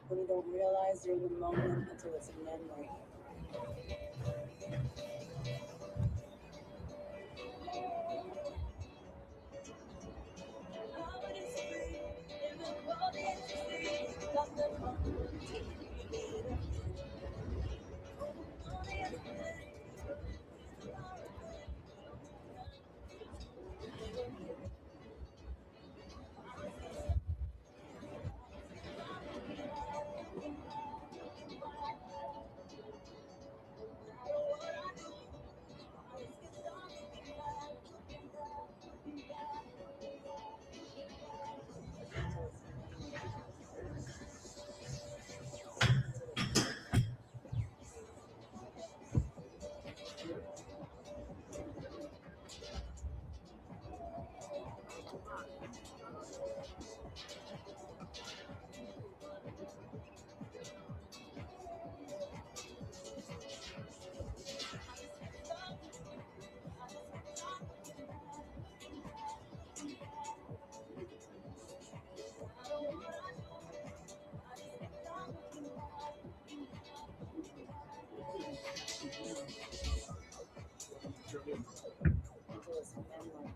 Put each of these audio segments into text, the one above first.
when you don't realize you're in the moment until it's a memory. Until it's a memory. Until it's a memory.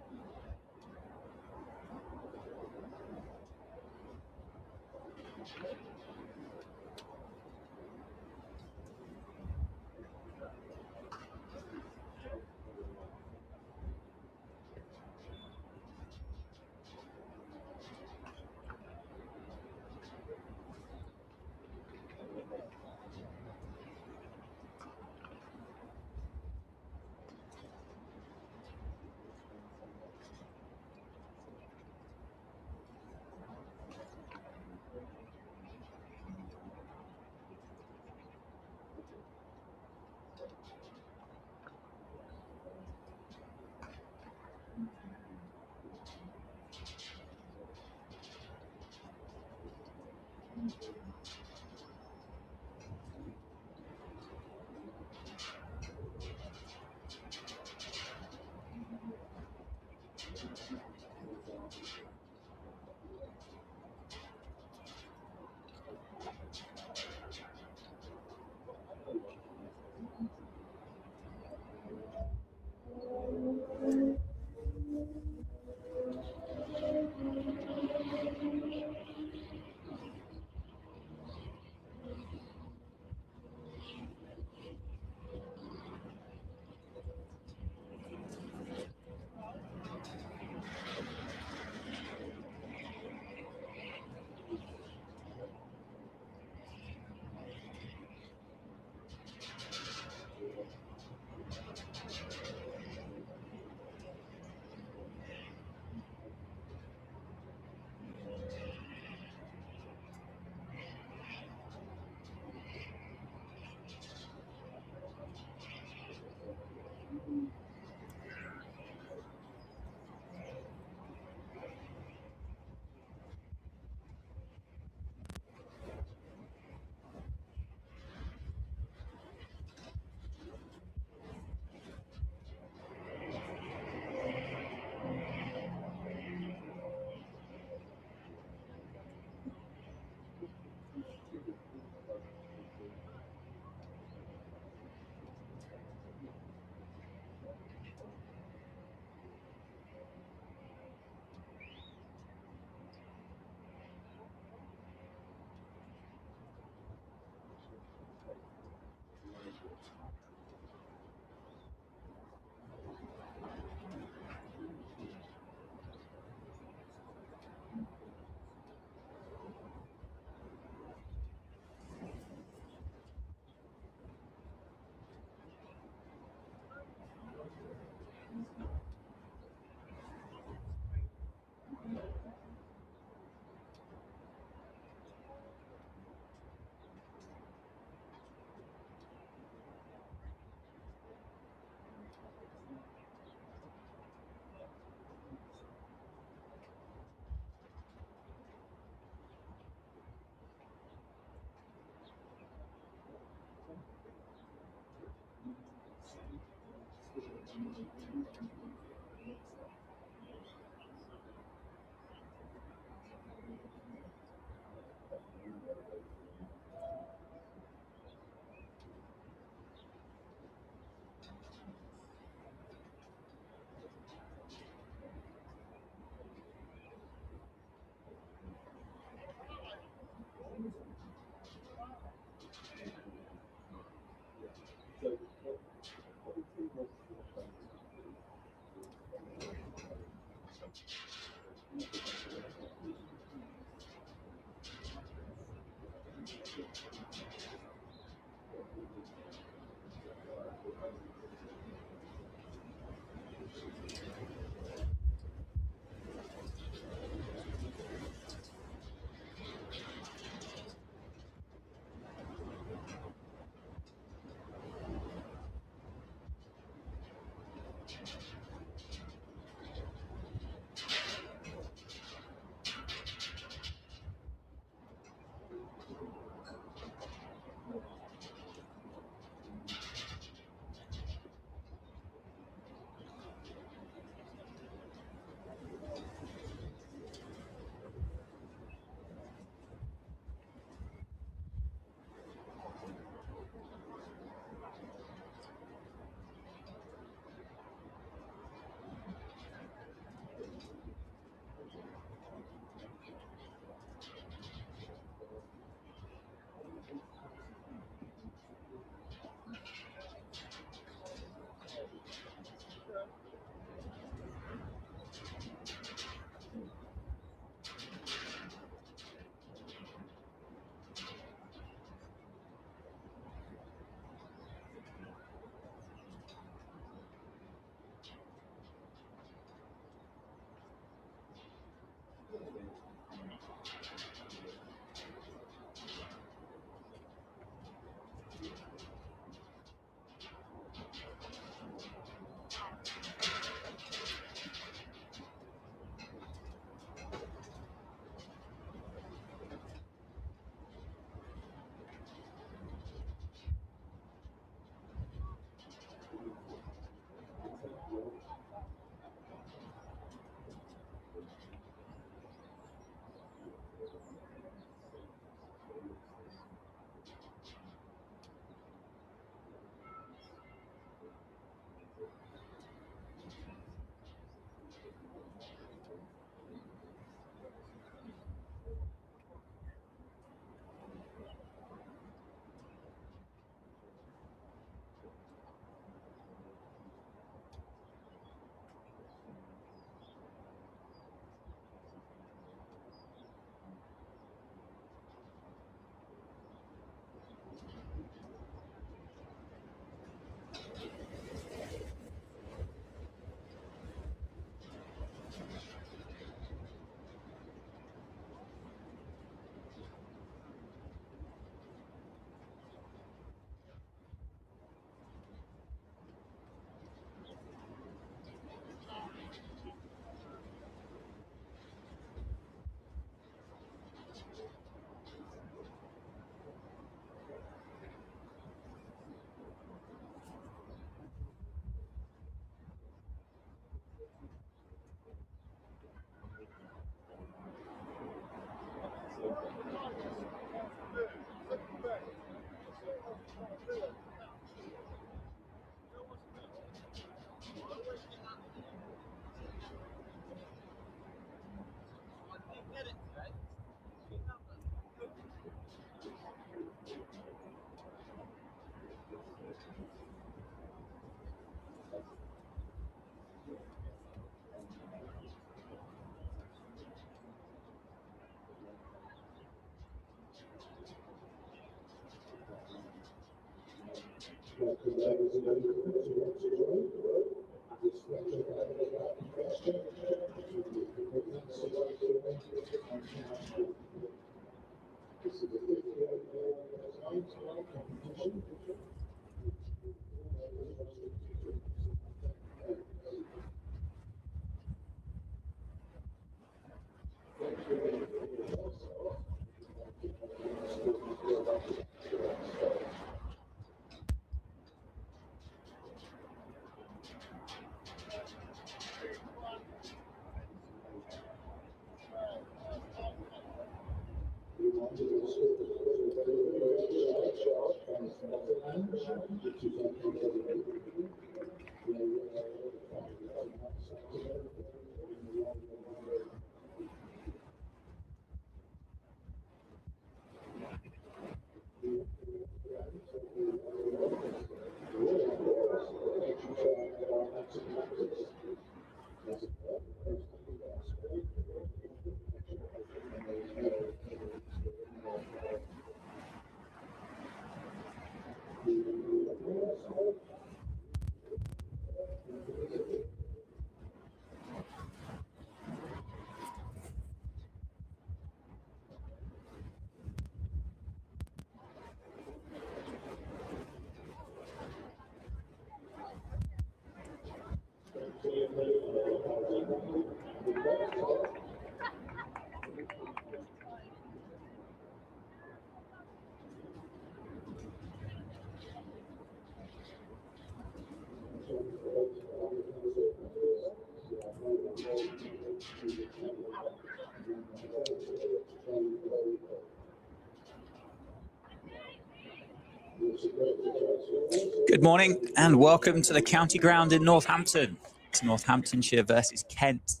Good morning and welcome to the county ground in Northampton. It's Northamptonshire versus Kent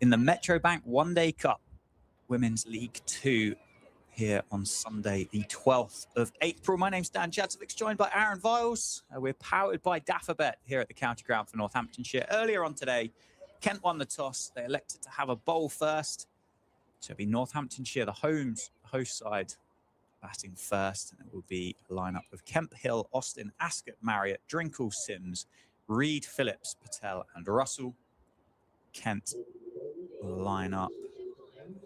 in the Metrobank One Day Cup Women's League 2 here on Sunday, the 12th of April. My name's Dan Jadzovic, joined by Aaron Viles. We're powered by Daffabet here at the county ground for Northamptonshire. Earlier on today, Kent won the toss. They elected to have a bowl first. So it'll be Northamptonshire, the host side, batting first, and it will be a lineup of Kemp, Hill, Austin, Ascot, Marriott, Drinkle, Sims, Reed, Phillips, Patel, and Russell. Kent will line up.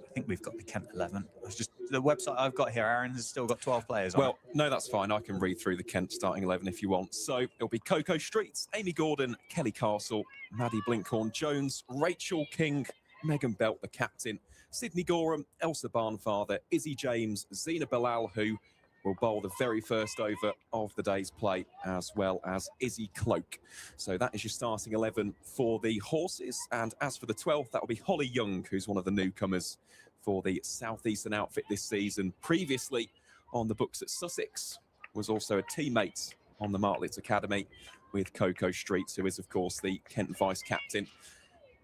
I think we've got the Kent 11. It's just the website I've got here, Aaron, has still got 12 players on. Well, no, that's fine. I can read through the Kent starting 11 if you want. So it'll be Coco Streets, Amy Gordon, Kelly Castle, Maddie Blinkhorn-Jones, Rachel King, Megan Belt, the captain, Sydney Gorham, Elsa Barnfather, Izzy James, Zina Bilal, who will bowl the very first over of the day's play, as well as Izzy Cloak. So that is your starting 11 for the horses. And as for the 12th, that will be Holly Young, who's one of the newcomers for the South Eastern outfit this season. Previously on the books at Sussex, was also a teammate on the Martlets Academy with Coco Streets, who is, of course, the Kent vice-captain.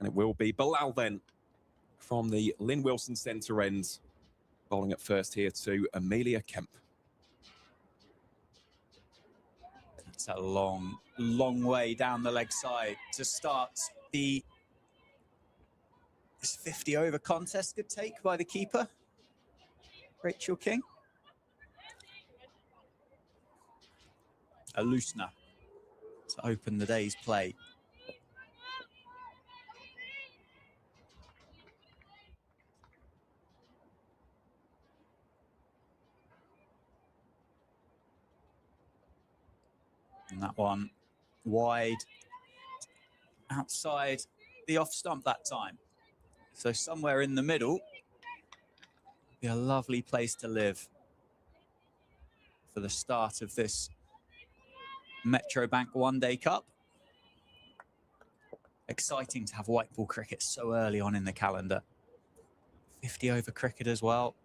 And it will be Bilal then, from the Lynn Wilson centre end, bowling at first here to Amelia Kemp. It's a long, long way down the leg side to start this 50-over contest. Good take by the keeper, Rachel King. A loosener to open the day's play. And that one wide outside the off stump that time. So somewhere in the middle, be a lovely place to live for the start of this Metrobank One Day Cup. Exciting to have white ball cricket so early on in the calendar. 50-over cricket as well.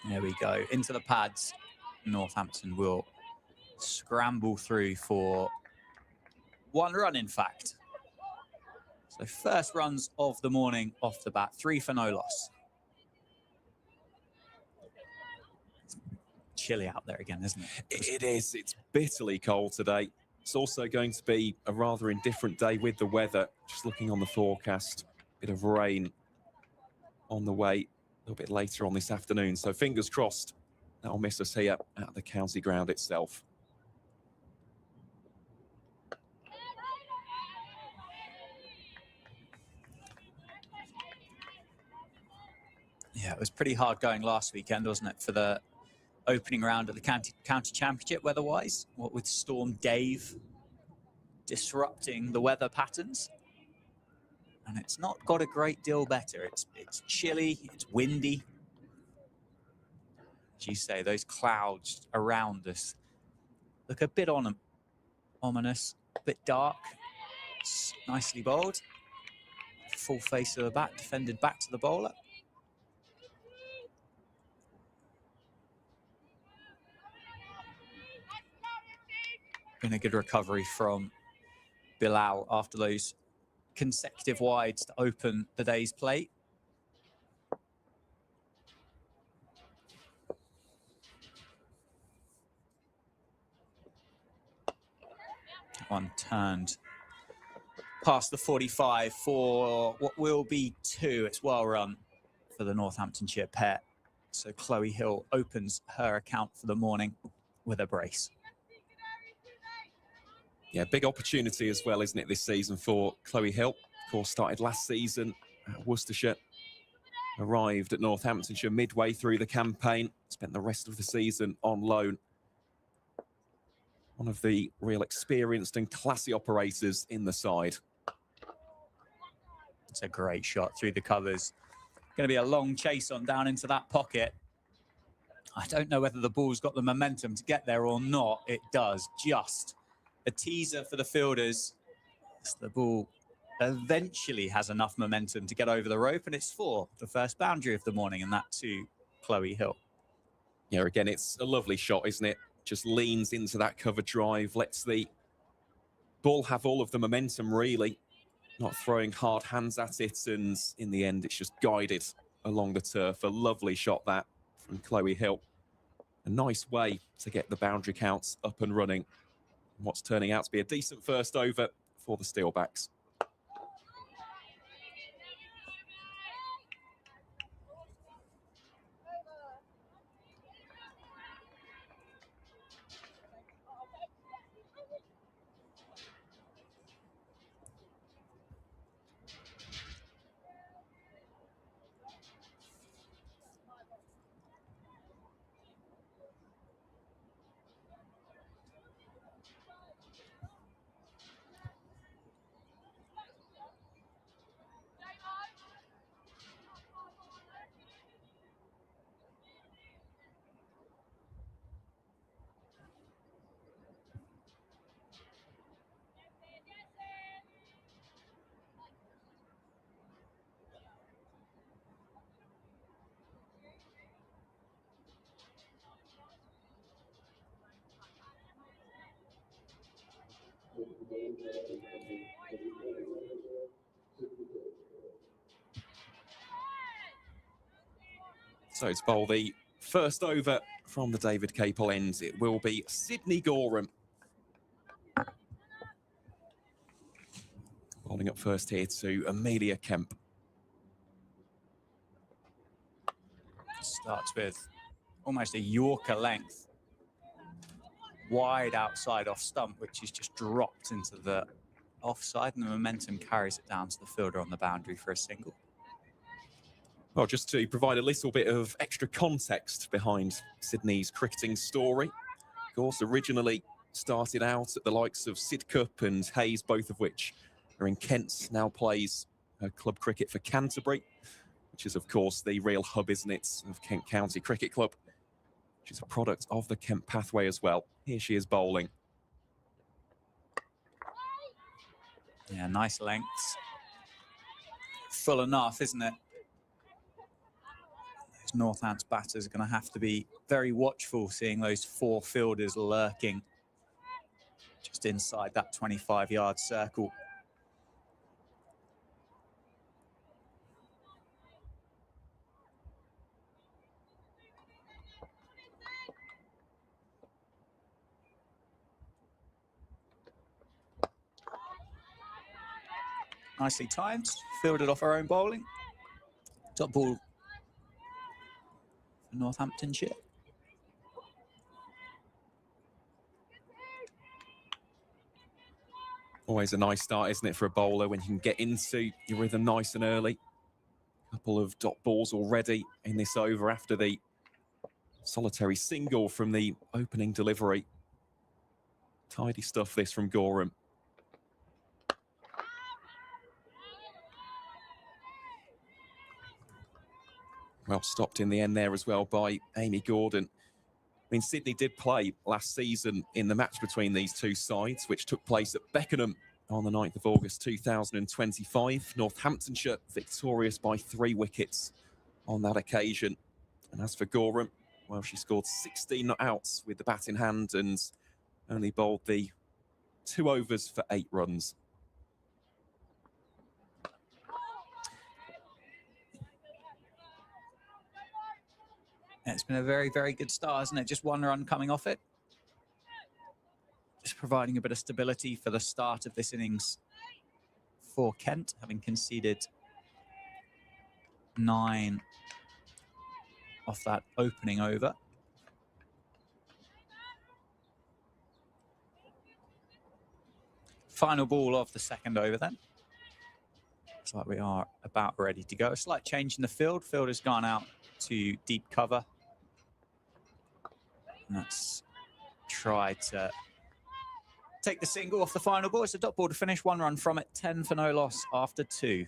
There we go, into the pads. Northampton will scramble through for one run, in fact. So first runs of the morning off the bat, 3 for no loss. It's chilly out there again, isn't it? It is. It's bitterly cold today. It's also going to be a rather indifferent day with the weather. Just looking on the forecast, bit of rain on the way a little bit later on this afternoon. So fingers crossed That'll miss us here at the county ground itself. Yeah, it was pretty hard going last weekend, wasn't it, for the opening round of the county championship weather-wise, what with Storm Dave disrupting the weather patterns. And it's not got a great deal better. It's chilly, it's windy. As you say, those clouds around us look a bit ominous, a bit dark. It's nicely bowled. Full face of the bat, defended back to the bowler. Been a good recovery from Bilal after those consecutive wides to open the day's plate. One turned past the 45 for what will be 2. It's well run for the Northamptonshire pair. So Chloe Hill opens her account for the morning with a brace. Yeah, big opportunity as well, isn't it, this season for Chloe Hill? Of course, started last season at Worcestershire, arrived at Northamptonshire midway through the campaign, spent the rest of the season on loan. One of the real experienced and classy operators in the side. It's a great shot through the covers. Going to be a long chase on down into that pocket. I don't know whether the ball's got the momentum to get there or not. It does. Just a teaser for the fielders. The ball eventually has enough momentum to get over the rope, and it's for the first boundary of the morning, and that to Chloe Hill. Yeah, again, it's a lovely shot, isn't it? Just leans into that cover drive, lets the ball have all of the momentum, really. Not throwing hard hands at it, and in the end, it's just guided along the turf. A lovely shot, that, from Chloe Hill. A nice way to get the boundary counts up and running. What's turning out to be a decent first over for the Steelbacks. So to bowl the first over from the David Capel end, it will be Sydney Gorham. Bowling up first here to Amelia Kemp. Starts with almost a Yorker length. Wide outside off stump, which is just dropped into the offside, and the momentum carries it down to the fielder on the boundary for a single. Well, just to provide a little bit of extra context behind Sydney's cricketing story. Of course, originally started out at the likes of Sidcup and Hayes, both of which are in Kent, now plays club cricket for Canterbury, which is, of course, the real hub, isn't it, of Kent County Cricket Club, which is a product of the Kent pathway as well. Here she is bowling. Yeah, nice lengths. Full enough, isn't it? Those Northants batters are going to have to be very watchful, seeing those 4 fielders lurking just inside that 25-yard circle. Nicely timed, fielded off her own bowling. Top ball for Northamptonshire. Always a nice start, isn't it, for a bowler when you can get into your rhythm nice and early. Couple of dot balls already in this over after the solitary single from the opening delivery. Tidy stuff this from Gorham. Well stopped in the end there as well by Amy Gordon. I mean, Sydney did play last season in the match between these two sides, which took place at Beckenham on the 9th of August 2025. Northamptonshire victorious by 3 wickets on that occasion. And as for Gorham, well, she scored 16 not outs with the bat in hand and only bowled the 2 overs for 8 runs. It's been a very, very good start, hasn't it? Just 1 run coming off it. Just providing a bit of stability for the start of this innings for Kent, having conceded 9 off that opening over. Final ball of the second over then. Looks like we are about ready to go. A slight change in the field. Field has gone out to deep cover. Let's try to take the single off the final ball. It's a dot ball to finish, 1 run from it, 10 for no loss after 2.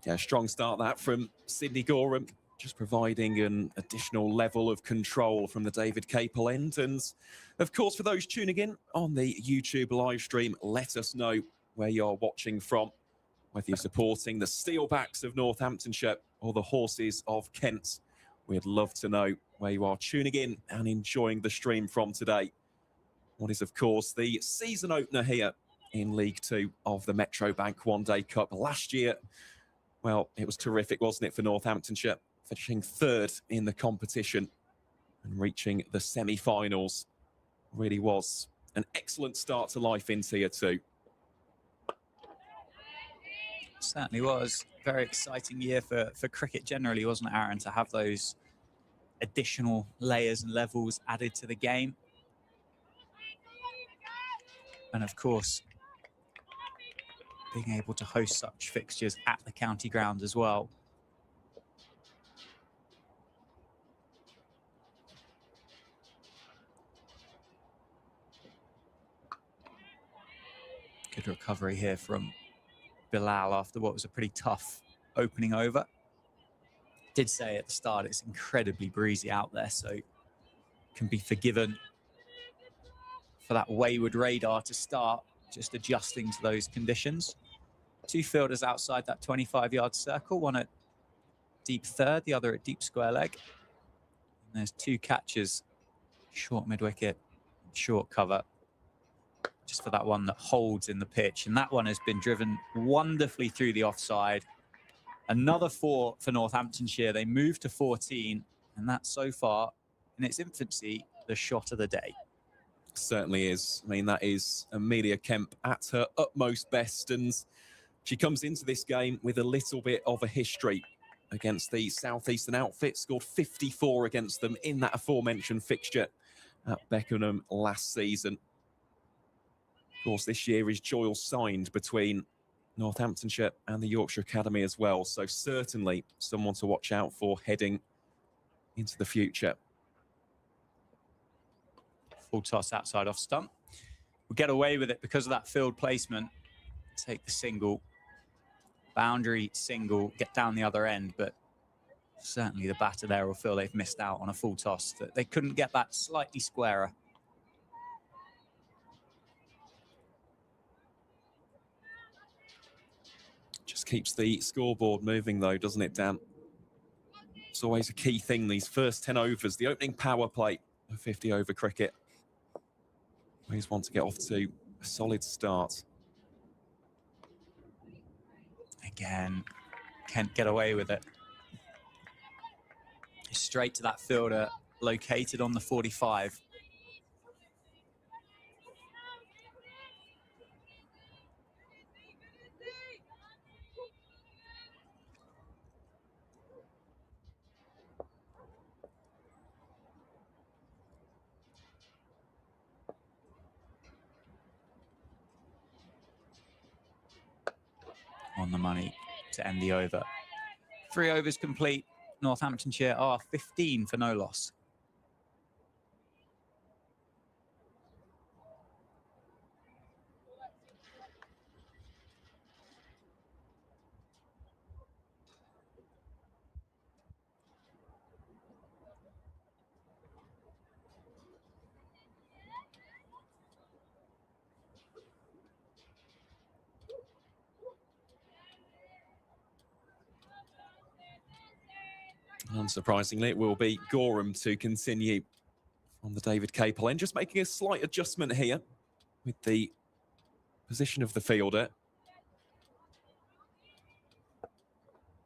Yeah, strong start that from Sydney Gorham, just providing an additional level of control from the David Capel end. And of course, for those tuning in on the YouTube live stream, let us know where you're watching from, whether you're supporting the Steelbacks of Northamptonshire or the Horses of Kent. We'd love to know where you are tuning in and enjoying the stream from today. What is, of course, the season opener here in League 2 of the Metro Bank One Day Cup. Last year, well, it was terrific, wasn't it, for Northamptonshire, finishing 3rd in the competition and reaching the semi-finals. Really was an excellent start to life in Tier 2. Certainly was. Very exciting year for cricket generally, wasn't it, Aaron, to have those additional layers and levels added to the game. And of course, being able to host such fixtures at the county ground as well. Good recovery here from Bilal after what was a pretty tough opening over. Did say at the start it's incredibly breezy out there, so can be forgiven for that wayward radar to start, just adjusting to those conditions. 2 fielders outside that 25-yard circle, one at deep third, the other at deep square leg. And there's 2 catches, short mid-wicket, short cover, just for that one that holds in the pitch. And that one has been driven wonderfully through the offside. Another 4 for Northamptonshire. They moved to 14, and that's so far, in its infancy, the shot of the day. Certainly is. I mean, that is Amelia Kemp at her utmost best, and she comes into this game with a little bit of a history against the Southeastern outfit. Scored 54 against them in that aforementioned fixture at Beckenham last season. Of course, this year is Joyle signed between Northamptonshire and the Yorkshire Academy as well. So certainly someone to watch out for heading into the future. Full toss outside off stump. We'll get away with it because of that field placement. Take the single, boundary single, get down the other end, but certainly the batter there will feel they've missed out on a full toss, that they couldn't get that slightly squarer. Just keeps the scoreboard moving though, doesn't it, Dan? It's always a key thing, these first 10 overs, the opening power play of 50-over cricket. Always want to get off to a solid start. Again, can't get away with it. Straight to that fielder located on the 45. on the money to end the over. 3 overs complete. Northamptonshire are 15 for no loss. Unsurprisingly, it will be Gorham to continue on the David Capel end. Just making a slight adjustment here with the position of the fielder.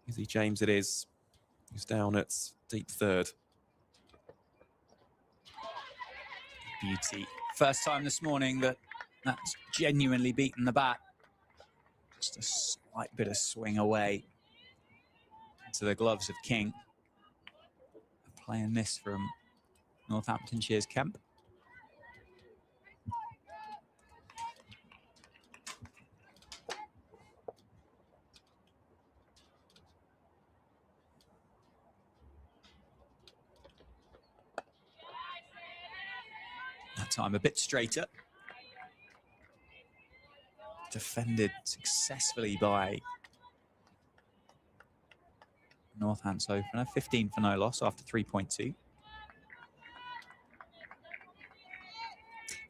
Izzy James it is, who's down at deep third. Beauty. First time this morning that's genuinely beaten the bat. Just a slight bit of swing away to the gloves of King. A play and miss from Northamptonshire's Kemp. That time a bit straighter. Defended successfully by Northants opener. 15 for no loss after 3.2.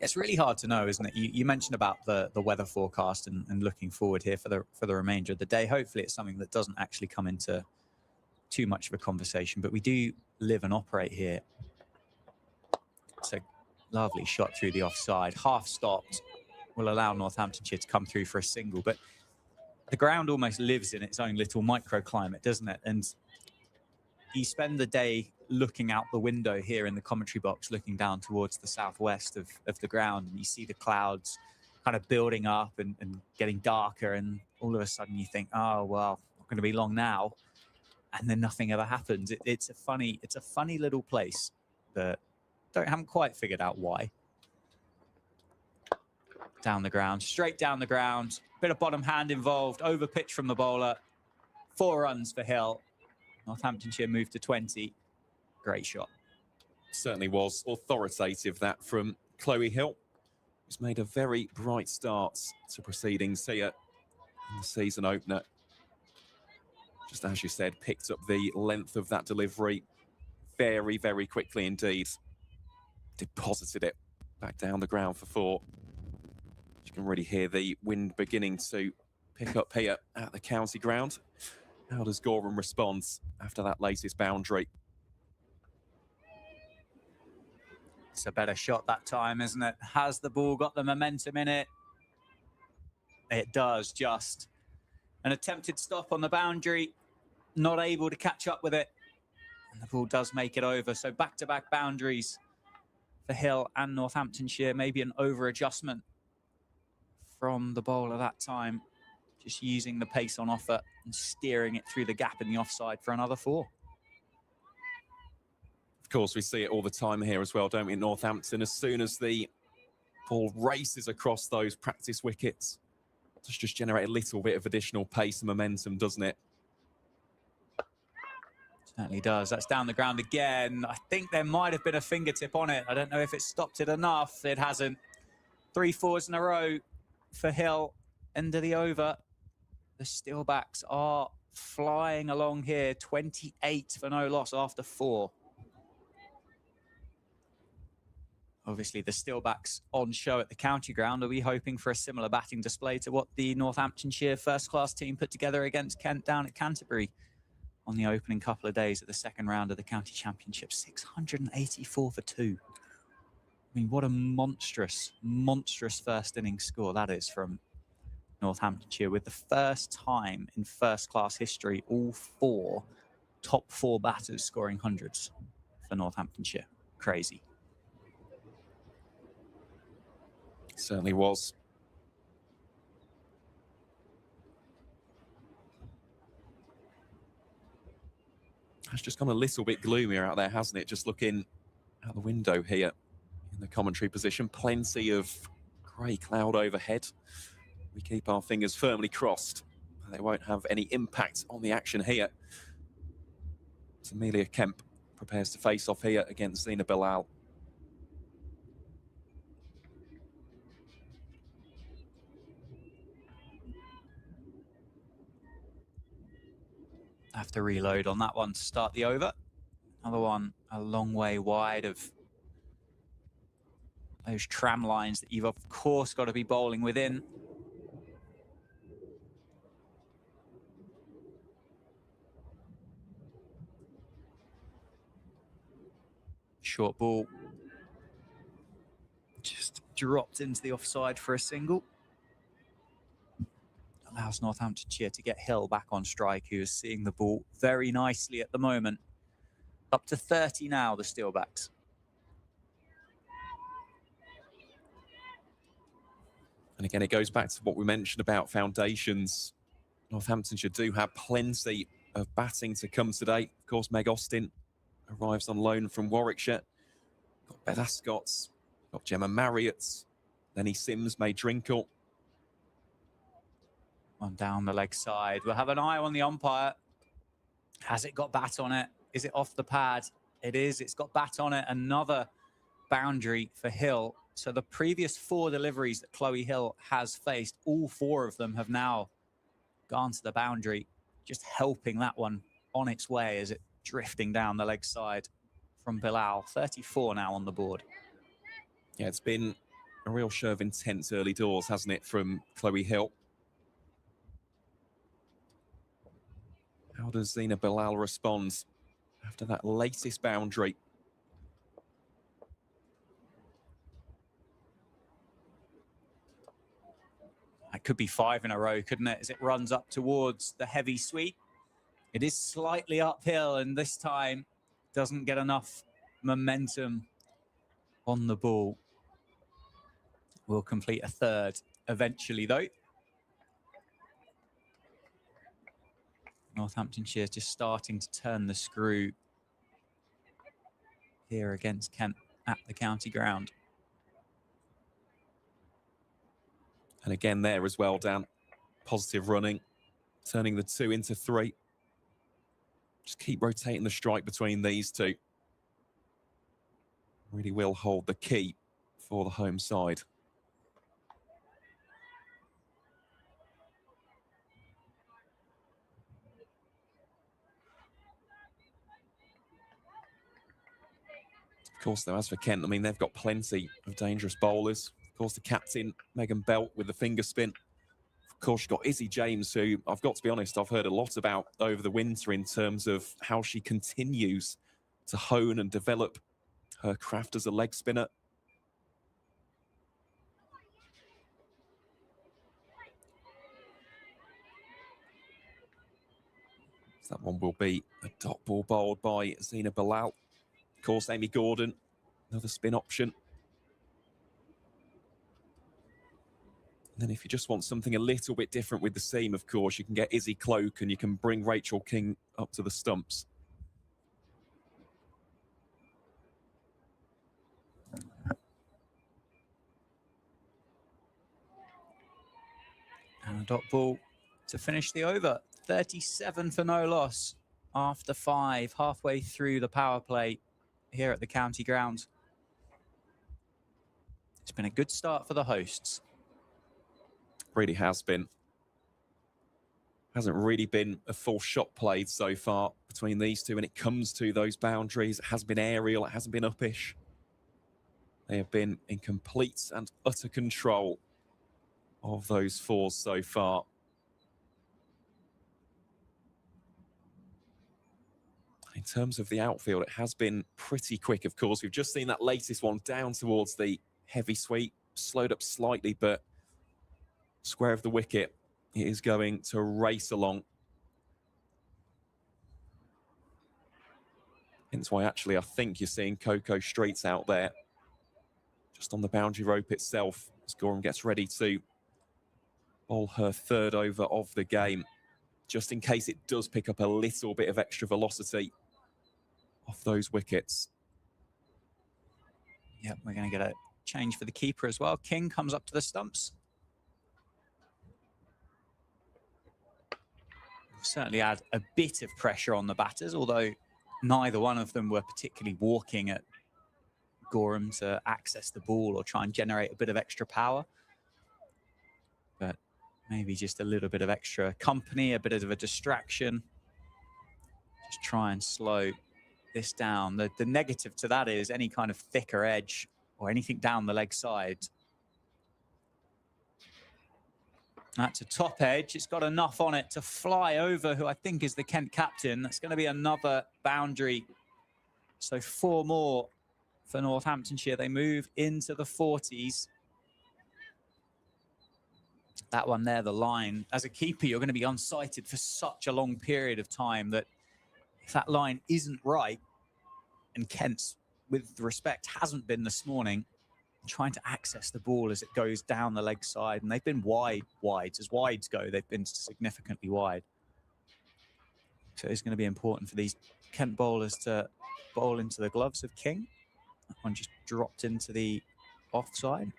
It's really hard to know, isn't it? You mentioned about the weather forecast and looking forward here for the remainder of the day. Hopefully it's something that doesn't actually come into too much of a conversation, but we do live and operate here. It's a lovely shot through the offside. Half stopped. Will allow Northamptonshire to come through for a single, but the ground almost lives in its own little microclimate, doesn't it? And you spend the day looking out the window here in the commentary box, looking down towards the southwest of the ground, and you see the clouds kind of building up and getting darker, and all of a sudden you think, oh, well, not going to be long now. And then nothing ever happens. It's a funny little place that haven't quite figured out why. Down the ground, straight down the ground. Bit of bottom hand involved. Over pitch from the bowler. 4 runs for Hill. Northamptonshire moved to 20. Great shot. Certainly was authoritative, that from Chloe Hill, who's made a very bright start to proceedings here in the season opener. Just as you said, picked up the length of that delivery very, very quickly indeed. Deposited it back down the ground for 4. You can really hear the wind beginning to pick up here at the county ground. How does Gorham respond after that latest boundary? It's a better shot that time, isn't it? Has the ball got the momentum in it? It does. Just an attempted stop on the boundary, not able to catch up with it. And the ball does make it over. So back-to-back boundaries for Hill and Northamptonshire. Maybe an over-adjustment from the bowler that time. Just using the pace on offer and steering it through the gap in the offside for another 4. Of course, we see it all the time here as well, don't we, in Northampton? As soon as the ball races across those practice wickets, does just generate a little bit of additional pace and momentum, doesn't it? Certainly does. That's down the ground again. I think there might have been a fingertip on it. I don't know if it stopped it enough. It hasn't. 3 4s in a row for Hill. End of the over. The Steelbacks are flying along here. 28 for no loss after 4. Obviously, the Steelbacks on show at the county ground. Are we hoping for a similar batting display to what the Northamptonshire first-class team put together against Kent down at Canterbury on the opening couple of days of the second round of the county championship? 684 for 2. I mean, what a monstrous first innings score that is from Northamptonshire, with the first time in first-class history all 4 top 4 batters scoring hundreds for Northamptonshire. Crazy. Certainly was. It's just gone a little bit gloomier out there, hasn't it? Just looking out the window here in the commentary position. Plenty of grey cloud overhead. We keep our fingers firmly crossed They won't have any impact on the action here. So Amelia Kemp prepares to face off here against Zina Bilal. Have to reload on that one to start the over. Another one a long way wide of those tram lines that you've of course got to be bowling within. Short ball. Just dropped into the offside for a single. Allows Northamptonshire to get Hill back on strike, who is seeing the ball very nicely at the moment. Up to 30 now, the Steelbacks. And again, it goes back to what we mentioned about foundations. Northamptonshire do have plenty of batting to come today. Of course, Meg Austin arrives on loan from Warwickshire. Got Beth Ascott, got Gemma Marriott, Lenny Sims, May Drinkle. On down the leg side. We'll have an eye on the umpire. Has it got bat on it? Is it off the pad? It is. It's got bat on it. Another boundary for Hill. So the previous 4 deliveries that Chloe Hill has faced, all 4 of them have now gone to the boundary, just helping that one on its way as it drifting down the leg side from Bilal. 34 now on the board. Yeah, it's been a real show of intense early doors, hasn't it, from Chloe Hill? How does Zina Bilal respond after that latest boundary? That could be 5 in a row, couldn't it? As it runs up towards the heavy sweep. It is slightly uphill, and this time doesn't get enough momentum on the ball. Will complete a 3rd eventually, though. Northamptonshire is just starting to turn the screw here against Kent at the county ground. And again there as well, Dan. Positive running, turning the 2 into 3. Just keep rotating the strike between these 2. Really will hold the key for the home side. Of course, though, as for Kent, I mean, they've got plenty of dangerous bowlers. Of course, the captain, Megan Belt, with the finger spin. Of course, you've got Izzy James, who I've got to be honest, I've heard a lot about over the winter in terms of how she continues to hone and develop her craft as a leg spinner. So that one will be a dot ball bowled by Zina Bilal. Of course, Amy Gordon, another spin option. And then if you just want something a little bit different with the seam, of course, you can get Izzy Cloak and you can bring Rachel King up to the stumps. And a dot ball to finish the over. 37 for no loss after 5, halfway through the power play here at the county ground. It's been a good start for the hosts. Really has been. Hasn't really been a full shot played so far between these 2 when it comes to those boundaries. It hasn't been aerial, it hasn't been uppish. They have been in complete and utter control of those 4s so far. In terms of the outfield, it has been pretty quick, of course. We've just seen that latest one down towards the heavy sweep, slowed up slightly, but square of the wicket, it is going to race along. Hence why, actually, I think you're seeing Coco Streets out there, just on the boundary rope itself, as Gorham gets ready to bowl her 3rd over of the game, just in case it does pick up a little bit of extra velocity off those wickets. Yep, we're going to get a change for the keeper as well. King comes up to the stumps. certainly add a bit of pressure on the batters, although neither one of them were particularly walking at Gorham to access the ball or try and generate a bit of extra power. But maybe just a little bit of extra company, a bit of a distraction. Just try and slow this down. The negative to that is any kind of thicker edge or anything down the leg side. That's a top edge. It's got enough on it to fly over who I think is the Kent captain. That's going to be another boundary. So 4 more for Northamptonshire. They move into the 40s. That one there, the line. As a keeper, you're going to be unsighted for such a long period of time that if that line isn't right, and Kent's, with respect, hasn't been this morning, trying to access the ball as it goes down the leg side. And they've been wides. As wides go, they've been significantly wide. So it's going to be important for these Kent bowlers to bowl into the gloves of King. That one just dropped into the offside.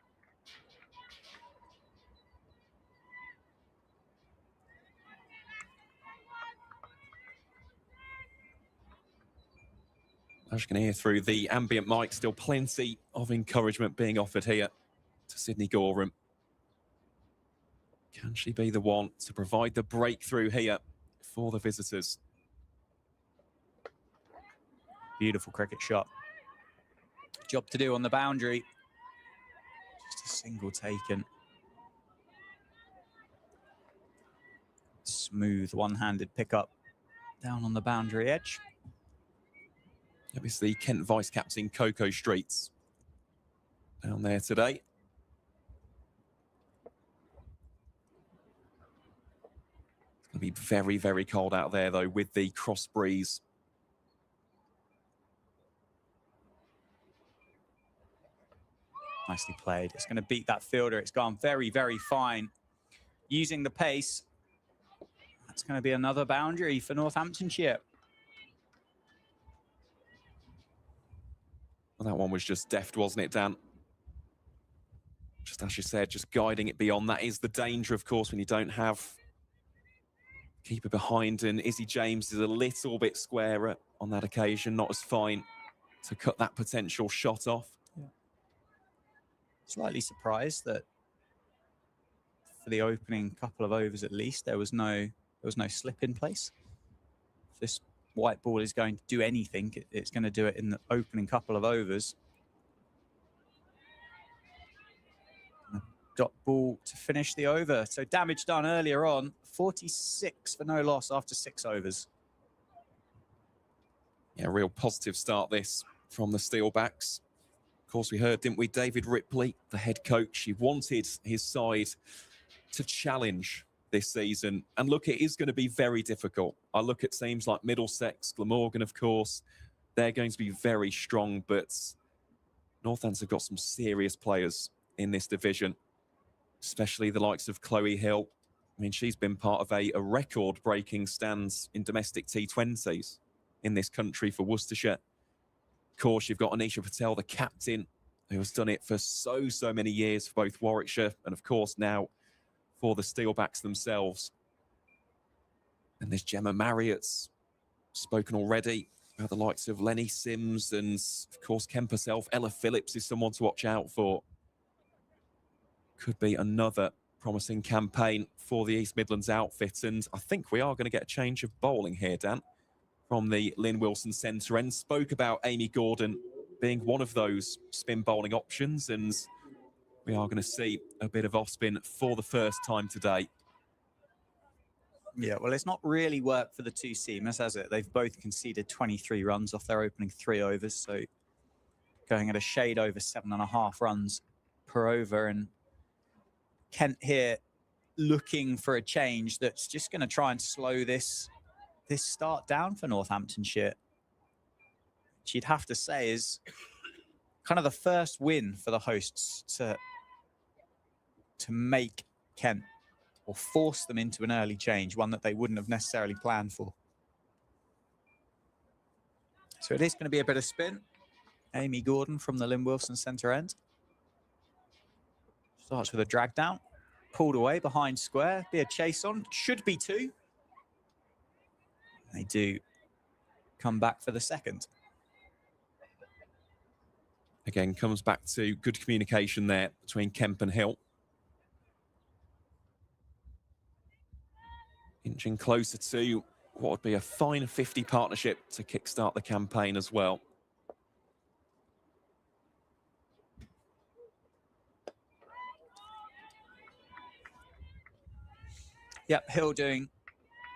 As you can hear through the ambient mic, still plenty of encouragement being offered here to Sydney Gorham. Can she be the one to provide the breakthrough here for the visitors? Beautiful cricket shot. Job to do on the boundary. Just a single taken. Smooth one-handed pickup down on the boundary edge. Obviously, Kent vice-captain Coco Streets down there today. It's going to be very, very cold out there, though, with the cross breeze. Nicely played. It's going to beat that fielder. It's gone very, very fine. Using the pace. That's going to be another boundary for Northamptonshire. Well, that one was just deft, wasn't it, Dan? Just as you said, just guiding it beyond. That is the danger, of course, when you don't have keeper behind. And Izzy James is a little bit squarer on that occasion, not as fine to cut that potential shot off. Yeah. Slightly surprised that for the opening couple of overs at least, there was no slip in place. If this white ball is going to do anything, it's going to do it in the opening couple of overs. Dot ball to finish the over. So damage done earlier on. 46 for no loss after 6 overs. Yeah, real positive start this from the Steelbacks. Of course, we heard, didn't we, David Ripley, the head coach, he wanted his side to challenge this season. And look, it is going to be very difficult. I look at teams like Middlesex, Glamorgan, of course. They're going to be very strong, but Northants have got some serious players in this division, especially the likes of Chloe Hill. I mean, she's been part of a record-breaking stands in domestic T20s in this country for Worcestershire. Of course, you've got Anisha Patel, the captain, who has done it for so many years for both Warwickshire and, of course, now for the Steelbacks themselves. And there's Gemma Marriott's spoken already about the likes of Lenny Sims and, of course, Kemp herself. Ella Phillips is someone to watch out for. Could be another promising campaign for the East Midlands outfit. And I think we are going to get a change of bowling here, Dan, from the Lynn Wilson centre end. Spoke about Amy Gordon being one of those spin bowling options, and we are going to see a bit of off-spin for the first time today. Yeah, well, it's not really worked for the two seamers, has it? They've both conceded 23 runs off their opening 3 overs, so going at a shade over 7.5 runs per over. And Kent here looking for a change that's just going to try and slow this start down for Northamptonshire. Which you'd have to say is kind of the first win for the hosts to make Kent or force them into an early change, one that they wouldn't have necessarily planned for. So it is going to be a bit of spin. Amy Gordon from the Lynn Wilson centre end. Starts with a drag down. Pulled away behind square. Be a chase on. Should be 2. They do come back for the second. Again, comes back to good communication there between Kemp and Hill. Inching closer to what would be a fine 50 partnership to kickstart the campaign as well. Yep, Hill doing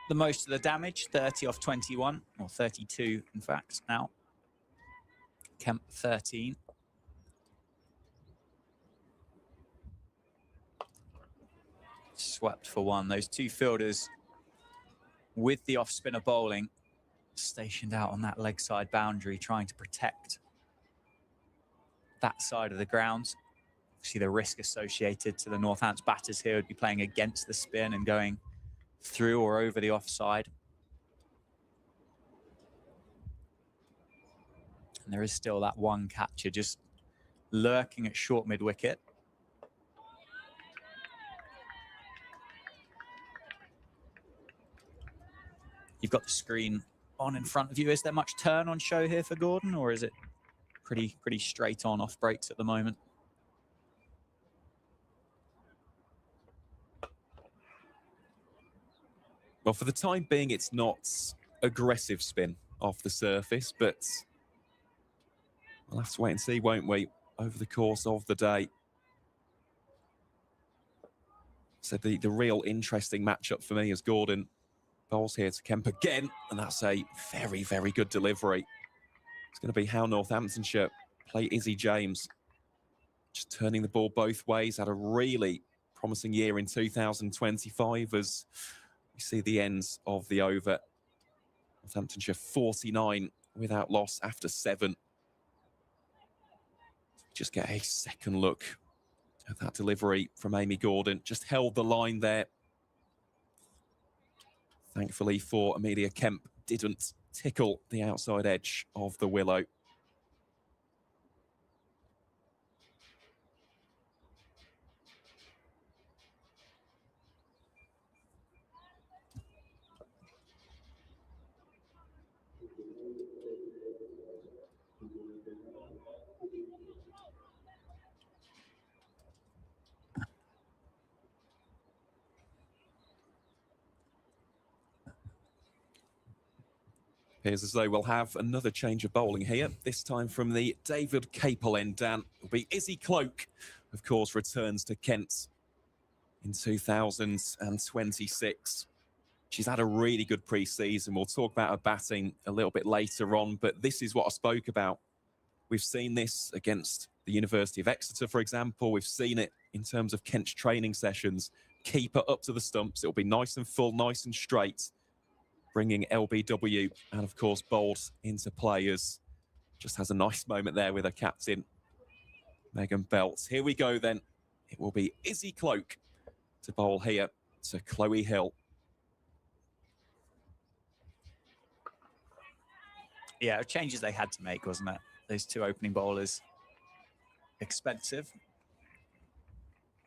the most of the damage, 30 off 21, or 32 in fact now. Kemp 13. Swept for one. Those two fielders with the off-spinner bowling stationed out on that leg side boundary, trying to protect that side of the ground. See the risk associated to the Northants batters here would be playing against the spin and going through or over the offside. And there is still that one catcher just lurking at short mid-wicket. You've got the screen on in front of you. Is there much turn on show here for Gordon, or is it pretty straight on off breaks at the moment? Well, for the time being, it's not aggressive spin off the surface, but we'll have to wait and see, won't we, over the course of the day. So the real interesting matchup for me is Gordon bowls here to Kemp again, and that's a very, very good delivery. It's going to be how Northamptonshire play Izzy James. Just turning the ball both ways. Had a really promising year in 2025 as we see the ends of the over. Northamptonshire 49 without loss after 7. Just get a second look at that delivery from Amy Gordon. Just held the line there. Thankfully for Amelia Kemp, didn't tickle the outside edge of the willow. Appears as though we'll have another change of bowling here, this time from the David Capel end, Dan. It'll be Izzy Cloak, of course, returns to Kent in 2026. She's had a really good pre-season. We'll talk about her batting a little bit later on, but this is what I spoke about. We've seen this against the University of Exeter, for example. We've seen it in terms of Kent's training sessions. Keep her up to the stumps. It'll be nice and full, nice and straight. Bringing LBW and, of course, bowled into players. Just has a nice moment there with her captain, Megan Belt. Here we go, then. It will be Izzy Cloak to bowl here to Chloe Hill. Yeah, changes they had to make, wasn't it? Those two opening bowlers. Expensive.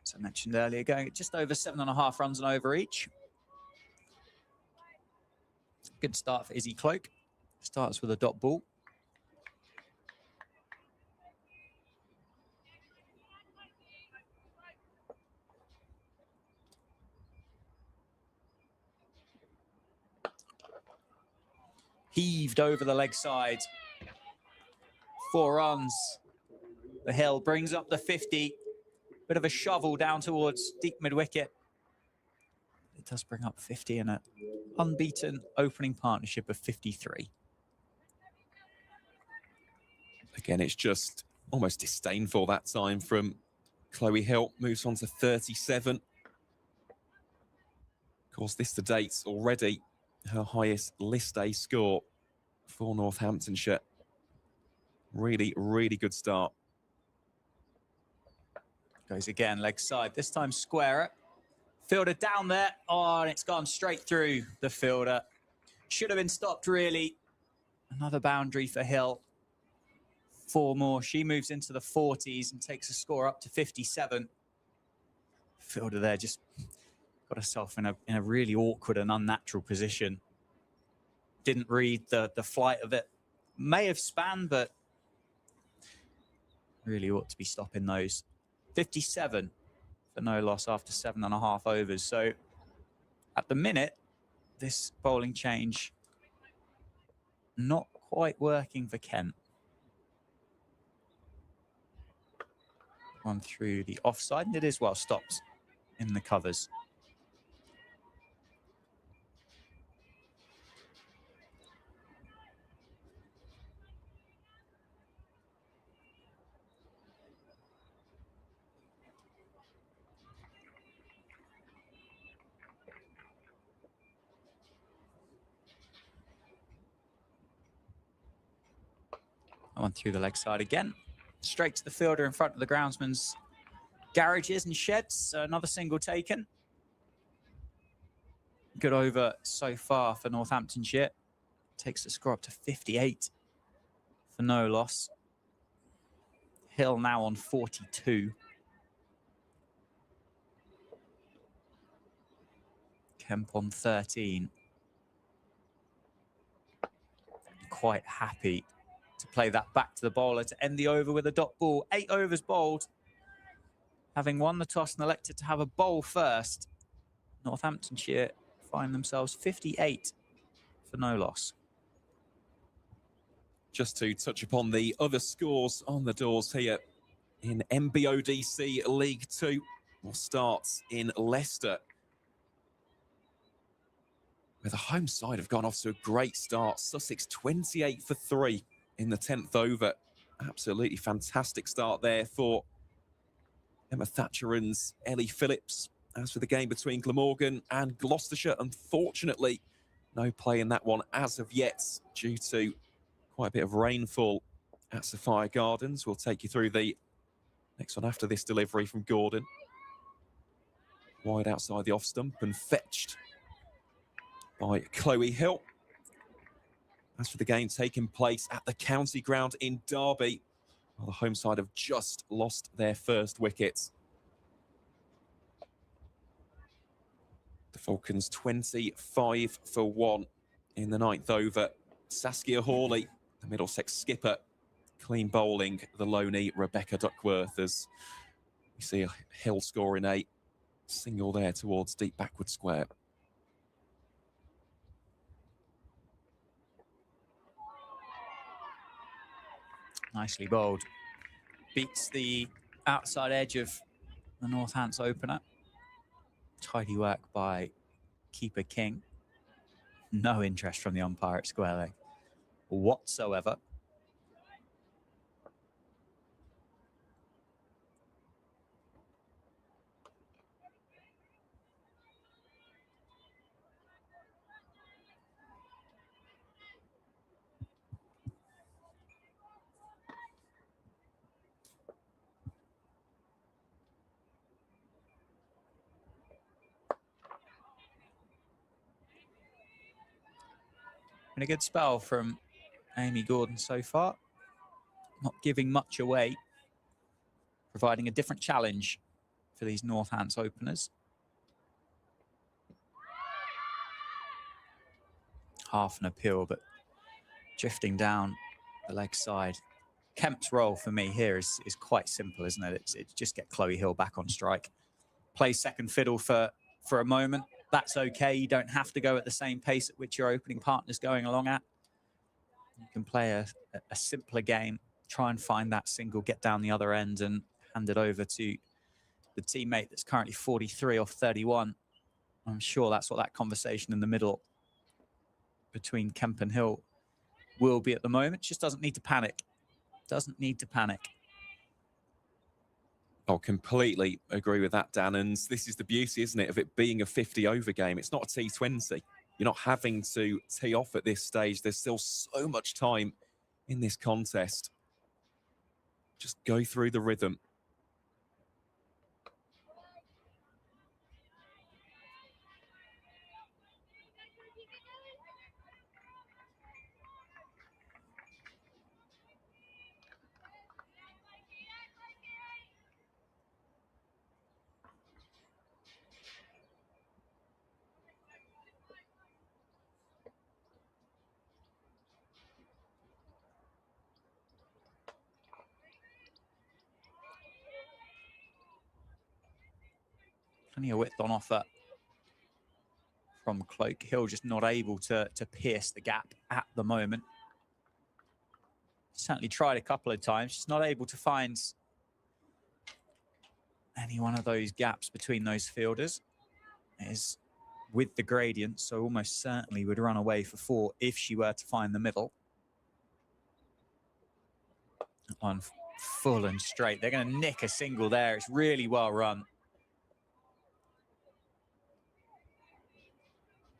As I mentioned earlier, going at just over 7.5 runs and over each. Good start for Izzy Cloak. Starts with a dot ball. Heaved over the leg side. 4 runs. The Hill brings up the 50. Bit of a shovel down towards deep mid-wicket. It does bring up 50 in an unbeaten opening partnership of 53. Again, it's just almost disdainful that time from Chloe Hill. Moves on to 37. Of course, this to date already her highest List A score for Northamptonshire. Really, really good start. Goes again, leg side, this time square it. Fielder down there. Oh, and it's gone straight through the fielder. Should have been stopped, really. Another boundary for Hill. 4 more. She moves into the 40s and takes a score up to 57. Fielder there just got herself in a really awkward and unnatural position. Didn't read the flight of it. May have spanned, but really ought to be stopping those. 57 for no loss after 7.5 overs. So at the minute, this bowling change not quite working for Kent. One through the offside, and it is well stopped in the covers. One through the leg side again. Straight to the fielder in front of the groundsman's garages and sheds. So another single taken. Good over so far for Northamptonshire. Takes the score up to 58 for no loss. Hill now on 42. Kemp on 13. Quite happy to play that back to the bowler to end the over with a dot ball. 8 overs bowled. Having won the toss and elected to have a bowl first, Northamptonshire find themselves 58 for no loss. Just to touch upon the other scores on the doors here in MBODC League 2. We'll start in Leicester, where the home side have gone off to a great start. Sussex 28 for 3 in the 10th over. Absolutely fantastic start there for Emma Thatcher and Ellie Phillips. As for the game between Glamorgan and Gloucestershire, unfortunately, no play in that one as of yet due to quite a bit of rainfall at Sophia Gardens. We'll take you through the next one after this delivery from Gordon. Wide outside the off stump and fetched by Chloe Hill. As for the game taking place at the County Ground in Derby, well, the home side have just lost their first wicket. The Falcons 25 for 1 in the 9th over. Saskia Hawley, the Middlesex skipper, clean bowling the loney Rebecca Duckworth, as we see a Hill scoring a single there towards deep backward square. Nicely bowled. Beats the outside edge of the Northants opener. Tidy work by keeper King. No interest from the umpire at square leg whatsoever. Been a good spell from Amy Gordon so far. Not giving much away. Providing a different challenge for these Northants openers. Half an appeal, but drifting down the leg side. Kemp's role for me here is quite simple, isn't it? It's just get Chloe Hill back on strike. Play second fiddle for a moment. That's okay. You don't have to go at the same pace at which your opening partner's going along at. You can play a simpler game, try and find that single, get down the other end and hand it over to the teammate that's currently 43 off 31. I'm sure that's what that conversation in the middle between Kemp and Hill will be at the moment. Just doesn't need to panic. Doesn't need to panic. I'll completely agree with that, Dan. And this is the beauty, isn't it, of it being a 50-over game. It's not a T20. You're not having to tee off at this stage. There's still so much time in this contest. Just go through the rhythm. Plenty of width on offer from Cloak Hill, just not able to pierce the gap at the moment. Certainly tried a couple of times, just not able to find any one of those gaps between those fielders. It is with the gradient, so almost certainly would run away for 4 if she were to find the middle. On full and straight. They're going to nick a single there. It's really well run.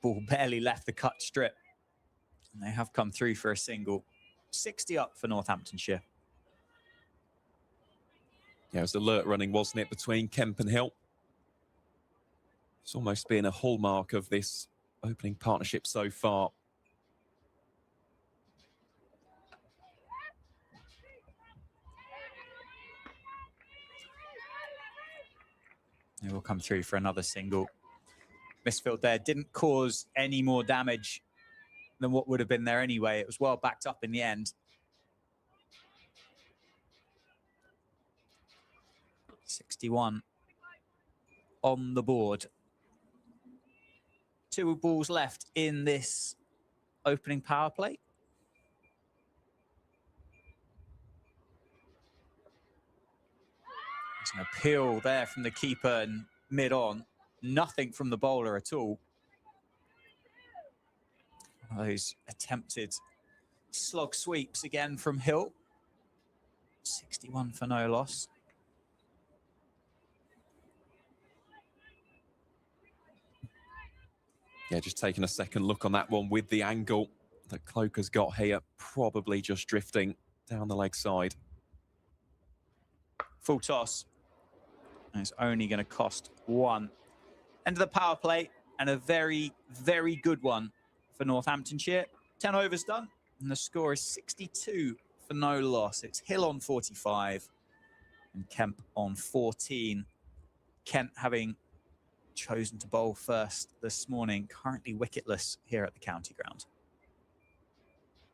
Ball barely left the cut strip. And they have come through for a single. 60 up for Northamptonshire. Yeah, it was alert running, wasn't it, between Kemp and Hill? It's almost been a hallmark of this opening partnership so far. They will come through for another single. Misfield there didn't cause any more damage than what would have been there anyway. It was well backed up in the end. 61 on the board. 2 balls left in this opening power play. There's an appeal there from the keeper and mid-on. Nothing from the bowler at all. Those attempted slog sweeps again from Hill. 61 for no loss. Yeah, just taking a second look on that one with the angle that Cloak has got here. Probably just drifting down the leg side. Full toss. And it's only going to cost 1. End of the power play, and a very, very good one for Northamptonshire. 10 overs done, and the score is 62 for no loss. It's Hill on 45 and Kemp on 14. Kent having chosen to bowl first this morning, currently wicketless here at the county ground.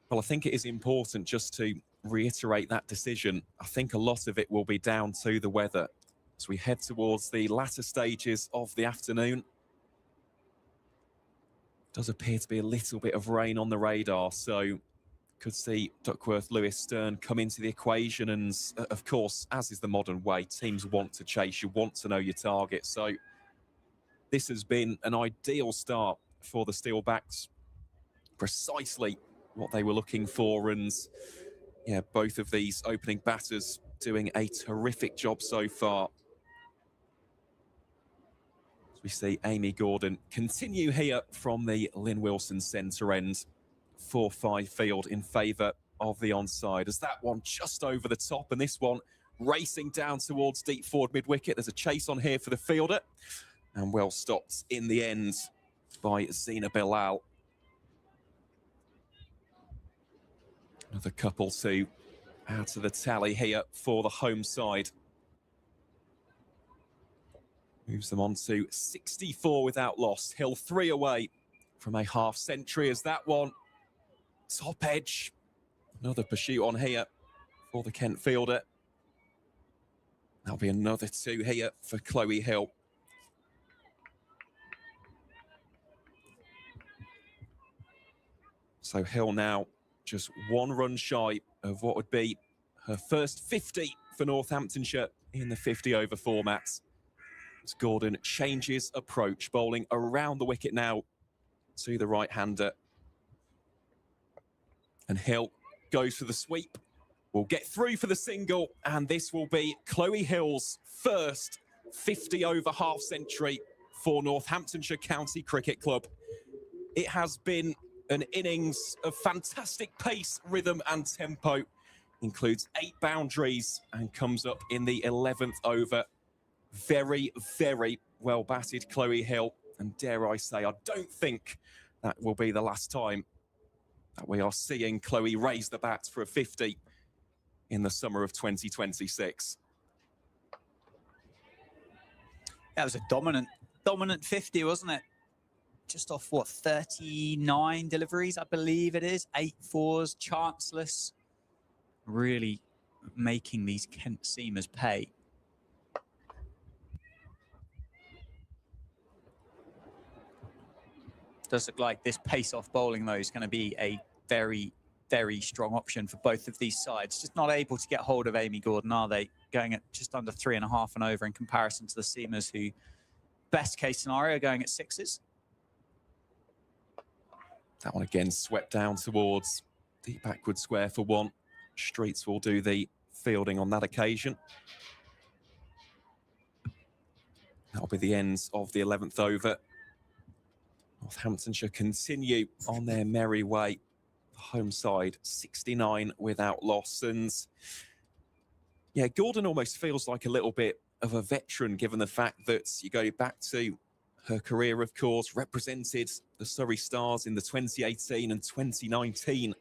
Well, I think it is important just to reiterate that decision. I think a lot of it will be down to the weather as we head towards the latter stages of the afternoon. Does appear to be a little bit of rain on the radar, so could see Duckworth, Lewis, Stern come into the equation. And of course, as is the modern way, teams want to chase. You want to know your target. So this has been an ideal start for the Steelbacks. Precisely what they were looking for. And yeah, both of these opening batters doing a terrific job so far. As we see Amy Gordon continue here from the Lynn Wilson centre end. 4-5 field in favour of the onside. As that one just over the top, and this one racing down towards deep forward mid-wicket. There's a chase on here for the fielder, and well stopped in the end by Zina Bilal. Another couple to add to the tally here for the home side. Moves them on to 64 without loss. Hill 3 away from a half century as that one top edge. Another pursuit on here for the Kent fielder. That'll be another 2 here for Chloe Hill. So Hill now just 1 run shy of what would be her first 50 for Northamptonshire in the 50 over formats. As Gordon changes approach, bowling around the wicket now to the right-hander. And Hill goes for the sweep. Will get through for the single, and this will be Chloe Hill's first 50 over half century for Northamptonshire County Cricket Club. It has been an innings of fantastic pace, rhythm and tempo. Includes 8 boundaries and comes up in the 11th over. Very, very well batted Chloe Hill. And dare I say, I don't think that will be the last time that we are seeing Chloe raise the bat for a 50 in the summer of 2026. That was a dominant 50, wasn't it? Just off, what, 39 deliveries, I believe it is. 8 fours, chanceless. Really making these Kent seamers pay. Does look like this pace-off bowling, though, is going to be a very, very strong option for both of these sides. Just not able to get hold of Amy Gordon, are they? Going at just under 3.5 and over in comparison to the seamers, who, best case scenario, going at 6s. That one again swept down towards the backward square for 1. Streets will do the fielding on that occasion. That'll be the end of the 11th over. Northamptonshire continue on their merry way. The home side, 69 without loss. And yeah, Gordon almost feels like a little bit of a veteran, given the fact that you go back to her career, of course, represented the Surrey Stars in the 2018 and 2019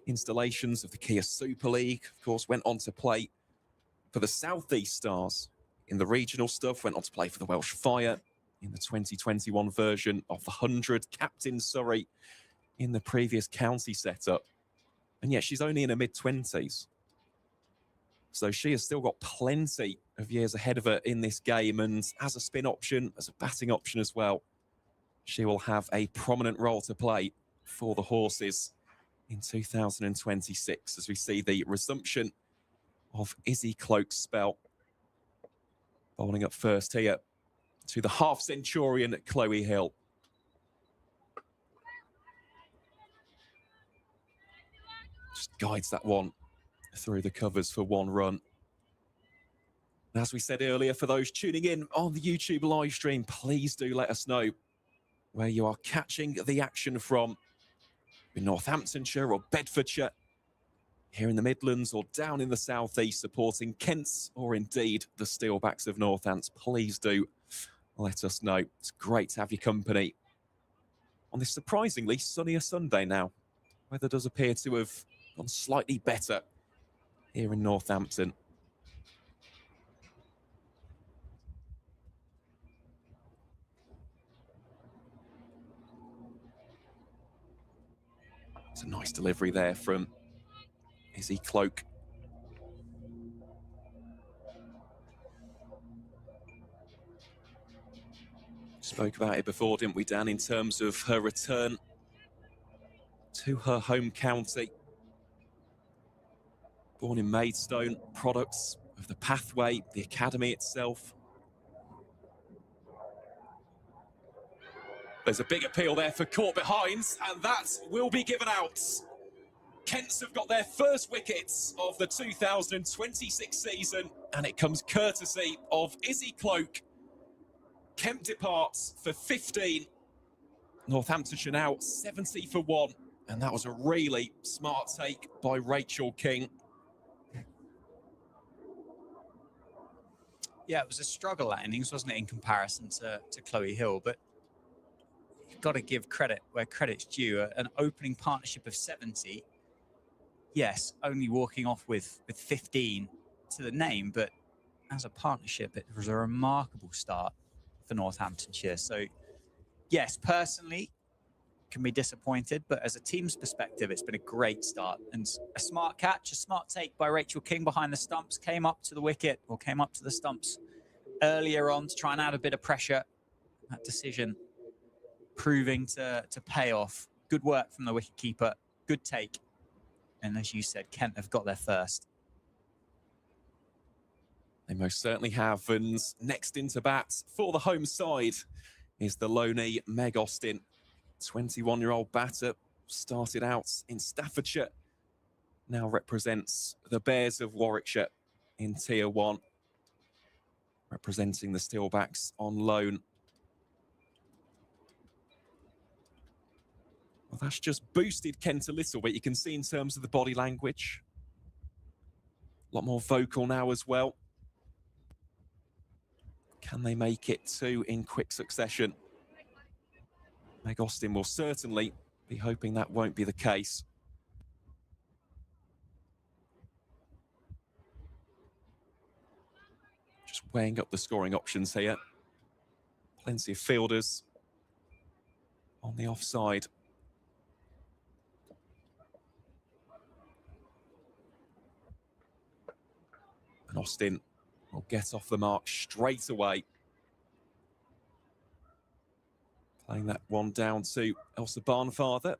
installations of the Kia Super League. Of course, went on to play for the South East Stars in the regional stuff, went on to play for the Welsh Fire in the 2021 version of the 100, captain Surrey in the previous county setup. And yet she's only in her mid-20s. So she has still got plenty of years ahead of her in this game. And as a spin option, as a batting option as well, she will have a prominent role to play for the Horses in 2026, as we see the resumption of Izzy Cloak's spell. Bowling up first here to the half-centurion Chloe Hill. Just guides that one through the covers for 1 run. And as we said earlier, for those tuning in on the YouTube live stream, please do let us know where you are catching the action from, in Northamptonshire or Bedfordshire, here in the Midlands or down in the South East, supporting Kent's or indeed the Steelbacks of Northants. Please do let us know. It's great to have your company on this surprisingly sunnier Sunday now. Weather does appear to have gone slightly better here in Northampton. It's a nice delivery there from Izzy Cloak. Spoke about it before, didn't we, Dan, in terms of her return to her home county. Born in Maidstone, products of the pathway, the academy itself. There's a big appeal there for caught behind, and that will be given out. Kents have got their first wickets of the 2026 season, and it comes courtesy of Izzy Cloak. Kent departs for 15. Northamptonshire now 70 for 1, and that was a really smart take by Rachel King. Yeah, it was a struggle at innings, wasn't it, in comparison to Chloe Hill, but you've got to give credit where credit's due. An opening partnership of 70, yes, only walking off with 15 to the name, but as a partnership, it was a remarkable start for Northamptonshire. So, yes, personally, can be disappointed, but as a team's perspective, it's been a great start. And a smart catch, a smart take by Rachel King behind the stumps, came up to the wicket, or came up to the stumps earlier on to try and add a bit of pressure. That decision proving to pay off. Good work from the wicketkeeper, good take. And as you said, Kent have got their first. They most certainly have. And next into bat for the home side is the loney Meg Austin. 21-year-old batter, started out in Staffordshire, now represents the Bears of Warwickshire in Tier 1, representing the Steelbacks on loan. Well, that's just boosted Kent a little bit. You can see in terms of the body language. A lot more vocal now as well. Can they make it 2 in quick succession? Meg Austin will certainly be hoping that won't be the case. Just weighing up the scoring options here. Plenty of fielders on the offside. And Austin will get off the mark straight away. Playing that one down to Elsa Barnfather.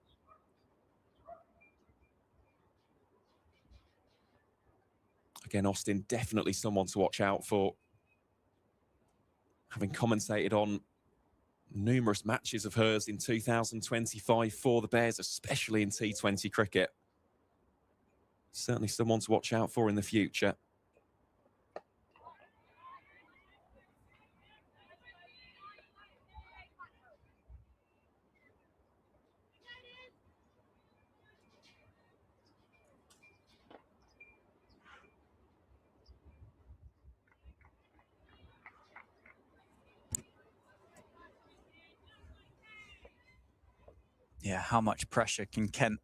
Again, Austin, definitely someone to watch out for. Having commentated on numerous matches of hers in 2025 for the Bears, especially in T20 cricket. Certainly someone to watch out for in the future. Yeah, how much pressure can Kent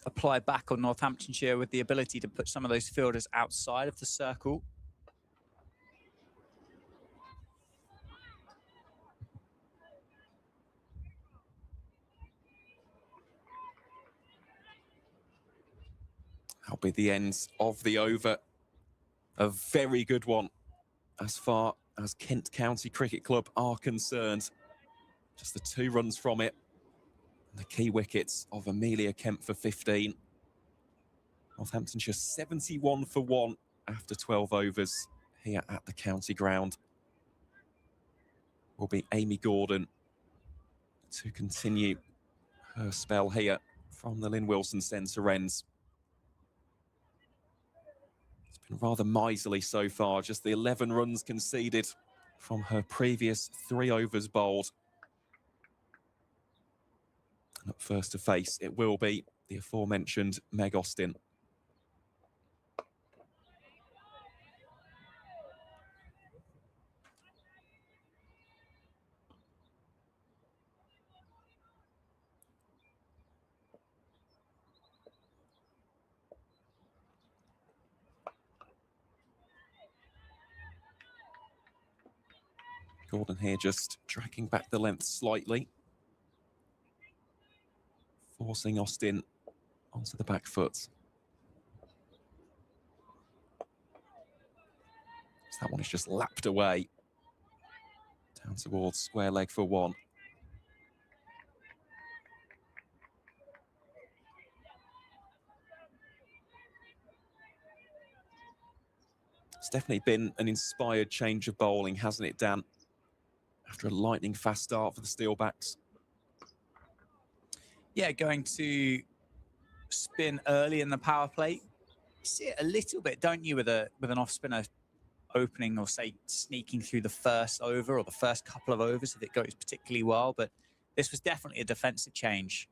apply back on Northamptonshire with the ability to put some of those fielders outside of the circle? That'll be the end of the over. A very good one as far as Kent County Cricket Club are concerned. Just the 2 runs from it. And the key wickets of Amelia Kemp for 15. Northamptonshire 71 for 1 after 12 overs here at the county ground. Will be Amy Gordon to continue her spell here from the Lynn Wilson centre ends. It's been rather miserly so far, just the 11 runs conceded from her previous 3 overs bowled. And up first to face, it will be the aforementioned Meg Austin. Gordon here just dragging back the length slightly, forcing Austin onto the back foot. So that one is just lapped away down towards square leg for 1. It's definitely been an inspired change of bowling, hasn't it, Dan? After a lightning fast start for the Steelbacks. Yeah, going to spin early in the power play. You see it a little bit, don't you, with an off spinner opening or say sneaking through the first over or the first couple of overs if it goes particularly well. But this was definitely a defensive change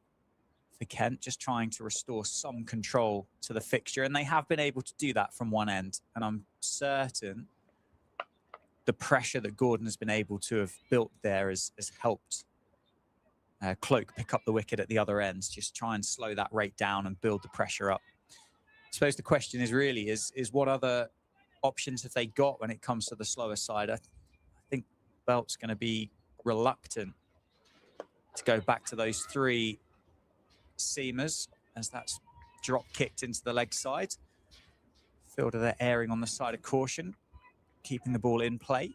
for Kent, just trying to restore some control to the fixture, and they have been able to do that from one end. And I'm certain the pressure that Gordon has been able to have built there has helped Cloak pick up the wicket at the other ends, just try and slow that rate down and build the pressure up. I suppose the question is really is what other options have they got when it comes to the slower side? I think Belt's going to be reluctant to go back to those 3 seamers as that's drop kicked into the leg side. Fielder there erring on the side of caution, keeping the ball in play.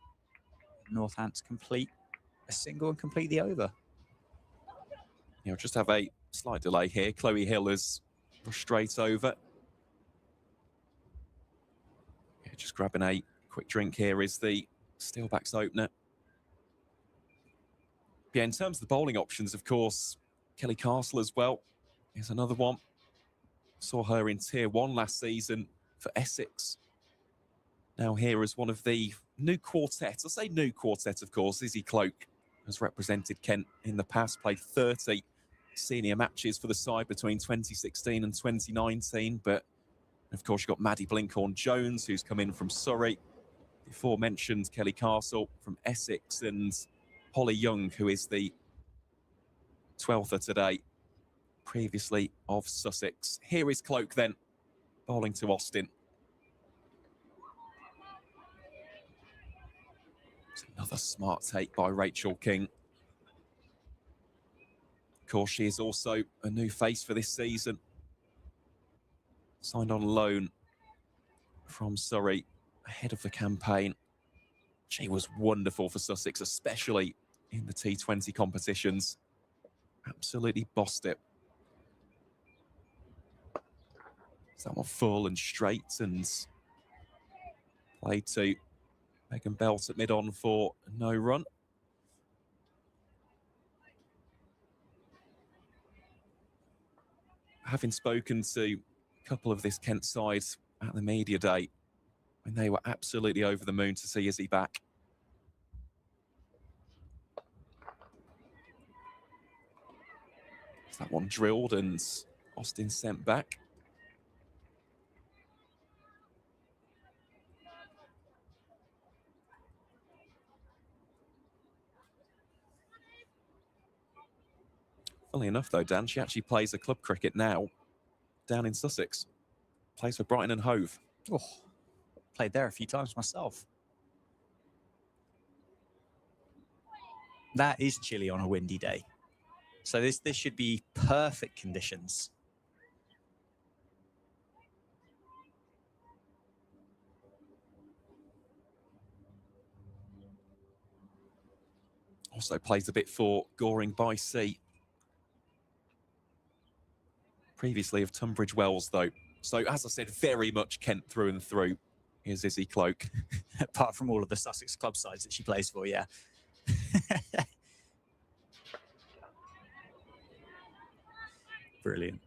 Northants complete a single and complete the over. You'll just have a slight delay here. Chloe Hill has rushed straight over. Yeah, just grabbing a quick drink here is the Steelbacks opener. Yeah, in terms of the bowling options, of course, Kelly Castle as well is another one. Saw her in Tier 1 last season for Essex. Now here as one of the new quartet. I say new quartet, of course. Izzy Cloak has represented Kent in the past, played 30 senior matches for the side between 2016 and 2019. But, of course, you've got Maddie Blinkhorn-Jones, who's come in from Surrey. The aforementioned Kelly Castle from Essex, and Holly Young, who is the 12th today, previously of Sussex. Here is Cloak then, bowling to Austin. It's another smart take by Rachel King. Of course, she is also a new face for this season. Signed on loan from Surrey ahead of the campaign. She was wonderful for Sussex, especially in the T20 competitions. absolutely bossed it. Is that one full and straight and played to Megan Belt at mid-on for no run. Having spoken to a couple of this Kent side at the media day, and they were absolutely over the moon to see Izzy back. That one drilled and Austin sent back. Funnily enough, though, Dan, she actually plays a club cricket now down in Sussex. Plays for Brighton and Hove. Oh, played there a few times myself. That is chilly on a windy day. So this should be perfect conditions. Also plays a bit for Goring by Sea. Previously of Tunbridge Wells, though. So, as I said, very much Kent through and through. Here's Izzy Cloak. Apart from all of the Sussex club sides that she plays for, yeah. Brilliant.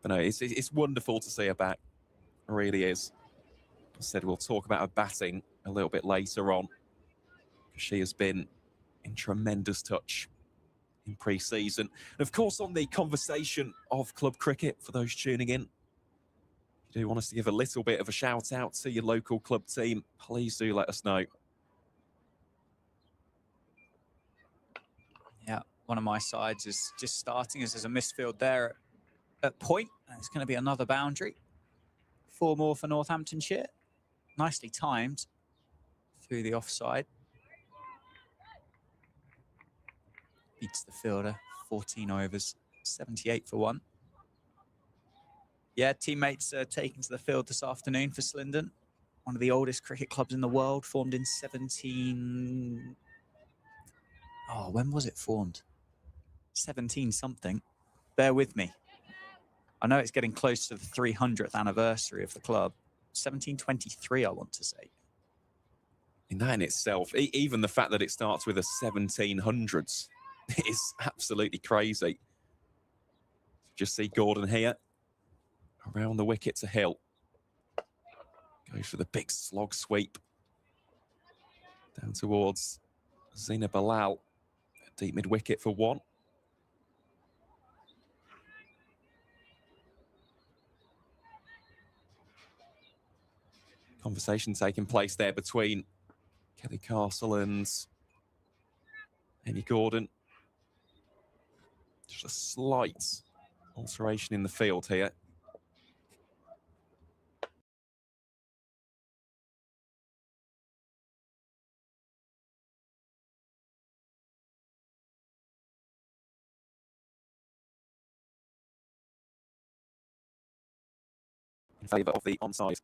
But no, it's wonderful to see her back. It really is. I said we'll talk about her batting a little bit later on. She has been in tremendous touch in pre-season. And of course, on the conversation of club cricket, for those tuning in, if you do want us to give a little bit of a shout out to your local club team, please do let us know. Yeah, one of my sides is just starting as there's a misfield there at point. And it's going to be another boundary. 4 more for Northamptonshire. Nicely timed through the offside. Beats the fielder, 14 overs, 78 for 1. Yeah, teammates taken to the field this afternoon for Slindon. One of the oldest cricket clubs in the world, formed in 17... Oh, when was it formed? 17 something. Bear with me. I know it's getting close to the 300th anniversary of the club. 1723, I want to say. In that in itself, even the fact that it starts with a 1700s is absolutely crazy. Just see Gordon here. Around the wicket to Hill. Goes for the big slog sweep. Down towards Zina Bilal. Deep mid-wicket for 1. Conversation taking place there between Kelly Castle and Amy Gordon. Just a slight alteration in the field here. In favour of the onside.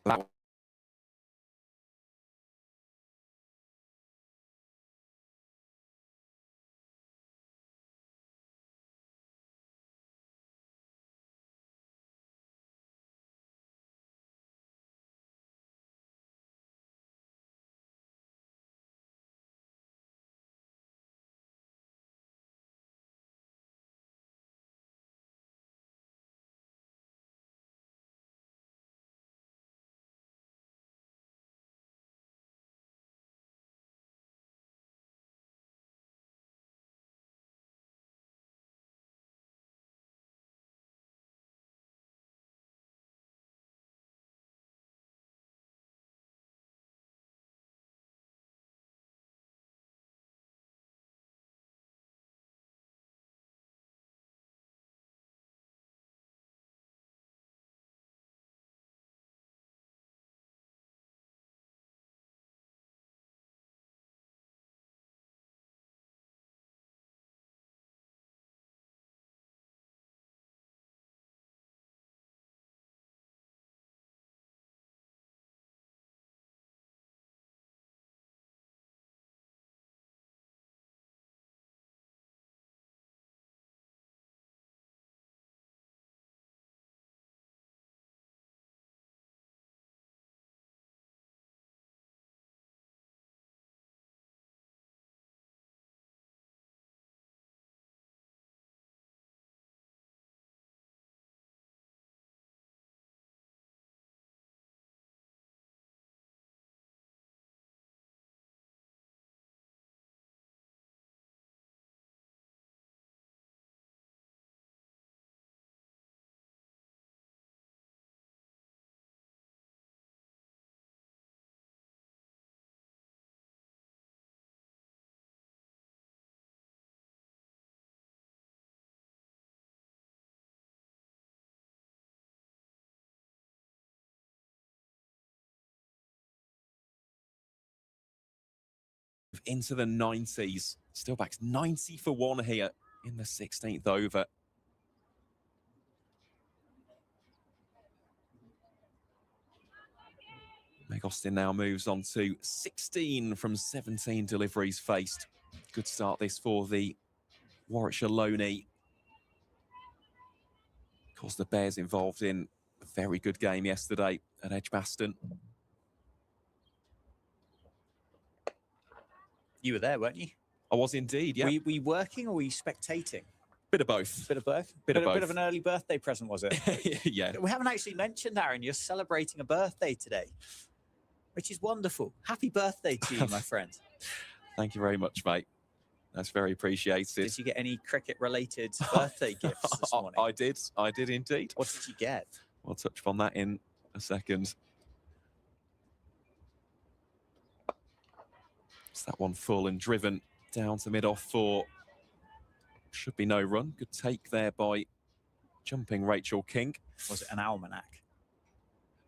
That into the 90s. Steelbacks 90 for 1 here in the 16th over. Meg Austin now moves on to 16 from 17 deliveries faced. Good start this for the Warwickshire Loney. Of course, the Bears involved in a very good game yesterday at Edgbaston. You were there, weren't you? I was indeed, yeah. Were you working or were you spectating? Bit of both. Bit of both? Bit of Bit both. of an early birthday present, was it? Yeah. We haven't actually mentioned, Aaron, you're celebrating a birthday today, which is wonderful. Happy birthday to you, my friend. Thank you very much, mate. That's very appreciated. Did you get any cricket-related birthday gifts this morning? I did indeed. What did you get? We'll touch upon that in a second. It's that one full and driven down to mid-off for should be no run. Good take there by jumping Rachel King. Was it an almanac?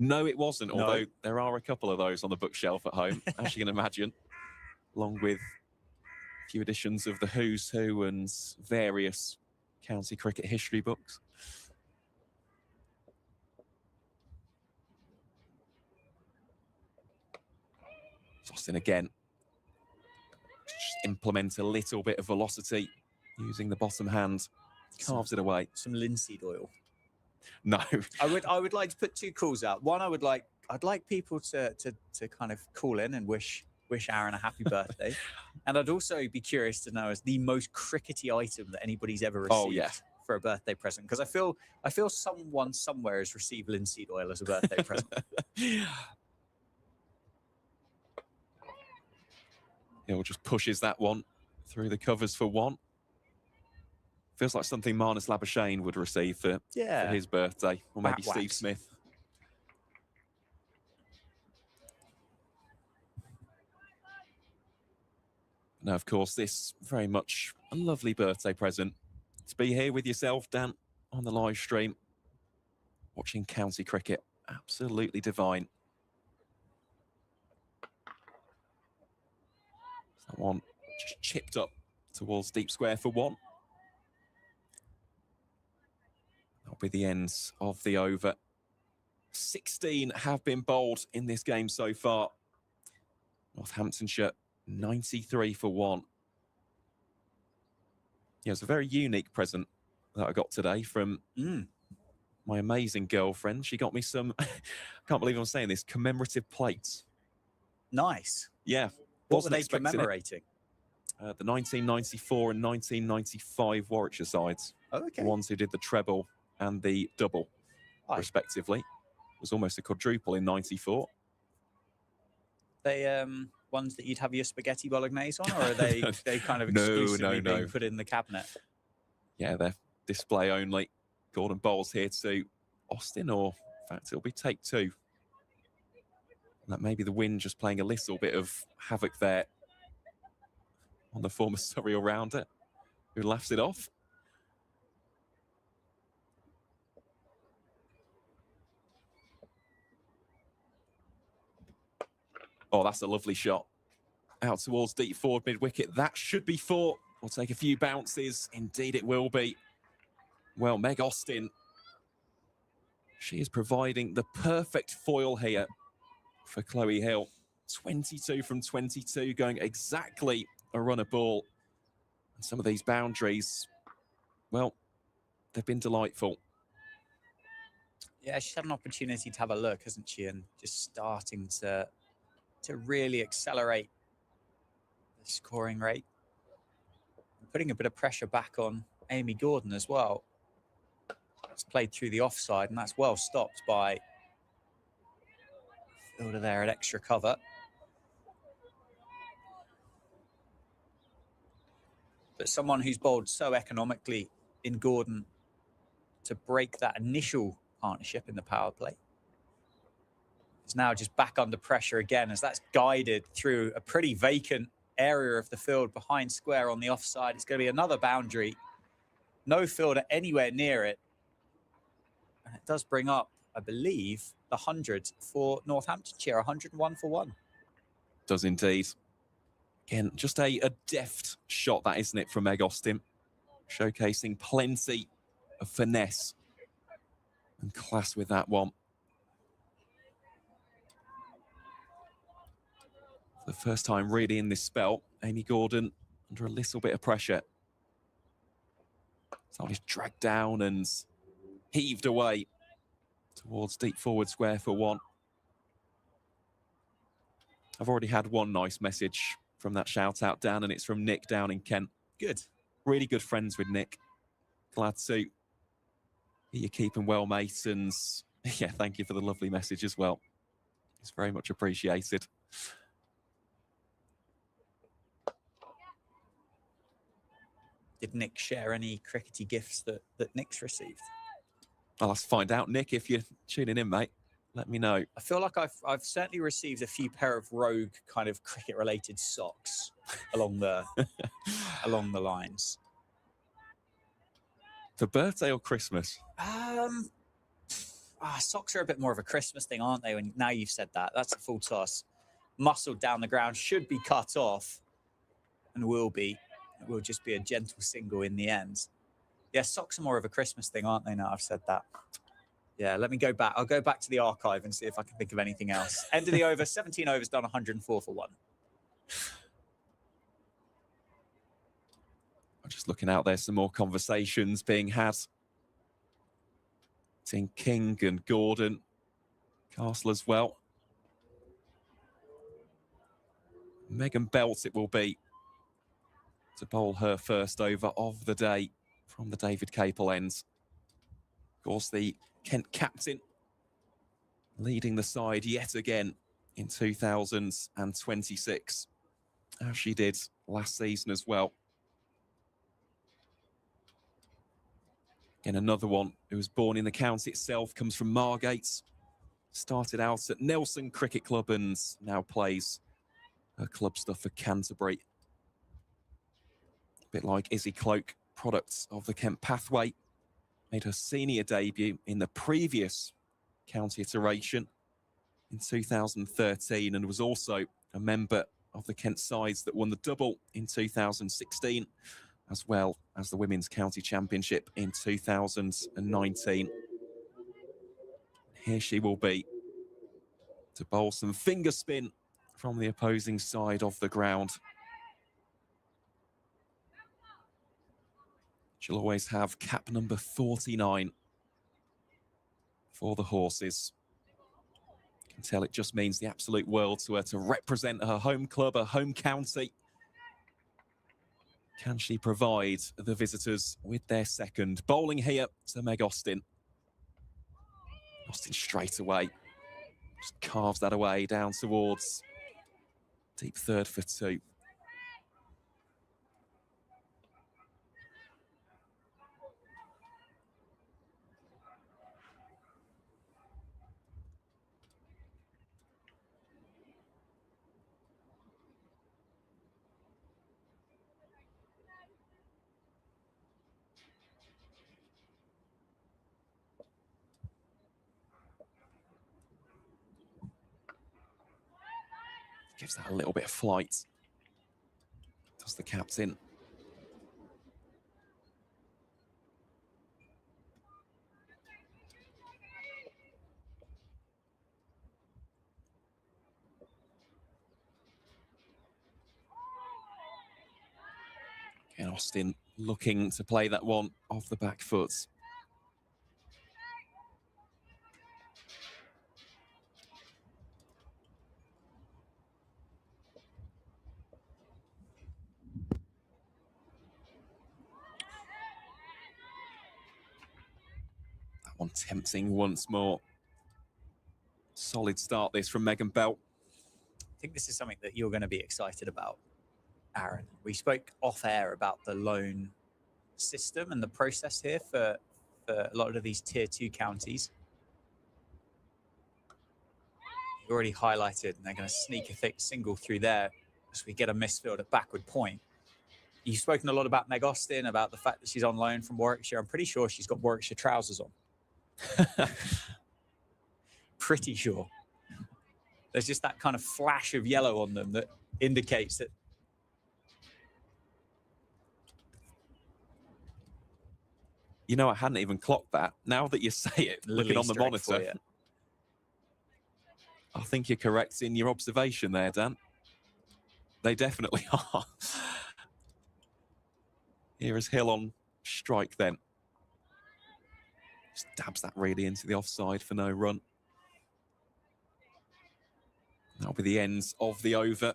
No, it wasn't, No. although there are a couple of those on the bookshelf at home, as you can imagine, along with a few editions of the Who's Who and various county cricket history books. Austin again. Just implement a little bit of velocity using the bottom hand. Carves it away. Some linseed oil. No. I would like to put two calls out. One, I'd like people to kind of call in and wish Aaron a happy birthday. And I'd also be curious to know as the most crickety item that anybody's ever received for a birthday present. Because I feel someone somewhere has received linseed oil as a birthday present. Hill just pushes that one through the covers for 1. Feels like something Marnus Labuschagne would receive for his birthday, or maybe Bat Steve wax. Smith. Now, of course, this very much a lovely birthday present to be here with yourself, Dan, on the live stream, watching county cricket. Absolutely divine. That one just chipped up towards deep square for 1. That'll be the ends of the over. 16 have been bowled in this game so far. Northamptonshire 93 for 1. Yeah, it's a very unique present that I got today from my amazing girlfriend. She got me some, I can't believe I'm saying this, commemorative plates. Nice. Yeah. What were Wasn't they expecting it. commemorating? The 1994 and 1995 Warwickshire sides. Oh, okay. The ones who did the treble and the double, respectively. It was almost a quadruple in 94. They ones that you'd have your spaghetti bolognese on, or are they kind of exclusively being put in the cabinet? Yeah, they're display only. Gordon Bowles here to Austin, or in fact, it'll be take 2. That may be the wind just playing a little bit of havoc there on the former Surrey all-rounder, who laughs it off. Oh, that's a lovely shot. Out towards deep forward mid-wicket. That should be 4. We'll take a few bounces. Indeed, it will be. Well, Meg Austin, she is providing the perfect foil here for Chloe Hill. 22 from 22, going exactly a runner ball. And some of these boundaries, well, they've been delightful. Yeah, she's had an opportunity to have a look, hasn't she? And just starting to really accelerate the scoring rate. And putting a bit of pressure back on Amy Gordon as well. It's played through the offside, and that's well stopped by fielder there at extra cover. But someone who's bowled so economically in Gordon to break that initial partnership in the power play is now just back under pressure again, as that's guided through a pretty vacant area of the field behind square on the offside. It's going to be another boundary. No fielder anywhere near it. And it does bring up, I believe, the 100 for Northamptonshire, 101 for 1. Does indeed. Again, just a deft shot, that, isn't it, from Meg Austin? Showcasing plenty of finesse and class with that one. For the first time really in this spell, Amy Gordon under a little bit of pressure. Sally's dragged down and heaved away towards deep forward square for one. I've already had one nice message from that shout out, Dan, and it's from Nick down in Kent. Good. Really good friends with Nick. Glad to hear you're keeping well, mate. And yeah, thank you for the lovely message as well. It's very much appreciated. Did Nick share any crickety gifts that Nick's received? I'll have to find out, Nick, if you're tuning in, mate. Let me know. I feel like I've certainly received a few pair of rogue kind of cricket-related socks along the lines. For birthday or Christmas? Socks are a bit more of a Christmas thing, aren't they? When now you've said that, that's a full toss. Muscled down the ground, should be cut off, and will be. It will just be a gentle single in the end. Yeah, socks are more of a Christmas thing, aren't they? Now I've said that. Yeah, let me go back. I'll go back to the archive and see if I can think of anything else. End of the over, 17 overs done, 104 for one. I'm just looking out there, some more conversations being had. Seeing King and Gordon, Castle as well. Megan Belt it will be to bowl her first over of the day from the David Capel end. Of course, the Kent captain leading the side yet again in 2026, as she did last season as well. Again, another one who was born in the county itself, comes from Margate, started out at Nelson Cricket Club and now plays her club stuff for Canterbury. A bit like Izzy Cloak, products of the Kent pathway. Made her senior debut in the previous county iteration in 2013 and was also a member of the Kent sides that won the double in 2016, as well as the Women's County Championship in 2019. Here she will be to bowl some finger spin from the opposing side of the ground. She'll always have cap number 49 for the horses. You can tell it just means the absolute world to her to represent her home club, her home county. Can she provide the visitors with their second? Bowling here to Meg Austin. Austin straight away. Just carves that away down towards deep third for two. Gives that a little bit of flight. Does the captain. And Austin looking to play that one off the back foot. One tempting once more. Solid start this from Megan Belt. I think this is something that you're going to be excited about, Aaron. We spoke off air about the loan system and the process here for a lot of these tier 2 counties. You already highlighted, and they're going to sneak a thick single through there as we get a misfield at backward point. You've spoken a lot about Meg Austin, about the fact that she's on loan from Warwickshire. I'm pretty sure she's got Warwickshire trousers on. Pretty sure. There's just that kind of flash of yellow on them that indicates that You know, I hadn't even clocked that. Now that you say it, looking on the monitor, I think you're correct in your observation there, Dan. They definitely are. Here is Hill on strike then. Just dabs that really into the offside for no run. That'll be the end of the over.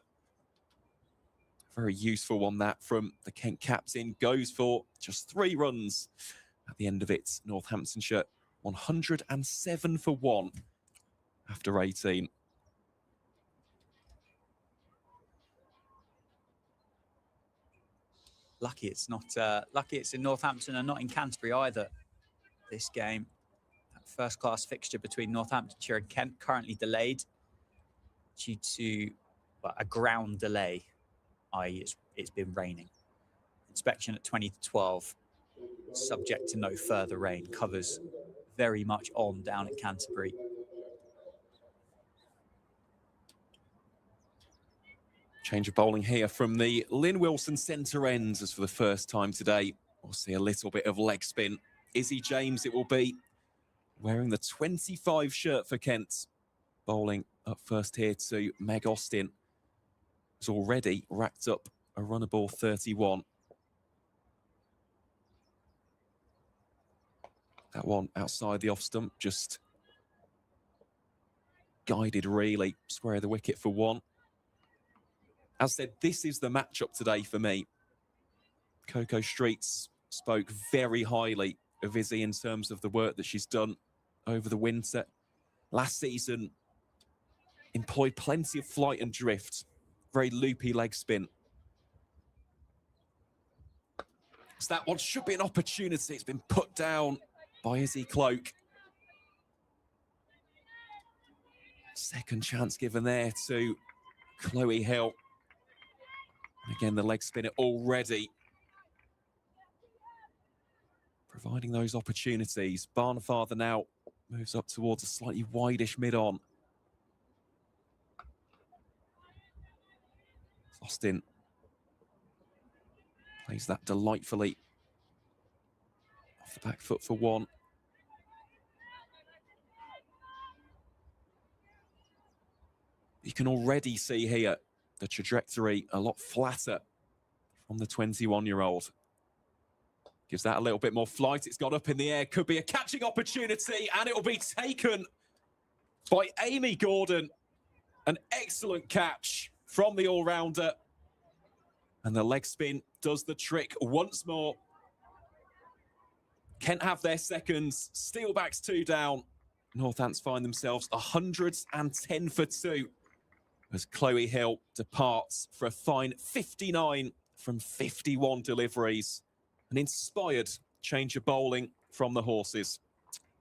Very useful one that from the Kent captain. Goes for just 3 runs at the end of it. Northamptonshire 107 for 1 after 18. Lucky it's not. Lucky it's in Northampton and not in Canterbury either. This game, that first-class fixture between Northamptonshire and Kent, currently delayed due to a ground delay, i.e., it's been raining. Inspection at 20 to 12, subject to no further rain. Covers very much on down at Canterbury. Change of bowling here from the Lynn Wilson centre ends as for the first time today. We'll see a little bit of leg spin. Izzy James it will be, wearing the 25 shirt for Kent. Bowling up first here to Meg Austin, who's already racked up a runner ball 31. That one outside the off stump, just guided really, square of the wicket for 1. As said, this is the matchup today for me. Coco Streets spoke very highly of Izzy in terms of the work that she's done over the winter. Last season, employed plenty of flight and drift, very loopy leg spin. So that one should be an opportunity. It's been put down by Izzy Cloak. Second chance given there to Chloe Hill. Again, the leg spinner already providing those opportunities. Barnfather now moves up towards a slightly wideish mid-on. Austin plays that delightfully off the back foot for 1. You can already see here the trajectory a lot flatter from the 21-year-old. Gives that a little bit more flight. It's got up in the air. Could be a catching opportunity, and it will be taken by Amy Gordon. An excellent catch from the all-rounder. And the leg spin does the trick once more. Kent have their seconds. Steelbacks 2 down. Northants find themselves 110 for 2 as Chloe Hill departs for a fine 59 from 51 deliveries. An inspired change of bowling from the horses.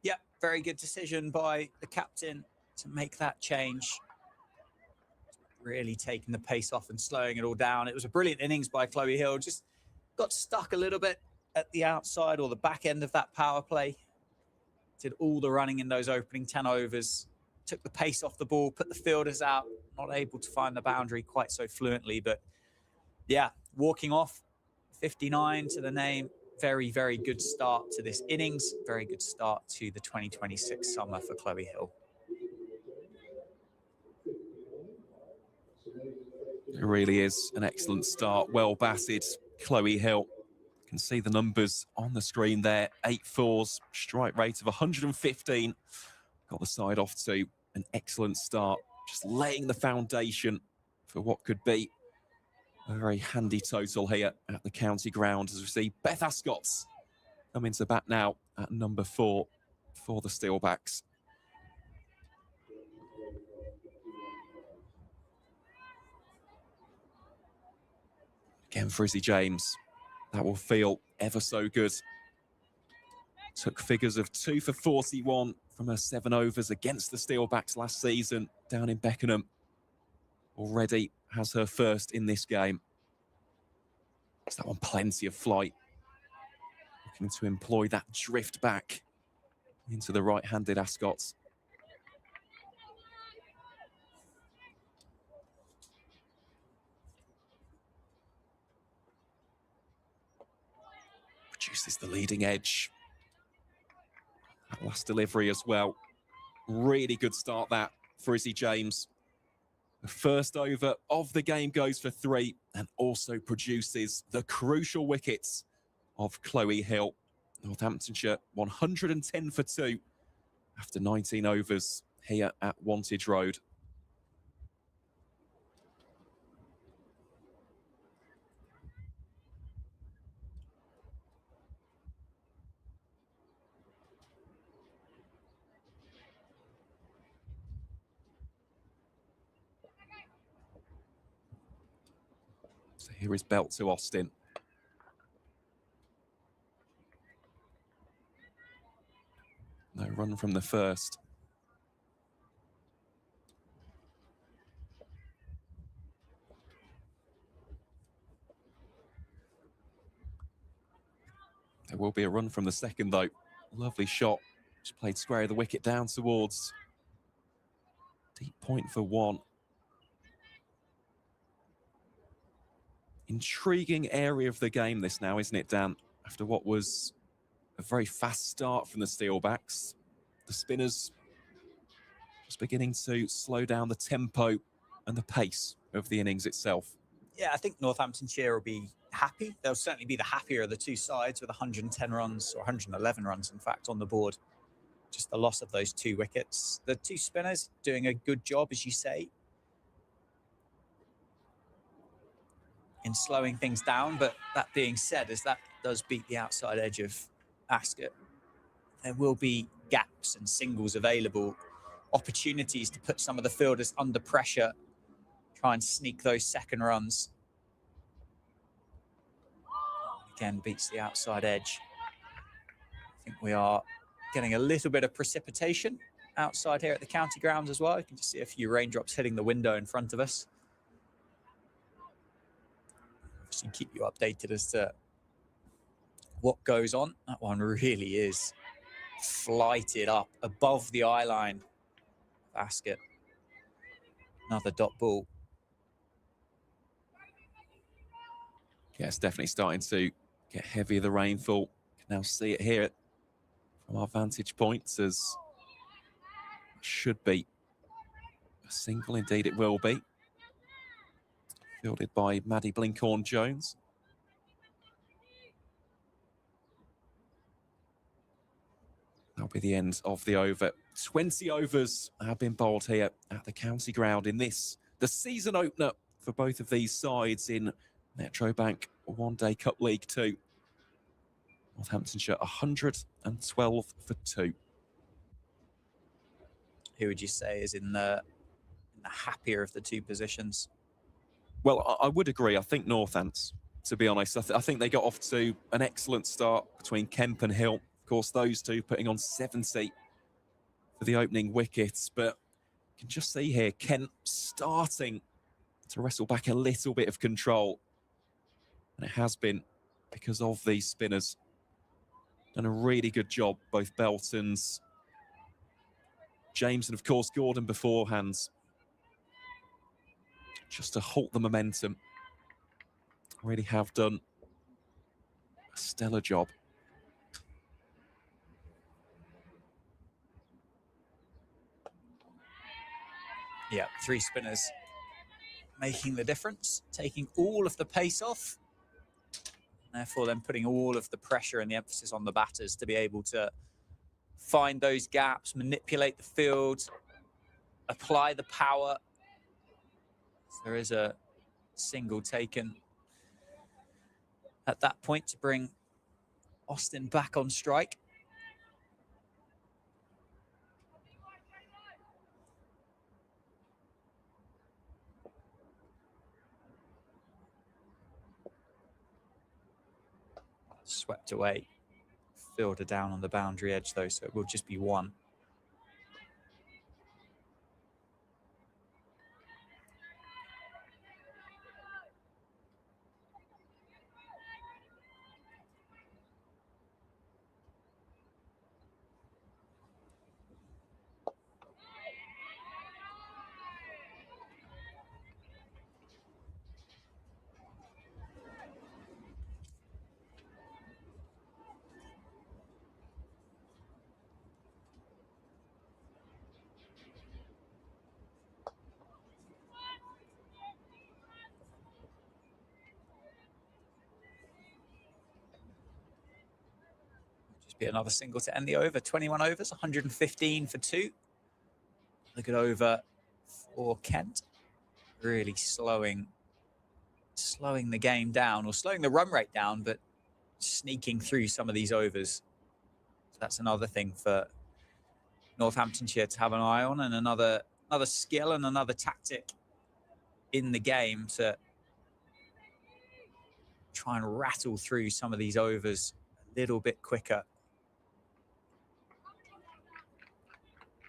Yeah, very good decision by the captain to make that change. Really taking the pace off and slowing it all down. It was a brilliant innings by Chloe Hill. Just got stuck a little bit at the outside or the back end of that power play. Did all the running in those opening 10 overs. Took the pace off the ball, put the fielders out. Not able to find the boundary quite so fluently. But yeah, walking off 59 to the name. Very, very good start to this innings. Very good start to the 2026 summer for Chloe Hill. It really is an excellent start. Well batted, Chloe Hill. You can see the numbers on the screen there. 8 fours, strike rate of 115. Got the side off to an excellent start. Just laying the foundation for what could be a very handy total here at the county ground as we see Beth Ascot's come into bat now at number 4 for the Steelbacks. Again for Izzy James. That will feel ever so good. Took figures of 2 for 41 from her 7 overs against the Steelbacks last season down in Beckenham. Already has her first in this game. It's that one plenty of flight. Looking to employ that drift back into the right-handed Ascot. Produces the leading edge. last delivery as well. Really good start that for Izzy James. The first over of the game goes for 3 and also produces the crucial wickets of Chloe Hill. Northamptonshire 110 for 2 after 19 overs here at Wantage Road. So here is Belt to Austin. No run from the first. There will be a run from the second, though. Lovely shot. Just played square of the wicket down towards deep point for 1. Intriguing area of the game, this now, isn't it, Dan? After what was a very fast start from the Steelbacks, the spinners just beginning to slow down the tempo and the pace of the innings itself. Yeah, I think Northamptonshire will be happy. They'll certainly be the happier of the two sides with 110 runs, or 111 runs, in fact, on the board. Just the loss of those 2 wickets. The 2 spinners doing a good job, as you say, in slowing things down. But that being said, as that does beat the outside edge of Ascot, there will be gaps and singles available, opportunities to put some of the fielders under pressure, try and sneak those second runs. Again, beats the outside edge. I think we are getting a little bit of precipitation outside here at the county grounds as well. You can just see a few raindrops hitting the window in front of us. Obviously, keep you updated as to what goes on. That one really is flighted up above the eye line. Ascot. Another dot ball. Yeah, it's definitely starting to get heavier, the rainfall. You can now see it here from our vantage points, as should be a single. Indeed it will be. Fielded by Maddie Blinkhorn-Jones. That'll be the end of the over. 20 overs have been bowled here at the county ground in this, the season opener for both of these sides in Metrobank One Day Cup League 2. Northamptonshire 112 for 2. Who would you say is in the happier of the 2 positions? Well, I would agree. I think Northants, to be honest. I think they got off to an excellent start between Kemp and Hill. Of course, those 2 putting on 70 for the opening wickets. But you can just see here, Kent starting to wrestle back a little bit of control. And it has been because of these spinners. Done a really good job, both Beltons, James, and of course Gordon beforehand, just to halt the momentum. Really have done a stellar job. Yeah, 3 spinners making the difference, taking all of the pace off. Therefore, then putting all of the pressure and the emphasis on the batters to be able to find those gaps, manipulate the field, apply the power. There is a single taken at that point to bring Austin back on strike. Swept away. Fielder down on the boundary edge, though, so it will just be 1. Be another single to end the over. 21 overs, 115 for 2. A good over for Kent. Really slowing the game down, or slowing the run rate down, but sneaking through some of these overs. So that's another thing for Northamptonshire to have an eye on, and another skill and another tactic in the game to try and rattle through some of these overs a little bit quicker.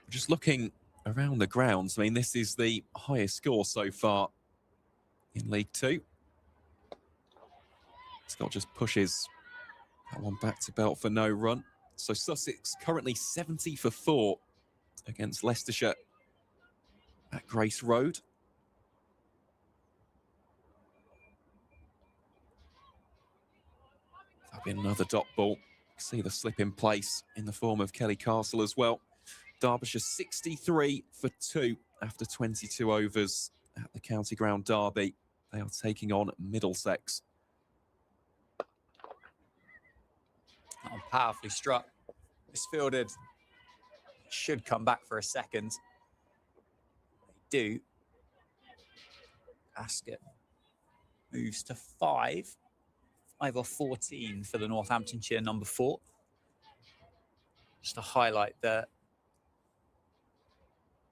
Just looking around the grounds, I mean, this is the highest score so far in League Two. Scott just pushes that one back to Belt for no run. So Sussex currently 70 for 4 against Leicestershire at Grace Road. That'll be another dot ball. See the slip in place in the form of Kelly Castle as well. Derbyshire 63 for 2 after 22 overs at the County Ground derby. They are taking on Middlesex. Oh, powerfully struck. Misfielded. Should come back for a second. They do. Ascot moves to 5. 5 or 14 for the Northamptonshire number 4. Just to highlight the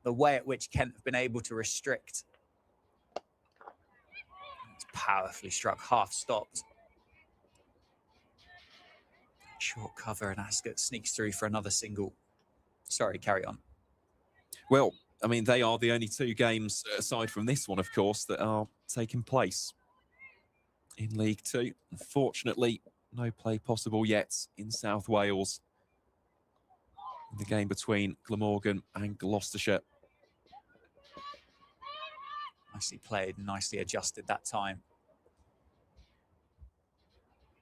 way at which Kent have been able to restrict. It's powerfully struck, half stopped. Short cover, and Ascot sneaks through for another single. Sorry, carry on. Well, I mean, they are the only 2 games, aside from this one, of course, that are taking place in League Two. Unfortunately, no play possible yet in South Wales in the game between Glamorgan and Gloucestershire. Nicely played, nicely adjusted that time.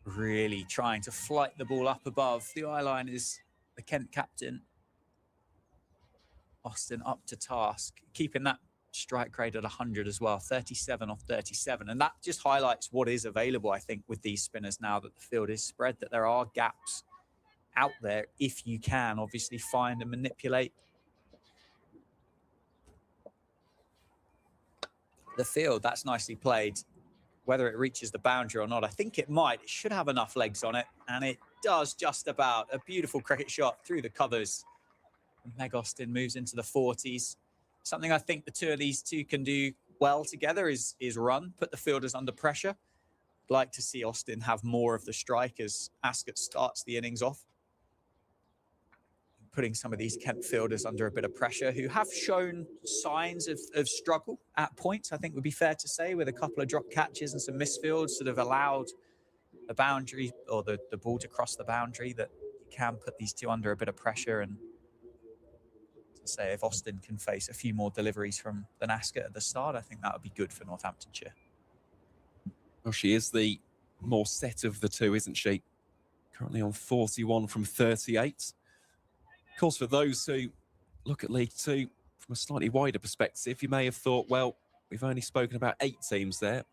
Really trying to flight the ball up above. The eye line is the Kent captain. Austin up to task, keeping that strike rate at 100 as well, 37 off 37. And that just highlights what is available, I think, with these spinners now that the field is spread, that there are gaps out there if you can obviously find and manipulate the field. That's nicely played. Whether it reaches the boundary or not, I think it might. It should have enough legs on it, and it does just about. A beautiful cricket shot through the covers. Meg Austin moves into the 40s. Something I think the two of these two can do well together is run, put the fielders under pressure. I'd like to see Austin have more of the strike as Ascot starts the innings off. Putting some of these Kent fielders under a bit of pressure, who have shown signs of struggle at points, I think would be fair to say, with a couple of drop catches and some misfields that have allowed the boundary or the ball to cross the boundary, that you can put these two under a bit of pressure. And to say, if Austin can face a few more deliveries from than Ascot at the start, I think that would be good for Northamptonshire. Well, she is the more set of the two, isn't she? Currently on 41 from 38. Of course, for those who look at League Two from a slightly wider perspective, you may have thought, well, we've only spoken about 8 teams there.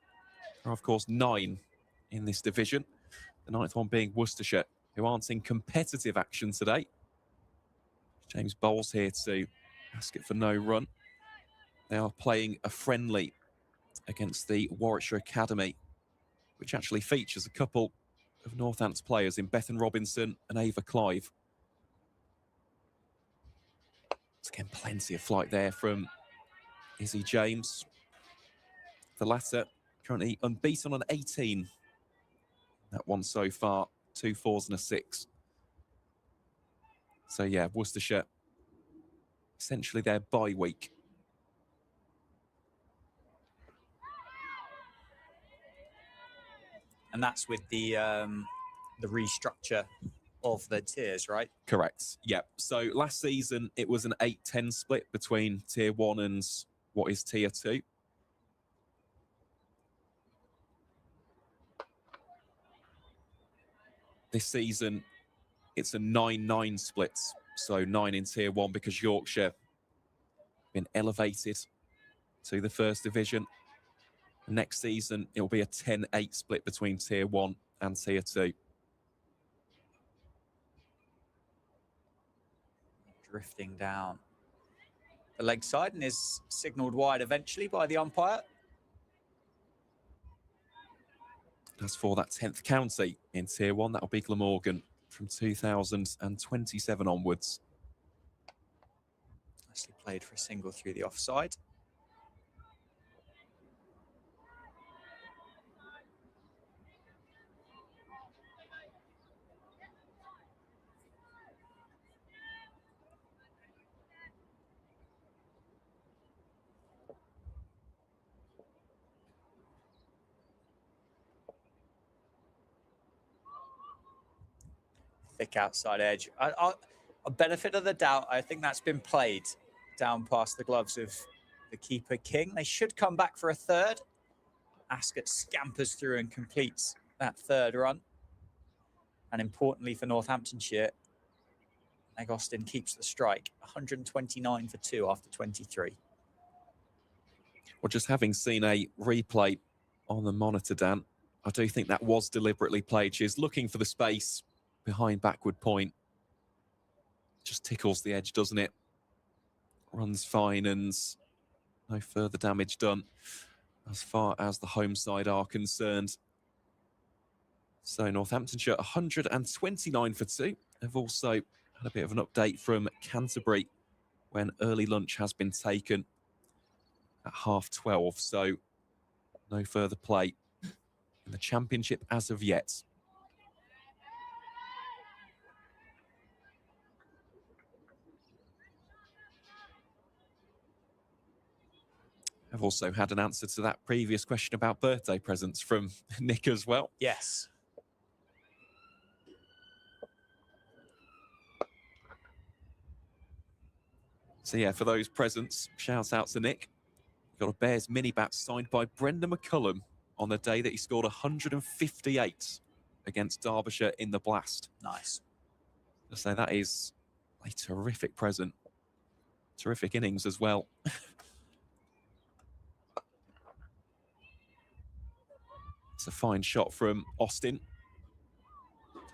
There are, of course, 9 in this division. The 9th one being Worcestershire, who aren't in competitive action today. James Bowles here to ask it for no run. They are playing a friendly against the Warwickshire Academy, which actually features a couple of Northants players in Bethan Robinson and Ava Clive. Again, plenty of flight there from Izzy James. The latter currently unbeaten on 18. That one so far, 2 4s and a 6. So yeah, Worcestershire, essentially their bye week. And that's with the restructure of the tiers, right? Correct. Yep. So last season, it was an 8-10 split between Tier 1 and what is Tier 2. This season, it's a 9-9 split. So 9 in Tier 1 because Yorkshire been elevated to the first division. Next season, it'll be a 10-8 split between Tier 1 and Tier 2. drifting down the leg side and is signalled wide eventually by the umpire. As for that 10th county in Tier 1, that'll be Glamorgan from 2027 onwards. Nicely played for a single through the offside. Thick outside edge. A benefit of the doubt, I think that's been played down past the gloves of the keeper King. They should come back for a third. Ascot scampers through and completes that third run. And importantly for Northamptonshire, Meg Austin keeps the strike, 129 for 2 after 23. Well, just having seen a replay on the monitor, Dan, I do think that was deliberately played. She's looking for the space behind backward point. Just tickles the edge, doesn't it? Runs fine and no further damage done as far as the home side are concerned. So Northamptonshire 129 for 2. They've also had a bit of an update from Canterbury when early lunch has been taken at 12:30. So no further play in the championship as of yet. I've also had an answer to that previous question about birthday presents from Nick as well. Yes. So yeah, for those presents, shout out to Nick. Got a Bears mini bat signed by Brendan McCullum on the day that he scored 158 against Derbyshire in the Blast. Nice. So that is a terrific present. Terrific innings as well. It's a fine shot from Austin.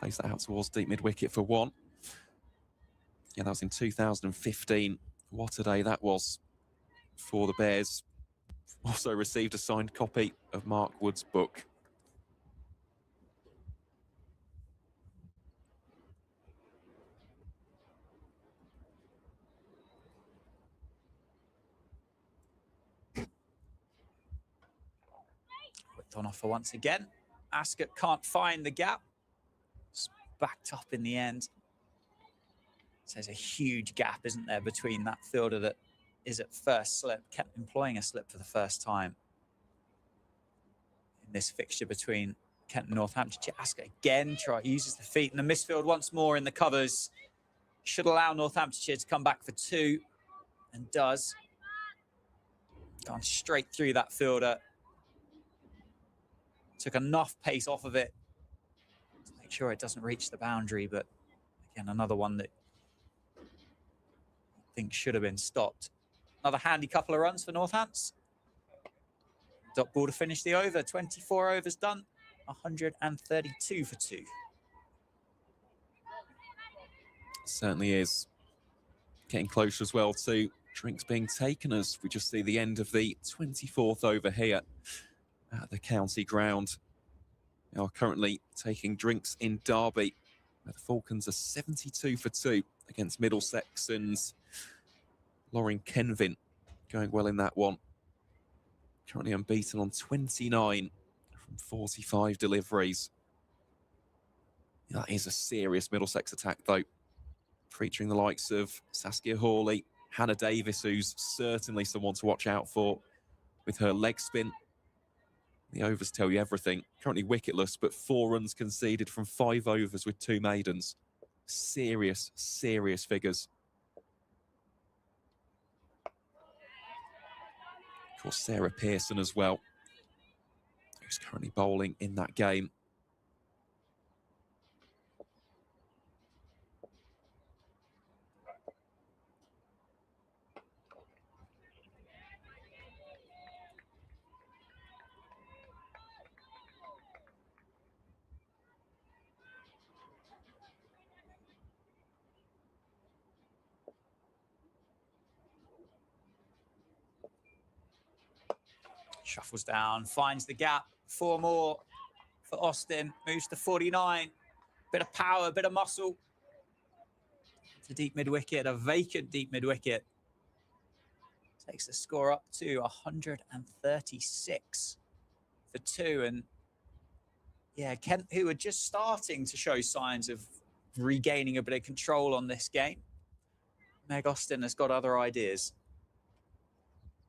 Takes that out towards deep mid-wicket for 1. Yeah, that was in 2015. What a day that was for the Bears. Also received a signed copy of Mark Wood's book. Whipped on offer once again. Ascot can't find the gap. It's backed up in the end. So there's a huge gap, isn't there, between that fielder that is at first slip, kept employing a slip for the first time in this fixture between Kent and Northamptonshire. Ascot again uses the feet in the misfield once more in the covers. Should allow Northamptonshire to come back for 2, and does. Gone straight through that fielder. Took enough pace off of it to make sure it doesn't reach the boundary, but again, another one that I think should have been stopped. Another handy couple of runs for Northants. Dot ball to finish the over. 24 overs done. 132 for 2. Certainly is. Getting closer as well to drinks being taken as we just see the end of the 24th over here at the county ground. They are currently taking drinks in Derby, where the Falcons are 72 for 2 against Middlesex, and Lauren Kenvin going well in that one. Currently unbeaten on 29 from 45 deliveries. That is a serious Middlesex attack, though, featuring the likes of Saskia Hawley, Hannah Davis, who's certainly someone to watch out for with her leg spin. The overs tell you everything. Currently wicketless, but 4 runs conceded from 5 overs with 2 maidens. Serious, serious figures. Of course, Sarah Pearson as well, who's currently bowling in that game. Shuffles down, finds the gap. 4 more for Austin. Moves to 49. Bit of power, bit of muscle. It's a deep mid-wicket, a vacant deep mid-wicket. Takes the score up to 136 for 2. And yeah, Kent, who are just starting to show signs of regaining a bit of control on this game. Meg Austin has got other ideas.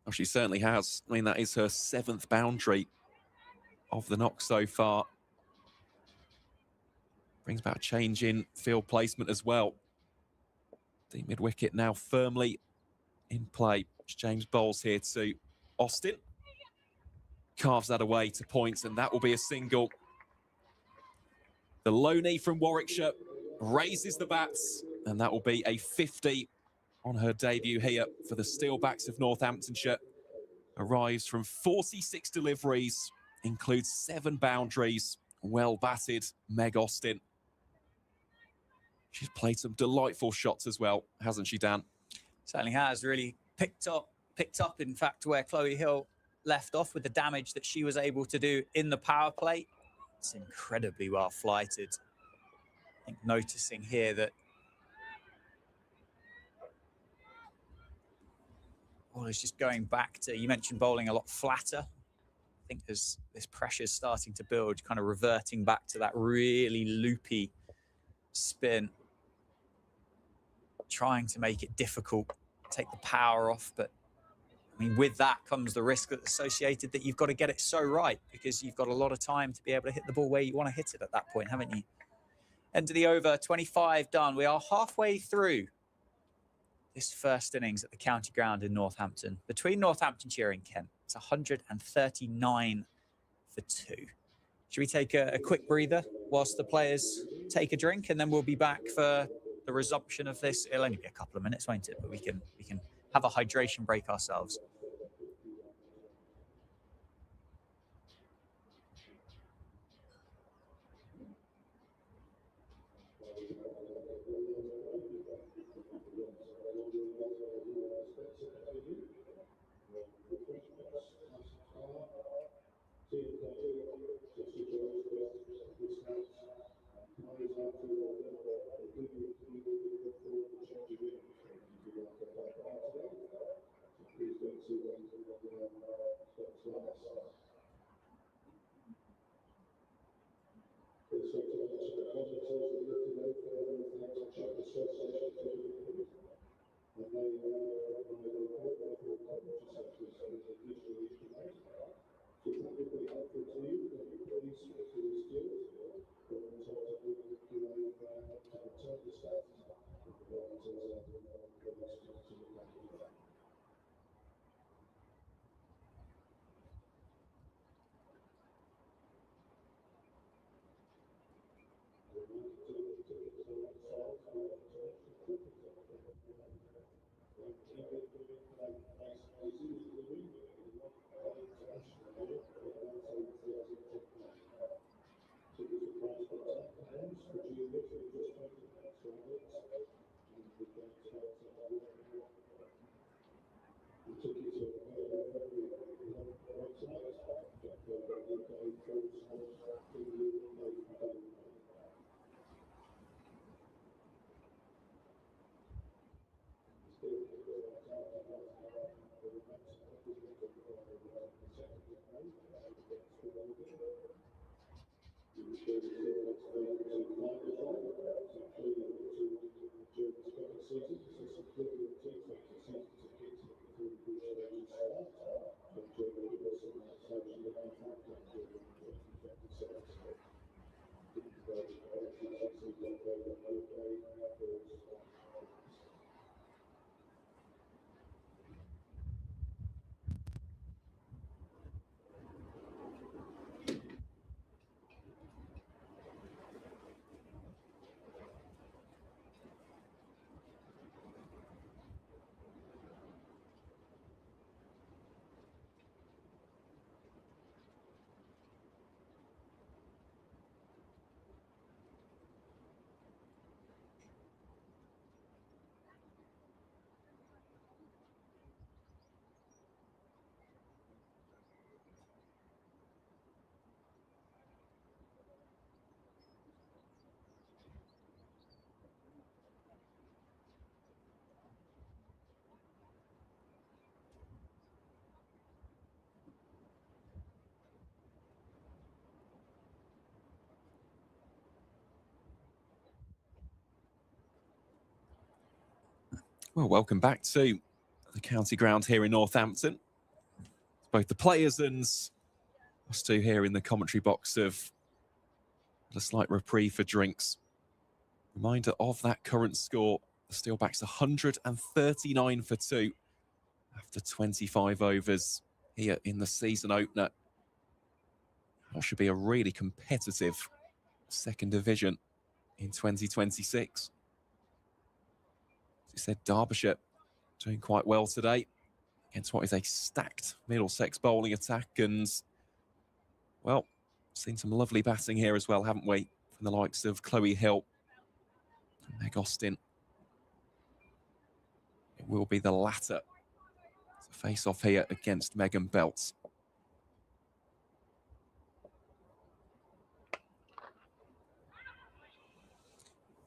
Oh, she certainly has. I mean, that is her 7th boundary of the knock so far. Brings about a change in field placement as well. The mid-wicket now firmly in play. James bowls here to Austin. Carves that away to points, and that will be a single. The loanee from Warwickshire raises the bats, and that will be a 50 on her debut here for the Steelbacks of Northamptonshire. Arrives from 46 deliveries, includes 7 boundaries. Well batted, Meg Austin. She's played some delightful shots as well, hasn't she, Dan? Certainly has. Really picked up, in fact, where Chloe Hill left off with the damage that she was able to do in the power play. It's incredibly well flighted. I think noticing here that it's just going back to, you mentioned bowling a lot flatter. I think as this pressure is starting to build, kind of reverting back to that really loopy spin. Trying to make it difficult, take the power off. But I mean, with that comes the risk that's associated that you've got to get it so right, because you've got a lot of time to be able to hit the ball where you want to hit it at that point, haven't you? End of the over, 25 done. We are halfway through this first innings at the county ground in Northampton. Between Northamptonshire and Kent, it's 139 for 2. Should we take a quick breather whilst the players take a drink, and then we'll be back for the resumption of this? It'll only be a couple of minutes, won't it? But we can have a hydration break ourselves. Well, welcome back to the county ground here in Northampton. Both the players and us two here in the commentary box of a slight reprieve for drinks. Reminder of that current score. The Steelbacks 139 for 2 after 25 overs here in the season opener. That should be a really competitive second division in 2026. As you said, Derbyshire doing quite well today against what is a stacked Middlesex bowling attack. And, well, seen some lovely batting here as well, haven't we? From the likes of Chloe Hill and Meg Austin. It will be the latter to face off here against Megan Belts.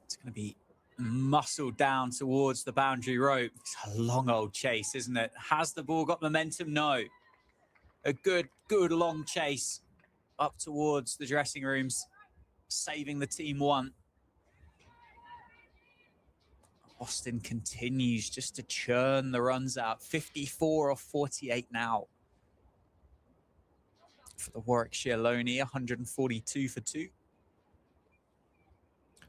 It's going to be muscled down towards the boundary rope. It's a long old chase, isn't it? Has the ball got momentum? No. A good long chase up towards the dressing rooms, saving the team one. Austin continues just to churn the runs out. 54 off 48 now. For the Warwickshire Loney, 142 for 2.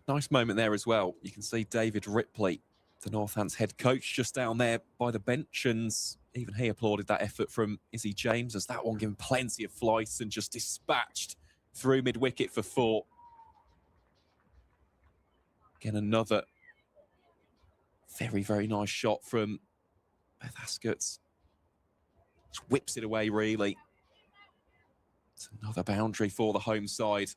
Nice moment there as well. You can see David Ripley, the Northants head coach, just down there by the bench, and even he applauded that effort from Izzy James, as that one given plenty of flight and just dispatched through mid-wicket for 4. Again, another very nice shot from Beth Ascott. Just whips it away, really. It's another boundary for the home side.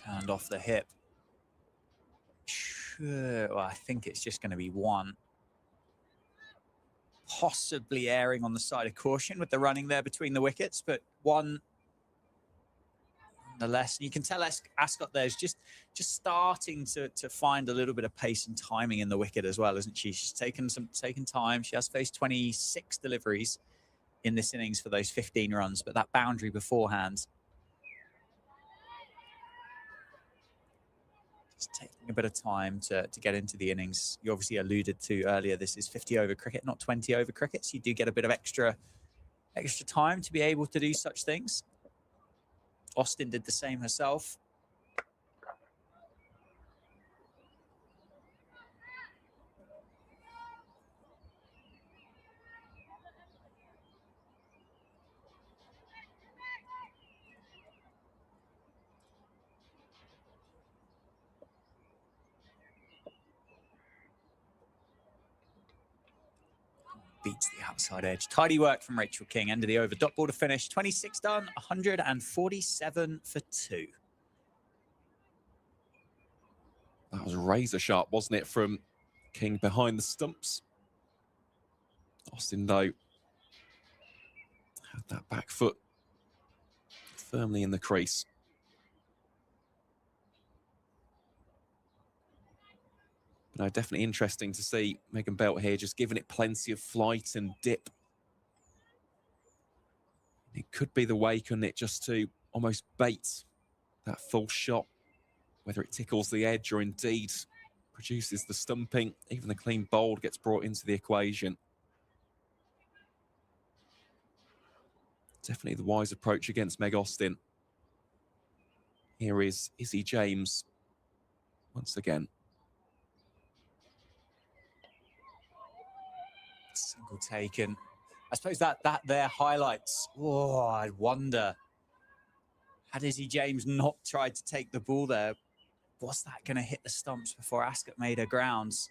Turned off the hip. Sure, well, I think it's just going to be 1. Possibly erring on the side of caution with the running there between the wickets, but 1 nonetheless. And you can tell Ascott there's just starting to find a little bit of pace and timing in the wicket as well, isn't she? She's taken time. She has faced 26 deliveries in this innings for those 15 runs, but that boundary beforehand, just taking a bit of time to get into the innings. You obviously alluded to earlier, this is 50 over cricket, not 20 over cricket. So you do get a bit of extra time to be able to do such things. Austin did the same herself. Beats the outside edge. Tidy work from Rachel King. End of the over. Dot ball to finish. 26 done. 147 for 2. That was razor sharp, wasn't it, from King behind the stumps? Austin, though, had that back foot firmly in the crease. No, definitely interesting to see Megan Belt here, just giving it plenty of flight and dip. It could be the way, couldn't it, just to almost bait that full shot, whether it tickles the edge or indeed produces the stumping. Even the clean bowled gets brought into the equation. Definitely the wise approach against Meg Austin. Here is Izzy James once again. Single taken. I suppose that there highlights. Oh, I wonder. Had Izzy James not tried to take the ball there, was that going to hit the stumps before Ascott made her grounds?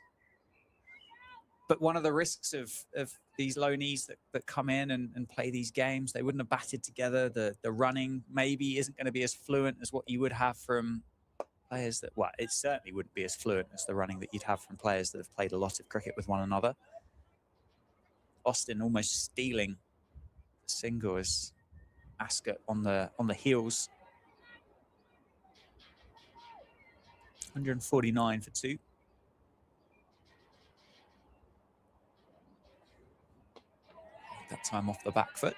But one of the risks of these low knees that come in and play these games, they wouldn't have batted together. The running maybe isn't going to be as fluent as what you would have from players that, well, it certainly wouldn't be as fluent as the running that you'd have from players that have played a lot of cricket with one another. Austin almost stealing the single as Ascott on the heels. 149 for 2. That time off the back foot.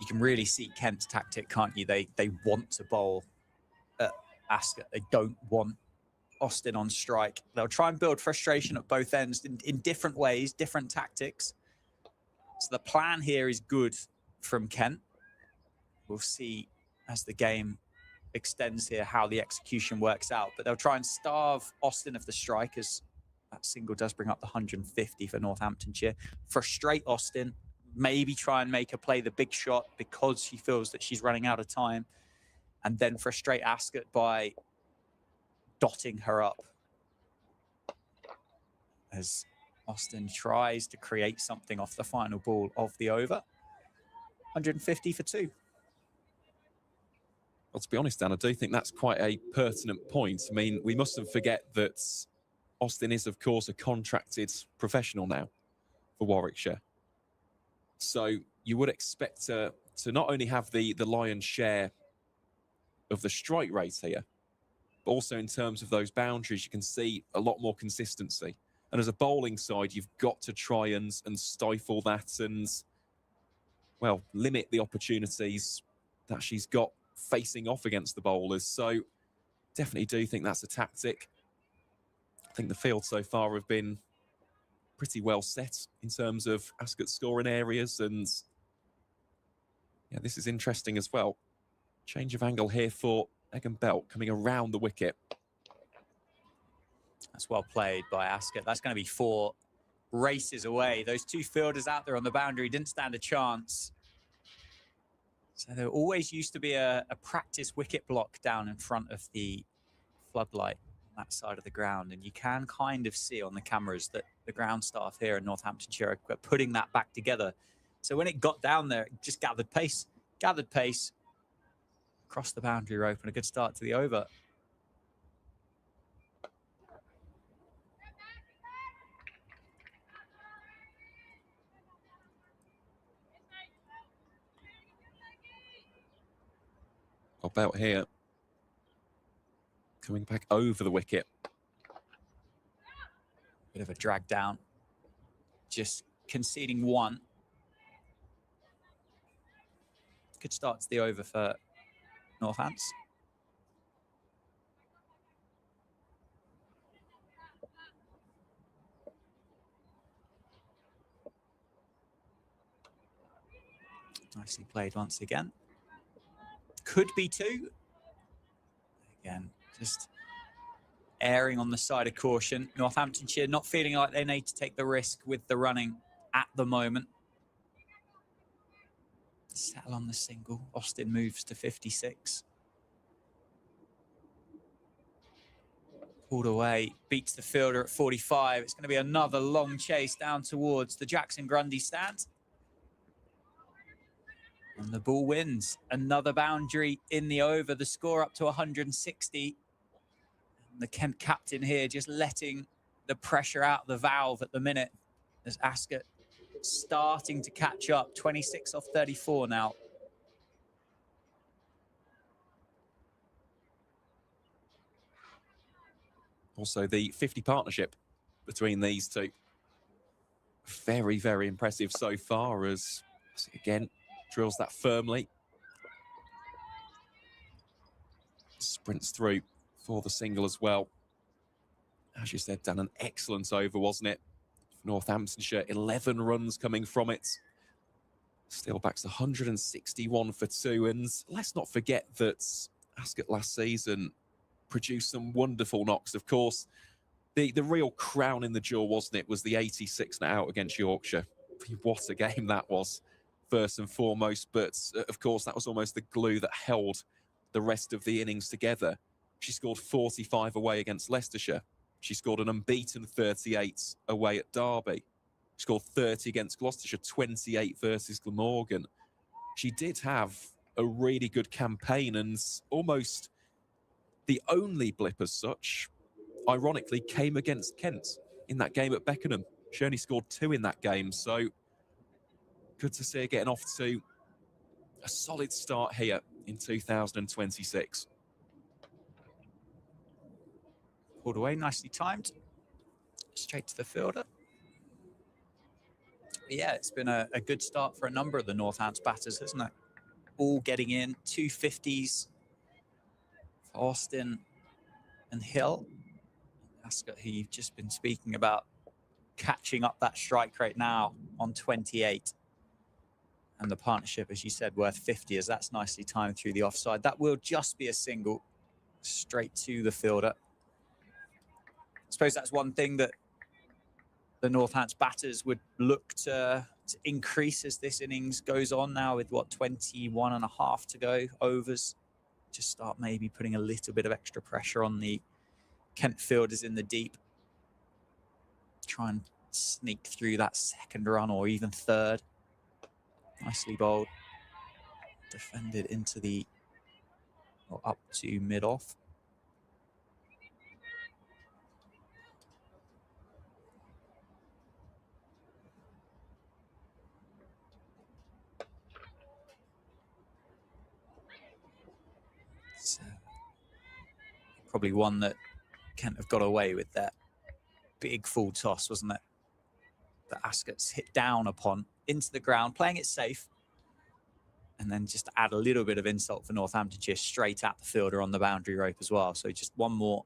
can really see Kent's tactic, can't you? They want to bowl at Ascot. They don't want Austin on strike. They'll try and build frustration at both ends in different ways, different tactics. So the plan here is good from Kent. We'll see as the game extends here how the execution works out. But they'll try and starve Austin of the strike, as that single does bring up the 150 for Northamptonshire. Frustrate Austin, maybe try and make her play the big shot because she feels that she's running out of time, and then frustrate Ascot by dotting her up as Austin tries to create something off the final ball of the over. 150 for 2. Well, to be honest, Dan, I do think that's quite a pertinent point. I mean, we mustn't forget that Austin is, of course, a contracted professional now for Warwickshire. So you would expect her to not only have the lion's share of the strike rate here, but also in terms of those boundaries, you can see a lot more consistency. And as a bowling side, you've got to try and stifle that and, well, limit the opportunities that she's got facing off against the bowlers. So definitely do think that's a tactic. I think the field so far have been pretty well set in terms of Ascot scoring areas. And yeah, this is interesting as well. Change of angle here for Megan Belt coming around the wicket. That's well played by Ascot. That's going to be 4 races away. Those 2 fielders out there on the boundary didn't stand a chance. So there always used to be a practice wicket block down in front of the floodlight on that side of the ground. And you can kind of see on the cameras that the ground staff here in Northamptonshire are putting that back together. So when it got down there, it just gathered pace, across the boundary rope, and a good start to the over. Belt here coming back over the wicket. Bit of a drag down, just conceding 1. Good start to the over for Northants. Nicely played once again. Could be 2. Again, just erring on the side of caution. Northamptonshire not feeling like they need to take the risk with the running at the moment. Settle on the single. Austin moves to 56. Pulled away, beats the fielder at 45. It's going to be another long chase down towards the Jackson Grundy stand. And the ball wins. Another boundary in the over. The score up to 160. And the Kent captain here just letting the pressure out the valve at the minute as Ascot starting to catch up. 26 off 34 now. Also the 50 partnership between these two. Very, very impressive so far as, again, drills that firmly. Sprints through for the single as well. As you said, Dan, an excellent over, wasn't it? Northamptonshire, 11 runs coming from it. Steelbacks 161 for 2. And let's not forget that Ascot last season produced some wonderful knocks. Of course, the real crown in the jewel, wasn't it, was the 86 not out against Yorkshire. What a game that was, first and foremost. But of course, that was almost the glue that held the rest of the innings together. She scored 45 away against Leicestershire. She scored an unbeaten 38 away at Derby. She scored 30 against Gloucestershire, 28 versus Glamorgan. She did have a really good campaign, and almost the only blip as such, ironically, came against Kent in that game at Beckenham. She only scored 2 in that game, so good to see her getting off to a solid start here in 2026. Pulled away, nicely timed. Straight to the fielder. Yeah, it's been a good start for a number of the Northants batters, hasn't it? all getting in. 250s for Austin and Hill. Ascot, who you've just been speaking about, catching up that strike rate now on 28. And the partnership, as you said, worth 50, as that's nicely timed through the offside. That will just be a single straight to the fielder. I suppose that's one thing that the Northants batters would look to increase as this innings goes on now, with what, 21 and a half to go, overs. Just start maybe putting a little bit of extra pressure on the Kent fielders in the deep. Try and sneak through that second run or even third. Nicely bowled. Defended into the, or up to mid-off. So, probably one that Kent have got away with, that big full toss, wasn't it? That Ascot's hit down upon into the ground, playing it safe. And then just to add a little bit of insult for Northamptonshire, straight at the fielder on the boundary rope as well. So just one more.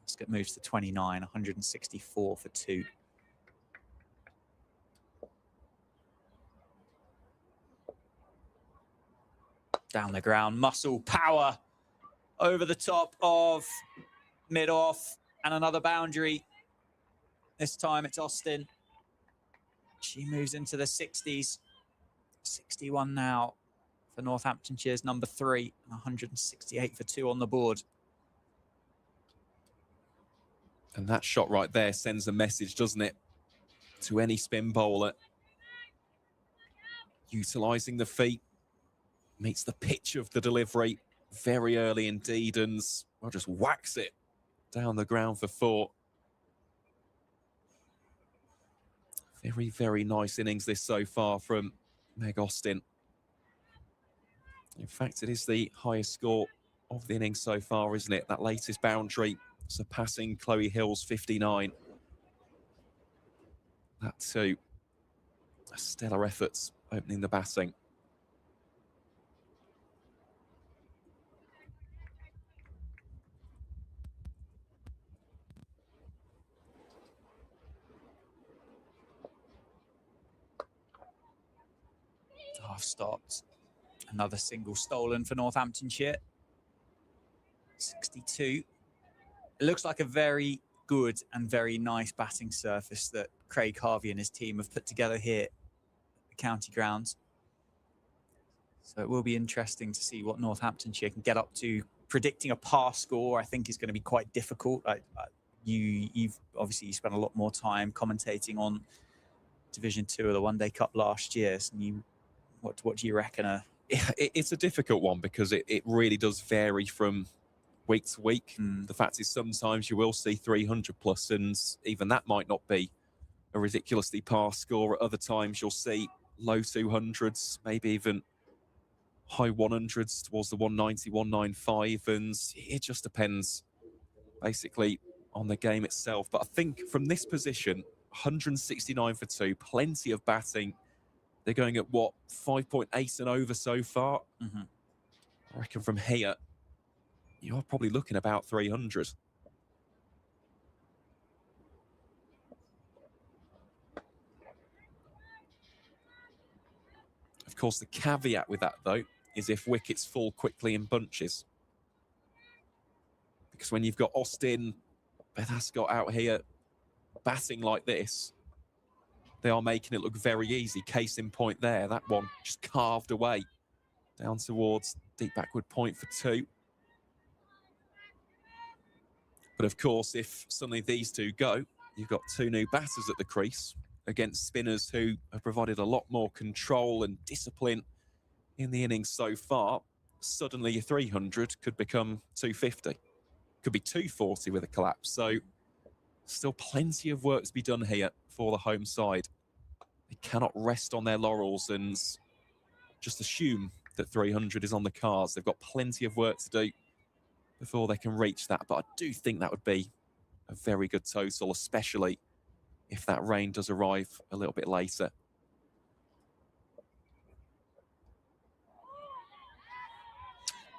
Ascot moves to 29, 164 for 2. Down the ground, muscle, power, over the top of mid-off, and another boundary. This time it's Austin. She moves into the 60s. 61 now for Northamptonshire's number 3, and 168 for 2 on the board. And that shot right there sends a message, doesn't it, to any spin bowler. Utilising the feet, meets the pitch of the delivery very early indeed, and well, just whacks it down the ground for 4. Very, very nice innings this so far from Meg Austin. In fact, it is the highest score of the innings so far, isn't it? That latest boundary surpassing Chloe Hill's 59. That too, a stellar efforts opening the batting. Half stopped. Another single stolen for Northamptonshire. 62. It looks like a very good and very nice batting surface that Craig Harvey and his team have put together here at the county grounds. So it will be interesting to see what Northamptonshire can get up to. Predicting a par score, I think, is going to be quite difficult. You've obviously spent a lot more time commentating on Division 2 of the One Day Cup last year. So what do you reckon? It's a difficult one because it really does vary from week to week. The fact is, sometimes you will see 300 plus, and even that might not be a ridiculously par score. At other times, you'll see low 200s, maybe even high 100s towards the 190, 195, and it just depends basically on the game itself. But I think from this position, 169 for 2, plenty of batting. They're going at, what, 5.8 and over so far? I reckon from here, you're probably looking about 300. Of course, the caveat with that, though, is if wickets fall quickly in bunches. Because when you've got Austin, Beth Ascot out here batting like this, they are making it look very easy. Case in point there, that one just carved away down towards deep backward point for 2. But of course, if suddenly these two go, you've got 2 new batters at the crease against spinners who have provided a lot more control and discipline in the innings so far. Suddenly your 300 could become 250. Could be 240 with a collapse. So still plenty of work to be done here for the home side. They cannot rest on their laurels and just assume that 300 is on the cards. They've got plenty of work to do before they can reach that. But I do think that would be a very good total, especially if that rain does arrive a little bit later.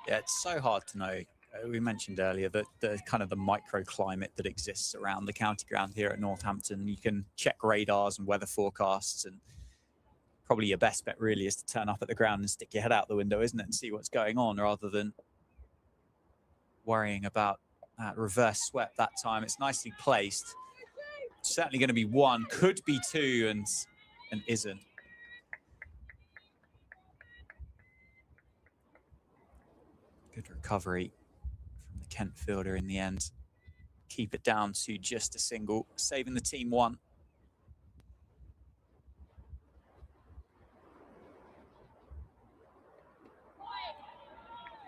Yeah, it's so hard to know. We mentioned earlier that the kind of the microclimate that exists around the county ground here at Northampton. You can check radars and weather forecasts, and probably your best bet really is to turn up at the ground and stick your head out the window, isn't it, and see what's going on, rather than worrying about that reverse swept that time. It's nicely placed. Certainly going to be one, could be two, and isn't. Good recovery from the Kent fielder in the end. Keep it down to just a single, saving the team one.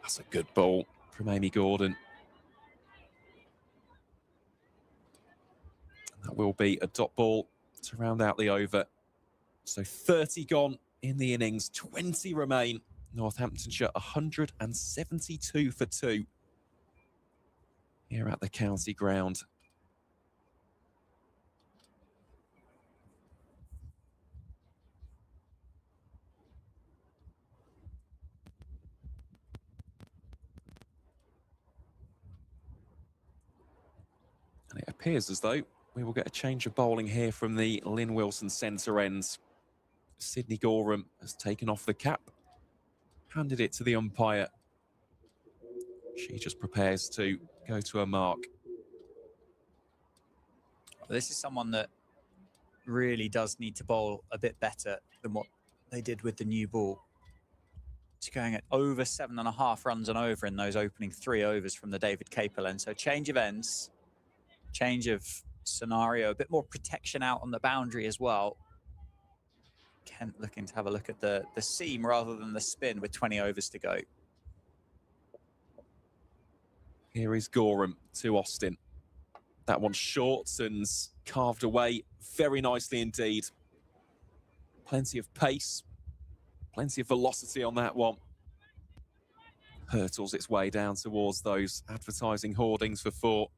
That's a good ball from Amy Gordon. And that will be a dot ball to round out the over. So 30 gone in the innings, 20 remain. Northamptonshire 172 for 2 here at the county ground. And it appears as though we will get a change of bowling here from the Lynn Wilson centre ends. Sydney Gorham has taken off the cap, handed it to the umpire. She just prepares to go to her mark. This is someone that really does need to bowl a bit better than what they did with the new ball. It's going at over 7.5 runs and over in those opening 3 overs from the David Capel end. So change of ends, change of scenario, a bit more protection out on the boundary as well. Kent looking to have a look at the seam rather than the spin with 20 overs to go. Here is Gorham to Austin. That one's short and carved away very nicely indeed. Plenty of pace, plenty of velocity on that one. Hurtles its way down towards those advertising hoardings for 4.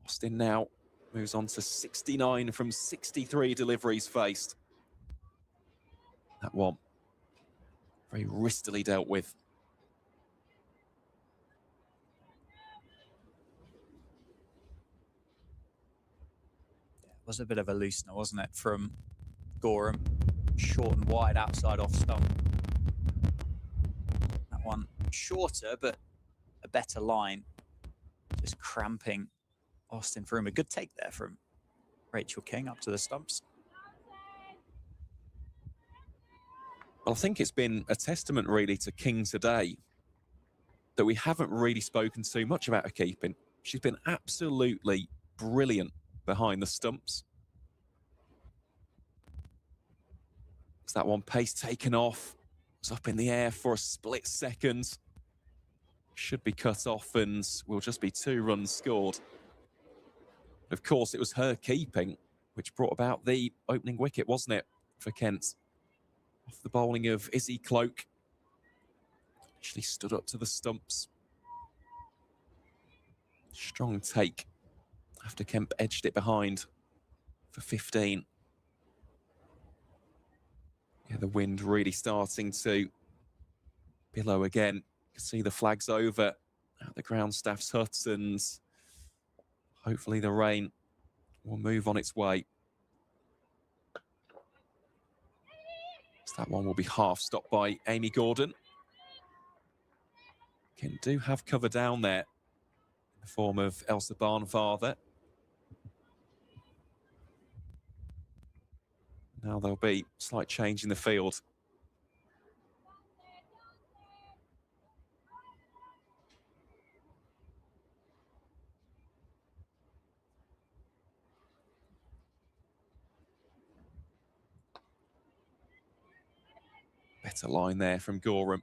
Austin now moves on to 69 from 63 deliveries faced. That one very wristily dealt with. It was a bit of a loosener, wasn't it, from Gorham? Short and wide outside off stump. That one shorter, but a better line. Just cramping Austin for him. A good take there from Rachel King up to the stumps. Well, I think it's been a testament really to King today that we haven't really spoken too much about her keeping. She's been absolutely brilliant behind the stumps. It's that one pace taken off. It's up in the air for a split second. Should be cut off and will just be 2 runs scored. Of course, it was her keeping which brought about the opening wicket, wasn't it, for Kent? Off the bowling of Izzy Cloak. Actually stood up to the stumps. Strong take after Kemp edged it behind for 15. Yeah, the wind really starting to billow again. You can see the flags over at the ground staff's hut, and hopefully the rain will move on its way. So that one will be half stopped by Amy Gordon. Can do have cover down there in the form of Elsa Barnfather. Now there'll be slight change in the field. Better line there from Gorham.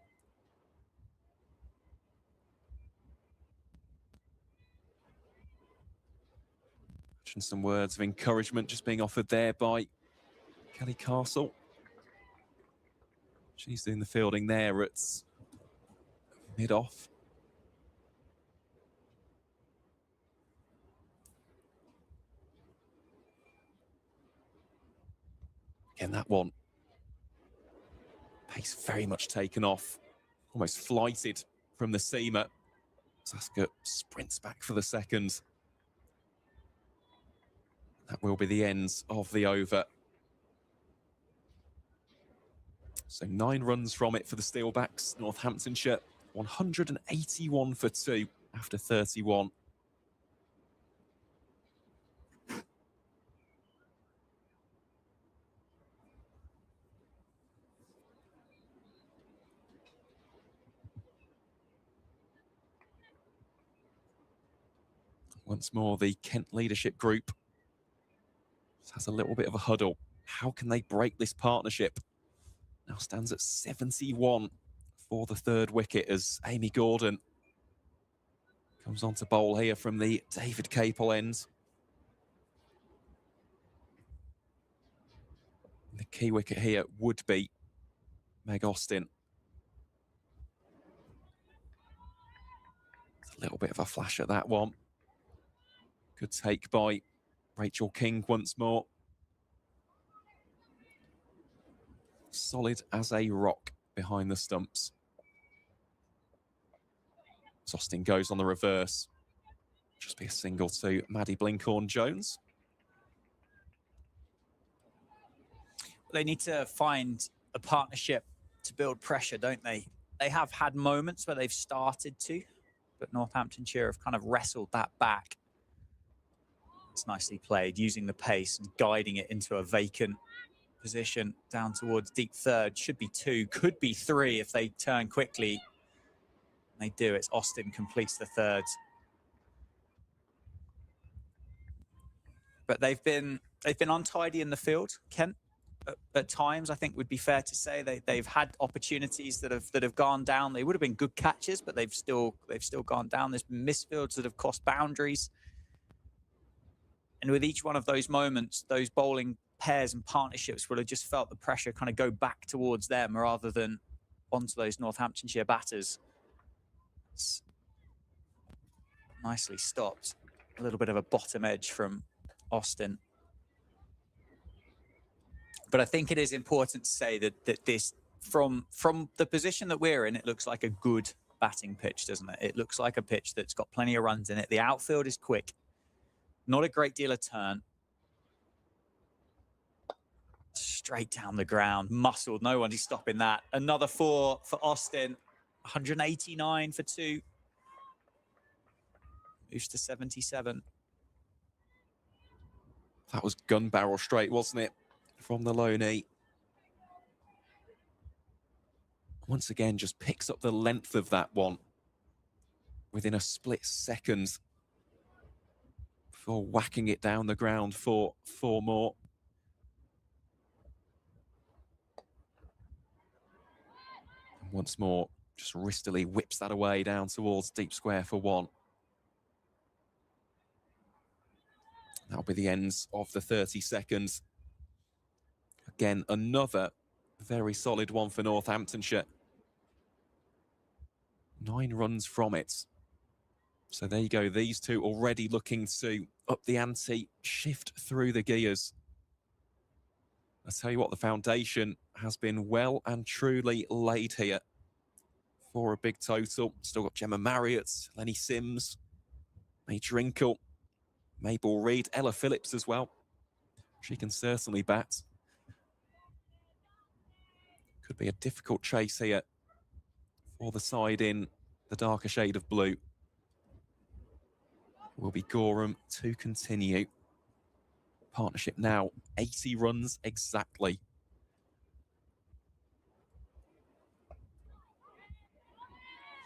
And some words of encouragement just being offered there by Kelly Castle. She's doing the fielding there at mid-off. Again, that one. Pace very much taken off, almost flighted from the seamer. Saska sprints back for the second. That will be the end of the over. So 9 runs from it for the Steelbacks. Northamptonshire 181 for 2 after 31. Once more, the Kent leadership group has a little bit of a huddle. How can they break this partnership? Now stands at 71 for the third wicket as Amy Gordon comes on to bowl here from the David Capel end. The key wicket here would be Meg Austin. A little bit of a flash at that one. Good take by Rachel King once more. Solid as a rock behind the stumps. Austin goes on the reverse. Just be a single to Maddie Blinkhorn-Jones. They need to find a partnership to build pressure, don't they? They have had moments where they've started to, but Northamptonshire have kind of wrestled that back. It's nicely played, using the pace and guiding it into a vacant position down towards deep third. Should be 2, could be 3 if they turn quickly. They do. It's Austin completes the third. But they've been untidy in the field, Kent. At times, I think would be fair to say they've had opportunities that have gone down. They would have been good catches, but they've still gone down. There's been misfields that have cost boundaries. And with each one of those moments, those bowling pairs and partnerships will have just felt the pressure kind of go back towards them rather than onto those Northamptonshire batters. It's nicely stopped. A little bit of a bottom edge from Austin. But I think it is important to say that this, from the position that we're in, it looks like a good batting pitch, doesn't it? It looks like a pitch that's got plenty of runs in it. The outfield is quick. Not a great deal of turn. Straight down the ground, muscled. No one's stopping that. Another 4 for Austin. 189 for 2. Moves to 77. That was gun barrel straight, wasn't it? From the low knee. Once again, just picks up the length of that one within a split second before whacking it down the ground for 4 more. And once more, just wristily whips that away down towards deep square for 1. That'll be the end of the 30 seconds. Again, another very solid one for Northamptonshire. 9 runs from it. So there you go. These two already looking to up the ante, shift through the gears. I tell you what, the foundation has been well and truly laid here for a big total. Still got Gemma Marriott, Lenny Sims, May Drinkle, Mabel Reid, Ella Phillips as well. She can certainly bat. Could be a difficult chase here for the side in the darker shade of blue. Will be Gorham to continue. Partnership now 80 runs exactly.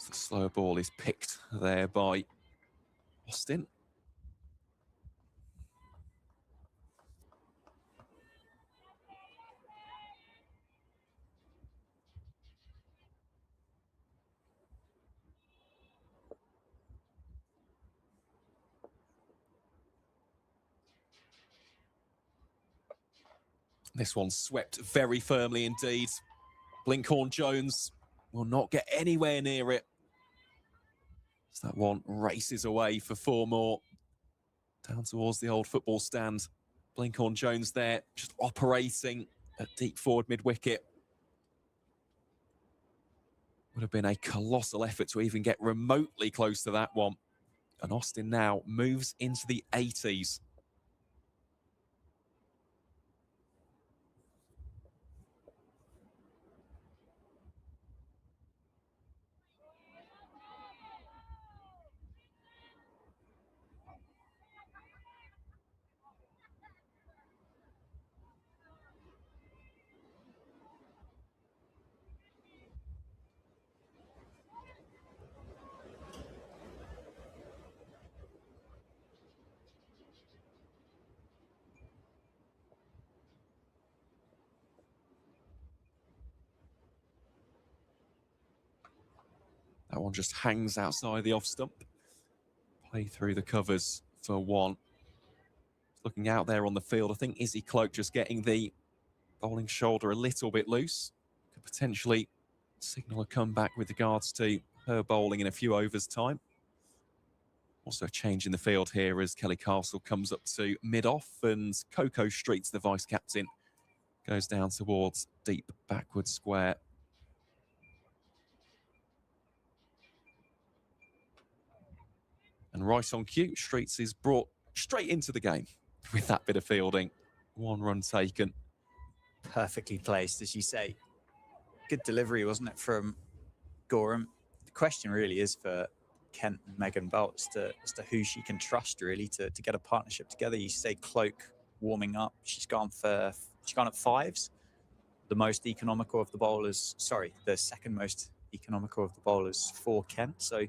So the slower ball is picked there by Austin. This one swept very firmly indeed. Blinkhorn-Jones will not get anywhere near it. So that one races away for 4 more. Down towards the old football stand. Blinkhorn-Jones there, just operating at deep forward mid-wicket. Would have been a colossal effort to even get remotely close to that one. And Austin now moves into the 80s. That one just hangs outside the off stump. Play through the covers for one. Looking out there on the field, I think Izzy Cloak just getting the bowling shoulder a little bit loose. Could potentially signal a comeback with regards to her bowling in a few overs' time. Also a change in the field here as Kelly Castle comes up to mid-off and Coco Streets, the vice-captain, goes down towards deep backward square. And right on cue, Streets is brought straight into the game with that bit of fielding. 1 run taken. Perfectly placed, as you say. Good delivery, wasn't it, from Gorham? The question really is for Kent and Megan Belt as to who she can trust, really, to get a partnership together. You say Cloak warming up. She's gone at fives. The most economical of the bowlers, the second most economical of the bowlers for Kent. So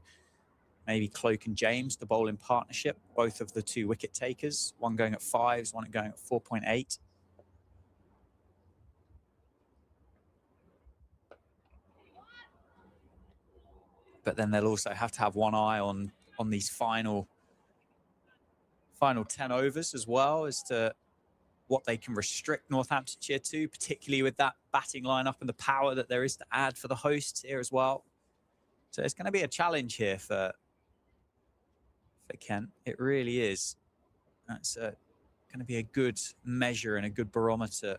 maybe Cloak and James, the bowling partnership, both of the 2 wicket takers, one going at fives, one going at 4.8. But then they'll also have to have one eye on these final 10 overs as well, as to what they can restrict Northamptonshire to, particularly with that batting lineup and the power that there is to add for the hosts here as well. So it's going to be a challenge here for Kent. It really is. That's going to be a good measure and a good barometer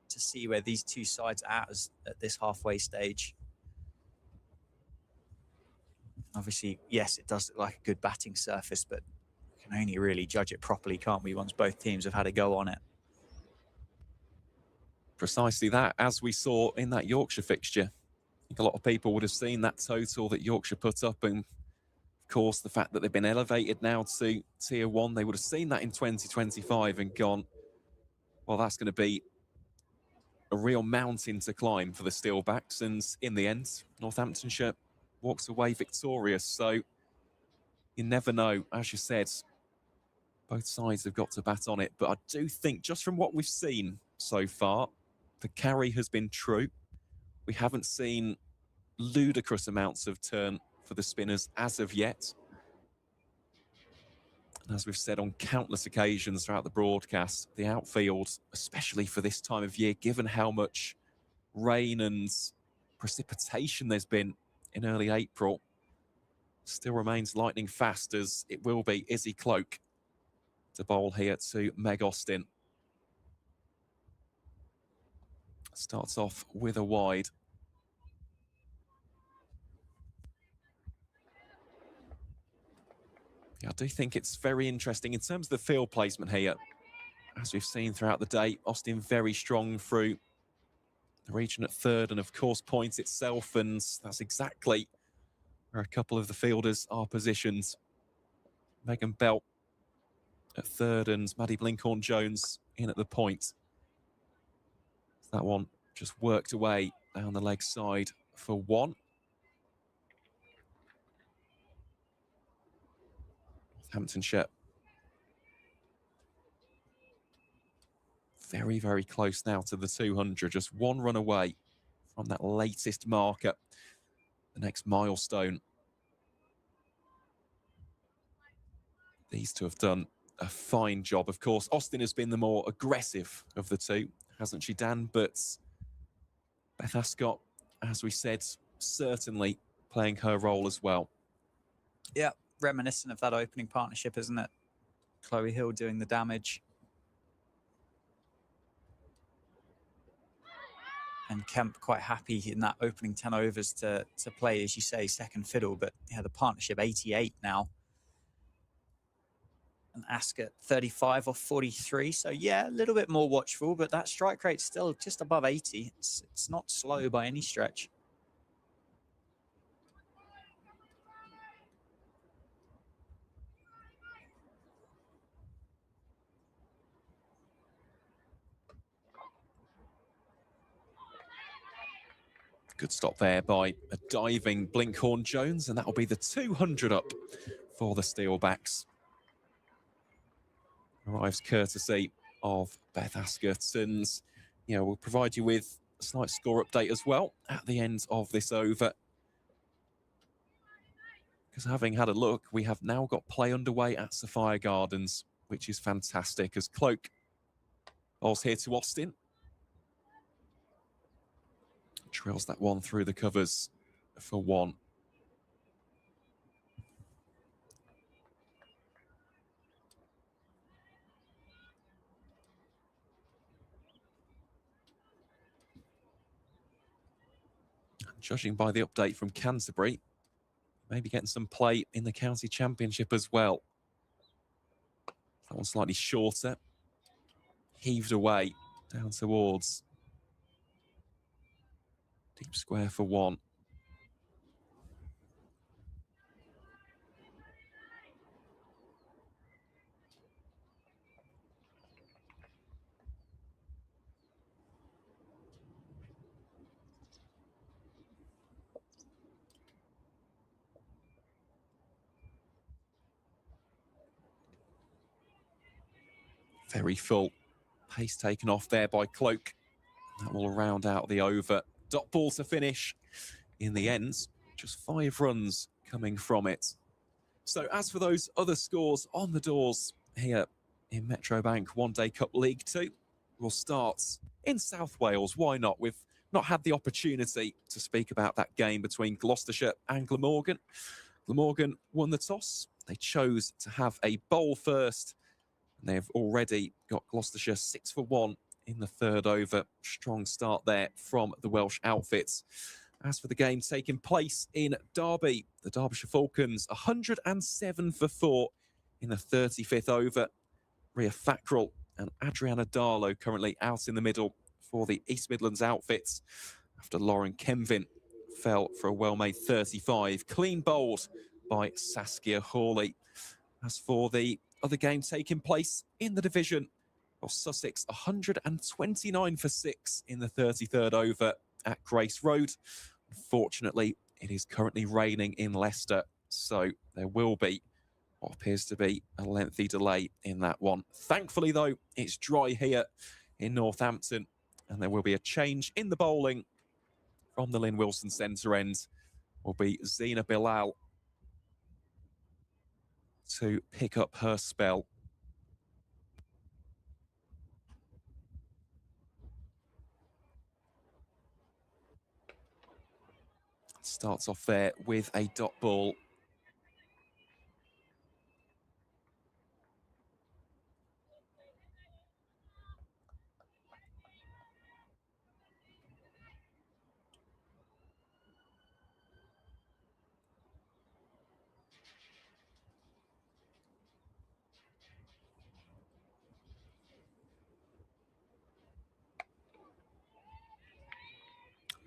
to see where these two sides are at this halfway stage. Obviously, yes, it does look like a good batting surface, but we can only really judge it properly, can't we, once both teams have had a go on it. Precisely that, as we saw in that Yorkshire fixture. I think a lot of people would have seen that total that Yorkshire put up, and of course the fact that they've been elevated now to Tier 1, they would have seen that in 2025 and gone, well, that's going to be a real mountain to climb for the Steelbacks, and in the end, Northamptonshire walks away victorious. So you never know, as you said, both sides have got to bat on it, but I do think, just from what we've seen so far, the carry has been true. We haven't seen ludicrous amounts of turn for the spinners as of yet. And as we've said on countless occasions throughout the broadcast, the outfield, especially for this time of year, given how much rain and precipitation there's been in early April, still remains lightning fast, as it will be Izzy Cloak to bowl here to Meg Austin. Starts off with a wide. Yeah, I do think it's very interesting in terms of the field placement here. As we've seen throughout the day, Austin very strong through the region at third and, of course, points itself, and that's exactly where a couple of the fielders are positioned. Megan Belt at third and Maddie Blinkhorn-Jones in at the point. That one just worked away down the leg side for one. Northamptonshire very, very close now to the 200, just 1 run away from that latest marker, the next milestone. These two have done a fine job. Of course, Austin has been the more aggressive of the two, hasn't she, Dan? But Beth Ascot, as we said, certainly playing her role as well. Yeah, reminiscent of that opening partnership, isn't it? Chloe Hill doing the damage. and Kemp quite happy in that opening 10 overs to play, as you say, second fiddle. But yeah, the partnership 88 now. And Ascot 35 or 43. So yeah, a little bit more watchful, but that strike rate's still just above 80. It's not slow by any stretch. Good stop there by a diving Blinkhorn Jones, and that will be the 200 up for the Steelbacks. Arrives courtesy of Beth Ascot, and we'll provide you with a slight score update as well at the end of this over. Because having had a look, we have now got play underway at Sophia Gardens, which is fantastic, as Cloak bowls here to Austin. Trails that one through the covers for one. Judging by the update from Canterbury, maybe getting some play in the county championship as well. That one's slightly shorter. Heaved away down towards deep square for one. Very full. Pace taken off there by Cloak. That will round out the over. Dot ball to finish in the end. Just 5 runs coming from it. So as for those other scores on the doors here in Metrobank One Day Cup League 2, we'll start in South Wales. Why not? We've not had the opportunity to speak about that game between Gloucestershire and Glamorgan. Glamorgan won the toss. They chose to have a bowl first. And they've already got Gloucestershire 6 for 1 in the third over. Strong start there from the Welsh outfits. As for the game taking place in Derby, the Derbyshire Falcons 107 for 4 in the 35th over. Ria Thackrell and Adriana Darlow currently out in the middle for the East Midlands outfits after Lauren Kemvin fell for a well-made 35. Clean bowled by Saskia Hawley. As for the other game taking place in the division, well, Sussex 129 for 6 in the 33rd over at Grace Road. Unfortunately, it is currently raining in Leicester, so there will be what appears to be a lengthy delay in that one. Thankfully, though, it's dry here in Northampton, and there will be a change in the bowling from the Lynn Wilson centre end. Will be Zina Bilal to pick up her spell. Starts off there with a dot ball.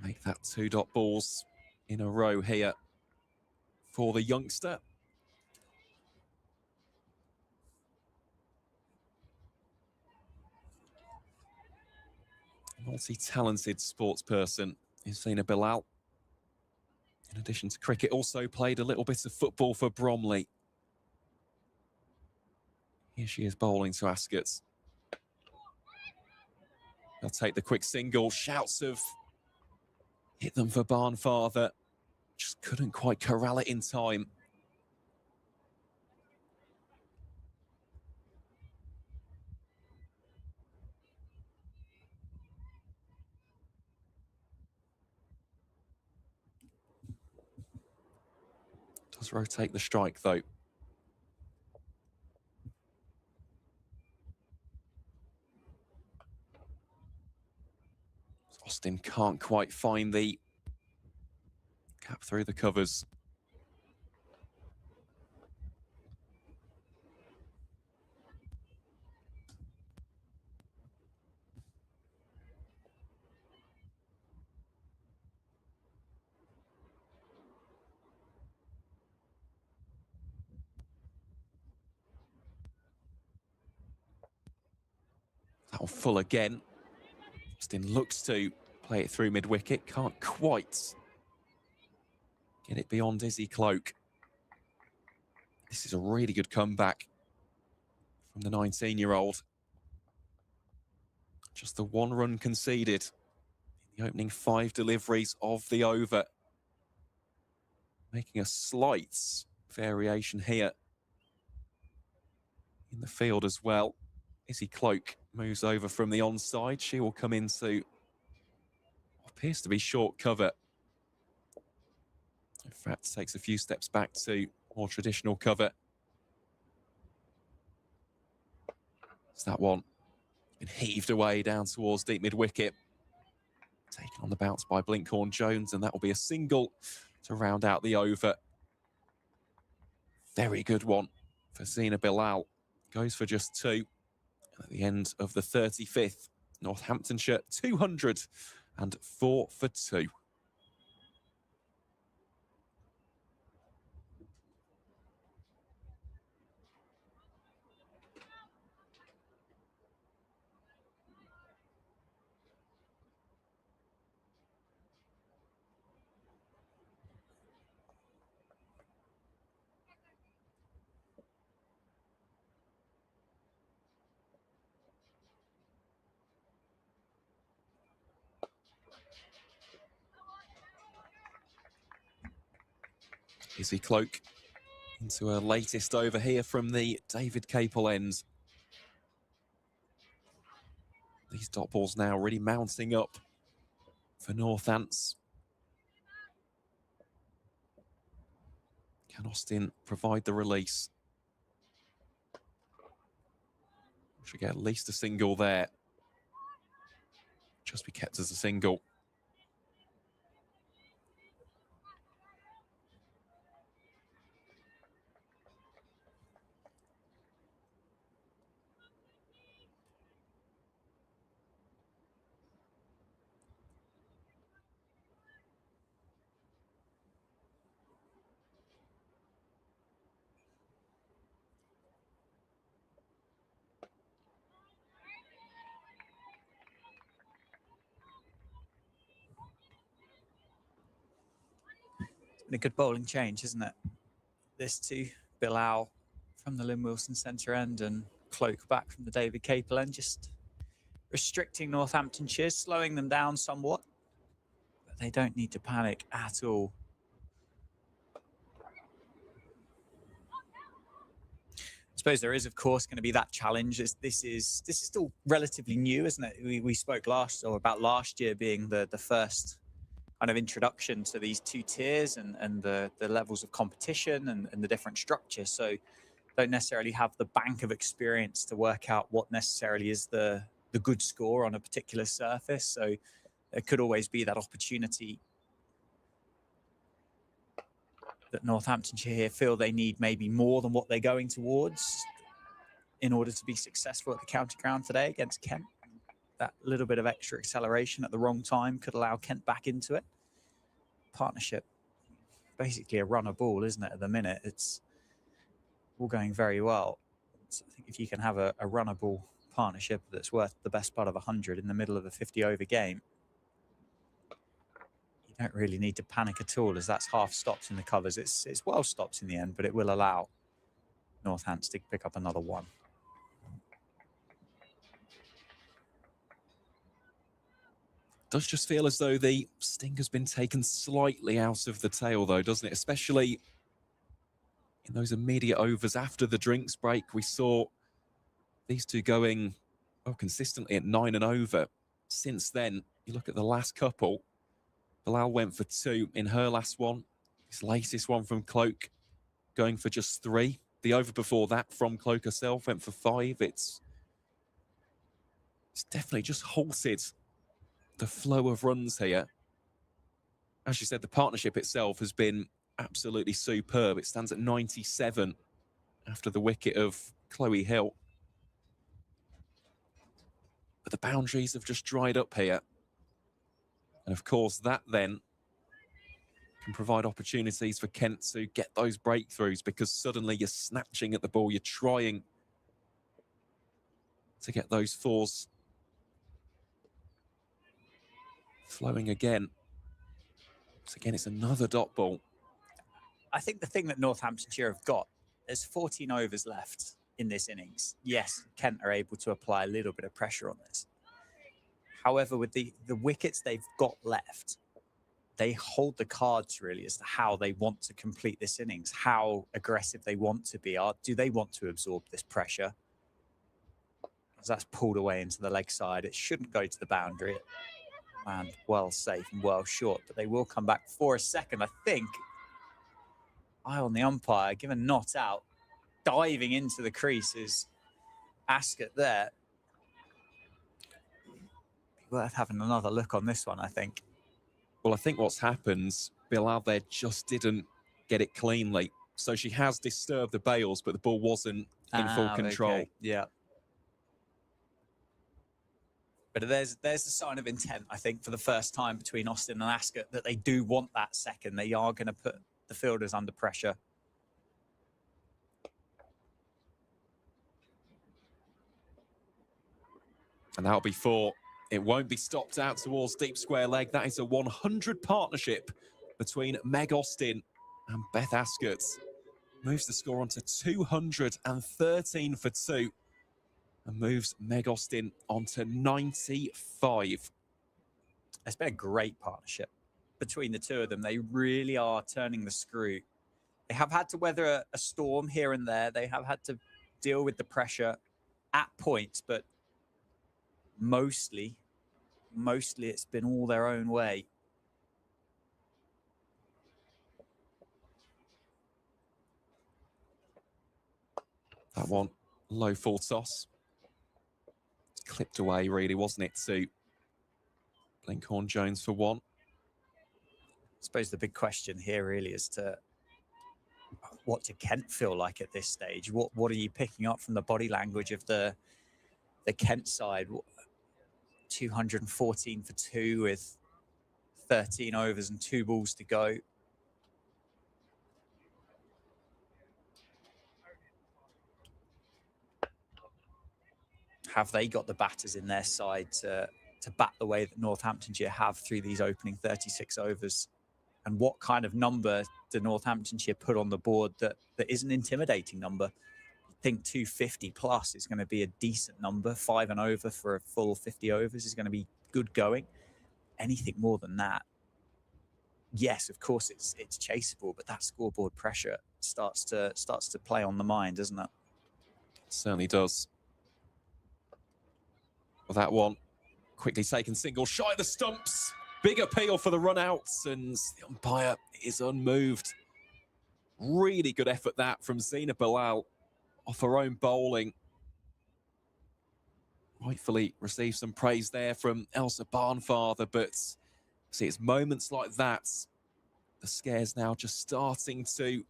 Make that 2 dot balls in a row here for the youngster. Multi-talented sports person is Zina Bilal. In addition to cricket, also played a little bit of football for Bromley. Here she is bowling to Ascot. They'll take the quick single. Shouts of hit them for Barnfather. Just couldn't quite corral it in time. Does rotate the strike, though. Austin can't quite find the gap through the covers. That one full again. Austin looks to play it through mid-wicket, can't quite get it beyond Izzy Cloak. This is a really good comeback from the 19-year-old. Just the 1 run conceded in the opening 5 deliveries of the over. Making a slight variation here in the field as well. Izzy Cloak moves over from the onside. She will come into what appears to be short cover. In fact, takes a few steps back to more traditional cover. It's that one. Been heaved away down towards deep mid-wicket. Taken on the bounce by Blinkhorn-Jones, and that will be a single to round out the over. Very good one for Zina Bilal. Goes for just 2. At the end of the 35th, Northamptonshire 204 for 2. Izzy Cloak into her latest over here from the David Capel end. These dot balls now really mounting up for Northants. Can Austin provide the release? Should get at least a single there. Just be kept as a single. A good bowling change, isn't it? This to Bilal from the Lynn Wilson centre end and Cloak back from the David Capel end, just restricting Northamptonshire, slowing them down somewhat. But they don't need to panic at all. I suppose there is, of course, going to be that challenge. This is still relatively new, isn't it? We spoke about last year being the first kind of introduction to these 2 tiers and the levels of competition and the different structure. So don't necessarily have the bank of experience to work out what necessarily is the good score on a particular surface. So there could always be that opportunity that Northamptonshire here feel they need maybe more than what they're going towards in order to be successful at the county ground today against Kent. That little bit of extra acceleration at the wrong time could allow Kent back into it. Partnership, basically a runner ball, isn't it, at the minute? It's all going very well. So I think if you can have a runner ball partnership that's worth the best part of 100 in the middle of a 50-over game, you don't really need to panic at all, as that's half stops in the covers. It's well stops in the end, but it will allow Northants to pick up another 1. Does just feel as though the sting has been taken slightly out of the tail, though, doesn't it? Especially in those immediate overs after the drinks break. We saw these two going consistently at 9 and over. Since then, you look at the last couple. Bilal went for 2 in her last one. His latest one from Cloak going for just 3. The over before that from Cloak herself went for 5. It's definitely just halted the flow of runs here. As you said, the partnership itself has been absolutely superb. It stands at 97 after the wicket of Chloe Hill. But the boundaries have just dried up here. And of course, that then can provide opportunities for Kent to get those breakthroughs, because suddenly you're snatching at the ball, you're trying to get those fours flowing again. So again, it's another dot ball. I think the thing that Northamptonshire have got, there's 14 overs left in this innings. Yes, Kent are able to apply a little bit of pressure on this. However, with the wickets they've got left, they hold the cards really as to how they want to complete this innings, how aggressive they want to be. Do they want to absorb this pressure? As that's pulled away into the leg side, it shouldn't go to the boundary. And well safe and well short, but they will come back for a second, I think. Eye on the umpire, given not out, diving into the crease is Ascot there. Worth having another look on this one, I think. Well, I think what's happened, Bilal there just didn't get it cleanly. So she has disturbed the bails, but the ball wasn't in full control. Okay. Yeah. But there's a sign of intent, I think, for the first time between Austin and Ascot, that they do want that second. They are going to put the fielders under pressure. And that'll be four. It won't be stopped out towards deep square leg. That is a 100 partnership between Meg Austin and Beth Ascot. Moves the score on to 213 for two. And moves Meg Austin on to 95. It's been a great partnership between the two of them. They really are turning the screw. They have had to weather a storm here and there. They have had to deal with the pressure at points, but mostly it's been all their own way. That one, low full toss. Clipped away, really, wasn't it, to Blinkhorn-Jones for one. I suppose the big question here really is to what did Kent feel like at this stage? What are you picking up from the body language of the Kent side? 214 for two with 13 overs and 2 balls to go. Have they got the batters in their side to bat the way that Northamptonshire have through these opening 36 overs? And what kind of number do Northamptonshire put on the board that is an intimidating number? I think 250 plus is going to be a decent number. 5 and over for a full 50 overs is going to be good going. Anything more than that, yes, of course it's chaseable, but that scoreboard pressure starts to play on the mind, doesn't it? It certainly does. Well, that one quickly taken single, shy of the stumps. Big appeal for the run-outs, and the umpire is unmoved. Really good effort that from Zina Bilal off her own bowling. Rightfully received some praise there from Elsa Barnfather, but see, it's moments like that. The scare's now just starting to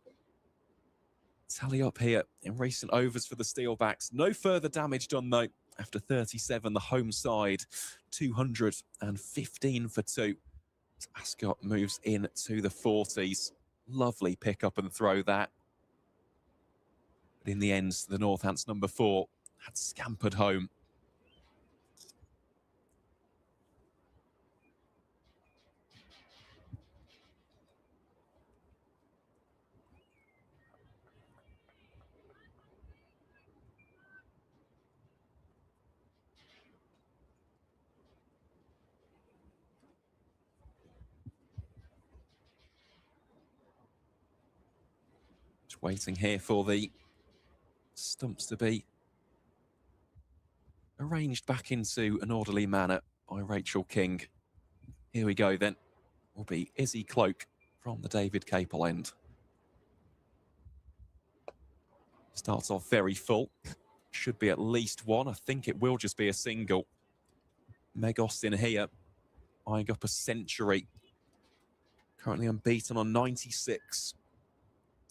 tally up here in recent overs for the Steelbacks. No further damage done, though. After 37, the home side, 215 for two. Ascot moves into the 40s. Lovely pick up and throw that. But in the end, the Northants number 4 had scampered home. Waiting here for the stumps to be arranged back into an orderly manner by Rachel King. Here we go then. Will be Izzy Cloak from the David Capel end. Starts off very full. Should be at least one. I think it will just be a single. Meg Austin here eyeing up a century. Currently unbeaten on 96.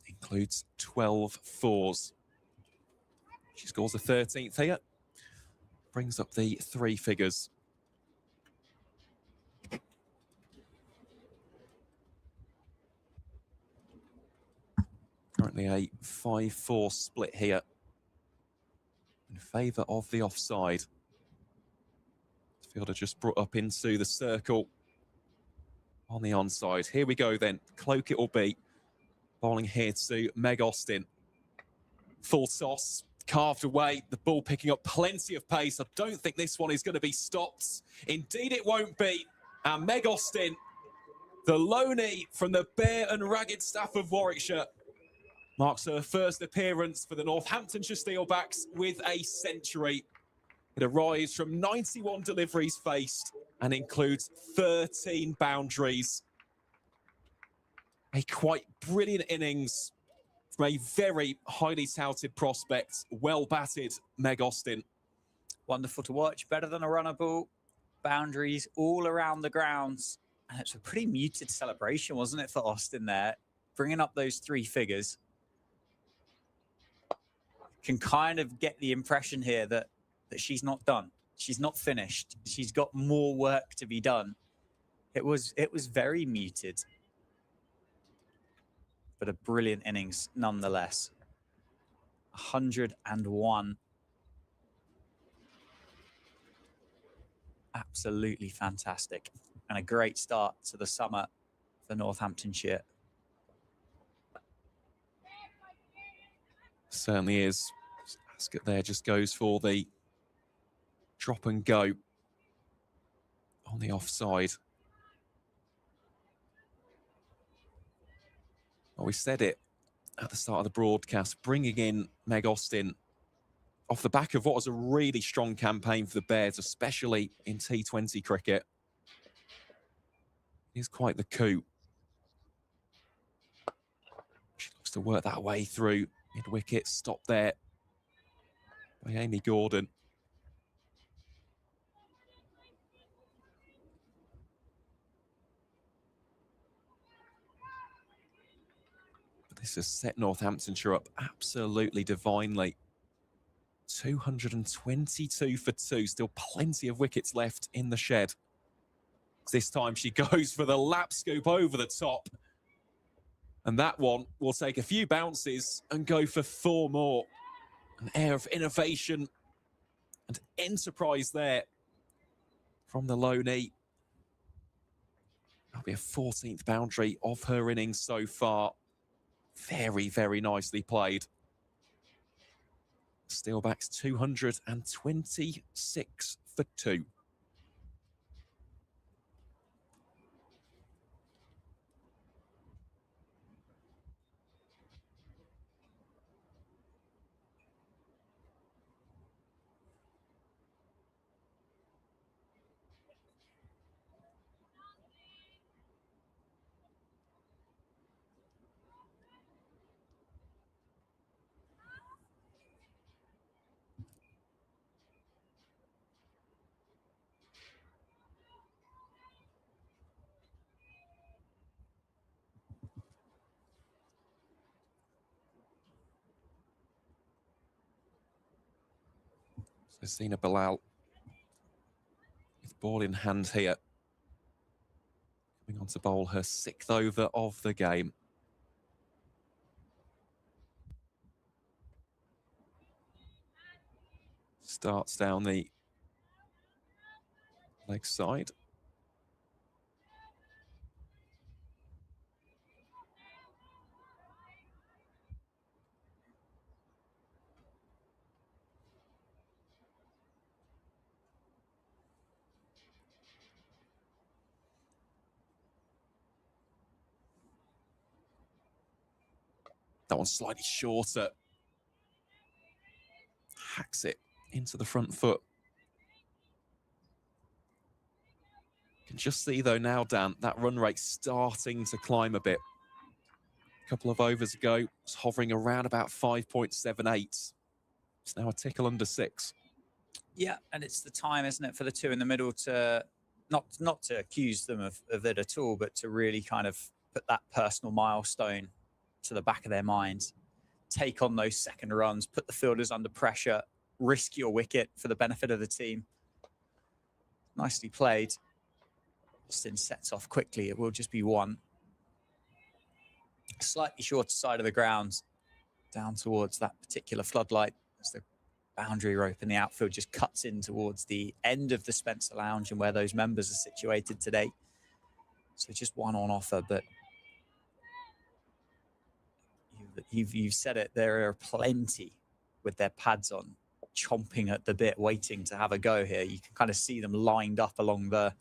Includes 12 fours. She scores the 13th here. Brings up the 3 figures. Currently a 5-4 split here in favour of the offside. Fielder just brought up into the circle on the onside. Here we go then. Cloak it will be. Bowling here to Meg Austin. Full toss, carved away. The ball picking up plenty of pace. I don't think this one is going to be stopped. Indeed it won't be. And Meg Austin, the loanee from the Bear and Ragged Staff of Warwickshire, marks her first appearance for the Northamptonshire Steelbacks with a century. It arrives from 91 deliveries faced and includes 13 boundaries. A quite brilliant innings from a very highly touted prospect, well-batted Meg Austin. Wonderful to watch, better than a runner ball. Boundaries all around the grounds. And it's a pretty muted celebration, wasn't it, for Austin there? Bringing up those 3 figures. Can kind of get the impression here that she's not done. She's not finished. She's got more work to be done. It was very muted. But a brilliant innings nonetheless. 101. Absolutely fantastic. And a great start to the summer for Northamptonshire. Certainly is. Ascot there just goes for the drop and go on the offside. Well, we said it at the start of the broadcast, bringing in Meg Austin off the back of what was a really strong campaign for the Bears, especially in T20 cricket. It is quite the coup. She looks to work that way through mid-wicket, stop there by Amy Gordon. This has set Northamptonshire up absolutely divinely. 222 for 2, still plenty of wickets left in the shed. This time she goes for the lap scoop over the top. And that one will take a few bounces and go for 4 more. An air of innovation and enterprise there from the loanee. That'll be a 14th boundary of her innings so far. Very, very nicely played. Steelbacks 226 for 2. So Zina Bilal with ball in hand here. Coming on to bowl her 6th over of the game. Starts down the leg side. That one's slightly shorter. Hacks it into the front foot. You can just see though now, Dan, that run rate starting to climb a bit. A couple of overs ago, it's hovering around about 5.78. It's now a tickle under 6. Yeah, and it's the time, isn't it, for the 2 in the middle to not to accuse them of it at all, but to really kind of put that personal milestone to the back of their minds, take on those second runs, put the fielders under pressure, risk your wicket for the benefit of the team. Nicely played. Austin sets off quickly. It will just be one. Slightly shorter side of the ground, down towards that particular floodlight as the boundary rope in the outfield just cuts in towards the end of the Spencer Lounge and where those members are situated today. So just one on offer, but you've said it, there are plenty with their pads on, chomping at the bit, waiting to have a go here. You can kind of see them lined up along the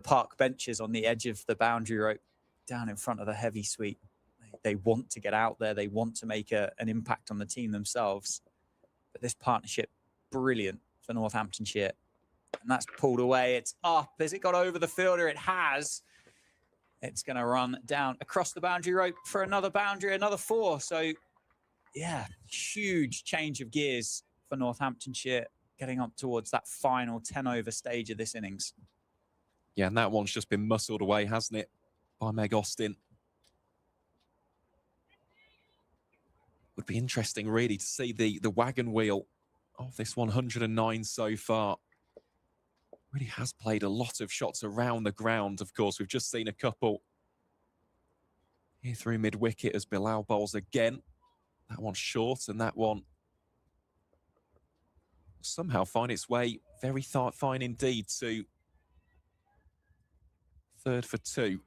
park benches on the edge of the boundary rope down in front of the heavy suite. They want to get out there. They want to make an impact on the team themselves. But this partnership, brilliant for Northamptonshire. And that's pulled away. It's up. Has it got over the fielder? It has. It's going to run down across the boundary rope for another boundary, another 4. So, yeah, huge change of gears for Northamptonshire, getting up towards that final 10-over stage of this innings. Yeah, and that one's just been muscled away, hasn't it, by Meg Austin. Would be interesting, really, to see the wagon wheel of this 109 so far. Really has played a lot of shots around the ground, of course. We've just seen a couple here through mid-wicket as Bilal bowls again. That one's short, and that one somehow find its way very fine indeed to 3rd for 2.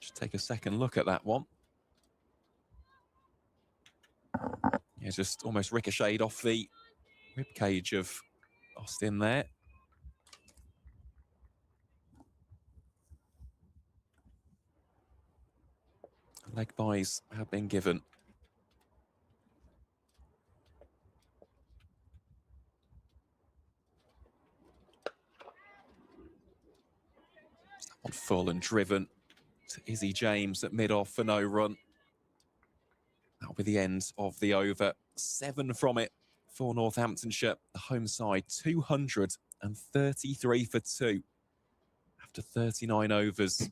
Just take a second look at that one. Yeah, just almost ricocheted off the ribcage of Austin there. Leg byes have been given. That one full and driven to Izzy James at mid-off for no run. That'll be the end of the over. 7 from it for Northamptonshire. The home side, 233 for 2 after 39 overs.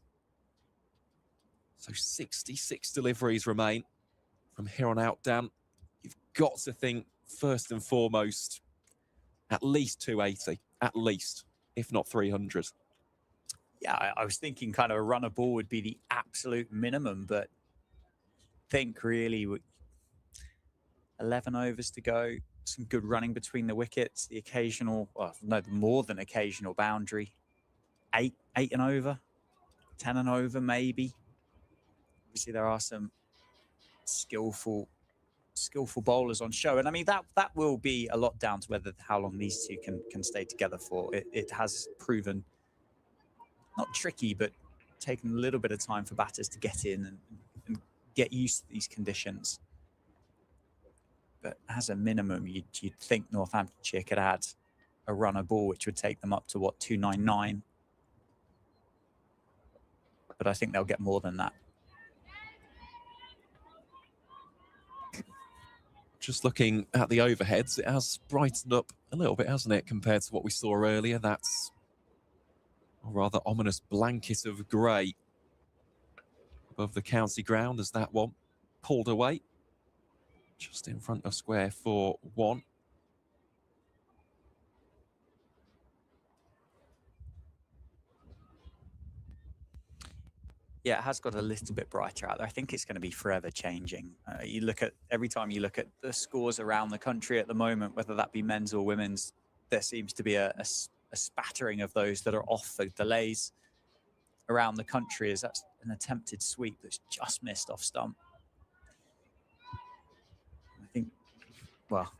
So 66 deliveries remain from here on out, Dan. You've got to think, first and foremost, at least 280, at least, if not 300. Yeah, I was thinking kind of a runner ball would be the absolute minimum, but think really 11 overs to go, some good running between the wickets, the occasional, well, no, the more than occasional boundary, 8 and over, 10 and over maybe. Obviously there are some skillful bowlers on show, and I mean that will be a lot down to how long these two can stay together for. It has proven not tricky, but taken a little bit of time for batters to get in and get used to these conditions. But as a minimum, you'd think Northamptonshire could add a runner ball, which would take them up to, what, 299? But I think they'll get more than that. Just looking at the overheads, it has brightened up a little bit, hasn't it, compared to what we saw earlier. That's a rather ominous blanket of grey above the county ground as that one pulled away. Just in front of square for 1. Yeah, it has got a little bit brighter out there. I think it's going to be forever changing. You look at, every time you look at the scores around the country at the moment, whether that be men's or women's, there seems to be a spattering of those that are off the delays around the country, as that's an attempted sweep that's just missed off stump. I think, well,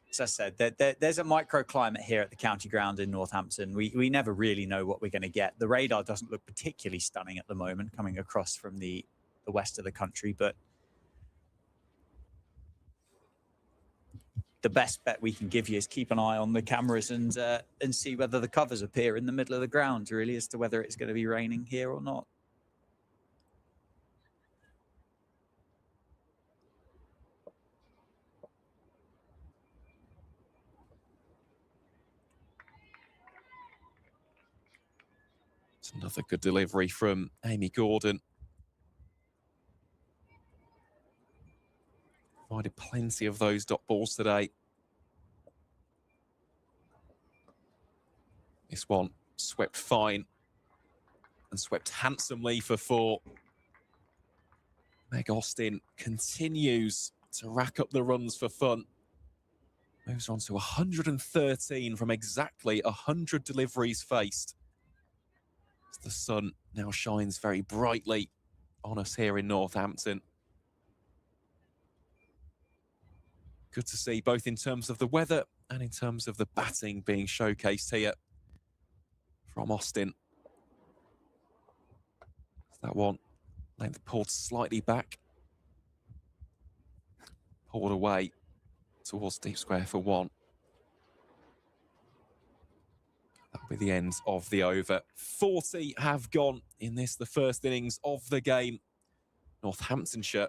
as I said, there's a microclimate here at the county ground in Northampton. We never really know what we're going to get. The radar doesn't look particularly stunning at the moment, coming across from the west of the country, but the best bet we can give you is keep an eye on the cameras and see whether the covers appear in the middle of the ground, really, as to whether it's going to be raining here or not. It's another good delivery from Amy Gordon. Provided plenty of those dot balls today. This one swept fine and swept handsomely for 4. Meg Austin continues to rack up the runs for fun. Moves on to 113 from exactly 100 deliveries faced. As the sun now shines very brightly on us here in Northampton. Good to see, both in terms of the weather and in terms of the batting being showcased here from Austin. That one, length pulled slightly back. Pulled away towards deep square for 1. That'll be the end of the over. 40 have gone in this, the first innings of the game. Northamptonshire,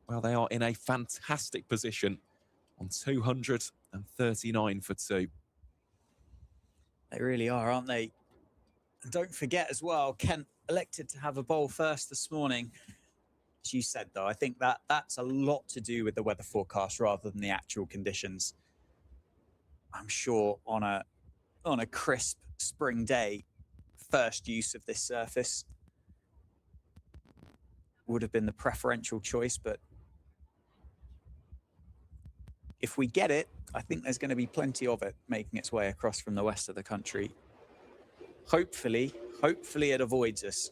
well, they are in a fantastic position on 239 for 2. They really are, aren't they? And don't forget as well, Kent elected to have a bowl first this morning. As you said, though, I think that's a lot to do with the weather forecast rather than the actual conditions. I'm sure on a crisp spring day, first use of this surface would have been the preferential choice, but if we get it, I think there's going to be plenty of it making its way across from the west of the country. Hopefully it avoids us,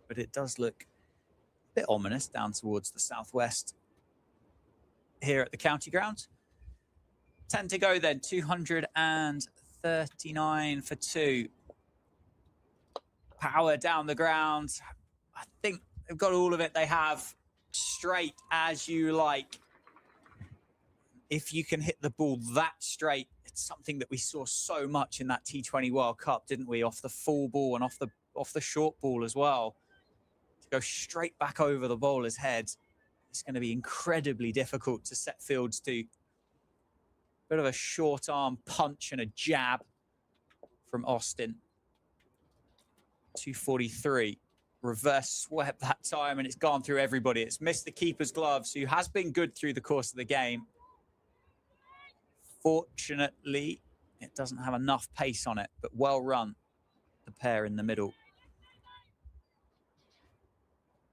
but it does look a bit ominous down towards the southwest here at the county ground. 10 to go then, 239 for 2. Power down the ground. I think they've got all of it. They have straight as you like. If you can hit the ball that straight, it's something that we saw so much in that T20 World Cup, didn't we? Off the full ball and off the short ball as well. To go straight back over the bowler's head, it's going to be incredibly difficult to set fields to. Bit of a short arm punch and a jab from Austin. 243. Reverse swept that time, and it's gone through everybody. It's missed the keeper's gloves, who has been good through the course of the game. Fortunately, it doesn't have enough pace on it, but well run, the pair in the middle.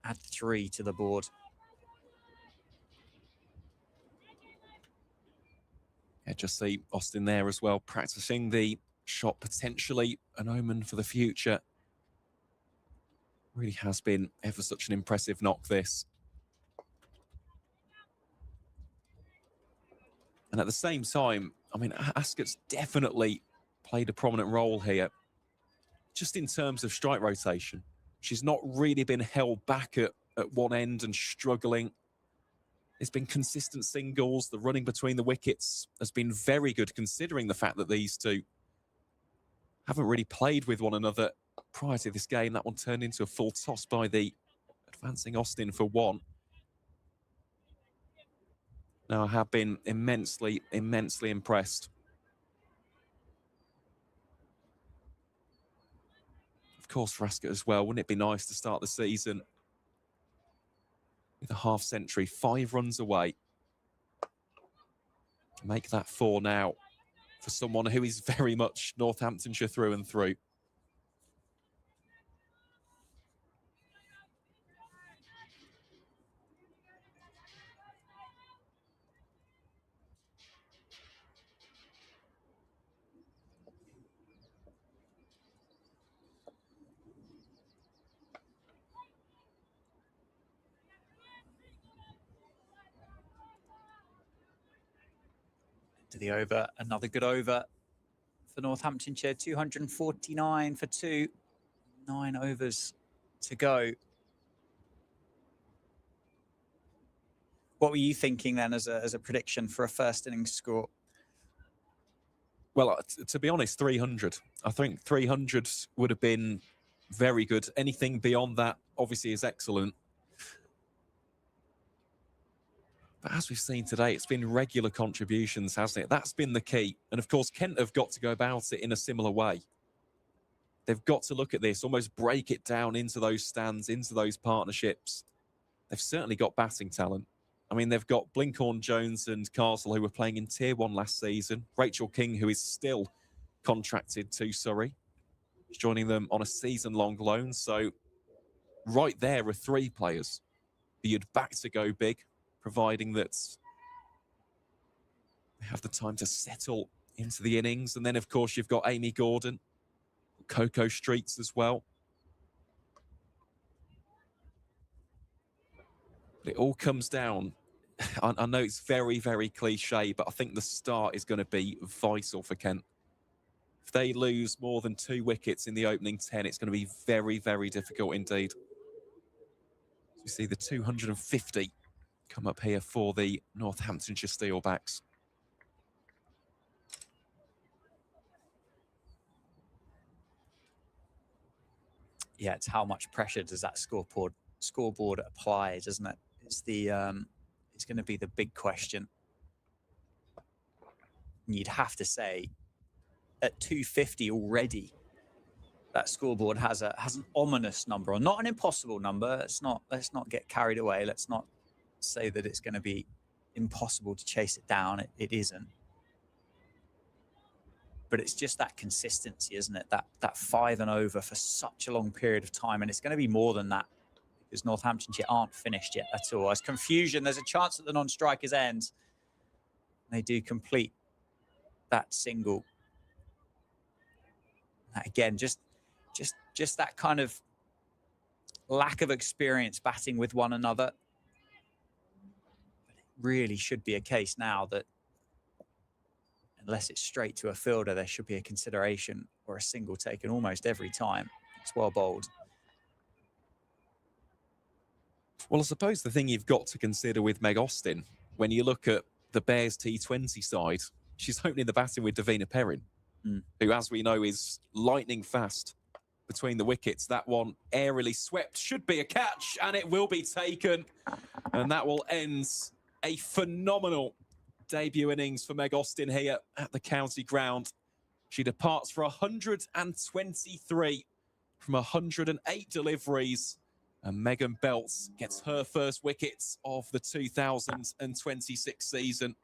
Add 3 to the board. Yeah, just see Austin there as well, practicing the shot, potentially an omen for the future. Really has been ever such an impressive knock, this. And at the same time, I mean, Ascot's definitely played a prominent role here, just in terms of strike rotation. She's not really been held back at one end and struggling. It's been consistent singles. The running between the wickets has been very good, considering the fact that these two haven't really played with one another prior to this game. That one turned into a full toss by the advancing Austin for 1. Now, I have been immensely impressed. Of course, for Ascot as well, wouldn't it be nice to start the season with a half century, 5 runs away? Make that 4 now for someone who is very much Northamptonshire through and through. To the over, another good over for Northamptonshire. 249 for 2. 9 overs to go. What were you thinking then as a prediction for a first innings score? Well, to be honest, 300. I think 300 would have been very good. Anything beyond that, obviously, is excellent. But as we've seen today, it's been regular contributions, hasn't it? That's been the key. And of course, Kent have got to go about it in a similar way. They've got to look at this, almost break it down into those stands, into those partnerships. They've certainly got batting talent. I mean, they've got Blinkhorn, Jones and Castle, who were playing in Tier 1 last season. Rachel King, who is still contracted to Surrey. She's joining them on a season-long loan. So right there are 3 players that you'd back to go big, providing that they have the time to settle into the innings. And then, of course, you've got Amy Gordon, Coco Streets as well. But it all comes down, I know it's very, very cliche, but I think the start is going to be vital for Kent. If they lose more than 2 wickets in the opening 10, it's going to be very, very difficult indeed. You see the 250 come up here for the Northamptonshire Steelbacks. Yeah, it's how much pressure does that scoreboard apply, doesn't it? It's it's going to be the big question. And you'd have to say, at 250 already, that scoreboard has an ominous number, or not an impossible number. Let's not get carried away. Let's not say that it's going to be impossible to chase it down. It isn't. But it's just that consistency, isn't it? That 5 and over for such a long period of time. And it's going to be more than that, because Northamptonshire aren't finished yet at all. There's confusion. There's a chance at the non-strikers end. They do complete that single. Again, just that kind of lack of experience batting with one another. But it really should be a case now that unless it's straight to a fielder, there should be a consideration or a single taken almost every time. It's well bowled. Well, I suppose the thing you've got to consider with Meg Austin, when you look at the Bears T20 side, she's opening the batting with Davina Perrin, who, as we know, is lightning fast between the wickets. That one airily swept, should be a catch, and it will be taken. And that will end a phenomenal debut innings for Meg Austin here at the county ground. She departs for 123 from 108 deliveries. And Megan Belts gets her first wickets of the 2026 season.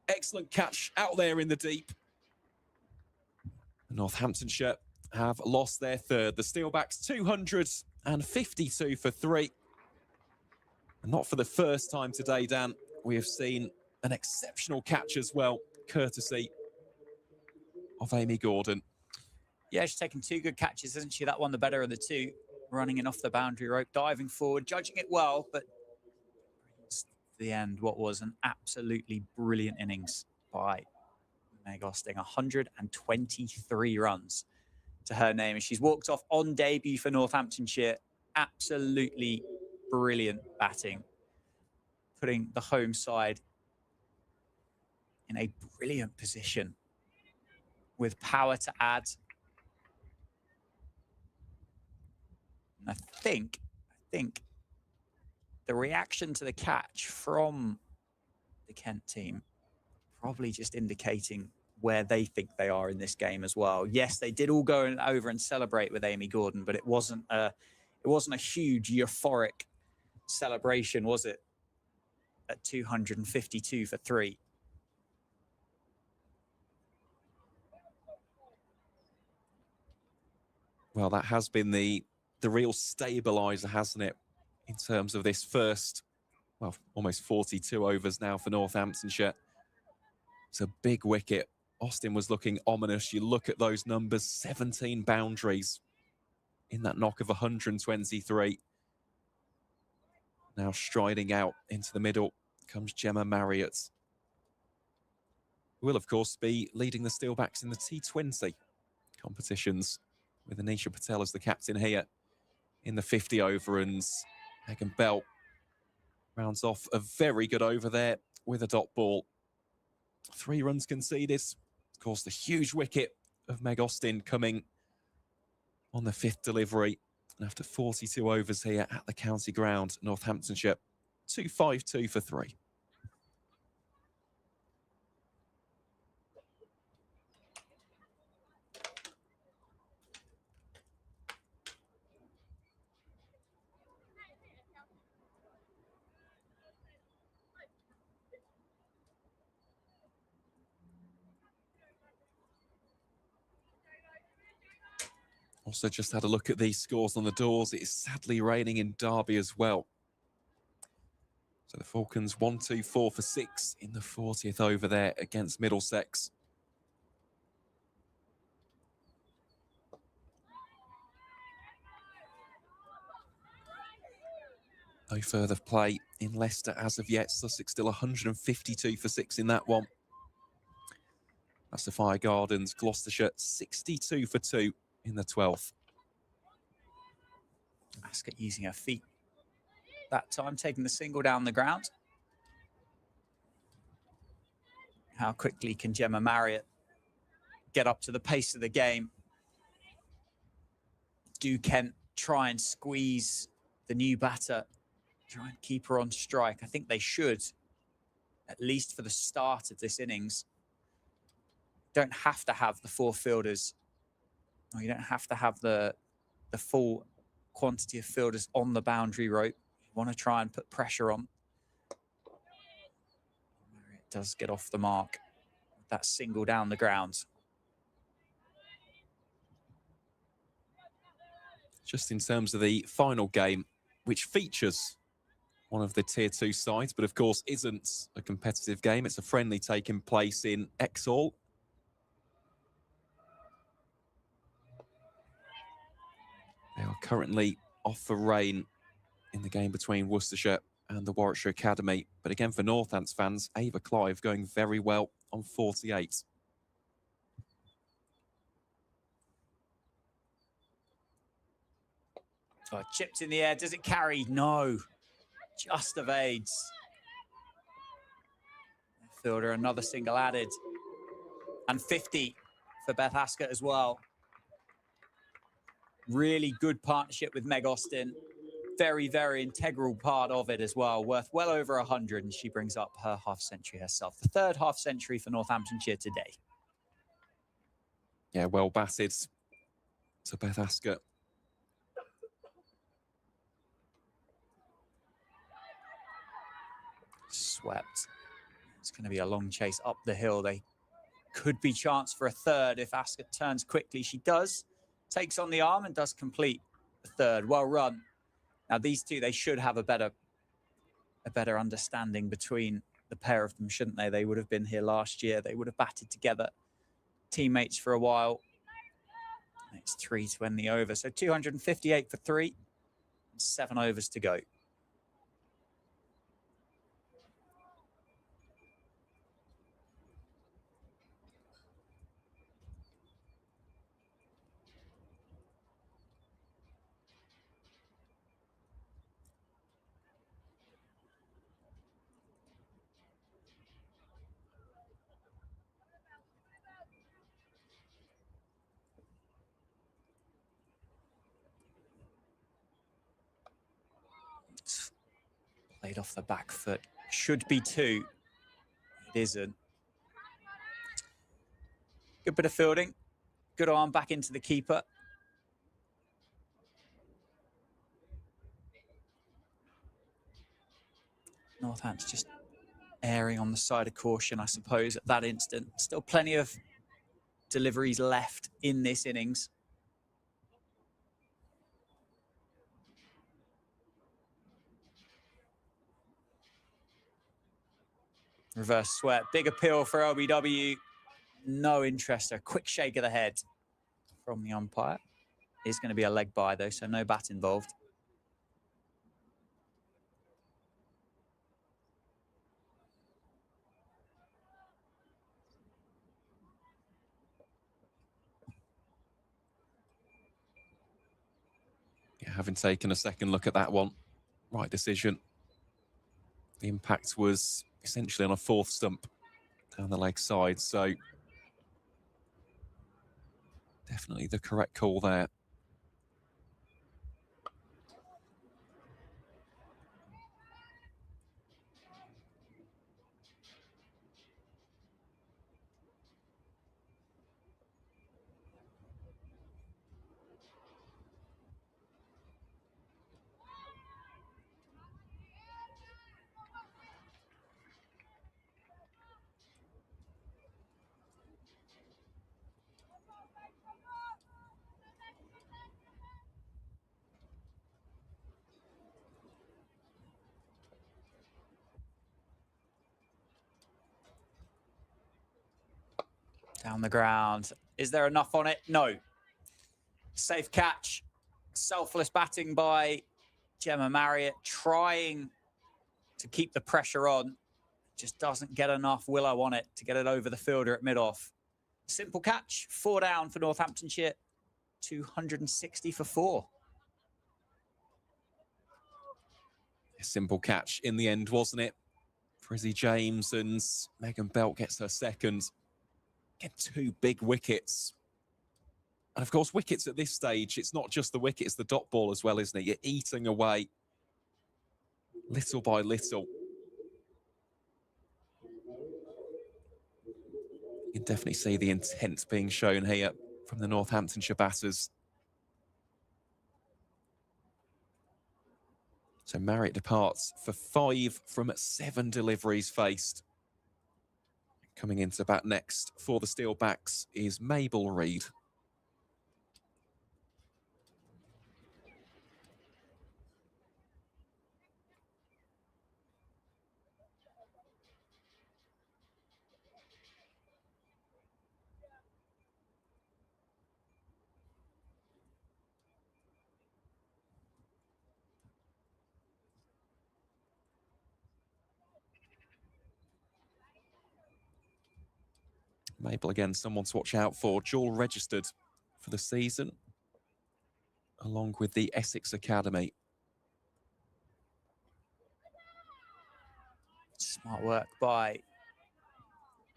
Excellent catch out there in the deep. Northamptonshire have lost their third. The Steelbacks 252 for 3. And not for the first time today, Dan, we have seen an exceptional catch as well, courtesy of Amy Gordon. Yeah, she's taken 2 good catches, isn't she? That one the better of the 2. Running in off the boundary rope, diving forward, judging it well, but the end, what was an absolutely brilliant innings by Meg Austin. 123 runs to her name. And she's walked off on debut for Northamptonshire. Absolutely brilliant batting, putting the home side in a brilliant position with power to add. And I think the reaction to the catch from the Kent team probably just indicating where they think they are in this game as well. Yes, they did all go over and celebrate with Amy Gordon, but it wasn't a huge euphoric celebration, was it? At 252 for 3. Well, that has been the real stabiliser, hasn't it, in terms of this first, well, almost 42 overs now for Northamptonshire. It's a big wicket. Austin was looking ominous. You look at those numbers, 17 boundaries in that knock of 123. Now striding out into the middle comes Gemma Marriott, who will, of course, be leading the Steelbacks in the T20 competitions, with Anisha Patel as the captain here in the 50 over, and Megan Belt rounds off a very good over there with a dot ball. 3 runs conceded. Of course, the huge wicket of Meg Austin coming on the 5th delivery. And after 42 overs here at the county ground, Northamptonshire 252 for 3. Also just had a look at these scores on the doors. It is sadly raining in Derby as well. So the Falcons 1-2-4 for 6 in the 40th over there against Middlesex. No further play in Leicester as of yet. Sussex still 152 for 6 in that one. That's the Fire Gardens. Gloucestershire 62 for 2 in the 12th. Ascot using her feet that time, taking the single down the ground. How quickly can Gemma Marriott get up to the pace of the game? Do Kent try and squeeze the new batter, try and keep her on strike? I think they should, at least for the start of this innings. Don't have to have the 4 fielders, or you don't have to have the full quantity of fielders on the boundary rope. You want to try and put pressure on. It does get off the mark. That single down the ground. Just in terms of the final game, which features one of the Tier 2 sides, but of course isn't a competitive game. It's a friendly taking place in Exhall. They are currently off for rain in the game between Worcestershire and the Warwickshire Academy. But again, for Northants fans, Ava Clive going very well on 48. Oh, chipped in the air. Does it carry? No. Just evades. Fielder, another single added. And 50 for Beth Ascot as well. Really good partnership with Meg Austin. Very, very integral part of it as well. Worth well over 100, and she brings up her half-century herself. The 3rd half-century for Northamptonshire today. Yeah, well batted to Beth Ascot. Swept. It's going to be a long chase up the hill. They could be chance for a 3rd if Ascot turns quickly. She does. Takes on the arm and does complete the 3rd. Well run. Now these two, they should have a better understanding between the pair of them, shouldn't they? They would have been here last year. They would have batted together, teammates for a while. It's 3 to end the over. So 258 for 3, 7 overs to go. Played off the back foot. Should be 2. It isn't. Good bit of fielding. Good arm back into the keeper. Northants just erring on the side of caution, I suppose, at that instant. Still plenty of deliveries left in this innings. Reverse sweat. Big appeal for LBW. No interest. A quick shake of the head from the umpire. It's going to be a leg bye, though, so no bat involved. Yeah, having taken a second look at that one, right decision. The impact was essentially on a 4th stump down the leg side, so definitely the correct call there. Down the ground. Is there enough on it? No. Safe catch. Selfless batting by Gemma Marriott, trying to keep the pressure on. Just doesn't get enough willow on it to get it over the fielder at mid-off. Simple catch. 4 down for Northamptonshire. 260 for 4. A simple catch in the end, wasn't it? Frizzy James, and Megan Belt gets her second. Get 2 big wickets. And of course, wickets at this stage, it's not just the wicket, it's the dot ball as well, isn't it? You're eating away little by little. You can definitely see the intent being shown here from the Northamptonshire batters. So Marriott departs for 5 from 7 deliveries faced. Coming into bat next for the Steelbacks is Mabel Reid. Mabel, again, someone to watch out for. Dual registered for the season, along with the Essex Academy. Smart work by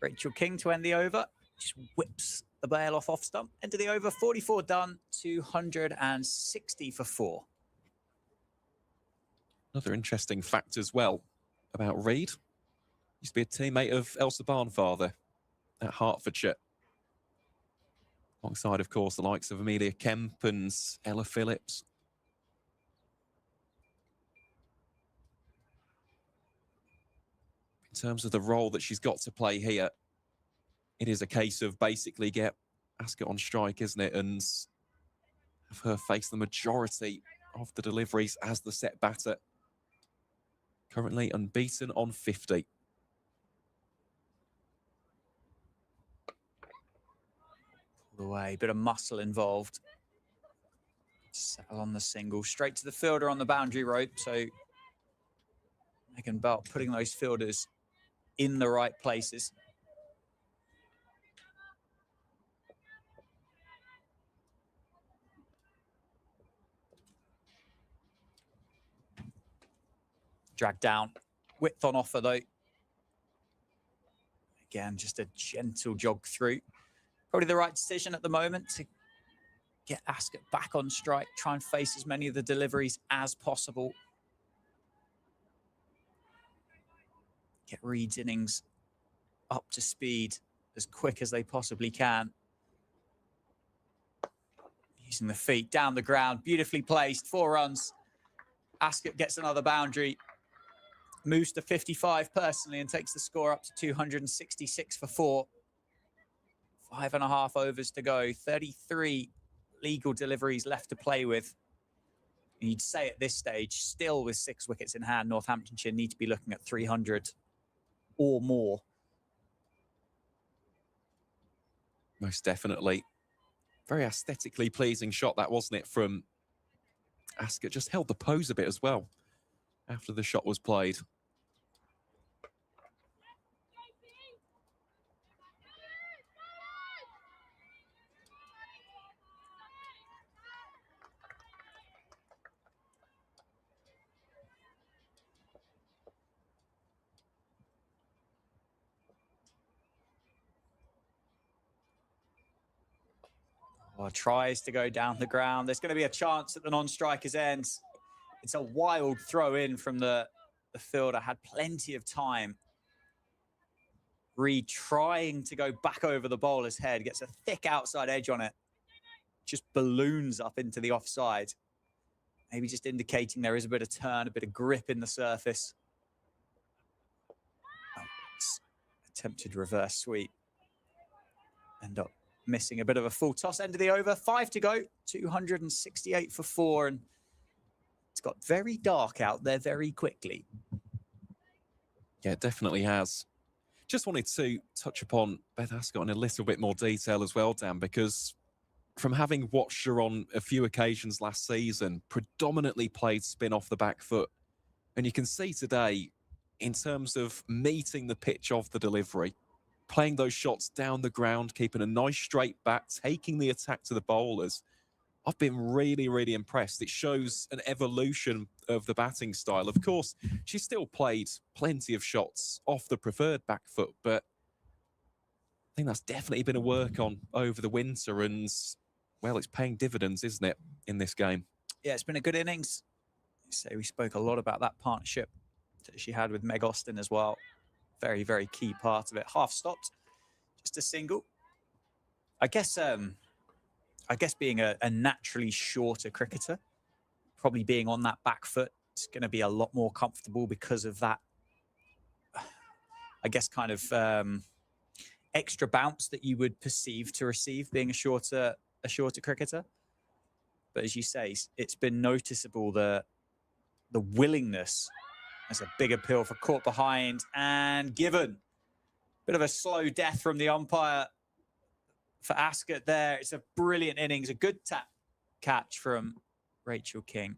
Rachel King to end the over. Just whips the bail off stump. End of the over, 44 done, 260 for 4. Another interesting fact as well about Reid. Used to be a teammate of Elsa Barnfather at Hertfordshire. Alongside, of course, the likes of Amelia Kemp and Ella Phillips. In terms of the role that she's got to play here, it is a case of basically get Ascot on strike, isn't it? And have her face the majority of the deliveries as the set batter. Currently unbeaten on 50. Pulled away, bit of muscle involved. Settle on the single, straight to the fielder on the boundary rope. So Megan Belt putting those fielders in the right places. Dragged down, width on offer though. Again, just a gentle jog through. Probably the right decision at the moment to get Ascot back on strike, try and face as many of the deliveries as possible. Get Reid's innings up to speed as quick as they possibly can. Using the feet down the ground, beautifully placed, 4 runs. Ascot gets another boundary, moves to 55 personally and takes the score up to 266 for 4. 5.5 overs to go, 33 legal deliveries left to play with. And you'd say at this stage, still with 6 wickets in hand, Northamptonshire need to be looking at 300 or more. Most definitely. Very aesthetically pleasing shot that, wasn't it, from Ascot. Just held the pose a bit as well after the shot was played. Well, tries to go down the ground. There's going to be a chance at the non-striker's end. It's a wild throw in from the fielder. Had plenty of time. Reid trying to go back over the bowler's head. Gets a thick outside edge on it. Just balloons up into the offside. Maybe just indicating there is a bit of turn, a bit of grip in the surface. Oh, attempted reverse sweep. End up missing a bit of a full toss. End of the over, 5 to go, 268 for 4, and it's got very dark out there very quickly. Yeah, it definitely has. Just wanted to touch upon Beth Ascott in a little bit more detail as well, Dan, because from having watched her on a few occasions last season, predominantly played spin off the back foot. And you can see today, in terms of meeting the pitch of the delivery, playing those shots down the ground, keeping a nice straight back, taking the attack to the bowlers. I've been really, really impressed. It shows an evolution of the batting style. Of course, she still played plenty of shots off the preferred back foot, but I think that's definitely been a work on over the winter, and, well, it's paying dividends, isn't it, in this game? Yeah, it's been a good innings. So we spoke a lot about that partnership that she had with Meg Austin as well. Very, very key part of it. Half stopped, just a single. I guess being a naturally shorter cricketer, probably being on that back foot, is going to be a lot more comfortable because of that, I guess, kind of extra bounce that you would perceive to receive being a shorter cricketer. But as you say, it's been noticeable the willingness. There's a big appeal for caught behind and given. Bit of a slow death from the umpire for Ascott there. It's a brilliant innings, a good catch from Rachel King.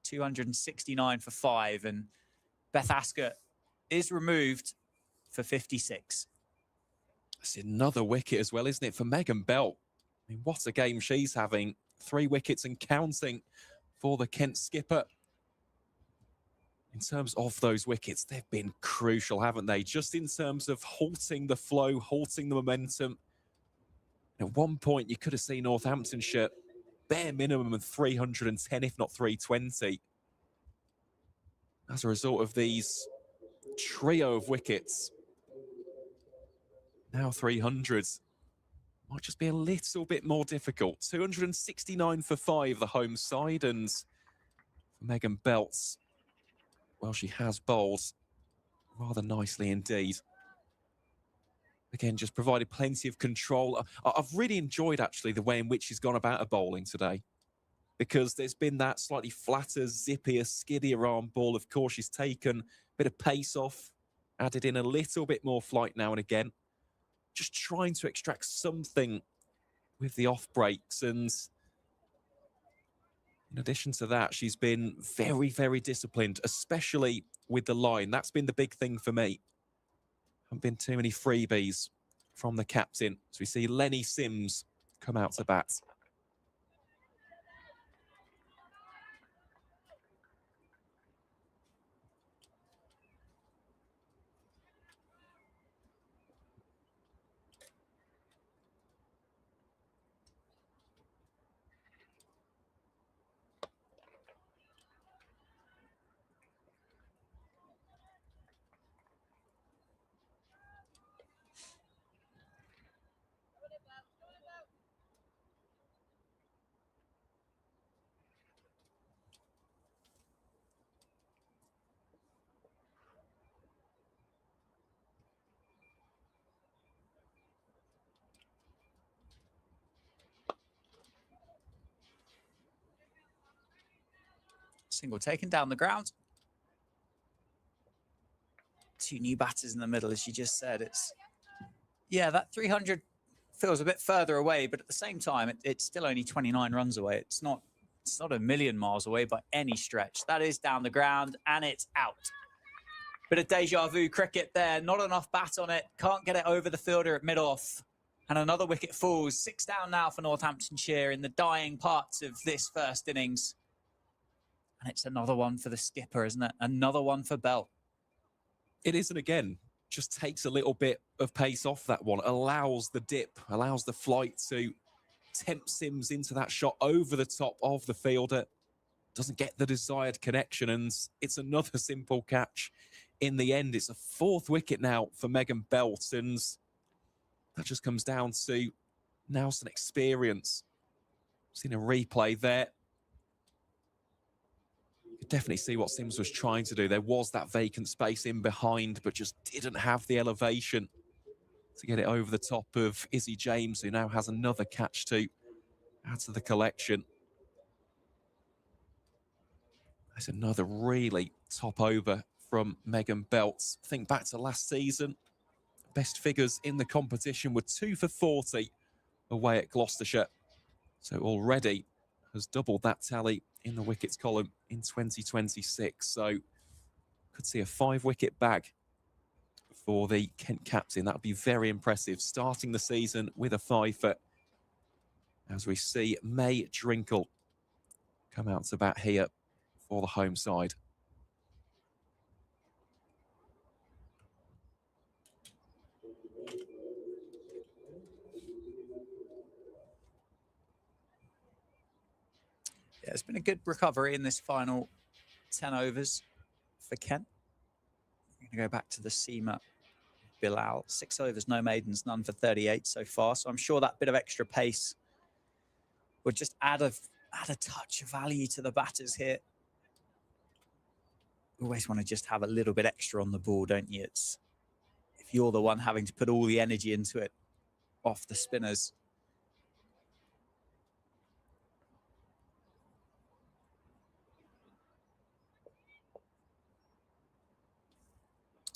269 for 5, and Beth Ascott is removed for 56. That's another wicket as well, isn't it, for Megan Belt? I mean, what a game she's having. 3 wickets and counting for the Kent skipper. In terms of those wickets, they've been crucial, haven't they? Just in terms of halting the flow, halting the momentum. At one point, you could have seen Northamptonshire bare minimum of 310, if not 320. As a result of these trio of wickets, now 300s. Might just be a little bit more difficult. 269 for 5, the home side, and for Megan Belts, well, she has bowled rather nicely indeed. Again, just provided plenty of control. I've really enjoyed, actually, the way in which she's gone about her bowling today, because there's been that slightly flatter, zippier, skiddier arm ball. Of course, she's taken a bit of pace off, added in a little bit more flight now and again, just trying to extract something with the off breaks. And in addition to that, she's been very, very disciplined, especially with the line. That's been the big thing for me. Haven't been too many freebies from the captain. So we see Lenny Sims come out to bat. Single taken down the ground. 2 new batters in the middle, as you just said. Yeah, that 300 feels a bit further away, but at the same time, it's still only 29 runs away. It's not a million miles away by any stretch. That is down the ground, and it's out. Bit of deja vu cricket there. Not enough bat on it. Can't get it over the fielder at mid-off. And another wicket falls. 6 down now for Northamptonshire in the dying parts of this first innings. And it's another one for the skipper, isn't it? Another one for Bell. It is, and again, just takes a little bit of pace off that one, allows the dip, allows the flight to tempt Sims into that shot over the top of the fielder. Doesn't get the desired connection, and it's another simple catch in the end. It's a 4th wicket now for Megan Belt, and that just comes down to now some experience. Seen a replay there. You could definitely see what Sims was trying to do. There was that vacant space in behind, but just didn't have the elevation to get it over the top of Izzy James, who now has another catch to add to the collection. That's another really top over from Megan Belts. Think back to last season. best figures in the competition were 2 for 40 away at Gloucestershire. So already has doubled that tally in the wickets column in 2026. So could see a 5-wicket bag for the Kent captain. That would be very impressive, starting the season with a 5-foot. As we see May Drinkle come out to bat here for the home side. Yeah, it's been a good recovery in this final 10 overs for Kent. We're going to go back to the seamer, Bilal. 6 overs, no maidens, none for 38 so far. So I'm sure that bit of extra pace would just add a touch of value to the batters here. You always want to just have a little bit extra on the ball, don't you? It's if you're the one having to put all the energy into it off the spinners.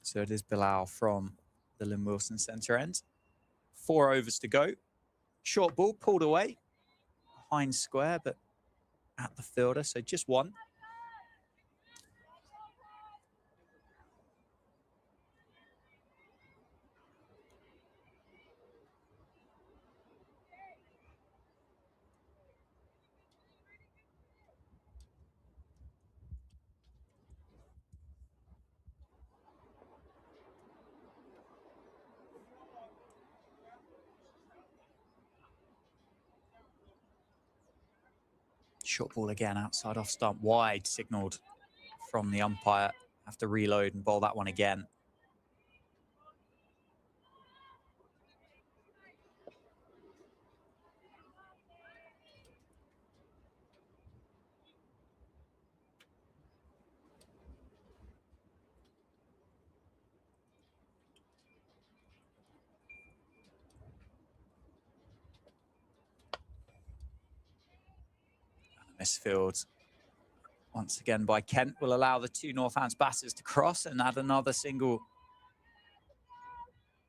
So it is Bilal from the Lynn Wilson centre end. 4 overs to go. Short ball pulled away. Behind square, but at the fielder, so just one. Short ball again, outside off stump, wide, signalled from the umpire. Have to reload and bowl that one again. Misfield once again by Kent will allow the 2 Northants batters to cross and add another single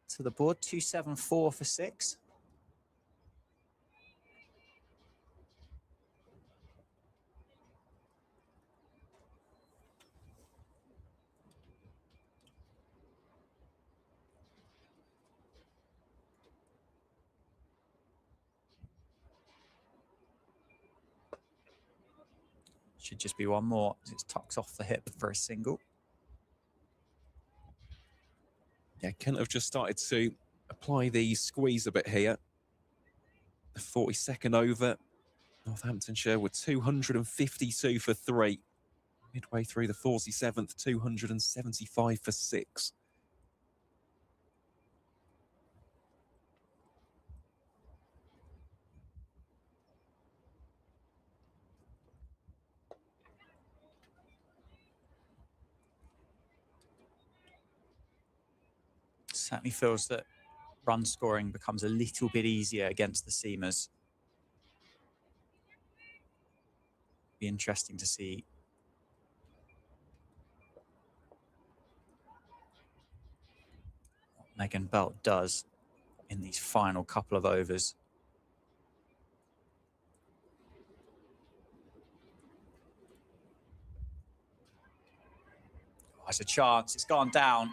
to the board. 274 for 6. Should just be one more as it's tucks off the hip for a single. Yeah, Kent have just started to apply the squeeze a bit here. The 42nd over, Northamptonshire were 252 for 3. Midway through the 47th, 275 for 6. Certainly feels that run scoring becomes a little bit easier against the seamers. Be interesting to see what Megan Belt does in these final couple of overs. Oh, there's a chance. It's gone down.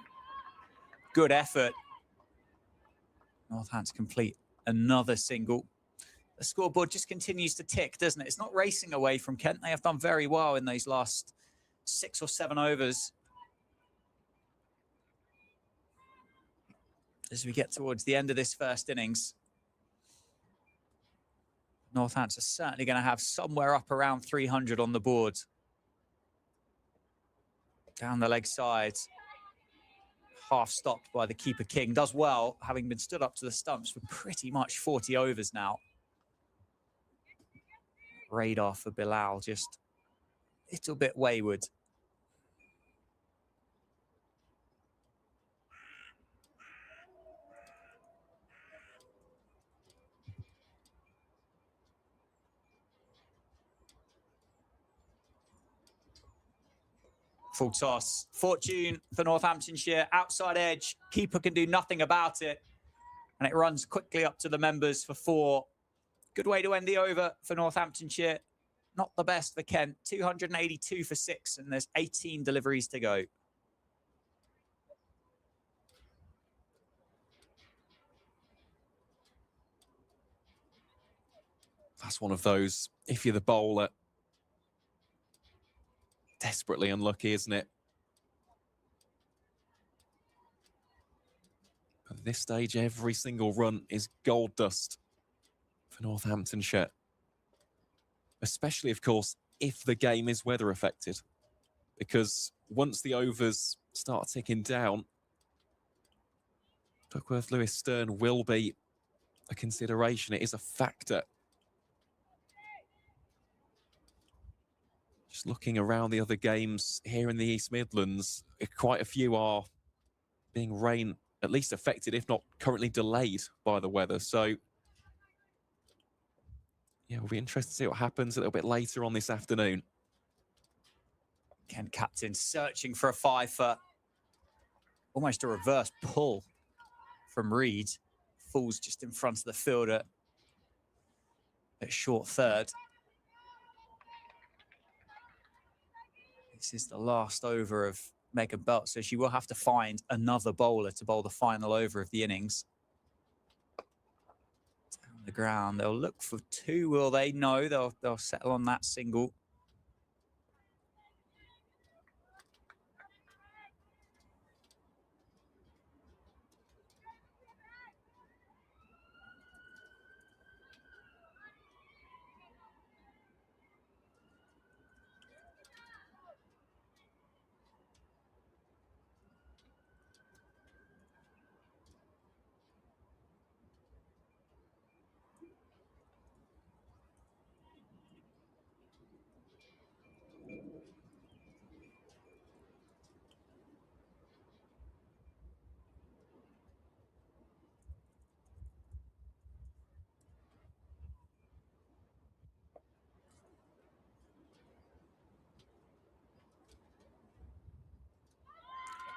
Good effort. Northants complete another single. The scoreboard just continues to tick, doesn't it? It's not racing away from Kent. They have done very well in those last 6 or 7 overs. As we get towards the end of this first innings, Northants are certainly going to have somewhere up around 300 on the board. Down the leg side. Half stopped by the keeper King. Does well, having been stood up to the stumps for pretty much 40 overs now. Radar for Bilal, just a little bit wayward. Full toss. Fortune for Northamptonshire. Outside edge. Keeper can do nothing about it. And it runs quickly up to the members for 4. Good way to end the over for Northamptonshire. Not the best for Kent. 282 for 6, and there's 18 deliveries to go. That's one of those, if you're the bowler, desperately unlucky, isn't it? At this stage, every single run is gold dust for Northamptonshire. Especially, of course, if the game is weather affected. Because once the overs start ticking down, Duckworth Lewis Stern will be a consideration. It is a factor. Just looking around the other games here in the East Midlands, quite a few are being rain at least affected, if not currently delayed by the weather. So, yeah, we'll be interested to see what happens a little bit later on this afternoon. Kent captain searching for a 5 for almost a reverse pull from Reed. Falls just in front of the fielder at short third. This is the last over of Megan Belt, so she will have to find another bowler to bowl the final over of the innings. Down the ground, they'll look for 2, will they? No, they'll settle on that single.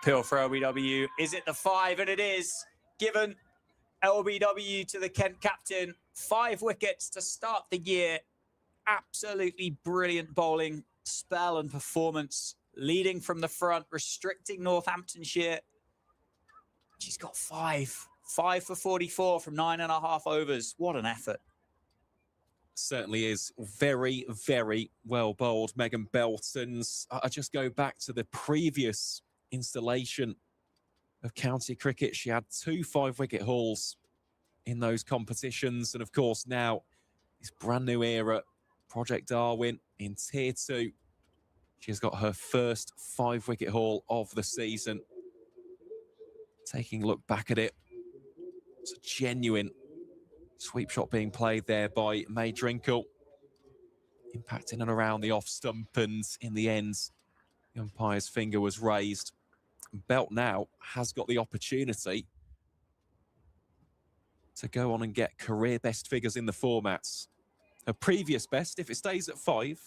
Appeal for LBW. Is it the 5? And it is. Given LBW to the Kent captain. 5 wickets to start the year. Absolutely brilliant bowling, spell and performance. Leading from the front, restricting Northamptonshire. She's got 5. 5 for 44 from 9.5 overs. What an effort. Certainly is very, very well bowled, Megan Belt. And I just go back to the previous installation of county cricket. She had 2 5-wicket hauls in those competitions. And of course, now this brand new era, Project Darwin in Tier 2. She's got her first 5-wicket haul of the season. Taking a look back at it, it's a genuine sweep shot being played there by May Drinkle. Impacting and around the off stump, and in the end, the umpire's finger was raised. Belt now has got the opportunity to go on and get career best figures in the formats. Her previous best, if it stays at 5,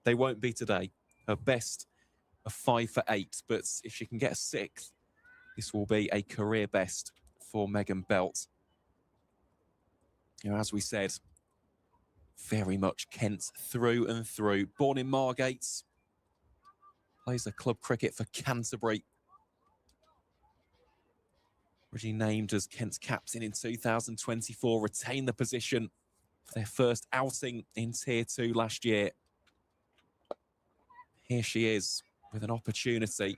they won't be today. Her best of 5 for 8, but if she can get a 6th, this will be a career best for Megan Belt. You know, as we said, very much Kent through and through. Born in Margate, plays the club cricket for Canterbury. Originally named as Kent's captain in 2024, retained the position for their first outing in Tier 2 last year. Here she is with an opportunity,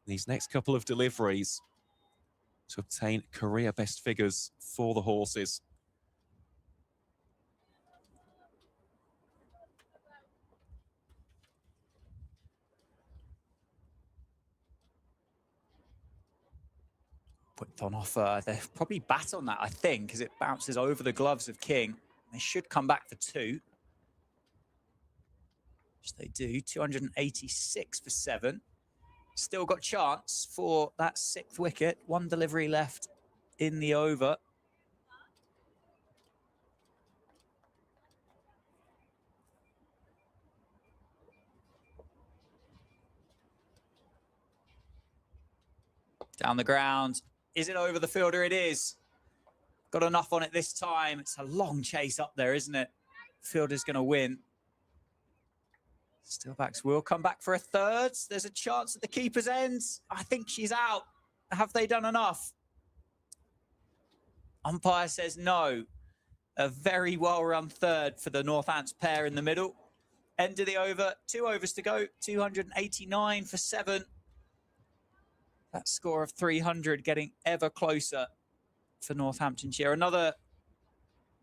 these next couple of deliveries, to obtain career best figures for the horses. Put on offer. They'll probably bat on that, I think, as it bounces over the gloves of King. They should come back for 2. Which they do. 286 for 7. Still got chance for that 6th wicket. 1 delivery left in the over. Down the ground. Is it over the fielder? It is. Got enough on it this time. It's a long chase up there, isn't it? Fielder's going to win. Steelbacks will come back for a third. There's a chance at the keeper's end. I think she's out. Have they done enough? Umpire says no. A very well-run third for the Northants pair in the middle. End of the over. 2 overs to go. 289 for 7. That score of 300 getting ever closer for Northamptonshire. Another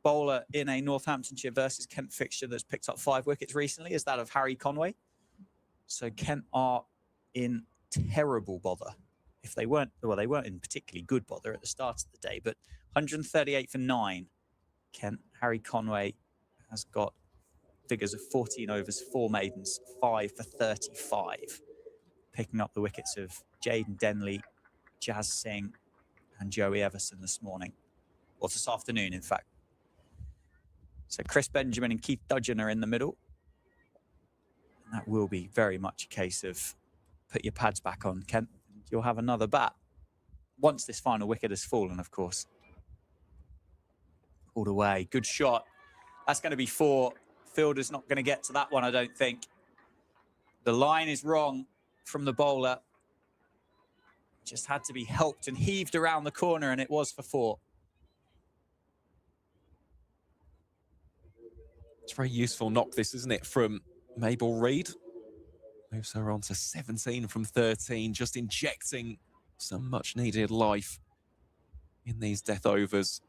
bowler in a Northamptonshire versus Kent fixture that's picked up 5 wickets recently is that of Harry Conway. So Kent are in terrible bother. If they weren't, well, they weren't in particularly good bother at the start of the day, but 138 for 9. Kent, Harry Conway has got figures of 14 overs, 4 maidens, 5 for 35. Picking up the wickets of Jaden Denley, Jazz Singh, and Joey Everson this morning, or this afternoon, in fact. So Chris Benjamin and Keith Dudgeon are in the middle. And that will be very much a case of put your pads back on, Kent. You'll have another bat. Once this final wicket has fallen, of course. Pulled away. Good shot. That's going to be 4. Fielder's not going to get to that one, I don't think. The line is wrong from the bowler. Just had to be helped and heaved around the corner, and it was for 4. It's a very useful knock, this, isn't it, from Mabel Reid? Moves her on to 17 from 13, just injecting some much-needed life in these death overs.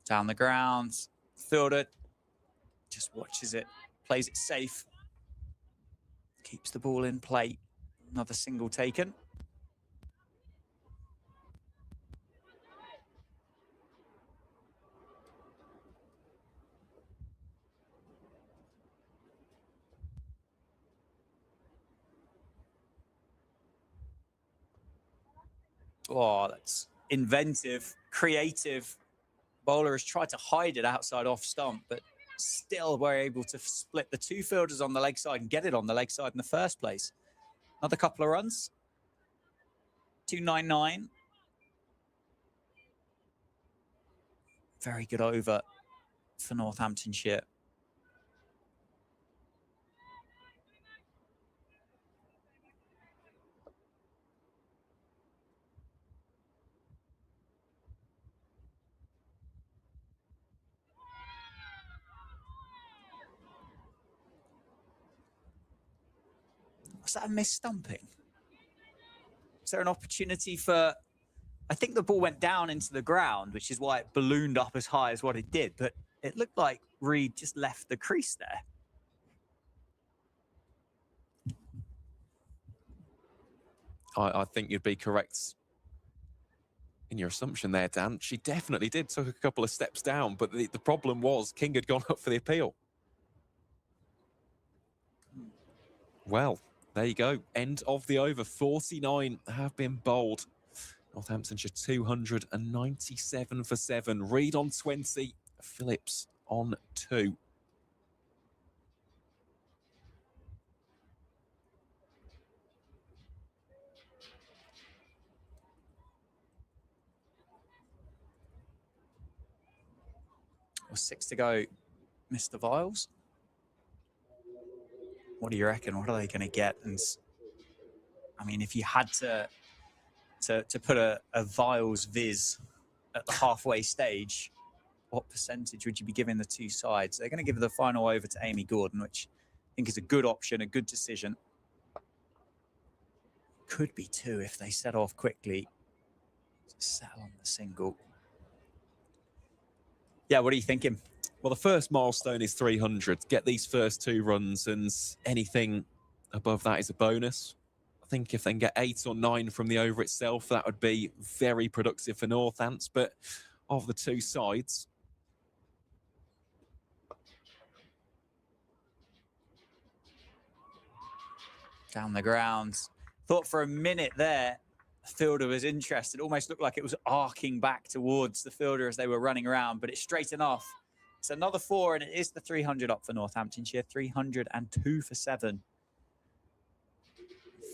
Down the ground. Fielder just watches it, plays it safe. Keeps the ball in play. Another single taken. Oh, that's inventive, creative. Bowler has tried to hide it outside off stump, but still were able to split the 2 fielders on the leg side and get it on the leg side in the first place. Another couple of runs. 299. Very good over for Northamptonshire. Was that a mis-stumping? Is there an opportunity for... I think the ball went down into the ground, which is why it ballooned up as high as what it did. But it looked like Reid just left the crease there. I think you'd be correct in your assumption there, Dan. She definitely did, took a couple of steps down, but the problem was King had gone up for the appeal. Well, there you go. End of the over. 49 have been bowled. Northamptonshire 297 for 7. Reid on 20. Phillips on 2. Well, 6 to go, Mr. Viles. What do you reckon? What are they going to get? And I mean, if you had to put a Viles Viz at the halfway stage, what percentage would you be giving the 2 sides? They're going to give the final over to Amy Gordon, which I think is a good option, a good decision. Could be 2 if they set off quickly. Just settle on the single. Yeah, what are you thinking? Well, the first milestone is 300. Get these first 2 runs, and anything above that is a bonus. I think if they can get 8 or 9 from the over itself, that would be very productive for Northants. But of the 2 sides, down the ground. Thought for a minute there, the fielder was interested. Almost looked like it was arcing back towards the fielder as they were running around, but it's straight enough. It's another 4, and it is the 300 up for Northamptonshire. 302 for 7.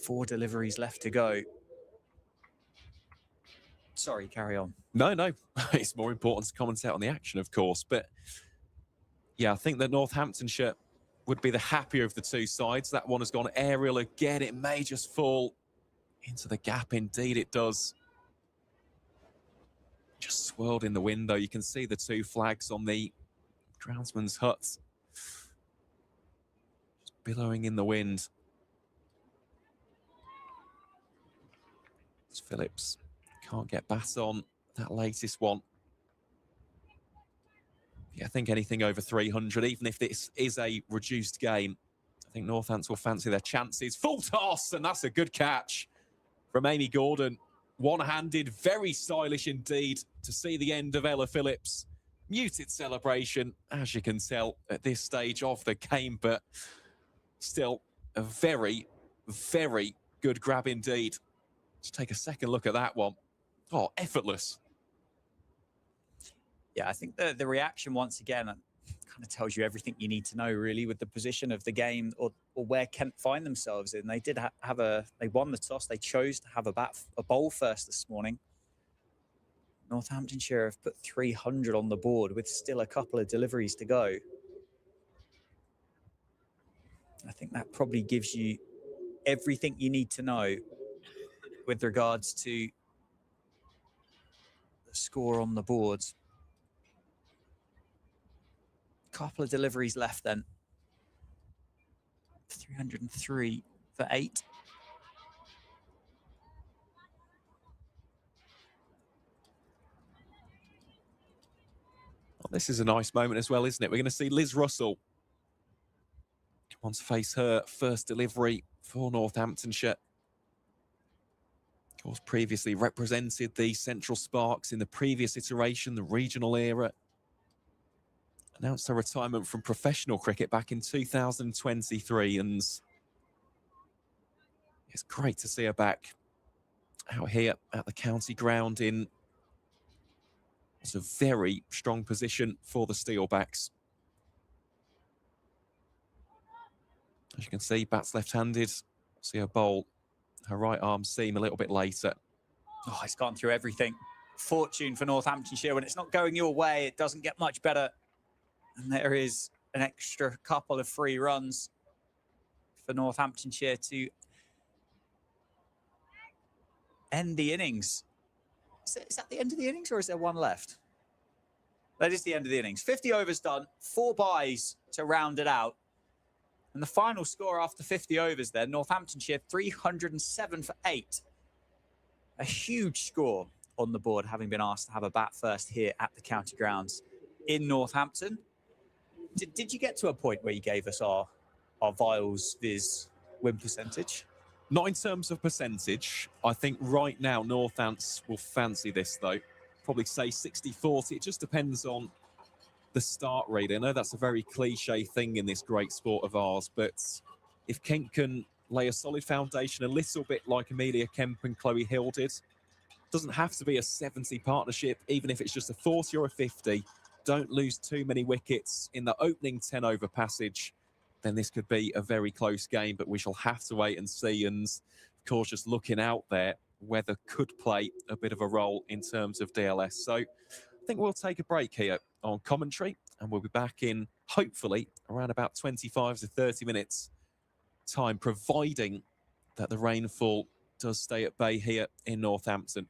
4 deliveries left to go. Sorry, carry on. no. It's more important to commentate on the action, of course. But yeah, I think that Northamptonshire would be the happier of the 2 sides. That one has gone aerial again. It may just fall into the gap. Indeed, it does. Just swirled in the wind, though. You can see the 2 flags on the groundsman's hut. Just billowing in the wind. It's Phillips. Can't get bat on that latest one. Yeah, I think anything over 300, even if this is a reduced game, I think Northants will fancy their chances. Full toss, and that's a good catch from Amy Gordon. One-handed, very stylish indeed to see the end of Ella Phillips. Muted celebration, as you can tell at this stage of the game, but still a very, very good grab indeed. Let's take a second look at that one. Oh, effortless. Yeah, I think the reaction, once again, kind of tells you everything you need to know, really, with the position of the game or where Kent find themselves in. They did they won the toss. They chose to have a bowl first this morning. Northamptonshire have put 300 on the board with still a couple of deliveries to go. I think that probably gives you everything you need to know with regards to the score on the board. Couple of deliveries left then. 303 for 8. Well, this is a nice moment as well, isn't it? We're going to see Liz Russell want to face her first delivery for Northamptonshire. Of course, previously represented the Central Sparks in the previous iteration, the regional era. Announced her retirement from professional cricket back in 2023, and it's great to see her back out here at the county ground in it's a very strong position for the Steelbacks. As you can see, bats left-handed. See her bowl her right arm seam a little bit later. Oh, it's gone through everything. Fortune for Northamptonshire. When it's not going your way, it doesn't get much better. And there is an extra couple of free runs for Northamptonshire to end the innings. Is that the end of the innings, or is there one left? That is the end of the innings. 50 overs done, 4 byes to round it out. And the final score after 50 overs there, Northamptonshire 307 for 8. A huge score on the board, having been asked to have a bat first here at the county grounds in Northampton. Did you get to a point where you gave us our Viles Viz win percentage? Not in terms of percentage. I think right now Northants will fancy this, though. Probably say 60-40. It just depends on the start rate. I know that's a very cliche thing in this great sport of ours, but if Kent can lay a solid foundation, a little bit like Amelia Kemp and Chloe Hill did, doesn't have to be a 70 partnership, even if it's just a 40 or a 50. Don't lose too many wickets in the opening 10 over passage, then this could be a very close game, but we shall have to wait and see. And of course, just looking out there, weather could play a bit of a role in terms of DLS. So I think we'll take a break here on commentary, and we'll be back in hopefully around about 25 to 30 minutes time, providing that the rainfall does stay at bay here in Northampton.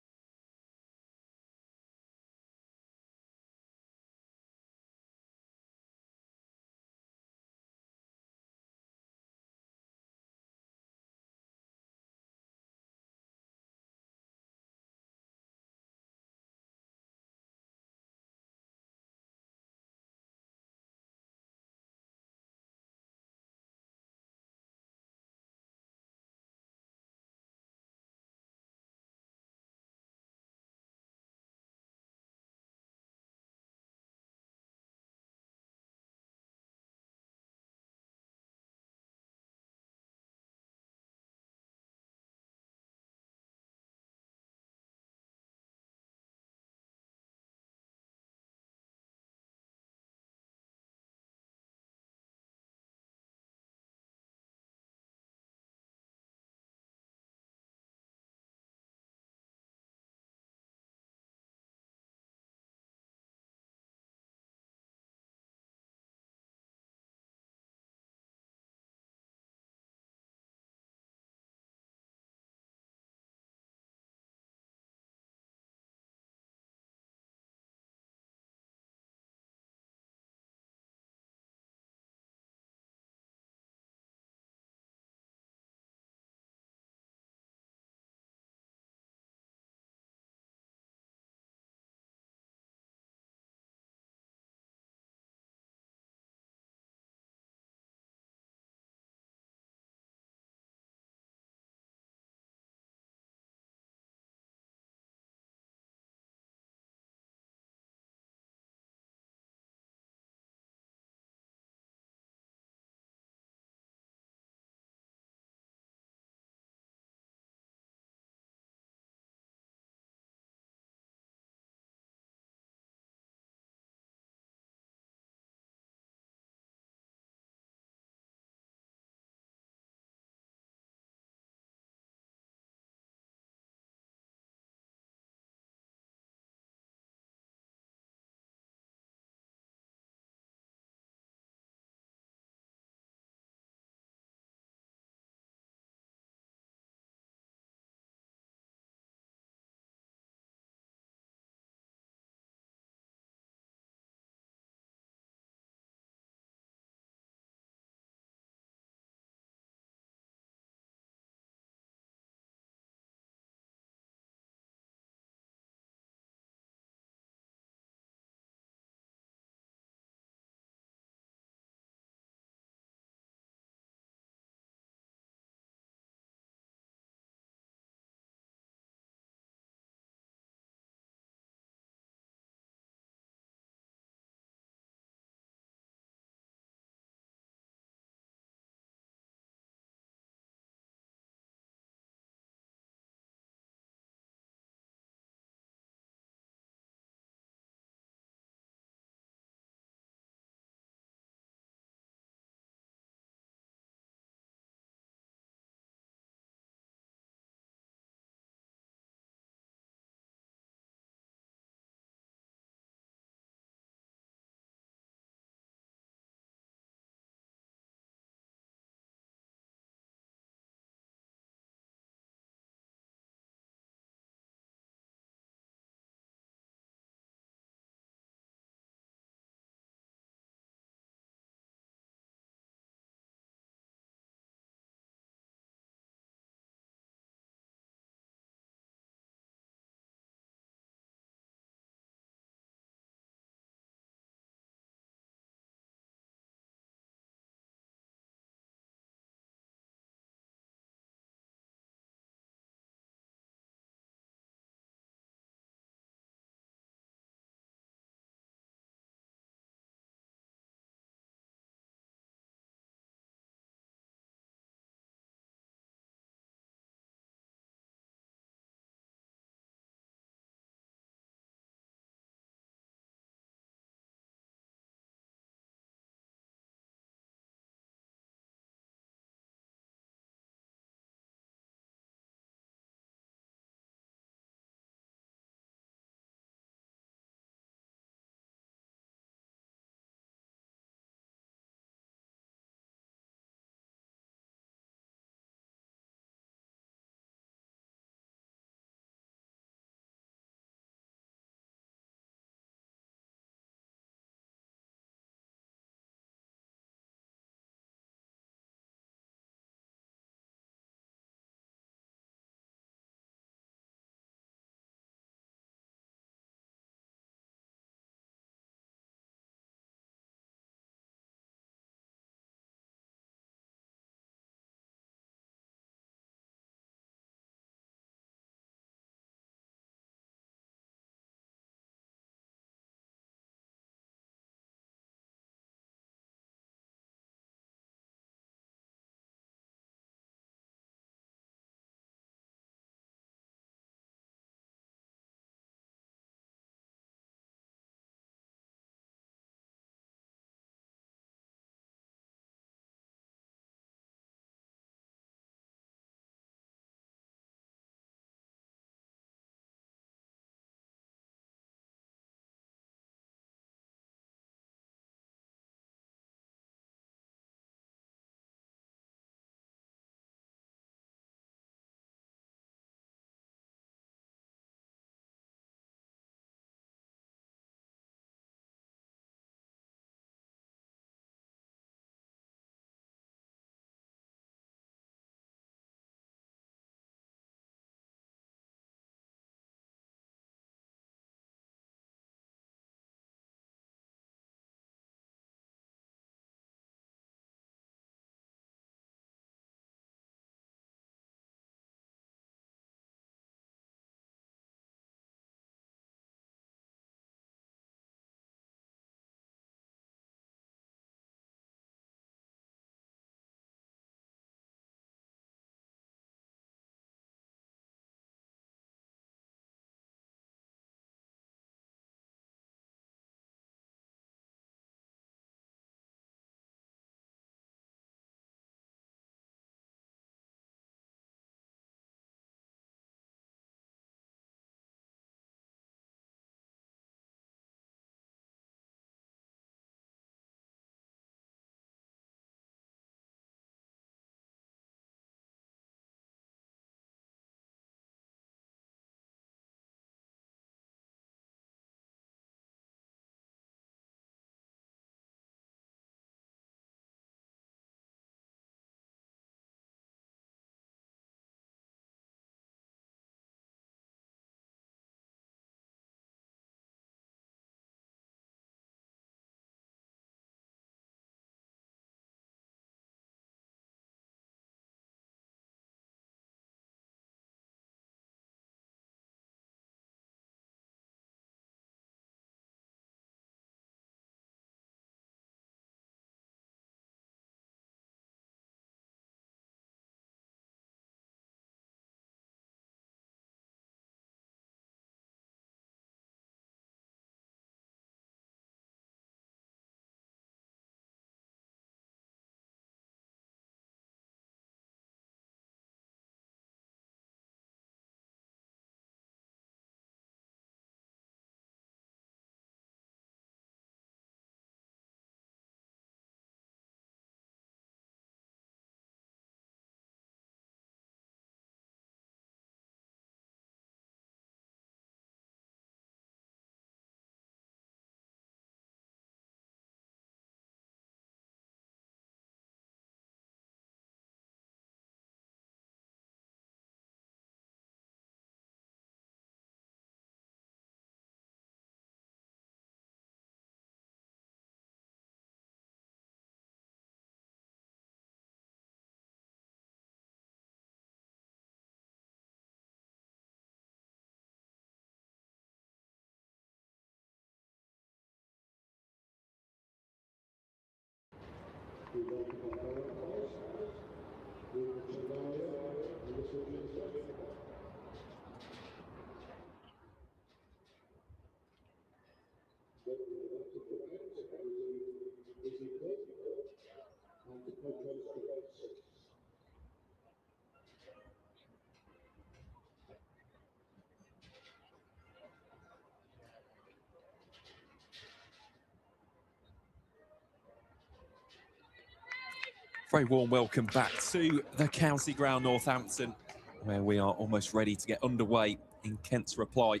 Very warm welcome back to the County Ground, Northampton, where we are almost ready to get underway in Kent's reply.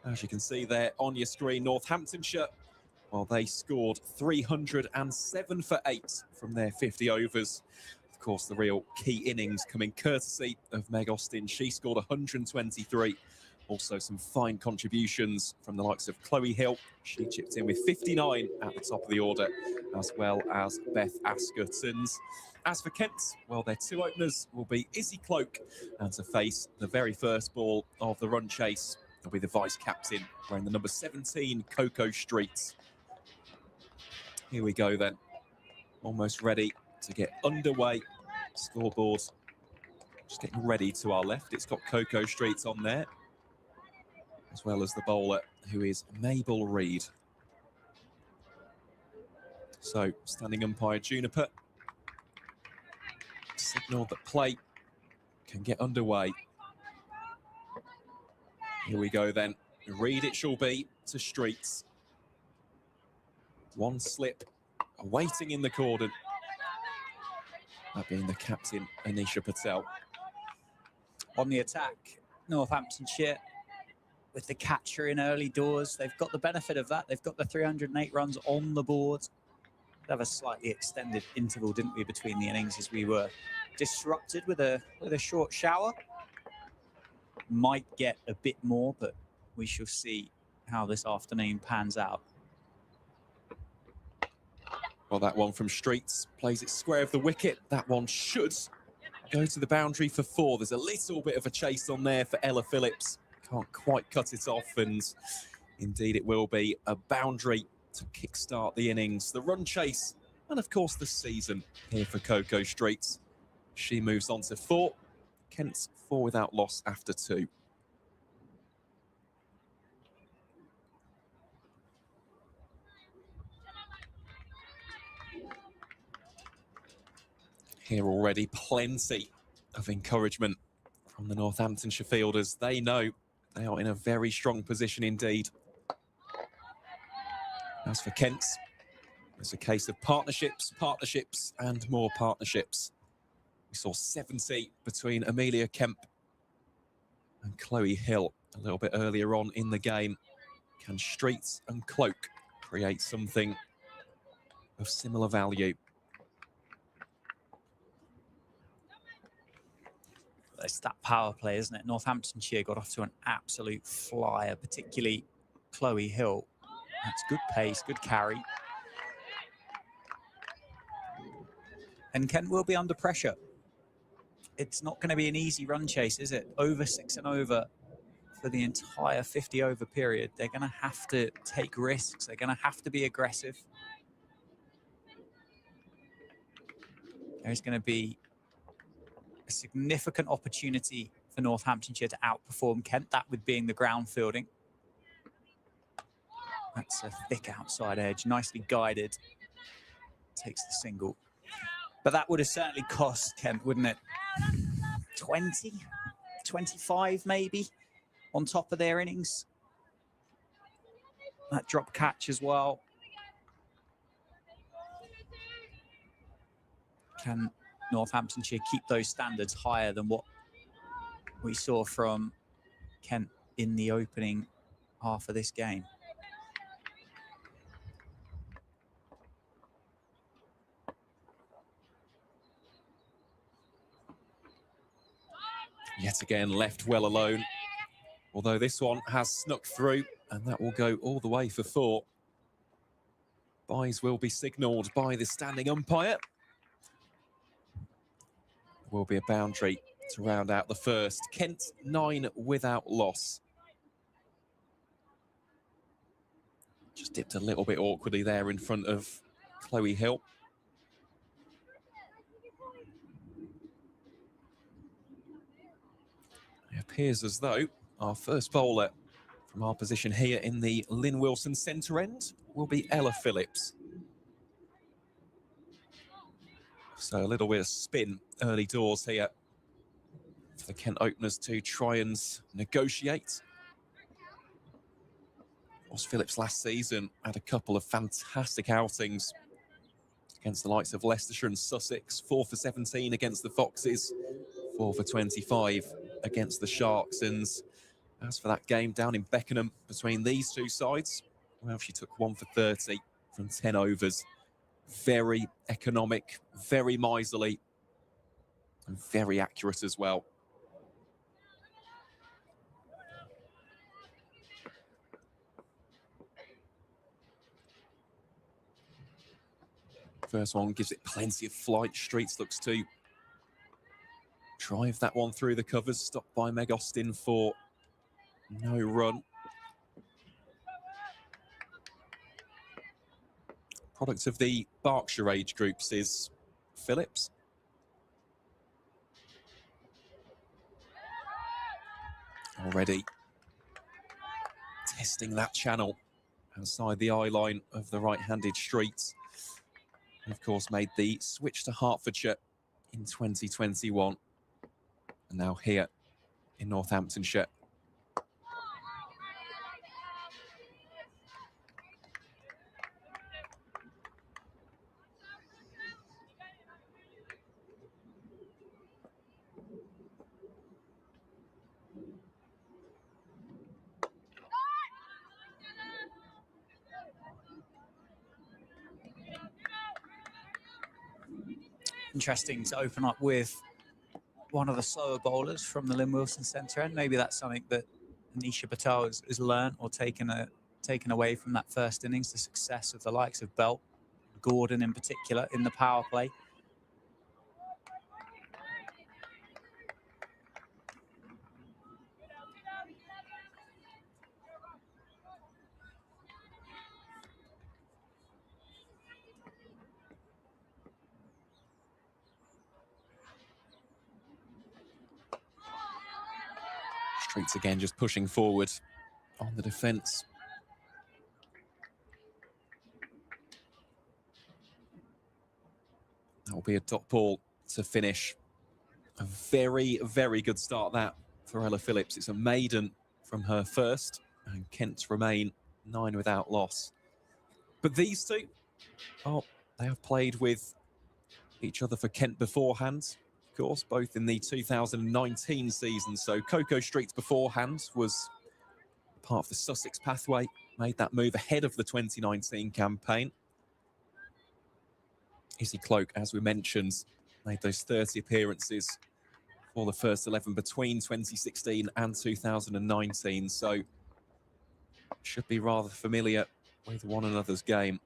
As you can see there on your screen, Northamptonshire, well, they scored 307 for 8 from their 50 overs. Of course, the real key innings coming courtesy of Meg Austin. She scored 123. Also some fine contributions from the likes of Chloe Hill. She chipped in with 59 at the top of the order, as well as Beth Ascott. And as for Kent, well, their two openers will be Izzy Cloak, and to face the very first ball of the run chase will be the vice-captain, wearing the number 17, Coco Street. Here we go then, almost ready to get underway. Scoreboard just getting ready to our left. It's got Coco Street on there, as well as the bowler, who is Mabel Reid. So, standing umpire Juniper signalled that play can get underway. Here we go then. Reid it shall be to Streets. One slip, awaiting in the cordon. That being the captain, Anisha Patel. On the attack, Northamptonshire, with the catcher in early doors, they've got the benefit of that. They've got the 308 runs on the board. We have a slightly extended interval, didn't we, between the innings, as we were disrupted with a short shower. Might get a bit more, but we shall see how this afternoon pans out. Well, that one from Streets plays it square of the wicket. That one should go to the boundary for 4. There's a little bit of a chase on there for Ella Phillips. Can't quite cut it off, and indeed it will be a boundary to kickstart the innings, the run chase, and of course the season here for Coco Street. She moves on to 4. Kent's 4 without loss after 2. Here already plenty of encouragement from the Northamptonshire fielders. They know they are in a very strong position indeed. As for Kent, it's a case of partnerships, partnerships, and more partnerships. We saw 70 between Amelia Kemp and Chloe Hill a little bit earlier on in the game. Can Streets and Cloak create something of similar value? It's that power play, isn't it? Northamptonshire got off to an absolute flyer, particularly Chloe Hill. That's good pace, good carry. And Kent will be under pressure. It's not going to be an easy run chase, is it? Over 6 and over for the entire 50-over period. They're going to have to take risks. They're going to have to be aggressive. There's going to be a significant opportunity for Northamptonshire to outperform Kent, that with being the ground fielding. That's a thick outside edge, nicely guided. Takes the single. But that would have certainly cost Kent, wouldn't it? 20, 25 maybe on top of their innings. That drop catch as well. Can Northamptonshire keep those standards higher than what we saw from Kent in the opening half of this game? Yet again, left well alone. Although this one has snuck through, and that will go all the way for 4. Byes will be signalled by the standing umpire. Will be a boundary to round out the first. Kent 9 without loss. Just dipped a little bit awkwardly there in front of Chloe Hill. appears as though our first bowler from our position here in the Lynn Wilson centre end will be Ella Phillips. So a little bit of spin early doors here for the Kent openers to try and negotiate. Ross Phillips last season had a couple of fantastic outings against the likes of Leicestershire and Sussex. 4 for 17 against the Foxes, 4 for 25 against the Sharks. And as for that game down in Beckenham between these two sides, well, she took 1 for 30 from 10 overs. Very economic, very miserly, and very accurate as well. First one gives it plenty of flight. Streets looks to drive that one through the covers, stopped by Meg Austin for no run. Product of the Berkshire age groups is Phillips. Already testing that channel outside the eye line of the right-handed Streets. And of course made the switch to Hertfordshire in 2021. And now here in Northamptonshire. Interesting to open up with one of the slower bowlers from the Lynn Wilson centre end. Maybe that's something that Anisha Patel has learned or taken away from that first innings, the success of the likes of Belt, Gordon in particular, in the power play. Streets again just pushing forward on the defence. That will be a dot ball to finish. A very, very good start that for Ella Phillips. It's a maiden from her first, and Kent remain 9 without loss. But these two, oh, they have played with each other for Kent beforehand, of course, both in the 2019 season. So Coco Streets beforehand was part of the Sussex pathway, made that move ahead of the 2019 campaign. Izzy Cloak, as we mentioned, made those 30 appearances for the first 11 between 2016 and 2019. So should be rather familiar with one another's game.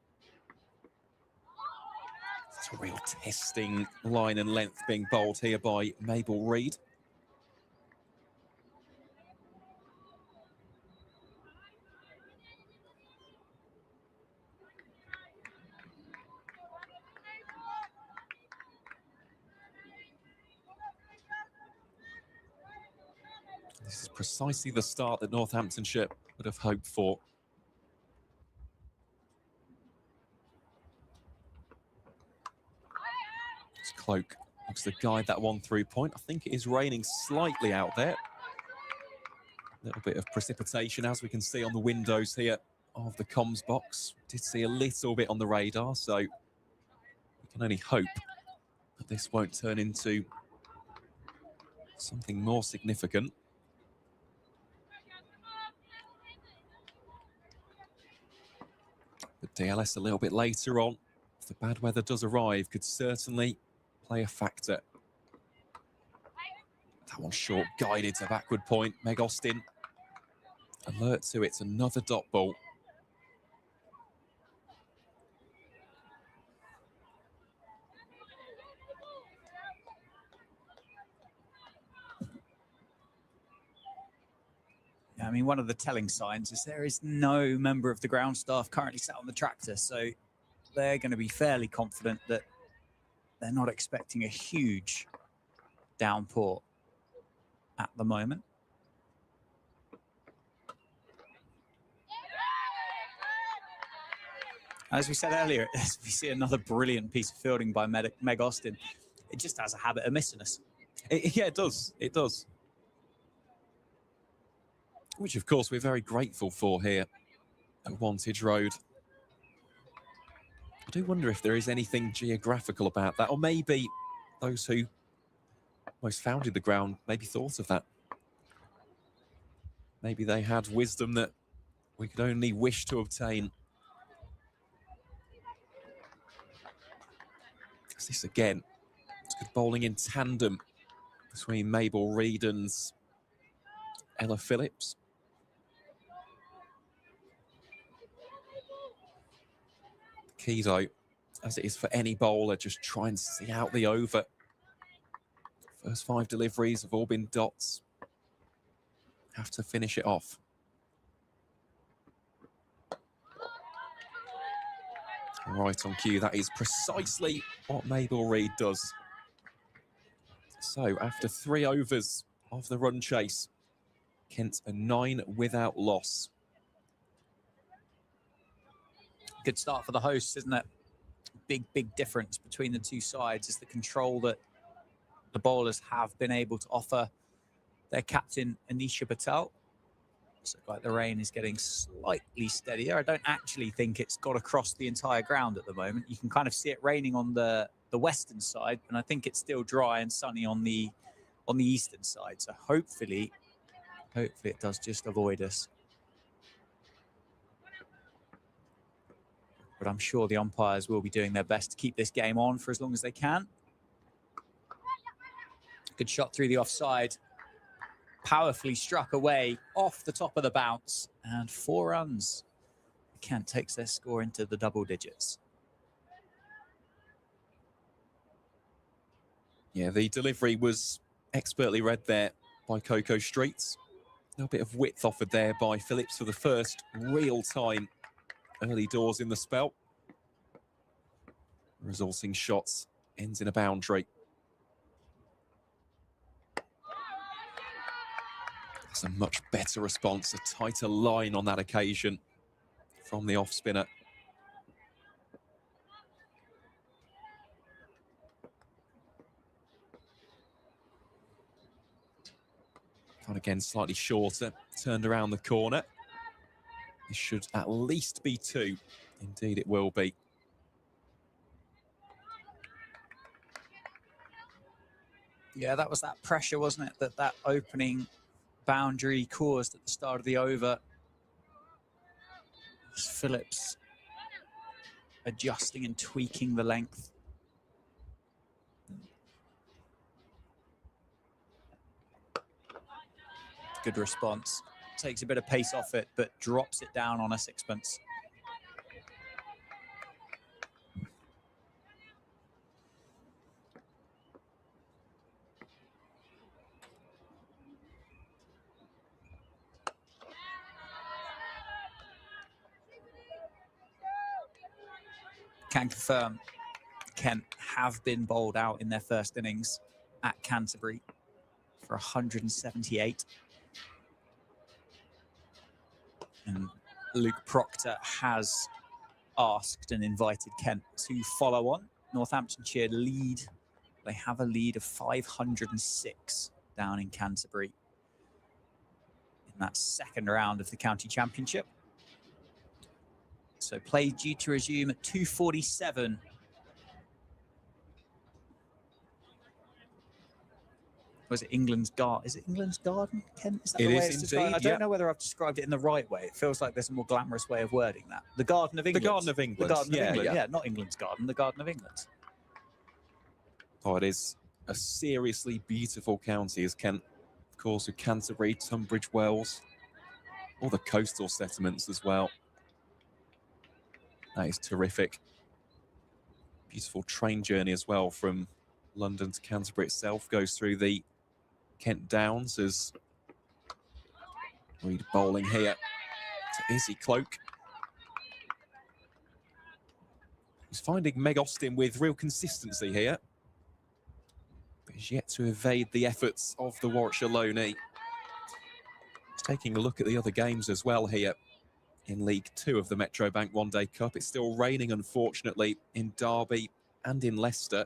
It's a real testing line and length being bowled here by Mabel Reid. This is precisely the start that Northamptonshire would have hoped for. This Cloak looks to guide that one through point. I think it is raining slightly out there. A little bit of precipitation, as we can see on the windows here of the comms box. Did see a little bit on the radar, so we can only hope that this won't turn into something more significant. But DLS a little bit later on, if the bad weather does arrive, could certainly play a factor. That one short, guided to backward point. Meg Austin, alert to it's another dot ball. I mean, one of the telling signs is there is no member of the ground staff currently sat on the tractor, so they're going to be fairly confident that they're not expecting a huge downpour at the moment. As we said earlier, as we see another brilliant piece of fielding by Meg Austin, it just has a habit of missing us. Yeah, it does. It does. Which, of course, we're very grateful for here at Wantage Road. I do wonder if there is anything geographical about that, or maybe those who most founded the ground maybe thought of that. Maybe they had wisdom that we could only wish to obtain. This again, it's good bowling in tandem between Mabel Reid and Ella Phillips. The key, though, as it is for any bowler, just try and see out the over. First 5 deliveries have all been dots. Have to finish it off. Right on cue, that is precisely what Mabel Reid does. So after 3 overs of the run chase, Kent a 9 without loss. Good start for the hosts, isn't it? Big difference between the two sides is the control that the bowlers have been able to offer their captain, Anisha Patel. So like the rain is getting slightly steadier. I don't actually think it's got across the entire ground at the moment. You can kind of see it raining on the western side, and I think it's still dry and sunny on the eastern side. So hopefully it does just avoid us. But I'm sure the umpires will be doing their best to keep this game on for as long as they can. Good shot through the offside. Powerfully struck away off the top of the bounce, and 4 runs. Kent takes their score into the double digits. Yeah, the delivery was expertly read there by Coco Streets. A little bit of width offered there by Phillips for the first real time early doors in the spell. Resulting shots ends in a boundary. That's a much better response, a tighter line on that occasion from the off spinner. And again, slightly shorter, turned around the corner. This should at least be 2. Indeed, it will be. Yeah, that was that pressure, wasn't it? That opening boundary caused at the start of the over. Phillips adjusting and tweaking the length. Good response. Takes a bit of pace off it, but drops it down on a 6pence. Can confirm Kent have been bowled out in their first innings at Canterbury for 178. And Luke Proctor has asked and invited Kent to follow on. Northamptonshire lead. They have a lead of 506 down in Canterbury in that second round of the county championship. So play due to resume at 2:47. Was it England's Garden? Is it England's Garden, Kent? Is that It the way is it's described? indeed, I don't know whether I've described it in the right way. It feels like there's a more glamorous way of wording that. The Garden of England. The Garden of England. The Garden of England. Yeah. Yeah, not England's Garden, the Garden of England. Oh, it is a seriously beautiful county, as Kent, of course, with Canterbury, Tunbridge Wells, all the coastal settlements as well. That is terrific. Beautiful train journey as well from London to Canterbury itself. Goes through the Kent Downs as Reid bowling here to Izzy Cloak. He's finding Meg Austin with real consistency here, but he's yet to evade the efforts of the Warwickshire Loney. He's taking a look at the other games as well here. in League 2 of the Metro Bank One Day Cup. It's still raining, unfortunately, in Derby and in Leicester.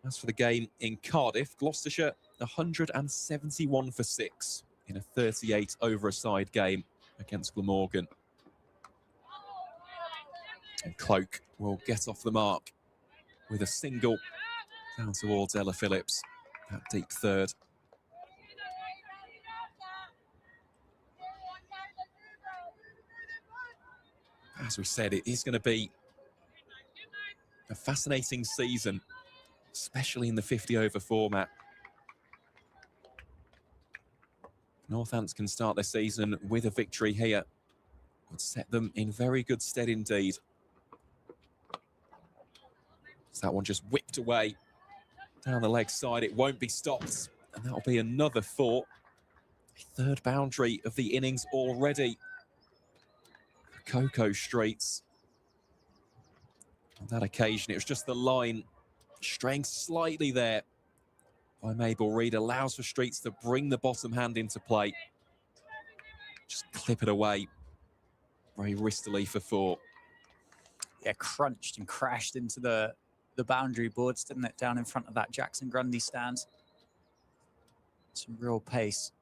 As for the game in Cardiff, Gloucestershire 171 for 6 in a 38 over a side game against Glamorgan. And Cloak will get off the mark with a single down towards Ella Phillips at deep third. As we said, it is going to be a fascinating season, especially in the 50 over format. Northants can start their season with a victory here. Would set them in very good stead indeed. So that one just whipped away down the leg side. It won't be stopped. And that'll be another 4. A third boundary of the innings already for Cocoa Streets. On that occasion, it was just the line straying slightly there by Mabel Reid. Allows for Streets to bring the bottom hand into play. Just clip it away very wristily for 4. Yeah, crunched and crashed into the boundary boards, didn't it, down in front of that Jackson Grundy stand. Some real pace.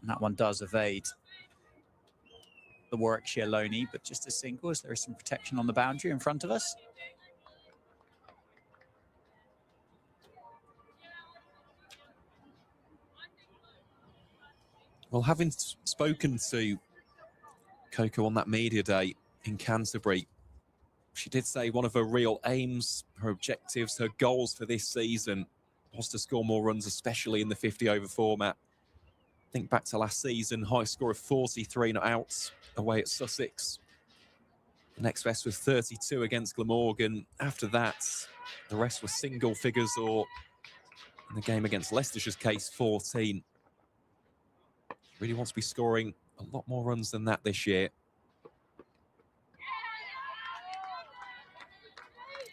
And that one does evade the Warwickshire Loney, but just a single as there is some protection on the boundary in front of us. Well, having spoken to Coco on that media day in Canterbury, she did say one of her real aims, her objectives, her goals for this season was to score more runs, especially in the 50 over format. Think back to last season, high score of 43 not outs away at Sussex. The next best was 32 against Glamorgan. After that, the rest were single figures, or in the game against Leicestershire's case, 14. Really wants to be scoring a lot more runs than that this year.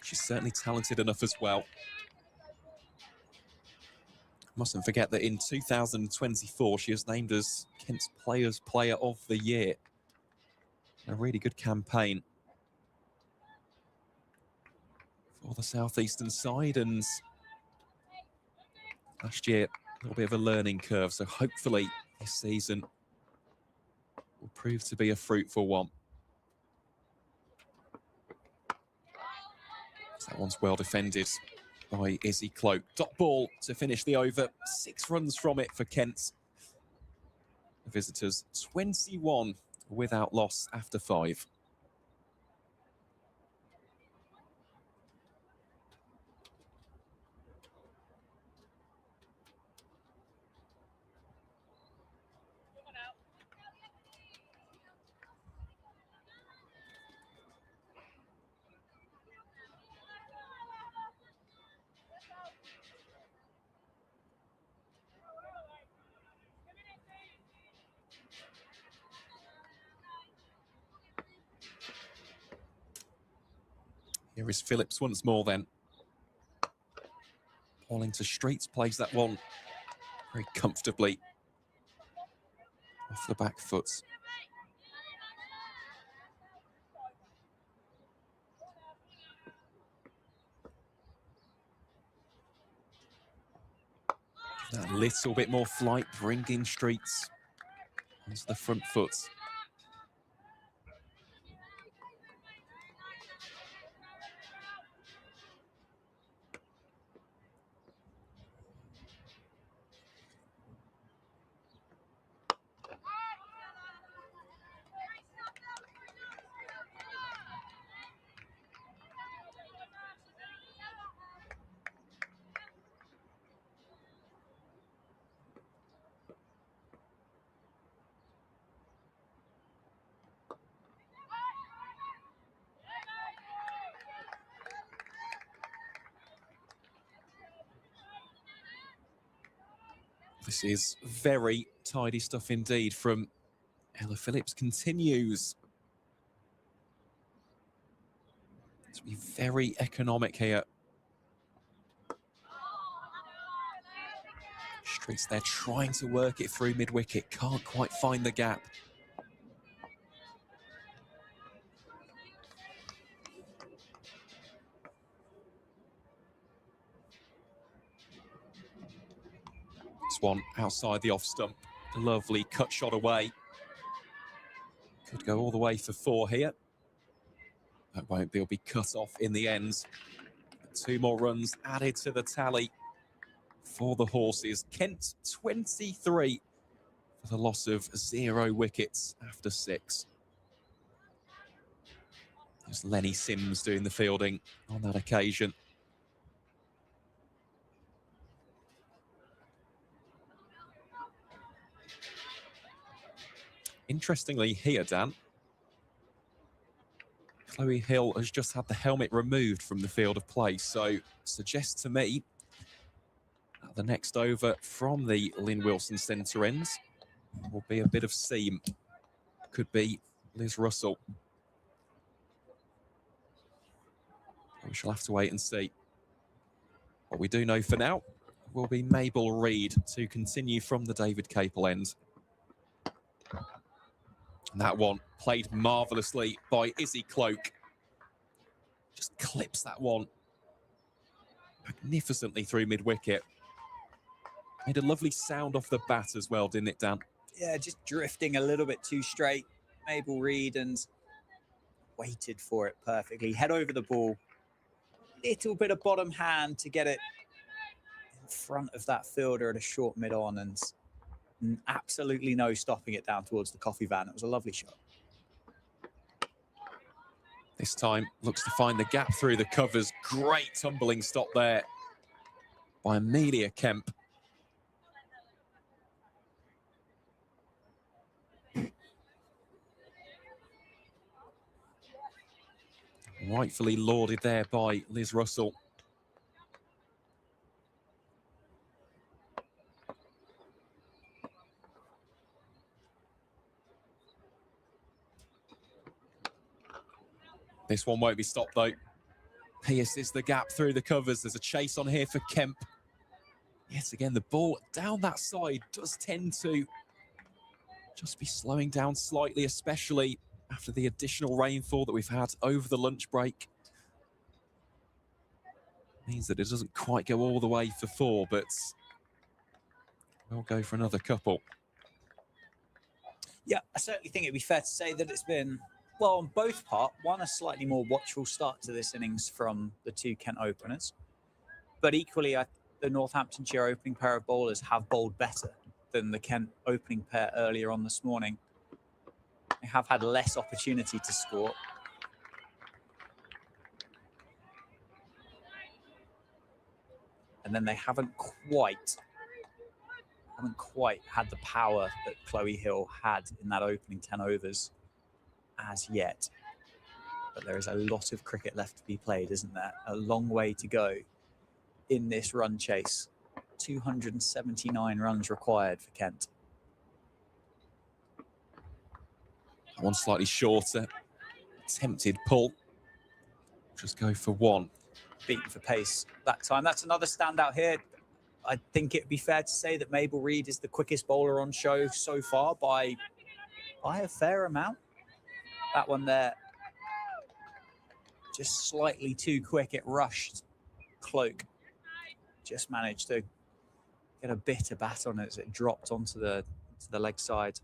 She's certainly talented enough as well. Mustn't forget that in 2024, she was named as Kent's Players' Player of the Year. A really good campaign for the southeastern side, and last year, a little bit of a learning curve. So hopefully this season will prove to be a fruitful one. So that one's well defended by Izzy Cloak. Dot ball to finish the over. 6 runs from it for Kent. The visitors 21 without loss after 5. Here is Phillips once more then. Falling to Streets, plays that one very comfortably off the back foot. That little bit more flight, bringing Streets onto the front foot. This is very tidy stuff indeed from Ella Phillips. Continues to be very economic here. Streets there trying to work it through mid-wicket. Can't quite find the gap. one outside the off stump. Lovely cut shot away. Could go all the way for 4 here. That won't be, will be cut off in the end. 2 more runs added to the tally for the horses. Kent 23 for the loss of 0 wickets after 6. There's Lenny Sims doing the fielding on that occasion. Interestingly here, Dan, Chloe Hill has just had the helmet removed from the field of play, so suggests to me that the next over from the Lynn Wilson centre ends will be a bit of seam. Could be Liz Russell. We shall have to wait and see. What we do know for now will be Mabel Reid to continue from the David Capel end. And that one played marvellously by Izzy Cloak. Just clips that one magnificently through mid-wicket. Made a lovely sound off the bat as well, didn't it, Dan? Yeah, just drifting a little bit too straight. Mabel Reid and waited for it perfectly. Head over the ball. Little bit of bottom hand to get it in front of that fielder at a short mid-on, and absolutely no stopping it down towards the coffee van. It was a lovely shot. This time looks to find the gap through the covers. Great tumbling stop there by Amelia Kemp. Rightfully lauded there by Liz Russell. This one won't be stopped though. Pierces the gap through the covers. There's a chase on here for Kemp. Yet again, the ball down that side does tend to just be slowing down slightly, especially after the additional rainfall that we've had over the lunch break. Means that it doesn't quite go all the way for 4, but we'll go for another couple. Yeah, I certainly think it'd be fair to say that it's been, well, on both part, one, a slightly more watchful start to this innings from the 2 Kent openers. But equally, the Northamptonshire opening pair of bowlers have bowled better than the Kent opening pair earlier on this morning. They have had less opportunity to score. And then they haven't quite had the power that Chloe Hill had in that opening 10 overs as yet. But there is a lot of cricket left to be played, isn't there? A long way to go in this run chase. 279 runs required for Kent. One slightly shorter. Attempted pull. Just go for 1. Beaten for pace that time. That's another standout here. I think it'd be fair to say that Mabel Reid is the quickest bowler on show so far by a fair amount. That one there, just slightly too quick. It rushed Cloak. Just managed to get a bit of bat on it as it dropped onto the leg side.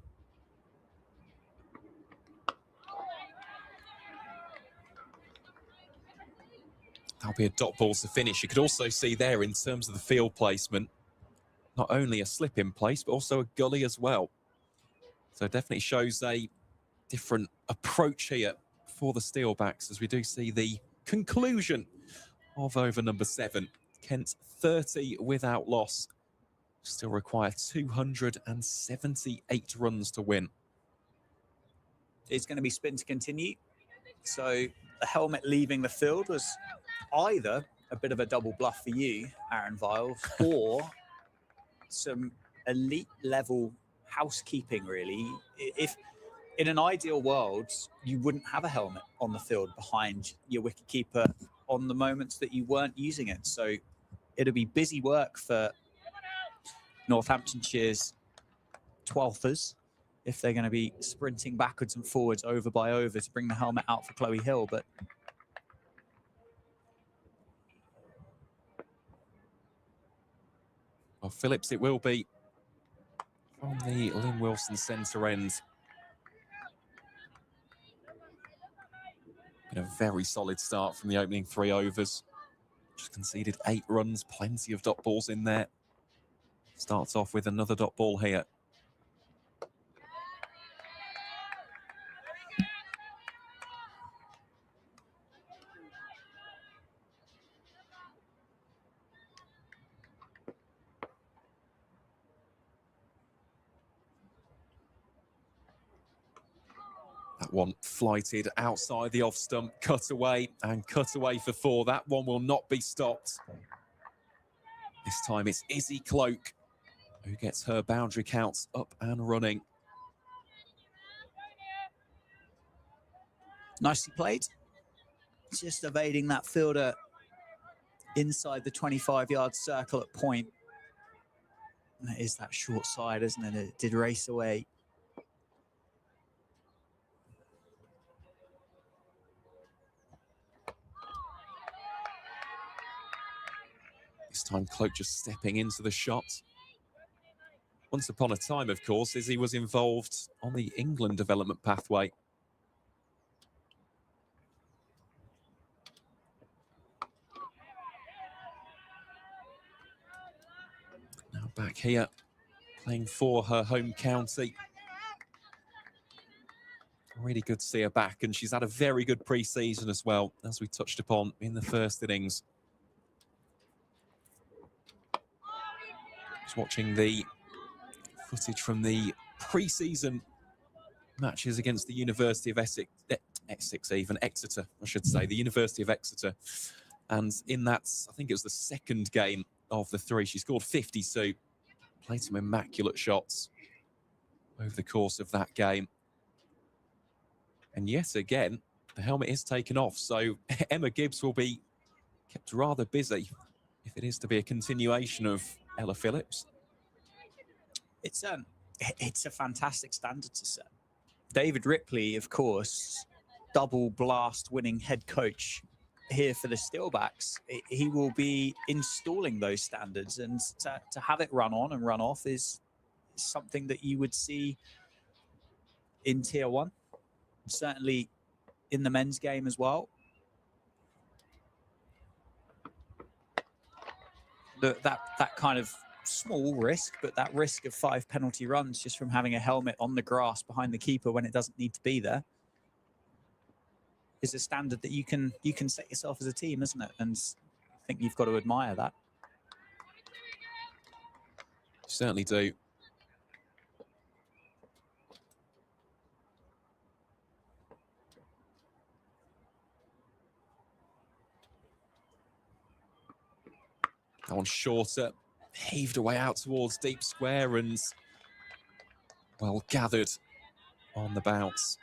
That'll be a dot ball to finish. You could also see there in terms of the field placement, not only a slip in place, but also a gully as well. So it definitely shows a different approach here for the Steelbacks as we do see the conclusion of over number 7. Kent 30 without loss. Still require 278 runs to win. It's going to be spin to continue. So the helmet leaving the field was either a bit of a double bluff for you, Aaron Viles, or some elite level housekeeping, really. If in an ideal world, you wouldn't have a helmet on the field behind your wicketkeeper on the moments that you weren't using it. So it'll be busy work for Northamptonshire's 12thers if they're going to be sprinting backwards and forwards over by over to bring the helmet out for Chloe Hill. But well, Phillips, it will be from the Lynn Wilson centre end. Been a very solid start from the opening 3 overs. Just conceded 8 runs, plenty of dot balls in there. Starts off with another dot ball here. That one flighted outside the off stump, cut away for 4. That one will not be stopped. This time it's Izzy Cloak who gets her boundary counts up and running. Nicely played. Just evading that fielder inside the 25-yard circle at point. And it is that short side, isn't it? It did race away. This time Cloak just stepping into the shot. Once upon a time, of course, Izzy was involved on the England development pathway. Now back here, playing for her home county. Really good to see her back, and she's had a very good pre-season as well, as we touched upon in the first innings. Just watching the footage from the pre-season matches against the University of Exeter, I should say, the University of Exeter. And in that, I think it was the second game of the 3, she scored 52, played some immaculate shots over the course of that game. And yet again, the helmet is taken off, so Emma Gibbs will be kept rather busy if it is to be a continuation of Ella Phillips. It's a fantastic standard to set. David Ripley, of course, double blast winning head coach here for the Steelbacks. He will be installing those standards, and to have it run on and run off is something that you would see in Tier 1, certainly in the men's game as well. That kind of small risk, but that risk of 5 penalty runs just from having a helmet on the grass behind the keeper when it doesn't need to be there is a standard that you can set yourself as a team, isn't it? And I think you've got to admire that. Certainly do. That one shorter, heaved away out towards deep square and well gathered on the bounce.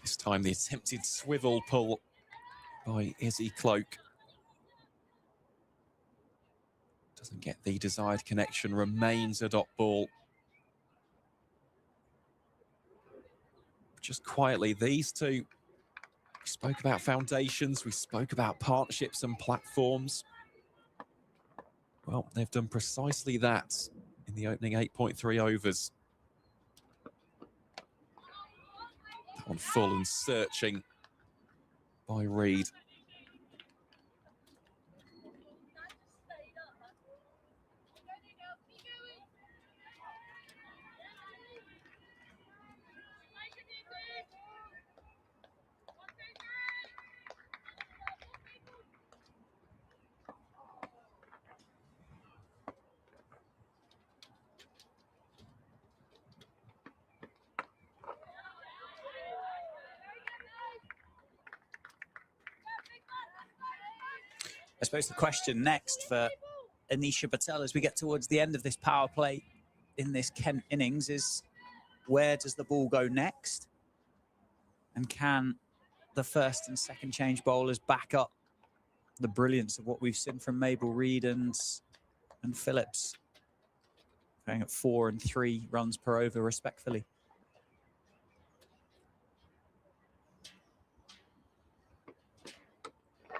This time the attempted swivel pull by Izzy Cloak doesn't get the desired connection, remains a dot ball. Just quietly, these two, we spoke about foundations, we spoke about partnerships and platforms. Well, they've done precisely that in the opening 8.3 overs. That one full and searching by Reed. I suppose the question next for Anisha Patel as we get towards the end of this power play in this Kent innings is, where does the ball go next? And can the first and second change bowlers back up the brilliance of what we've seen from Mabel Reid and Phillips, going at 4 and 3 runs per over respectfully.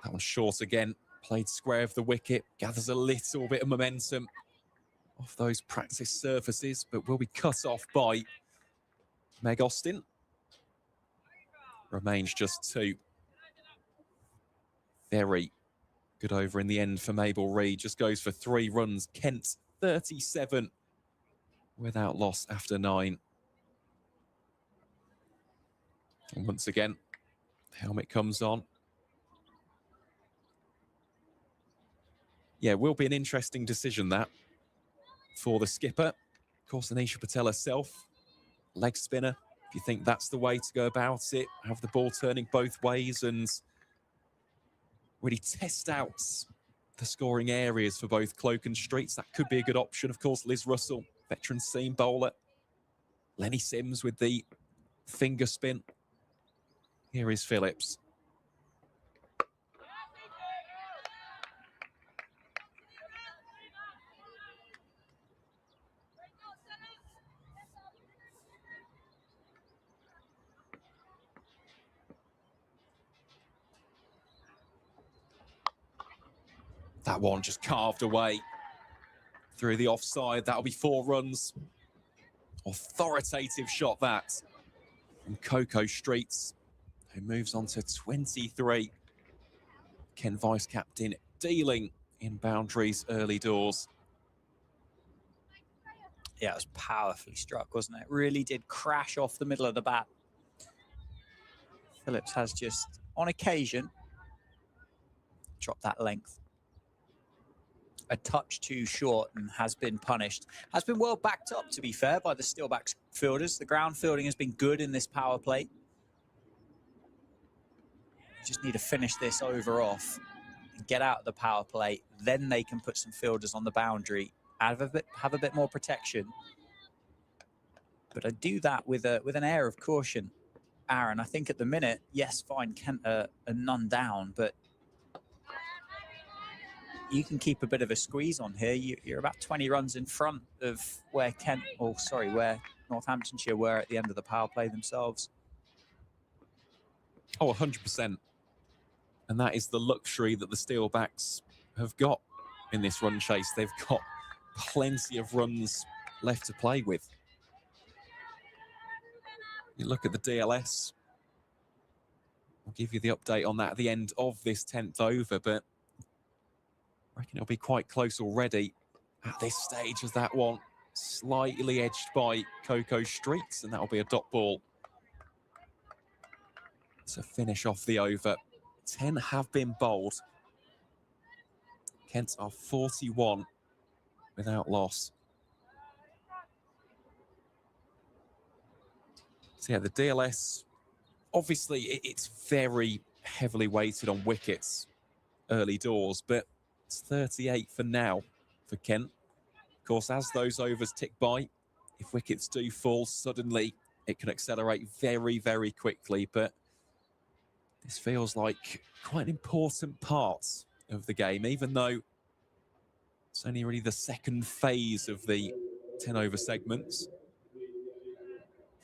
That one's short again, played square of the wicket, gathers a little bit of momentum off those practice surfaces, but will be cut off by Meg Austin. Remains just 2. Very good over in the end for Mabel Reid. Just goes for 3 runs. Kent 37 without loss after 9. And once again, the helmet comes on. Yeah, will be an interesting decision that for the skipper. Of course, Anisha Patel herself, leg spinner. If you think that's the way to go about it, have the ball turning both ways and really test out the scoring areas for both Cloak and Streets, that could be a good option. Of course, Liz Russell, veteran seam bowler. Lenny Sims with the finger spin. Here is Phillips. That one just carved away through the offside. That'll be 4 runs. Authoritative shot that from Coco Streets, who moves on to 23. Ken vice captain dealing in boundaries early doors. Yeah, it was powerfully struck, wasn't it? Really did crash off the middle of the bat. Phillips has just, on occasion, dropped that length a touch too short and has been punished. Has been well backed up, to be fair, by the Steelbacks fielders. The ground fielding has been good in this power play. You just need to finish this over off and get out of the power play. Then they can put some fielders on the boundary, have a bit more protection. But I do that with an air of caution, Aaron. I think at the minute, yes, fine, Kent are none down, but you can keep a bit of a squeeze on here. You're about 20 runs in front of where where Northamptonshire were at the end of the power play themselves. Oh, 100%. And that is the luxury that the Steelbacks have got in this run chase. They've got plenty of runs left to play with. You look at the DLS. I'll give you the update on that at the end of this 10th over, but I reckon it'll be quite close already at this stage, as that one slightly edged by Coco Streets, and that'll be a dot ball to finish off the over. 10 have been bowled. Kent are 41 without loss. So yeah, the DLS, obviously it's very heavily weighted on wickets early doors, but it's 38 for now for Kent. Of course, as those overs tick by, if wickets do fall, suddenly it can accelerate very, very quickly. But this feels like quite an important part of the game, even though it's only really the second phase of the 10 over segments.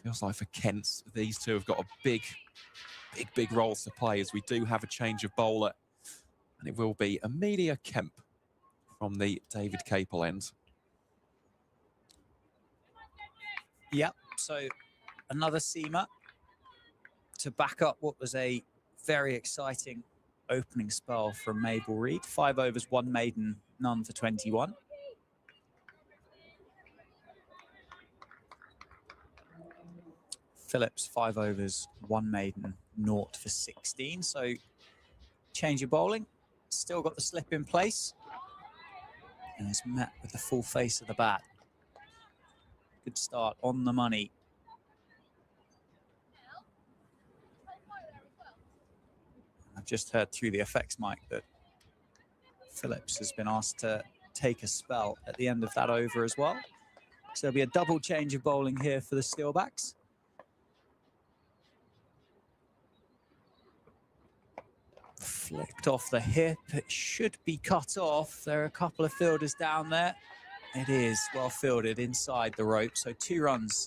Feels like for Kent, these two have got a big role to play, as we do have a change of bowler. And it will be Amelia Kemp from the David Capel end. Yep, so another seamer to back up what was a very exciting opening spell from Mabel Reid. 5 overs, 1 maiden, none for 21. Phillips, 5 overs, 1 maiden, 0 for 16. So change of bowling. Still got the slip in place. And it's met with the full face of the bat. Good start on the money. I've just heard through the effects mic that Phillips has been asked to take a spell at the end of that over as well. So there'll be a double change of bowling here for the Steelbacks. Flicked off the hip. It should be cut off. There are a couple of fielders down there. It is well fielded inside the rope. So 2 runs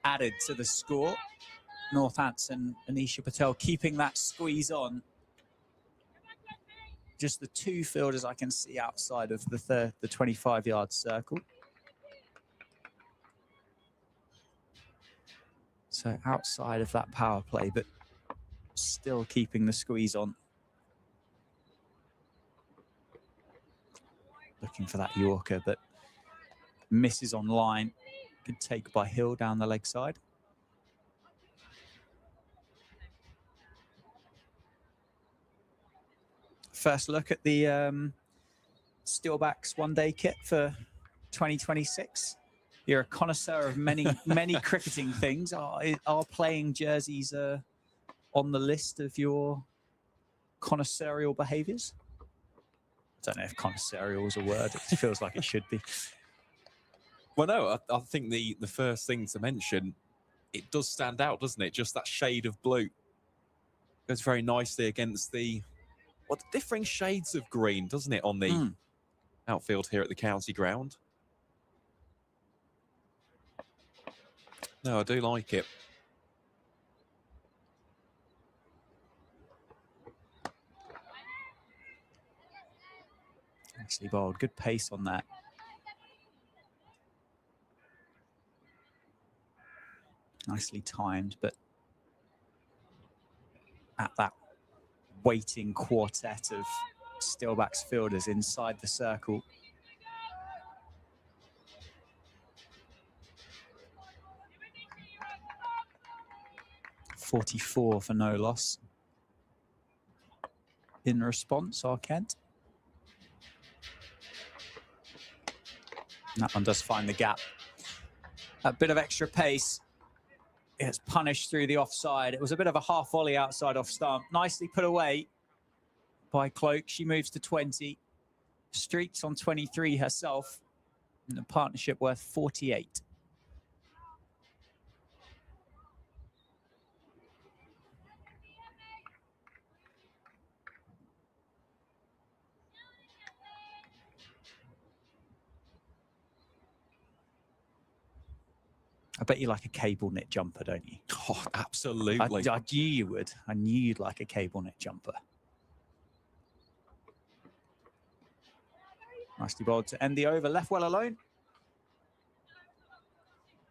added to the score. Northampton, Anisha Patel keeping that squeeze on. Just the 2 fielders I can see outside of the 25-yard circle. So outside of that power play, but still keeping the squeeze on. Looking for that Yorker, but misses on line. Good take by Hill down the leg side. First look at the Steelbacks one-day kit for 2026. You're a connoisseur of many cricketing things. Are playing jerseys on the list of your connoisseurial behaviours? I don't know if connoisseurial is a word. It feels like it should be. Well, no, I think the first thing to mention, it does stand out, doesn't it? Just that shade of blue goes very nicely against the differing shades of green, doesn't it, on the outfield here at the county ground? No, I do like it. Nicely bowled. Good pace on that. Nicely timed, but at that waiting quartet of Steelbacks fielders inside the circle. .44 for no loss. In response, R. Kent. That one does find the gap. A bit of extra pace. It's punished through the offside. It was a bit of a half volley outside off stump. Nicely put away by Cloak. She moves to 20. Streaks on 23 herself. And the partnership worth 48. I bet you like a cable knit jumper, don't you? Oh, absolutely. I knew you would. I knew you'd like a cable knit jumper. Nicely bowled to end the over. Left well alone.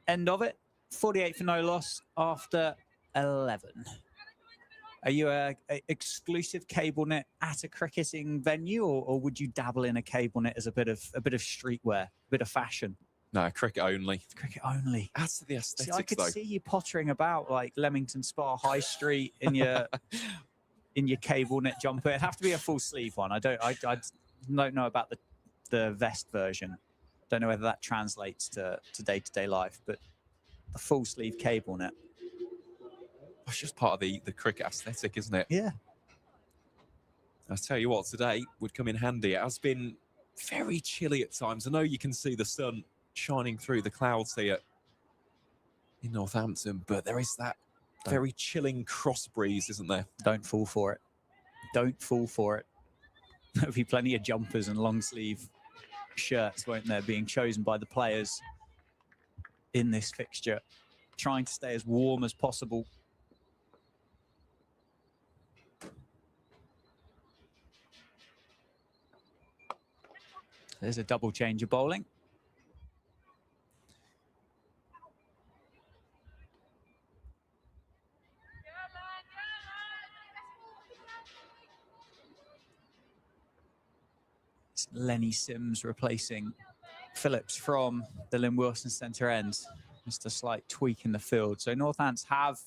End of it. 48 for no loss after 11. Are you a exclusive cable knit at a cricketing venue, or would you dabble in a cable knit as a bit of streetwear, a bit of fashion? No, cricket only. Cricket only. As to the aesthetics, See, I could though. see you pottering about like Leamington Spa High Street in your cable knit jumper. It'd have to be a full sleeve one. I don't know about the vest version. Don't know whether that translates to day-to-day life, but the full sleeve cable knit. It's just part of the cricket aesthetic, isn't it? Yeah. I'll tell you what, today would come in handy. It has been very chilly at times. I know you can see the sun shining through the clouds here in Northampton, but there is that very chilling cross breeze, isn't there? Don't fall for it. Don't fall for it. There'll be plenty of jumpers and long sleeve shirts, won't there, being chosen by the players in this fixture, trying to stay as warm as possible. There's a double change of bowling. It's Lenny Sims replacing Phillips from the Lynn Wilson centre end. Just a slight tweak in the field. So Northants have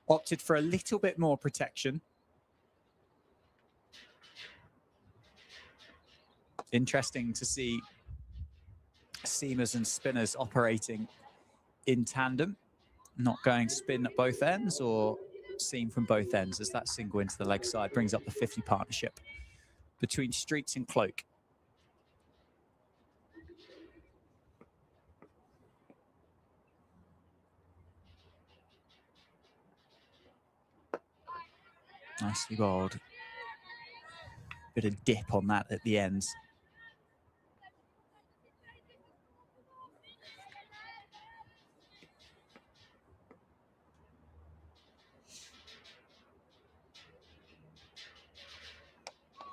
opted for a little bit more protection. Interesting to see seamers and spinners operating in tandem, not going spin at both ends or seam from both ends, as that single into the leg side brings up the 50 partnership between Streets and Cloak. Nicely bowled. Bit of dip on that at the end.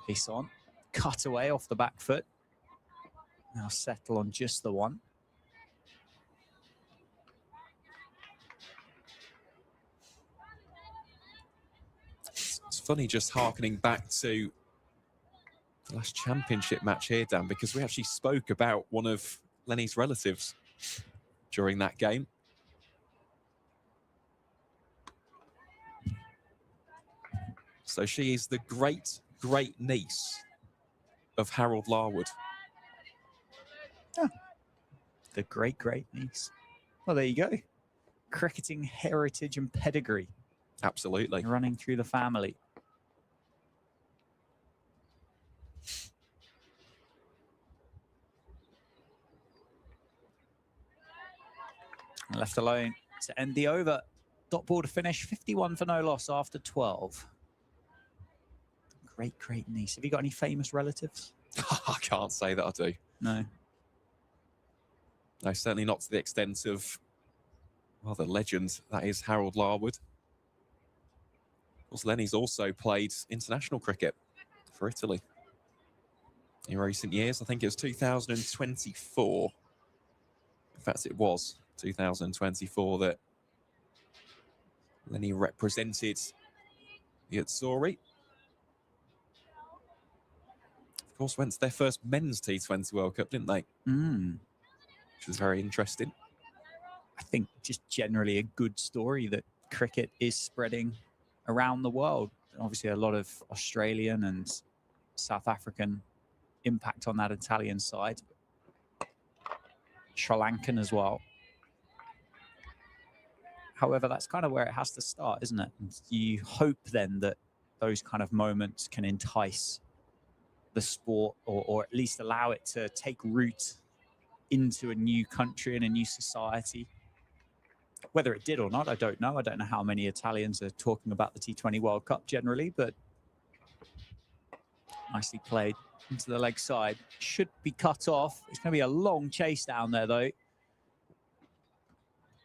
Piece on. Cut away off the back foot. Now settle on just the one. It's funny just harkening back to the last championship match here, Dan, because we actually spoke about one of Lenny's relatives during that game. So she is the great niece of Harold Larwood. Oh, the great niece. Well, there you go. Cricketing heritage and pedigree. Absolutely. Running through the family. And left alone to end the over. Dot ball to finish, 51 for no loss after 12. Great niece. Have you got any famous relatives? I can't say that I do. No. No, certainly not to the extent of, well, the legend that is Harold Larwood. Of course, Lenny's also played international cricket for Italy in recent years. I think it was 2024. In fact, it was 2024 that Lenny represented the Azzurri. Of course, went to their first men's T20 World Cup, didn't they? Which was very interesting. I think just generally a good story that cricket is spreading around the world. Obviously, a lot of Australian and South African impact on that Italian side. Sri Lankan as well. However, that's kind of where it has to start, isn't it? And you hope then that those kind of moments can entice the sport or at least allow it to take root into a new country and a new society. Whether it did or not, I don't know. I don't know how many Italians are talking about the T20 World Cup generally, but nicely played into the leg side. Should be cut off. It's going to be a long chase down there, though.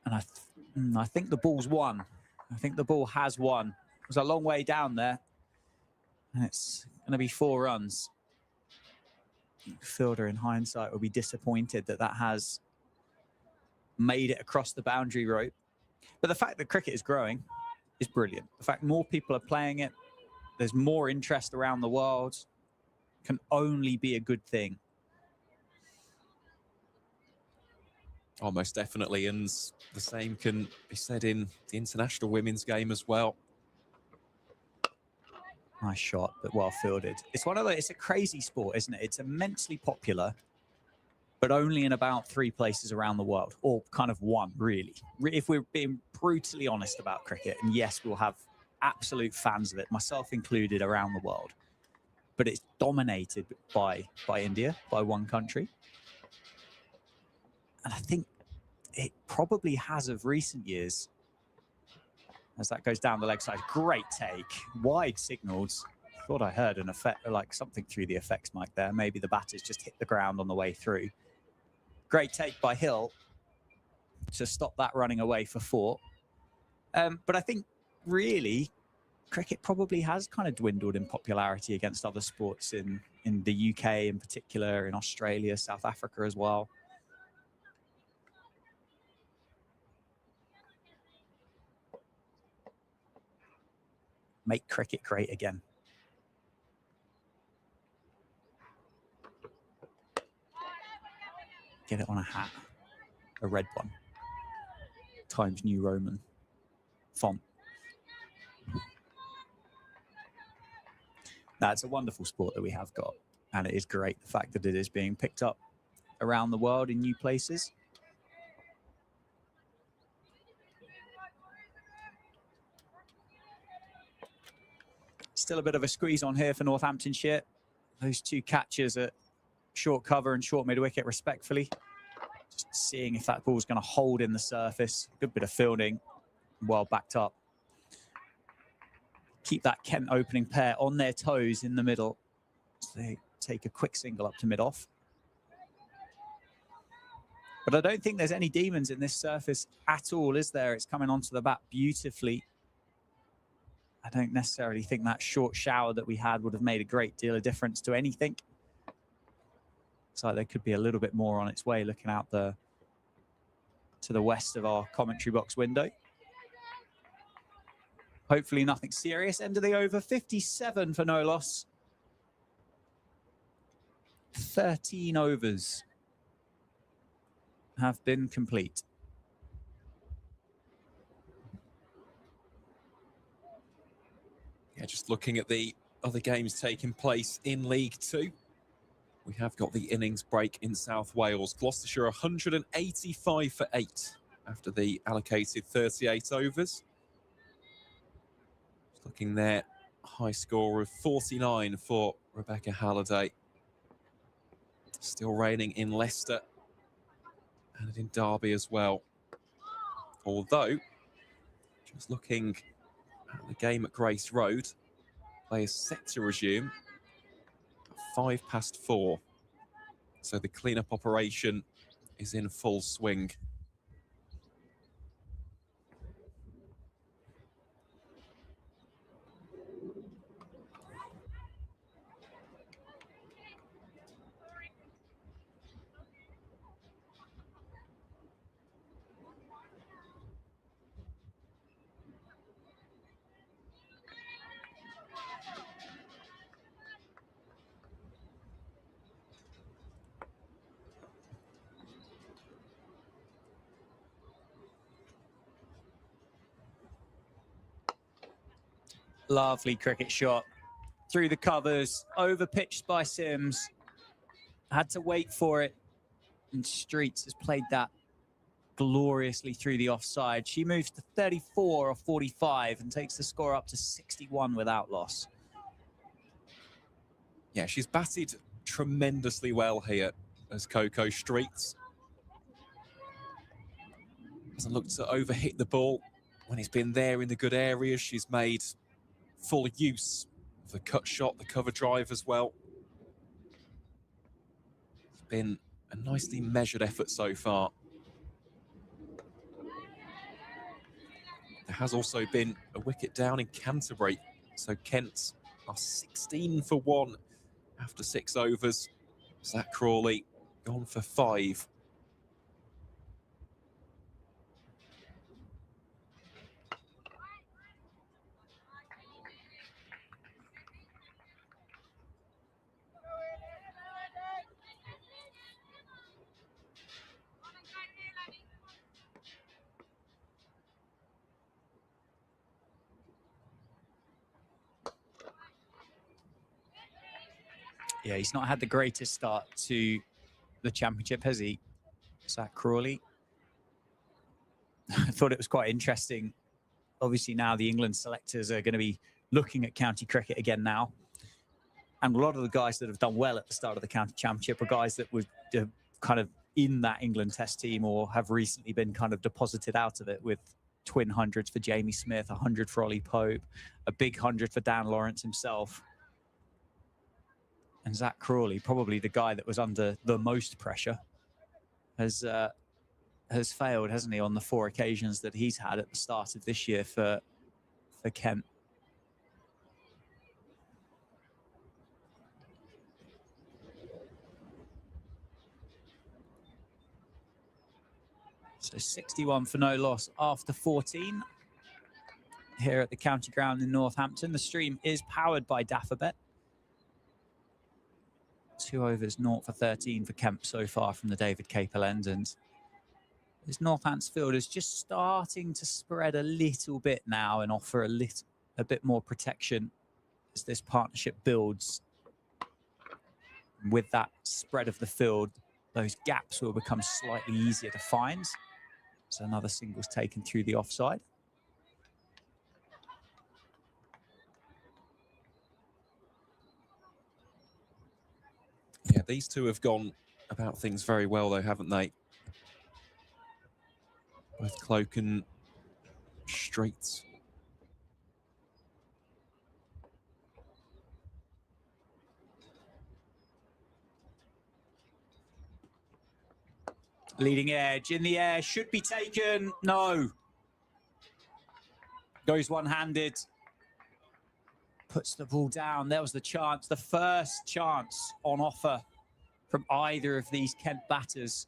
And I think the ball's won. I think the ball has won. It was a long way down there. And it's going to be 4 runs. Fielder, in hindsight, will be disappointed that that has made it across the boundary rope. But the fact that cricket is growing is brilliant. The fact more people are playing it, there's more interest around the world, can only be a good thing. Oh, most definitely. And the same can be said in the international women's game as well. Nice shot, but well fielded. It's one of the, it's a crazy sport, isn't it? It's immensely popular, but only in about 3 places around the world, or kind of 1, really. If we're being brutally honest about cricket, and yes, we'll have absolute fans of it, myself included, around the world. But it's dominated by India, by 1 country. And I think it probably has of recent years. As that goes down the leg side, great take, wide signals. Thought I heard an effect, like something through the effects mic there. Maybe the batters just hit the ground on the way through. Great take by Hill to stop that running away for 4. But I think really cricket probably has kind of dwindled in popularity against other sports in the UK in particular, in Australia, South Africa as well. Make cricket great again. Get it on a hat, a red one, Times New Roman font. That's a wonderful sport that we have got, and it is great the fact that it is being picked up around the world in new places. Still a bit of a squeeze on here for Northamptonshire. Those 2 catches at short cover and short mid-wicket respectfully. Just seeing if that ball's going to hold in the surface. Good bit of fielding, well backed up. Keep that Kent opening pair on their toes in the middle. So they take a quick single up to mid-off. But I don't think there's any demons in this surface at all, is there? It's coming onto the bat beautifully. I don't necessarily think that short shower that we had would have made a great deal of difference to anything. Looks like there could be a little bit more on its way looking out to the west of our commentary box window. Hopefully nothing serious. End of the over, 57 for no loss. 13 overs have been complete. Yeah, just looking at the other games taking place in League Two. We have got the innings break in South Wales. Gloucestershire 185 for 8 after the allocated 38 overs. Just looking there, high score of 49 for Rebecca Halliday. Still reigning in Leicester and in Derby as well. Although, just looking at the game at Grace Road, play is set to resume at 4:05. So the cleanup operation is in full swing. Lovely cricket shot through the covers, over pitched by Sims. Had to wait for it, and Streets has played that gloriously through the offside. She moves to 34 or 45 and takes the score up to 61 without loss. Yeah, she's batted tremendously well here as Coco Streets. Hasn't looked to overhit the ball when it's been there in the good areas. She's made full use of the cut shot, the cover drive as well. It's been a nicely measured effort so far. There has also been a wicket down in Canterbury. So Kent are 16 for 1 after 6 overs. Zach Crawley gone for 5. Yeah, he's not had the greatest start to the championship, has he, Zach Crawley? I thought it was quite interesting. Obviously now the England selectors are going to be looking at county cricket again now. And a lot of the guys that have done well at the start of the county championship are guys that were kind of in that England test team or have recently been kind of deposited out of it, with twin hundreds for Jamie Smith, 100 for Ollie Pope, a big 100 for Dan Lawrence himself. And Zach Crawley, probably the guy that was under the most pressure, has failed, hasn't he, on the 4 occasions that he's had at the start of this year for Kent. So 61 for no loss after 14 here at the county ground in Northampton. The stream is powered by Daffabet. 2 overs, 0 for 13 for Kemp so far from the David Capel end. And this Northants field is just starting to spread a little bit now and offer a bit more protection as this partnership builds. With that spread of the field, those gaps will become slightly easier to find. So another single's taken through the offside. Yeah, these two have gone about things very well, though, haven't they? Both Cloak and Streets. Leading edge in the air, should be taken. No. Goes one-handed. Puts the ball down. There was the chance, the first chance on offer from either of these Kent batters.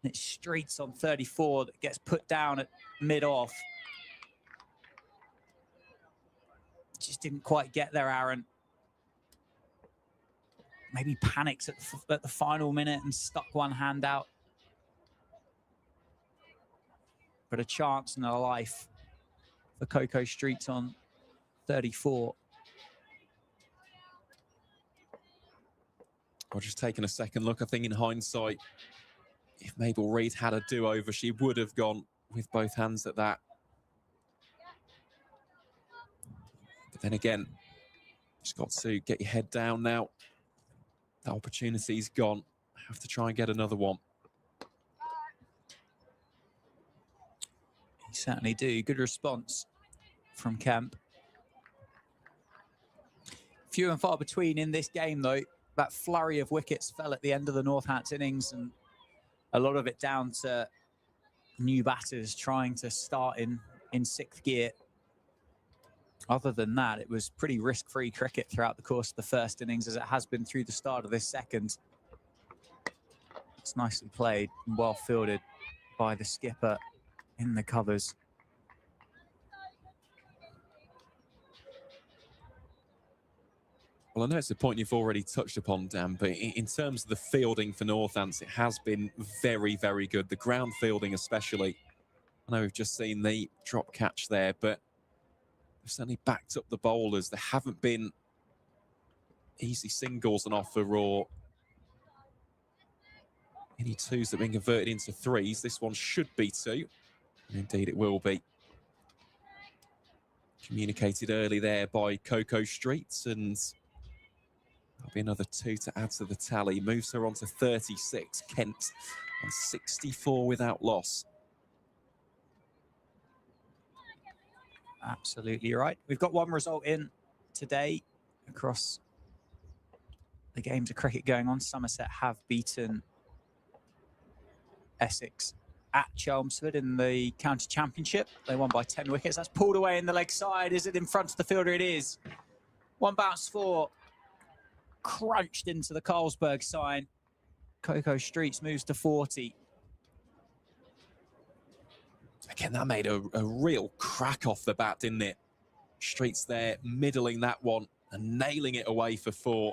And it's Streets on 34 that gets put down at mid-off. Just didn't quite get there, Aaron. Maybe panics at the final minute and stuck one hand out. But a chance and a life for Coco Streets on 34. Well, just taking a second look, I think in hindsight, if Mabel Reid had a do-over, she would have gone with both hands at that. But then again, just got to get your head down now. That opportunity's gone. Have to try and get another one. You certainly do. Good response from Kemp. Few and far between in this game, though. That flurry of wickets fell at the end of the Northants innings, and a lot of it down to new batters trying to start in sixth gear. Other than that, it was pretty risk-free cricket throughout the course of the first innings, as it has been through the start of this second. It's nicely played and well fielded by the skipper in the covers. Well, I know it's a point you've already touched upon, Dan, but in terms of the fielding for Northants, it has been very, very good. The ground fielding especially. I know we've just seen the drop catch there, but they've certainly backed up the bowlers. There haven't been easy singles on offer or any twos that have been converted into threes. This one should be two, and indeed it will be. Communicated early there by Coco Streets, and that'll be another two to add to the tally. Moves her on to 36. Kent on 64 without loss. Absolutely right. We've got one result in today across the games of cricket going on. Somerset have beaten Essex at Chelmsford in the county championship. They won by 10 wickets. That's pulled away in the leg side. Is it in front of the fielder? It is. One bounce for, crunched into the Carlsberg sign. Coco Streets moves to 40. Again, that made a real crack off the bat, didn't it? Streets there, middling that one and nailing it away for 4.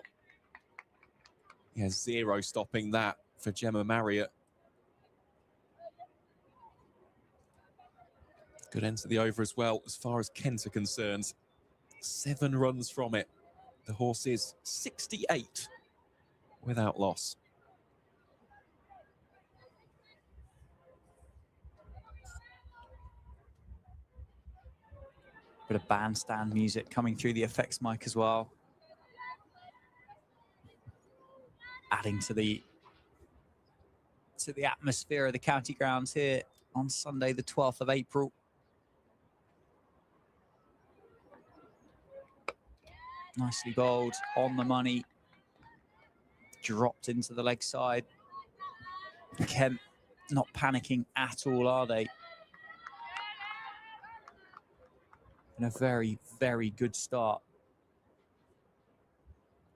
Yeah, 0 stopping that for Gemma Marriott. Good end to the over as well, as far as Kent are concerned. 7 runs from it. The horses 68 without loss. Bit of bandstand music coming through the effects mic as well. Adding to the atmosphere of the county grounds here on Sunday, the 12th of April. Nicely bowled, on the money. Dropped into the leg side. Kent not panicking at all, are they? And a very, very good start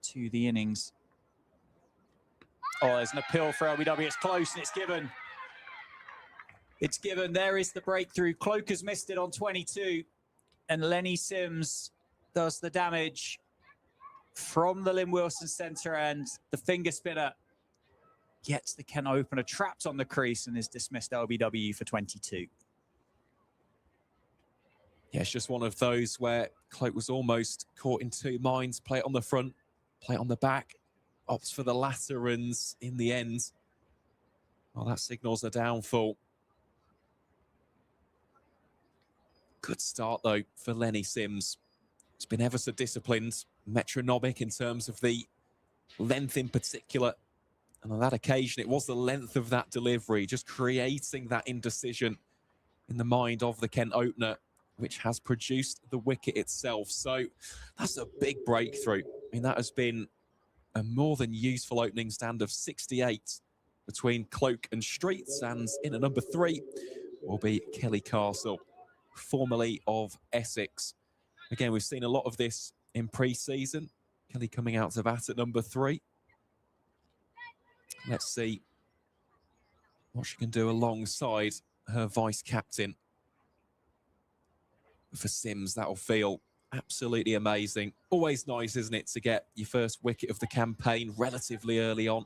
to the innings. Oh, there's an appeal for LBW. It's close and it's given. It's given. There is the breakthrough. Cloak has missed it on 22. And Lenny Sims does the damage from the Lynn Wilson centre end. The finger spinner gets the Kent opener trapped on the crease and is dismissed LBW for 22. Yeah, it's just one of those where Cloak was almost caught in two minds. Play it on the front, play it on the back. Opts for the latter, and in the end, well, that signals a downfall. Good start, though, for Lenny Sims. It's been ever so disciplined, metronomic in terms of the length in particular. And on that occasion, it was the length of that delivery, just creating that indecision in the mind of the Kent opener, which has produced the wicket itself. So that's a big breakthrough. I mean, that has been a more than useful opening stand of 68, between Cloak and Streets, and in at number 3 will be Kelly Castle, formerly of Essex. Again, we've seen a lot of this in pre-season. Kelly coming out to bat at number 3. Let's see what she can do alongside her vice-captain. For Sims, that'll feel absolutely amazing. Always nice, isn't it, to get your first wicket of the campaign relatively early on.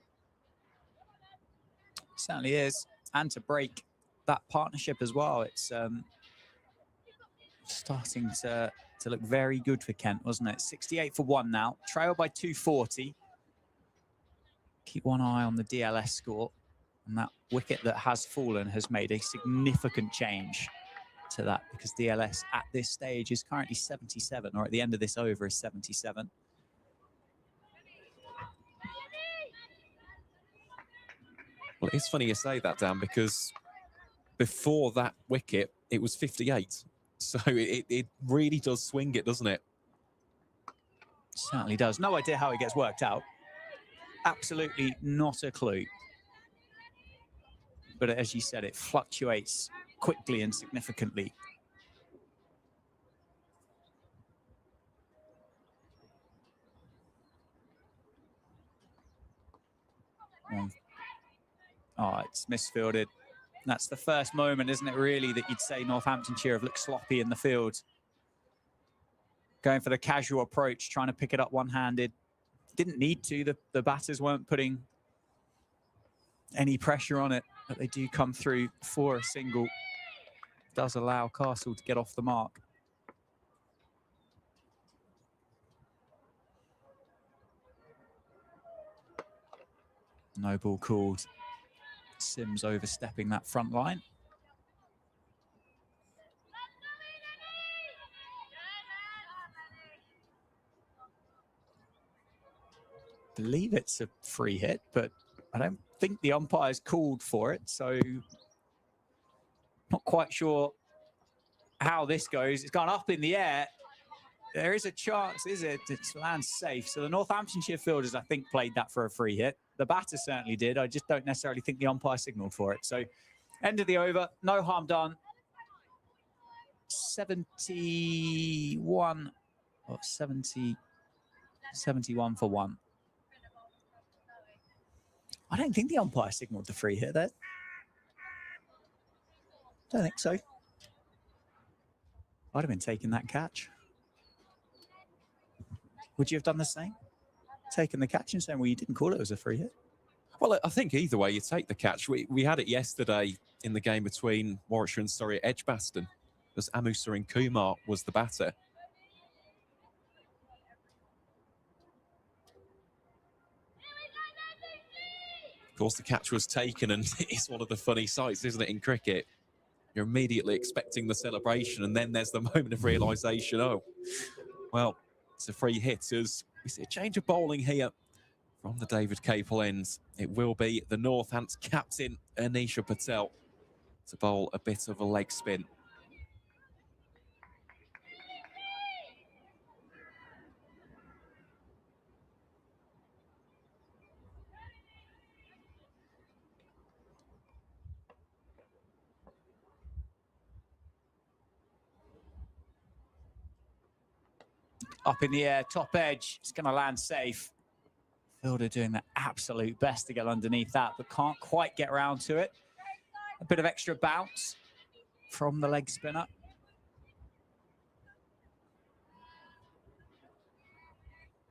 Certainly is. And to break that partnership as well. It's starting to look very good for Kent, wasn't it? 68 for 1 now. Trail by 240. Keep one eye on the DLS score. And that wicket that has fallen has made a significant change to that, because DLS at this stage is currently 77, or at the end of this over is 77. Well, it's funny you say that, Dan, because before that wicket, it was 58. So it really does swing it, doesn't it? Certainly does. No idea how it gets worked out. Absolutely not a clue. But as you said, it fluctuates quickly and significantly. Oh, it's misfielded. That's the first moment, isn't it, really, that you'd say Northamptonshire have looked sloppy in the field. Going for the casual approach, trying to pick it up one-handed. Didn't need to. The batters weren't putting any pressure on it, but they do come through for a single. Does allow Castle to get off the mark. No ball called. Sims overstepping that front line. I believe it's a free hit, but I don't think the umpire's called for it, so not quite sure how this goes. It's gone up in the air. There is a chance, is it? It lands safe. So the Northamptonshire fielders, I think, played that for a free hit. The batter certainly did. I just don't necessarily think the umpire signaled for it. So end of the over, no harm done. 71 or 70, 71 for 1. I don't think the umpire signaled the free hit there. Don't think so. I'd have been taking that catch. Would you have done the same? Taken the catch and saying, well, you didn't call it as a free hit? Well, I think either way, you take the catch. We had it yesterday in the game between Warwickshire and Surrey at Edgbaston, as Amusarin Kumar was the batter. Of course, the catch was taken, and it's one of the funny sights, isn't it, in cricket? You're immediately expecting the celebration, and then there's the moment of realisation, oh, well, it's a free hit. As we see a change of bowling here from the David Capel end. It will be the Northants captain, Anisha Patel, to bowl a bit of a leg spin. Up in the air, top edge. It's going to land safe. Fielder doing the absolute best to get underneath that, but can't quite get around to it. A bit of extra bounce from the leg spinner.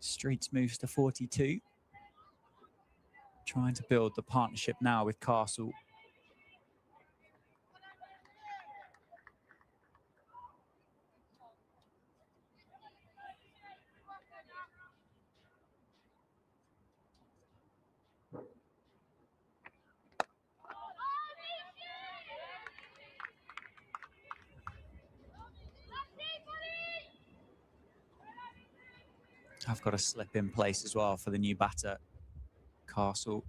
Streets moves to 42. Trying to build the partnership now with Castle. I've got a slip in place as well for the new batter, Castle.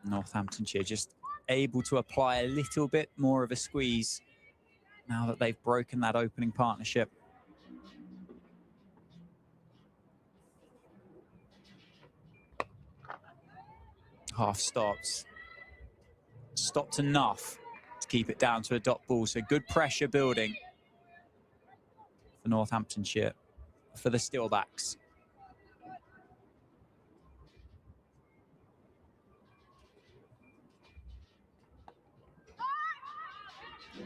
Northamptonshire just able to apply a little bit more of a squeeze now that they've broken that opening partnership. Half stopped. Stopped enough to keep it down to a dot ball. So good pressure building for Northamptonshire, for the Steelbacks.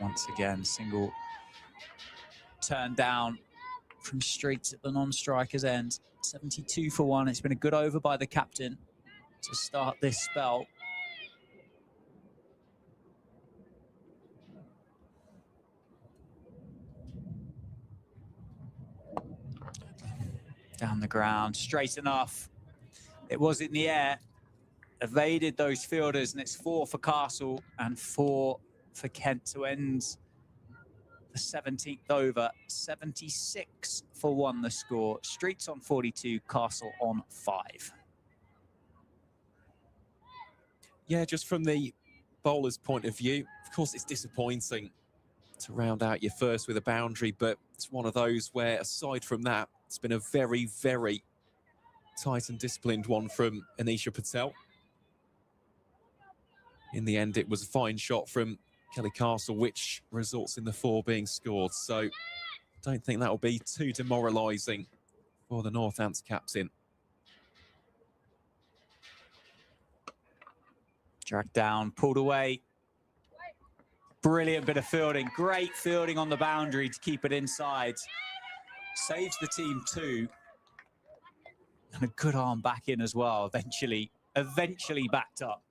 Once again, single turn down from Streets at the non-striker's end. 72 for 1. It's been a good over by the captain to start this spell. Down the ground, straight enough. It was in the air, evaded those fielders, and it's 4 for Castle and 4 for Kent to end the 17th over. 76 for 1 the score. Streets on 42, Castle on 5. Yeah, just from the bowler's point of view, of course, it's disappointing to round out your first with a boundary, but it's one of those where, aside from that, it's been a very, very tight and disciplined one from Anisha Patel. In the end, it was a fine shot from Kelly Castle, which results in the 4 being scored. So I don't think that will be too demoralising for the Northants captain. Dragged down, pulled away. Brilliant bit of fielding. Great fielding on the boundary to keep it inside. Saves the team 2. And a good arm back in as well. Eventually backed up.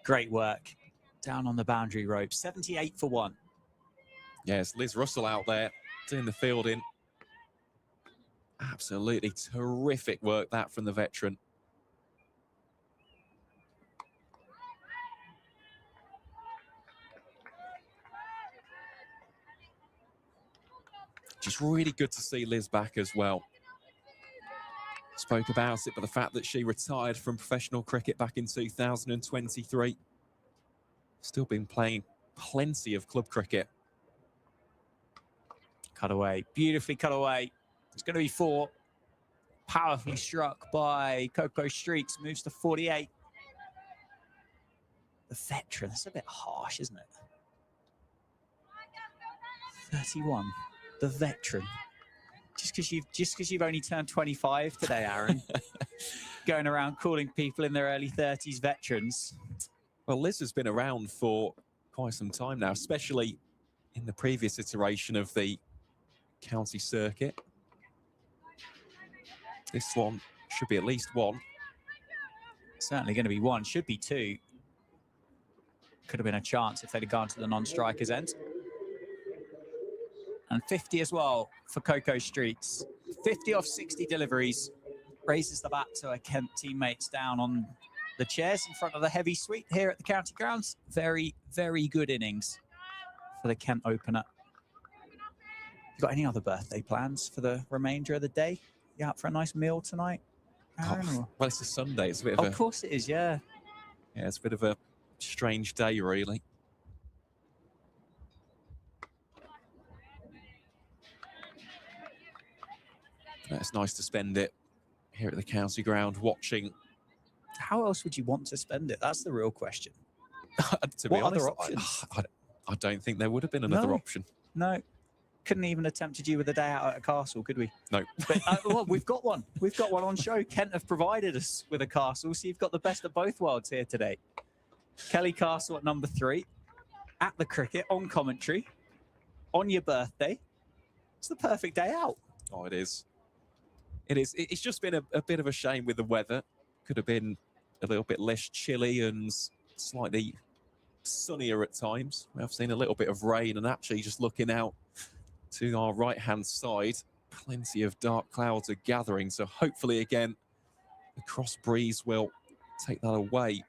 Great work. Down on the boundary rope. 78 for 1. Yes, Liz Russell out there doing the fielding. Absolutely terrific work that from the veteran. Just really good to see Liz back as well. Spoke about it, but the fact that she retired from professional cricket back in 2023, still been playing plenty of club cricket. Cut away, beautifully cut away. It's going to be 4. Powerfully struck by Coco Streets, moves to 48. The veteran, that's a bit harsh, isn't it? 31. The veteran. Just because you've only turned 25 today, Aaron. Going around calling people in their early 30s veterans. Well, Liz has been around for quite some time now, especially in the previous iteration of the county circuit. This one should be at least 1. Certainly going to be 1, should be 2. Could have been a chance if they'd have gone to the non-strikers end. And 50 as well for Coco Streets. 50 off 60 deliveries. Raises the bat to her Kent teammates down on the chairs in front of the heavy suite here at the county grounds. Very, very good innings for the Kent opener. You got any other birthday plans for the remainder of the day? You out for a nice meal tonight, Aaron? Oh, well, it's a Sunday. It's a bit of Of course it is, yeah. Yeah, it's a bit of a strange day, really. It's nice to spend it here at the county ground watching. How else would you want to spend it? That's the real question. To be What honest, other options? I don't think there would have been another option. No. Couldn't even have tempted you with a day out at a castle, could we? No. But well, we've got one. We've got one on show. Kent have provided us with a castle, so you've got the best of both worlds here today. Kelly Castle at number 3, at the cricket, on commentary, on your birthday. It's the perfect day out. Oh, it is. It is. It's just been a bit of a shame with the weather. Could have been a little bit less chilly and slightly sunnier at times. We have seen a little bit of rain, and actually just looking out to our right-hand side, plenty of dark clouds are gathering. So hopefully, again, the cross breeze will take that away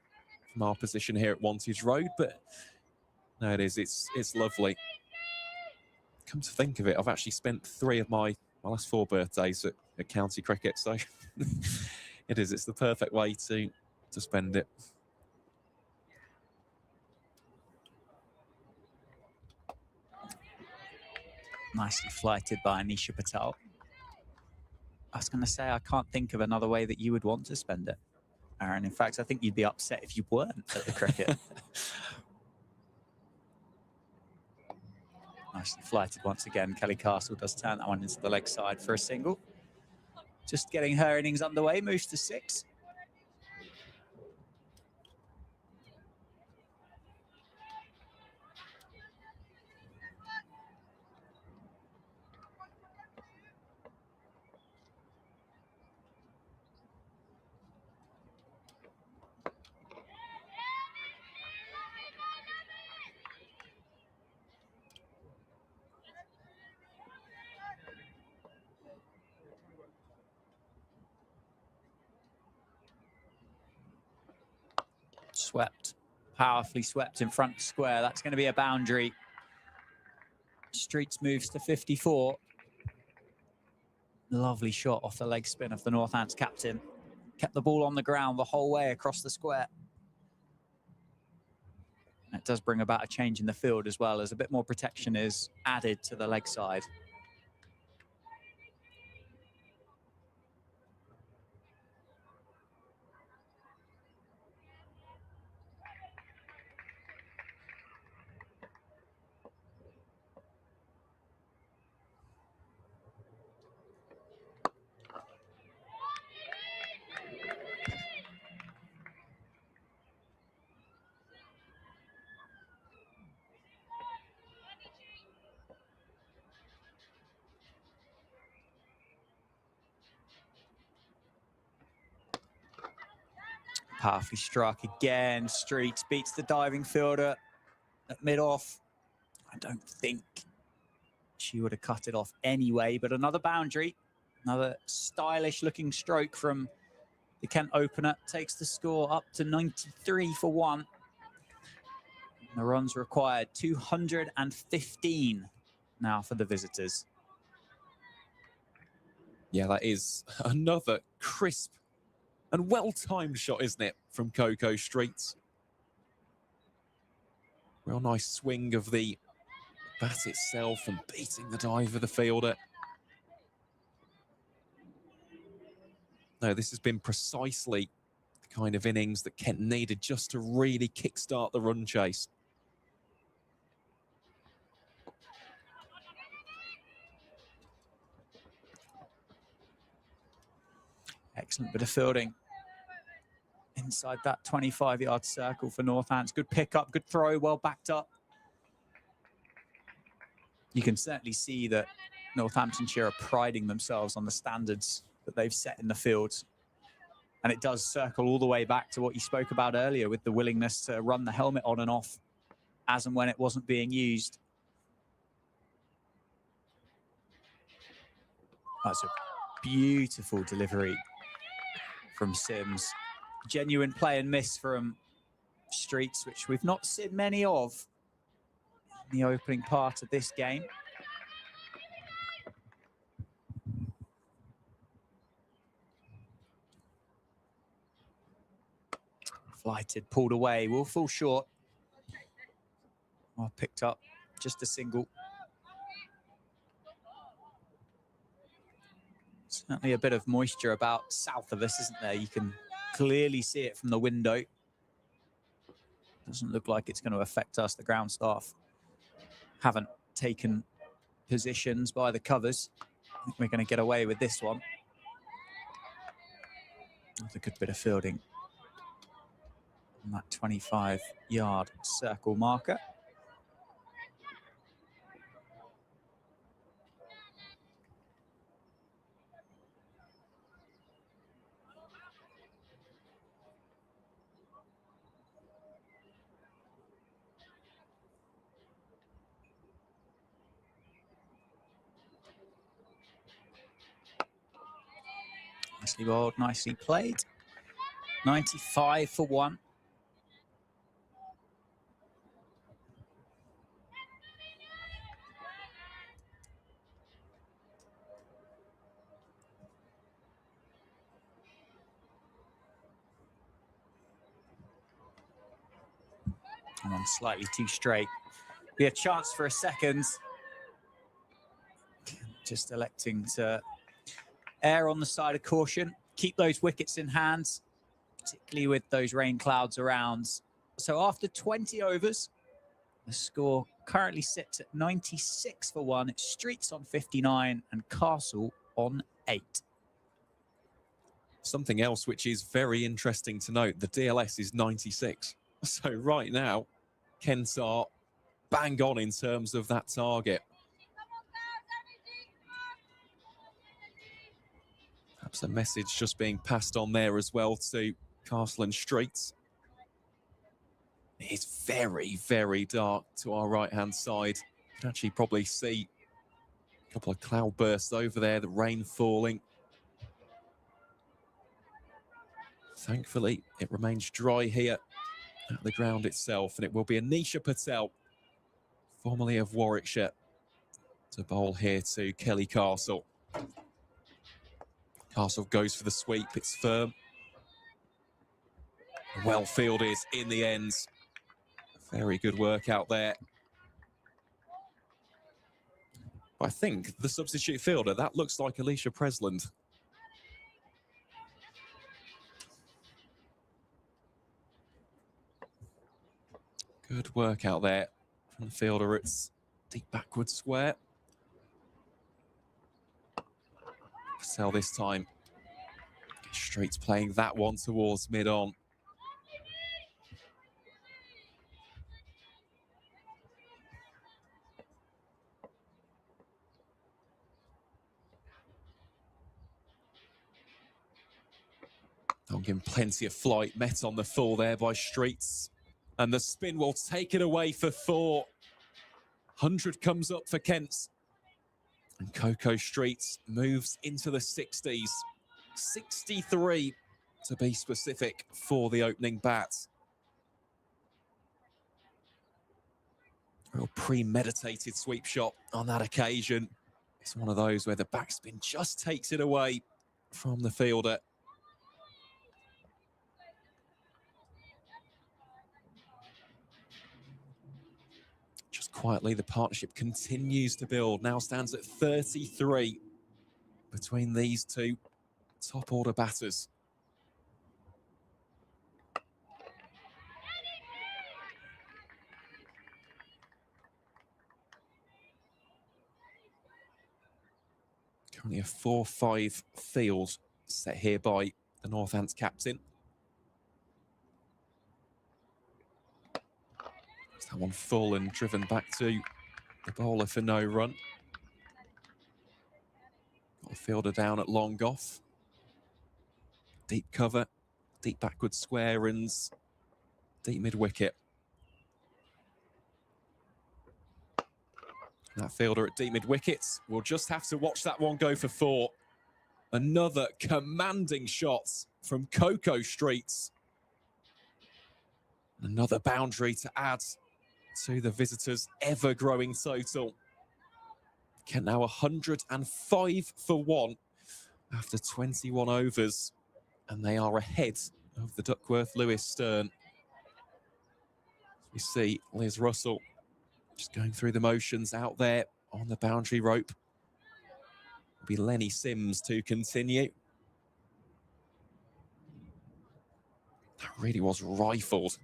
from our position here at Wantage Road. But no, it is. It's lovely. Come to think of it, I've actually spent 3 of my last 4 birthdays at county cricket. So it is. It's the perfect way to spend it. Nicely flighted by Anisha Patel. I was going to say, I can't think of another way that you would want to spend it. Aaron. In fact, I think you'd be upset if you weren't at the cricket. Nicely flighted once again. Kelly Castle does turn that one into the leg side for a single. Just getting her innings underway, moves to 6. Swept, powerfully swept in front square. That's going to be a boundary. Streets moves to 54. Lovely shot off the leg spin of the Northants captain. Kept the ball on the ground the whole way across the square. It does bring about a change in the field as well, as a bit more protection is added to the leg side. Powerfully struck again. Streets beats the diving fielder at mid-off. I don't think she would have cut it off anyway, but another boundary. Another stylish looking stroke from the Kent opener. Takes the score up to 93 for 1. And the runs required 215 now for the visitors. Yeah, that is another crisp and well-timed shot, isn't it, from Coco Streets? Real nice swing of the bat itself and beating the dive of the fielder. No, this has been precisely the kind of innings that Kent needed just to really kickstart the run chase. Excellent bit of fielding inside that 25-yard circle for Northants. Good pickup, good throw, well backed up. You can certainly see that Northamptonshire are priding themselves on the standards that they've set in the field. And it does circle all the way back to what you spoke about earlier with the willingness to run the helmet on and off as and when it wasn't being used. That's a beautiful delivery from Sims. Genuine play and miss from Streets, which we've not seen many of in the opening part of this game. Flighted, pulled away, will fall short. Well, picked up just a single. Certainly a bit of moisture about south of us, isn't there? You can clearly see it from the window. Doesn't look like it's going to affect us. The ground staff haven't taken positions by the covers. I think we're going to get away with this one. That's a good bit of fielding on that 25-yard circle marker. Nicely bowled, nicely played. 95 for 1. And on slightly too straight. Be a chance for a second. Just electing to err on the side of caution. Keep those wickets in hand. particularly with those rain clouds around. So after 20 overs, the score currently sits at 96 for 1. It's Streets on 59 and Castle on 8. Something else which is very interesting to note, the DLS is 96. So right now, Kent are bang on in terms of that target. Perhaps a message just being passed on there as well to Castle and Streets. It's very, very dark to our right-hand side. You can actually probably see a couple of cloud bursts over there, the rain falling. Thankfully, it remains dry here at the ground itself, and it will be Anisha Patel, formerly of Warwickshire, to bowl here to Kelly Castle. Castle goes for the sweep, it's firm. Well fielded in the end. Very good work out there. I think the substitute fielder, that looks like Alicia Presland. Good work out there from the fielder. It's deep backward square. Patel this time. Streets playing that one towards mid-on. Dongan plenty of flight, met on the full there by Streets. And the spin will take it away for 4. 100 comes up for Kent. And Coco Streets moves into the 60s. 63 to be specific for the opening bat. Real premeditated sweep shot on that occasion. It's one of those where the backspin just takes it away from the fielder. Just quietly, the partnership continues to build. Now stands at 33 between these two top order batters. Currently a 4-5 field set here by the Northants captain. That one full and driven back to the bowler for no run. Got a fielder down at long off. Deep cover, deep backward square and deep mid wicket. That fielder at deep mid wickets will just have to watch that one go for 4. Another commanding shot from Coco Streets. Another boundary to add to the visitors' ever-growing total. Kent now 105 for 1 after 21 overs, and they are ahead of the Duckworth-Lewis Stern. We see Liz Russell just going through the motions out there on the boundary rope. It'll be Lenny Sims to continue. That really was rifled.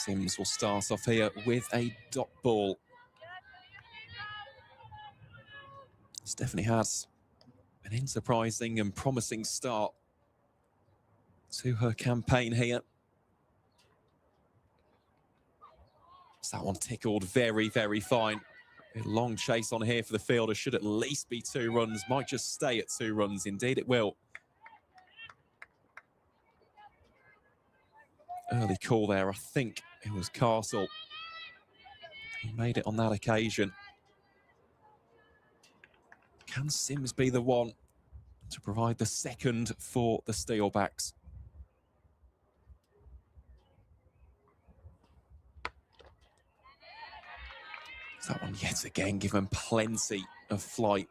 Sims will start off here with a dot ball. It's definitely had an enterprising and promising start to her campaign here. So that one tickled very, very fine. A long chase on here for the fielder. Should at least be 2 runs. Might just stay at 2 runs. Indeed it will. Early call there. I think it was Castle. He made it on that occasion. Can Sims be the one to provide the second for the Steelbacks? That one yet again given plenty of flight.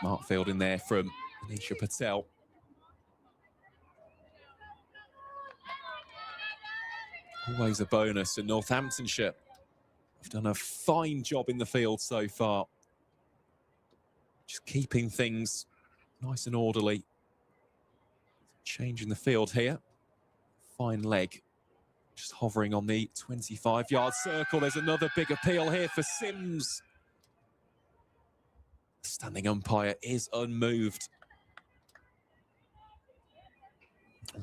Smart fielding there from Anisha Patel. Always a bonus, and Northamptonshire have done a fine job in the field so far. Just keeping things nice and orderly. Changing the field here. Fine leg. Just hovering on the 25-yard circle. There's another big appeal here for Sims. The standing umpire is unmoved.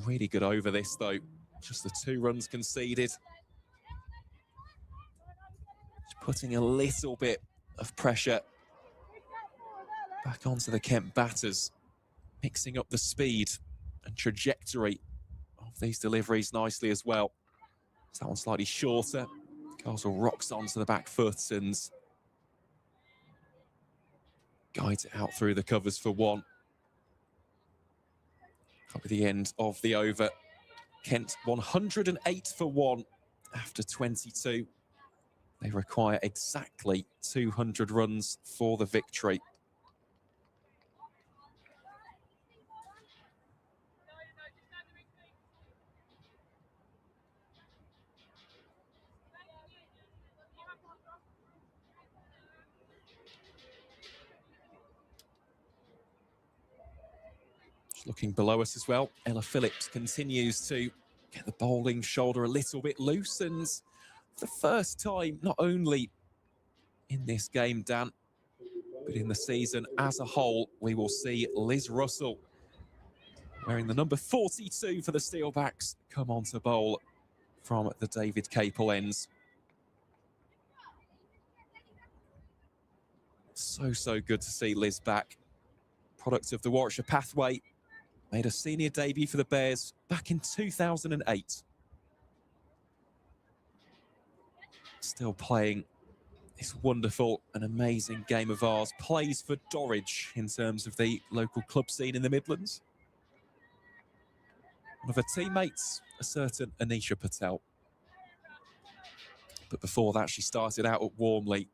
Really good over this, though. Just the 2 runs conceded. Just putting a little bit of pressure back onto the Kent batters. Mixing up the speed and trajectory of these deliveries nicely as well. So that one slightly shorter. Castle rocks onto the back foot and guides it out through the covers for 1. That'll be the end of the over. Kent 108 for 1 after 22. They require exactly 200 runs for the victory. Just looking below us as well, Ella Phillips continues to get the bowling shoulder a little bit loose, and for the first time, not only in this game, Dan, but in the season as a whole, we will see Liz Russell, wearing the number 42 for the Steelbacks, come on to bowl from the David Capel ends. So good to see Liz back. Product of the Warwickshire pathway, made a senior debut for the Bears back in 2008. Still playing this wonderful and amazing game of ours. Plays for Dorridge in terms of the local club scene in the Midlands. One of her teammates, a certain Anisha Patel. But before that, she started out at Warmley.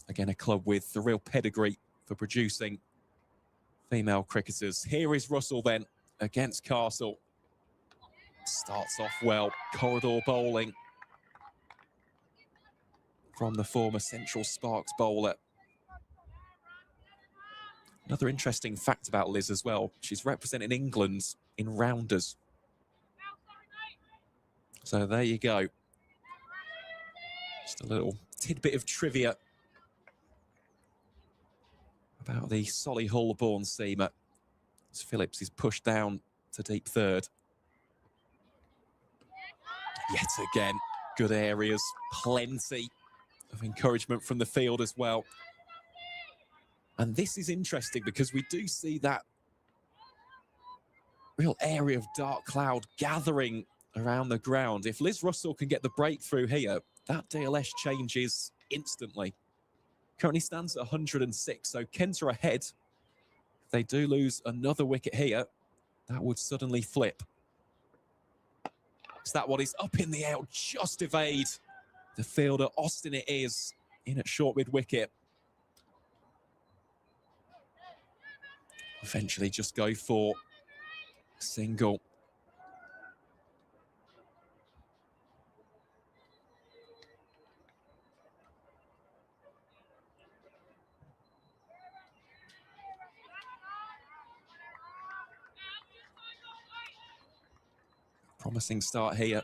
Again, a club with the real pedigree for producing female cricketers. Here is Russell then against Castle. Starts off well, corridor bowling from the former Central Sparks bowler. Another interesting fact about Liz as well, she's representing England in rounders. So there you go. Just a little tidbit of trivia about the Solihull-born seamer. As Phillips is pushed down to deep third. Yet again, good areas, plenty of encouragement from the field as well. And this is interesting because we do see that real area of dark cloud gathering around the ground. If Liz Russell can get the breakthrough here, that DLS changes instantly. Currently stands at 106, so Kent are ahead. If they do lose another wicket here, that would suddenly flip. So that one is up in the air, just evade the fielder. Austin it is, in at short mid-wicket. Eventually just go for a single. Promising start here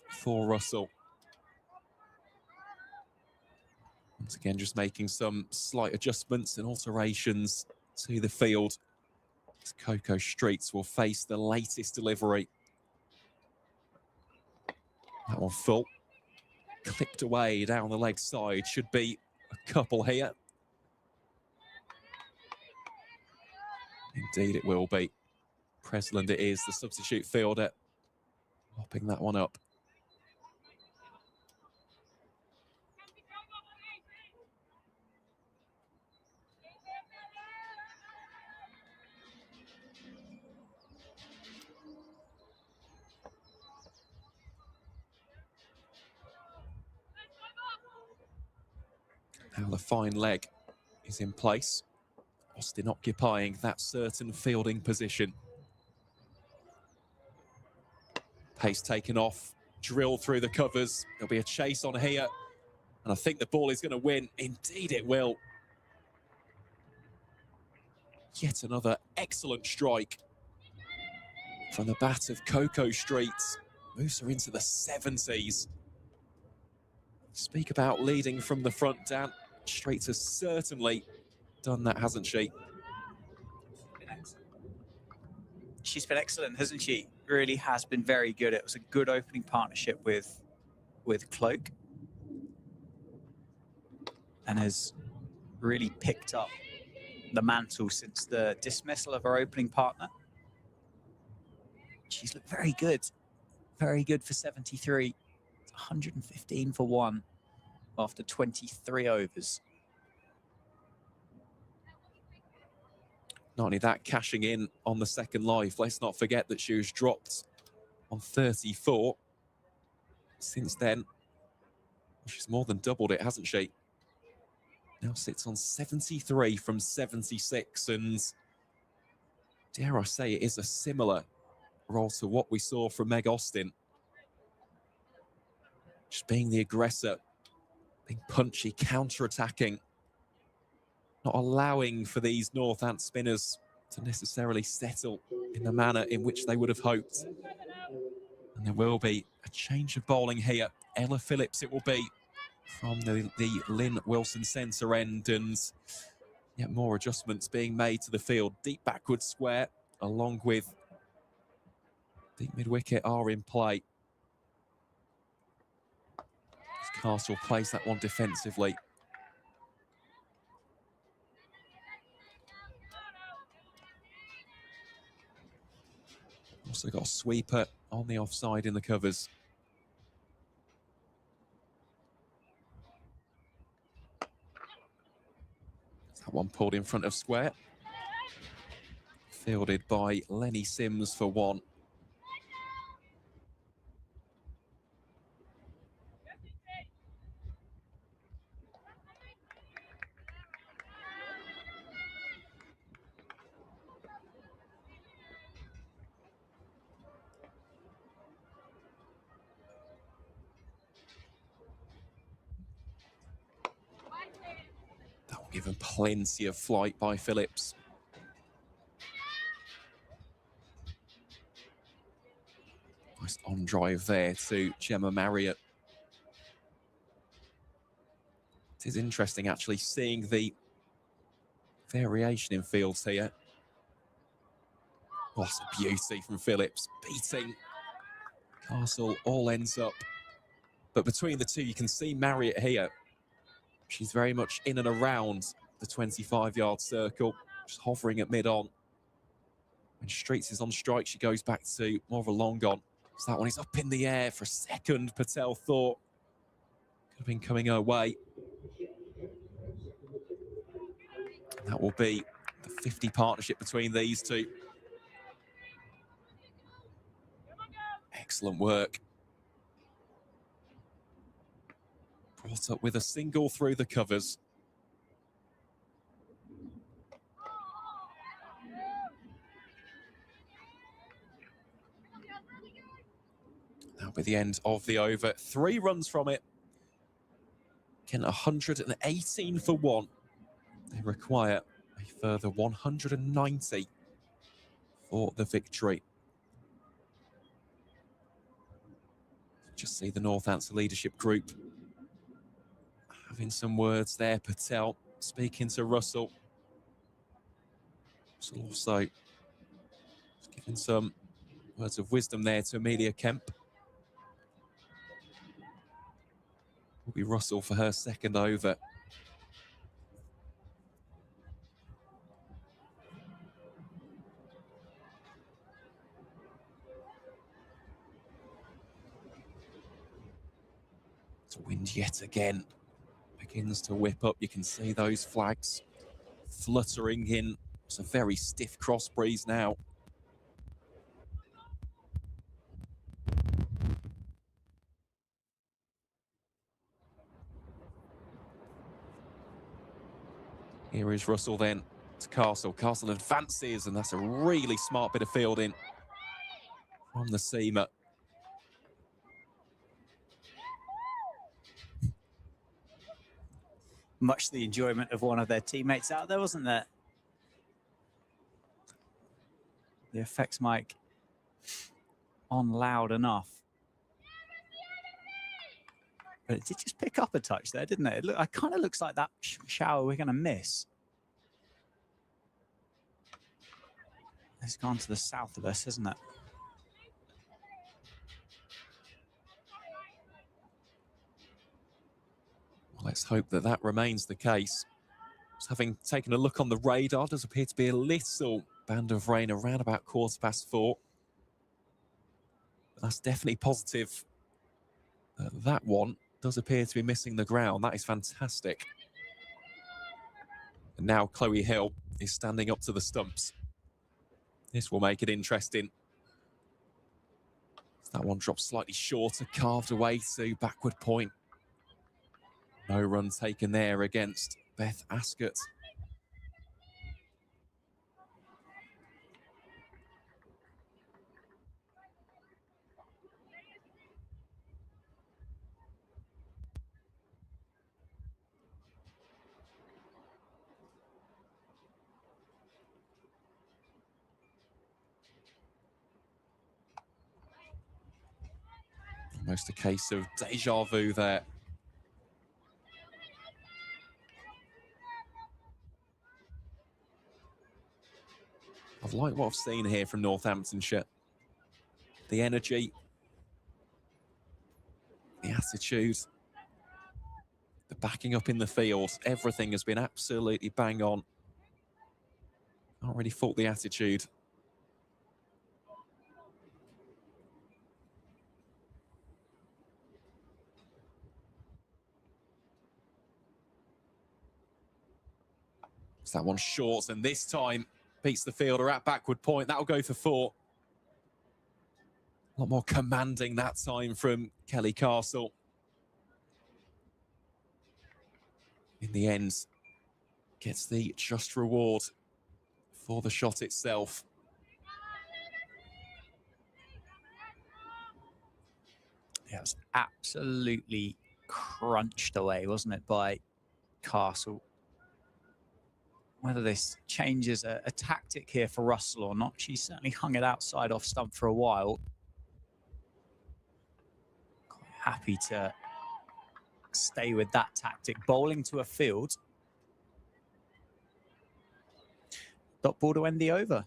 for Russell. Once again, just making some slight adjustments and alterations to the field. As Coco Streets will face the latest delivery. That one full. Clipped away down the leg side. Should be a couple here. Indeed it will be. Presland it is, the substitute fielder. Mopping that one up. Now the fine leg is in place Austin occupying that certain fielding position. Pace taken off, drill through the covers. There'll be a chase on here, and I think the ball is going to win. Indeed it will. Yet another excellent strike from the bat of Coco Streets. Moves her into the 70s. Speak about leading from the front, Dan. Streets has certainly done that, hasn't she? She's been excellent, hasn't she? Really has been very good. It was a good opening partnership with Cloak, and has really picked up the mantle since the dismissal of her opening partner. She's looked very good for 73. It's 115 for one after 23 overs. Not only that, cashing in on the second life. Let's not forget that she was dropped on 34. Since then, she's more than doubled it, hasn't she? Now sits on 73 from 76, and dare I say it is a similar role to what we saw from Meg Austin. Just being the aggressor, being punchy, counter-attacking, not allowing for these Northant spinners to necessarily settle in the manner in which they would have hoped. And there will be a change of bowling here. Ella Phillips it will be from the Lynn Wilson centre end, and yet more adjustments being made to the field. Deep backward square along with deep mid-wicket are in play. Castle plays that one defensively. Also got a sweeper on the offside in the covers. That one pulled in front of square. Fielded by Lenny Sims for one. That will give him plenty of flight by Phillips. Nice on drive there to Gemma Marriott. It is interesting actually seeing the variation in fields here. What a beauty from Phillips, beating Castle, all ends up. But between the two, you can see Marriott here. She's very much in and around the 25-yard circle, just hovering at mid-on. When Streets is on strike, she goes back to more of a long on. So that one is up in the air for a second. Patel thought could have been coming her way. And that will be the 50 partnership between these two. Excellent work. Brought up with a single through the covers. That'll be the end of the over. 3 runs from it. Again, 118 for one. They require a further 190 for the victory. Just see the Northants leadership group having some words there. Patel speaking to Russell. Russell also giving some words of wisdom there to Amelia Kemp. Will be Russell for her second over. The wind yet again begins to whip up. You can see those flags fluttering in. It's a very stiff cross breeze now. Here is Russell then, to Castle. Castle advances, and that's a really smart bit of fielding from the seamer. Much the enjoyment of one of their teammates out there, wasn't there? The effects mic on loud enough. But it did just pick up a touch there, didn't it? It kind of looks like that shower we're going to miss. It's gone to the south of us, hasn't it? Well, let's hope that that remains the case. Just having taken a look on the radar, does appear to be a little band of rain around about 4:15. That's definitely positive. That one does appear to be missing the ground. That is fantastic. And now Chloe Hill is standing up to the stumps. This will make it interesting. That one dropped slightly shorter, carved away to backward point. No run taken there against Beth Ascott. Almost a case of deja vu there. I've liked what I've seen here from Northamptonshire. The energy, the attitude, the backing up in the field, everything has been absolutely bang on. Can't really fault the attitude. So that one short, and this time beats the fielder at backward point. That'll go for 4. A lot more commanding that time from Kelly Castle. In the end, gets the just reward for the shot itself. Yeah, it was absolutely crunched away, wasn't it, by Castle? Whether this changes a tactic here for Russell or not, she certainly hung it outside off stump for a while. Quite happy to stay with that tactic. Bowling to a field. Dot ball to end the over.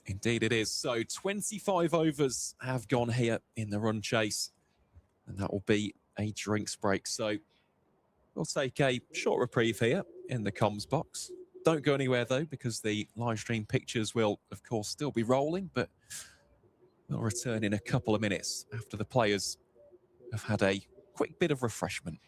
Indeed it is. So 25 overs have gone here in the run chase, and that will be a drinks break. So we'll take a short reprieve here in the comms box. Don't go anywhere though, because the live stream pictures will of course still be rolling, but we'll return in a couple of minutes after the players have had a quick bit of refreshment.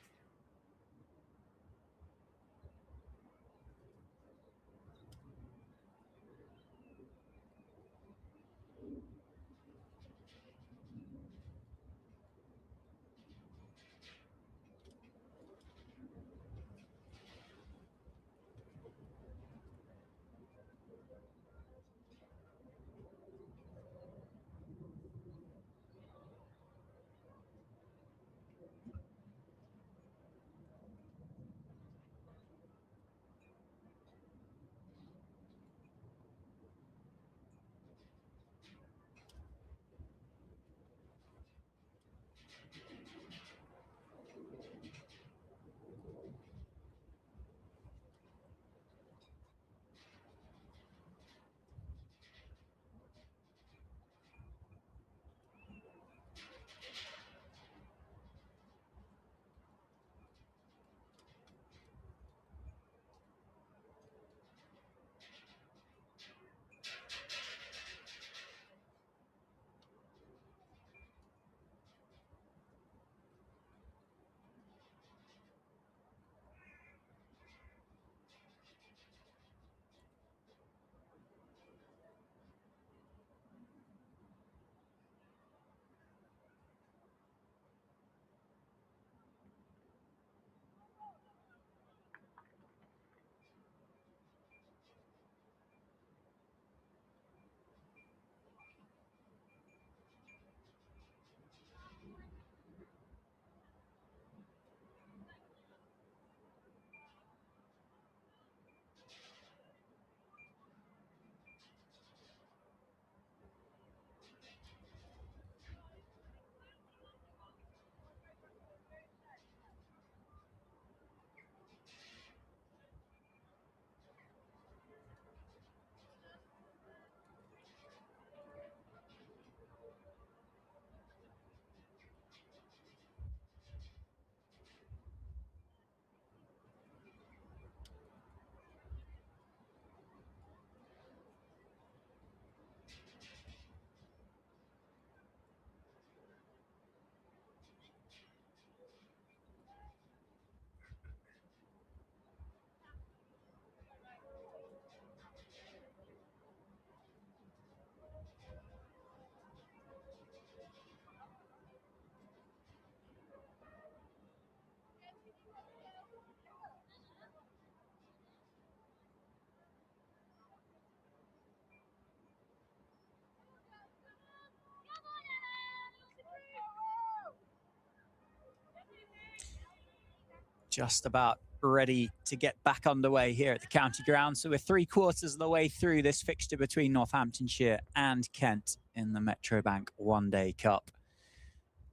just about ready to get back underway here at the county ground. So we're 3/4 of the way through this fixture between Northamptonshire and Kent in the Metrobank One Day Cup.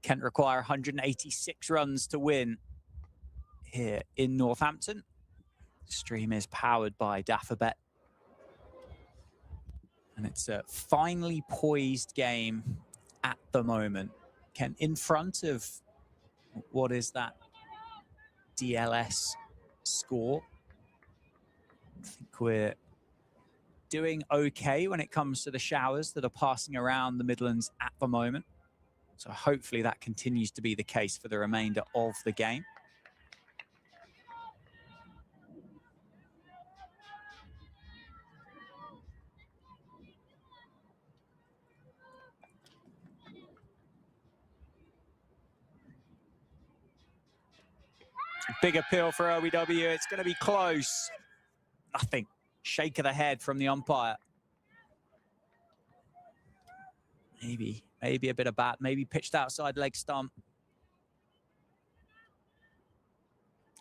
Kent require 186 runs to win here in Northampton. The stream is powered by Daffabet. And it's a finely poised game at the moment. Kent in front of what is that DLS score. I think we're doing okay when it comes to the showers that are passing around the Midlands at the moment. So hopefully that continues to be the case for the remainder of the game. Big appeal for OEW. It's going to be close. Nothing. Shake of the head from the umpire. Maybe a bit of bat. Maybe pitched outside leg stump.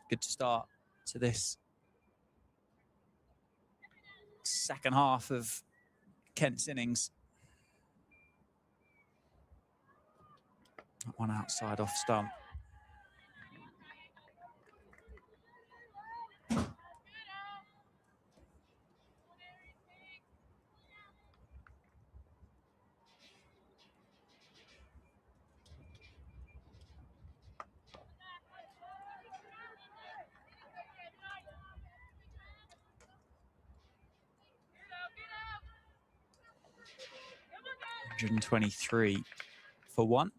Good start to this second half of Kent's innings. That one outside off stump. $123 for one.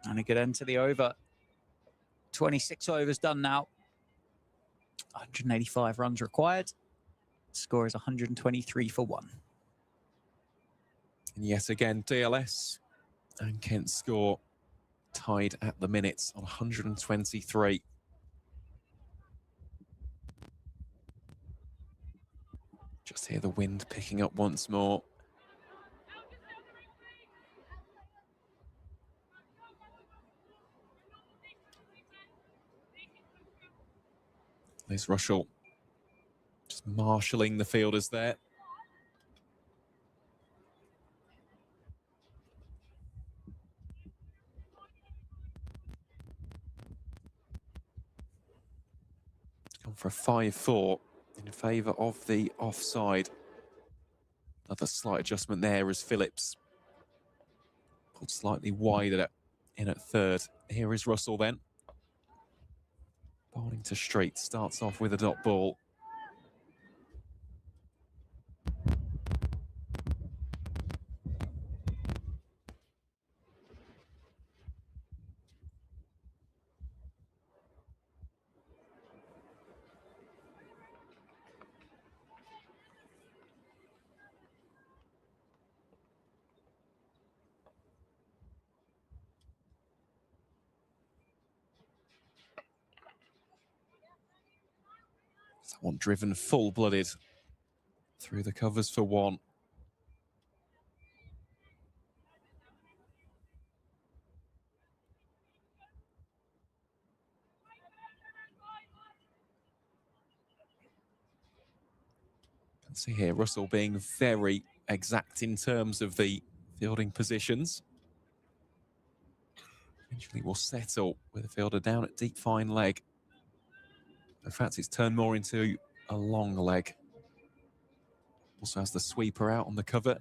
And a good end to the over. 26 overs done now. 185 runs required. Score is 123 for one. And yet again, DLS and Kent score tied at the minutes on 123. Just hear the wind picking up once more. There's Russell just marshalling the fielders there. Gone for a 5-4 in favour of the offside. Another slight adjustment there as Phillips pulled slightly wider in at third. Here is Russell then. Bowling to Street, starts off with a dot ball. That one driven full-blooded through the covers for one. Can see here Russell being very exact in terms of the fielding positions. Eventually will settle with the fielder down at deep fine leg. In fact, it's turned more into a long leg. Also has the sweeper out on the cover.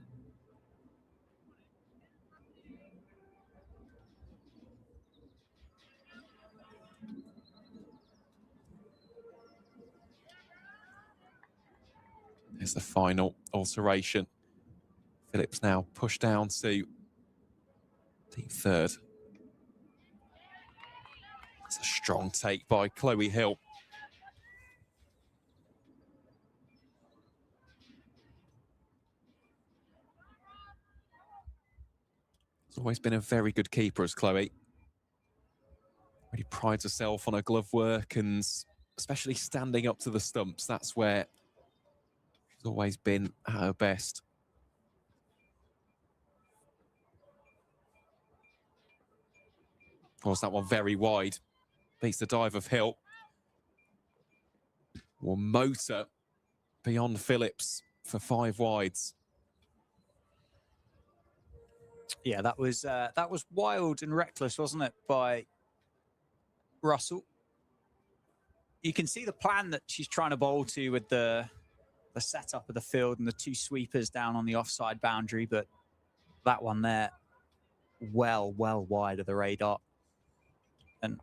There's the final alteration. Phillips now pushed down to deep third. It's a strong take by Chloe Hill. She's always been a very good keeper as Chloe. Really prides herself on her glove work and especially standing up to the stumps. That's where she's It's always been at her best. Of course, that one very wide. Beats the dive of Hill. Well, motor beyond Phillips for 5 wides. Yeah, that was wild and reckless, wasn't it, by Russell? You can see the plan that she's trying to bowl to with the setup of the field and the 2 sweepers down on the offside boundary, but that one there, well wide of the radar. And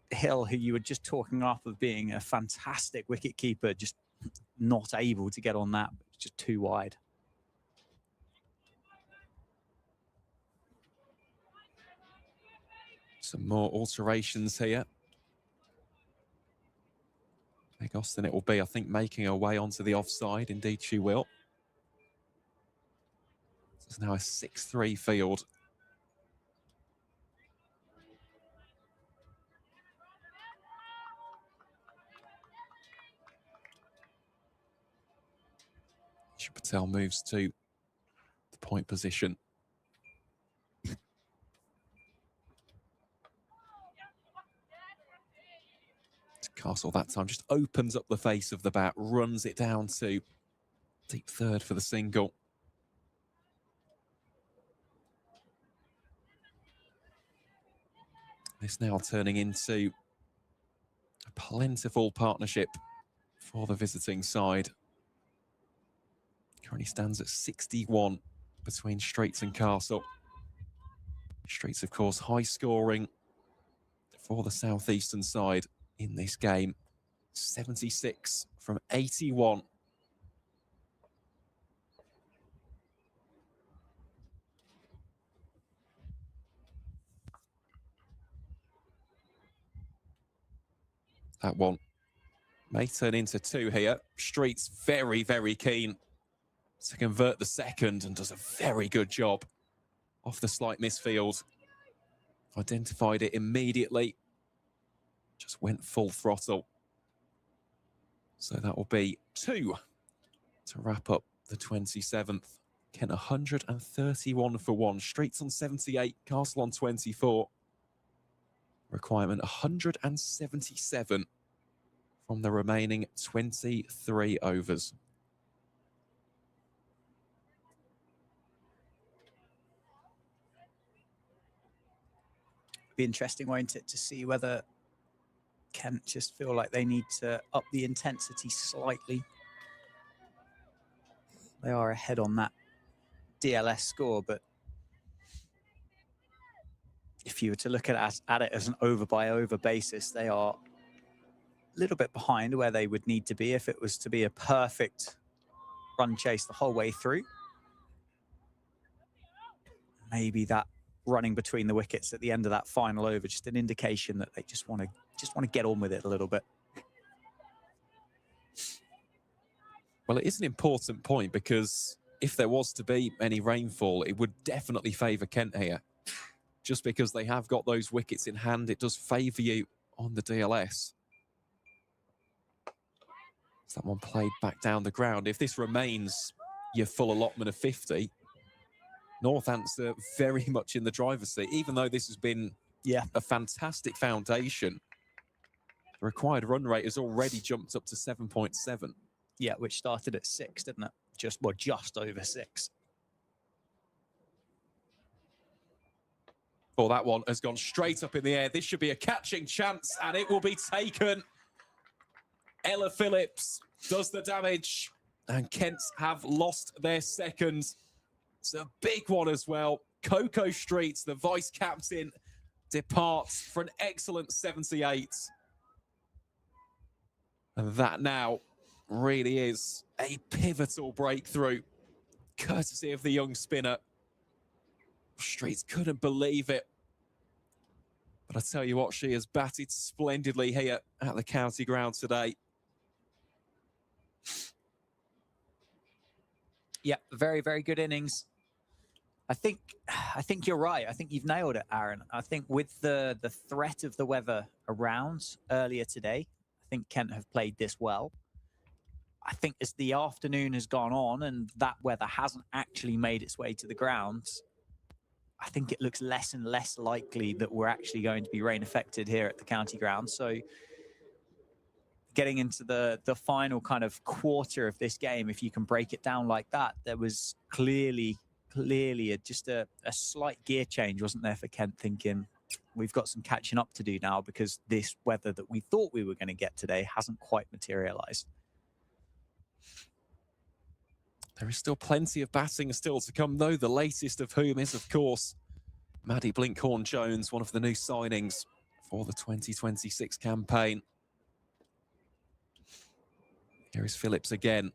Hill, who you were just talking up of being a fantastic wicket keeper, just not able to get on that, just too wide. Some more alterations here. Meg Austin it will be, I think, making her way onto the offside. Indeed she will. It's now a 6-3 field. Patel moves to the point position. Castle that time just opens up the face of the bat, runs it down to deep third for the single. This now turning into a plentiful partnership for the visiting side. Currently stands at 61 between Straits and Castle. Straits, of course, high scoring for the southeastern side in this game. 76 from 81. That one may turn into 2 here. Straits very keen to convert the second and does a very good job off the slight misfield. Identified it immediately. Just went full throttle. So that will be 2 to wrap up the 27th. Kent 131 for 1. Straits on 78, Castle on 24. Requirement 177 from the remaining 23 overs. Be interesting, won't it, to see whether Kent just feel like they need to up the intensity slightly. They are ahead on that DLS score, but if you were to look at it as an over by over basis, they are a little bit behind where they would need to be if it was to be a perfect run chase the whole way through. Maybe that running between the wickets at the end of that final over, just an indication that they just want to get on with it a little bit. Well, it is an important point because if there was to be any rainfall, it would definitely favour Kent here. Just because they have got those wickets in hand, it does favour you on the DLS. Someone played back down the ground. If this remains your full allotment of 50, Northampton very much in the driver's seat, even though this has been a fantastic foundation. The required run rate has already jumped up to 7.7. Yeah, which started at 6, didn't it? Just over 6. Well, that one has gone straight up in the air. This should be a catching chance, and it will be taken. Ella Phillips does the damage, and Kent have lost their second. It's a big one as well. Coco Streets, the vice-captain, departs for an excellent 78. And that now really is a pivotal breakthrough, courtesy of the young spinner. Streets couldn't believe it. But I tell you what, she has batted splendidly here at the county ground today. Yeah, very good innings. I think you're right. I think you've nailed it, Aaron. I think with the threat of the weather around earlier today, I think Kent have played this well. I think as the afternoon has gone on and that weather hasn't actually made its way to the grounds, I think it looks less and less likely that we're actually going to be rain affected here at the county ground. So getting into the final kind of quarter of this game, if you can break it down like that, there was clearly just a slight gear change, wasn't there, for Kent, thinking we've got some catching up to do now because this weather that we thought we were going to get today hasn't quite materialized. There is still plenty of batting still to come, though, the latest of whom is, of course, Maddie Blinkhorn-Jones, one of the new signings for the 2026 campaign. Here is Phillips again.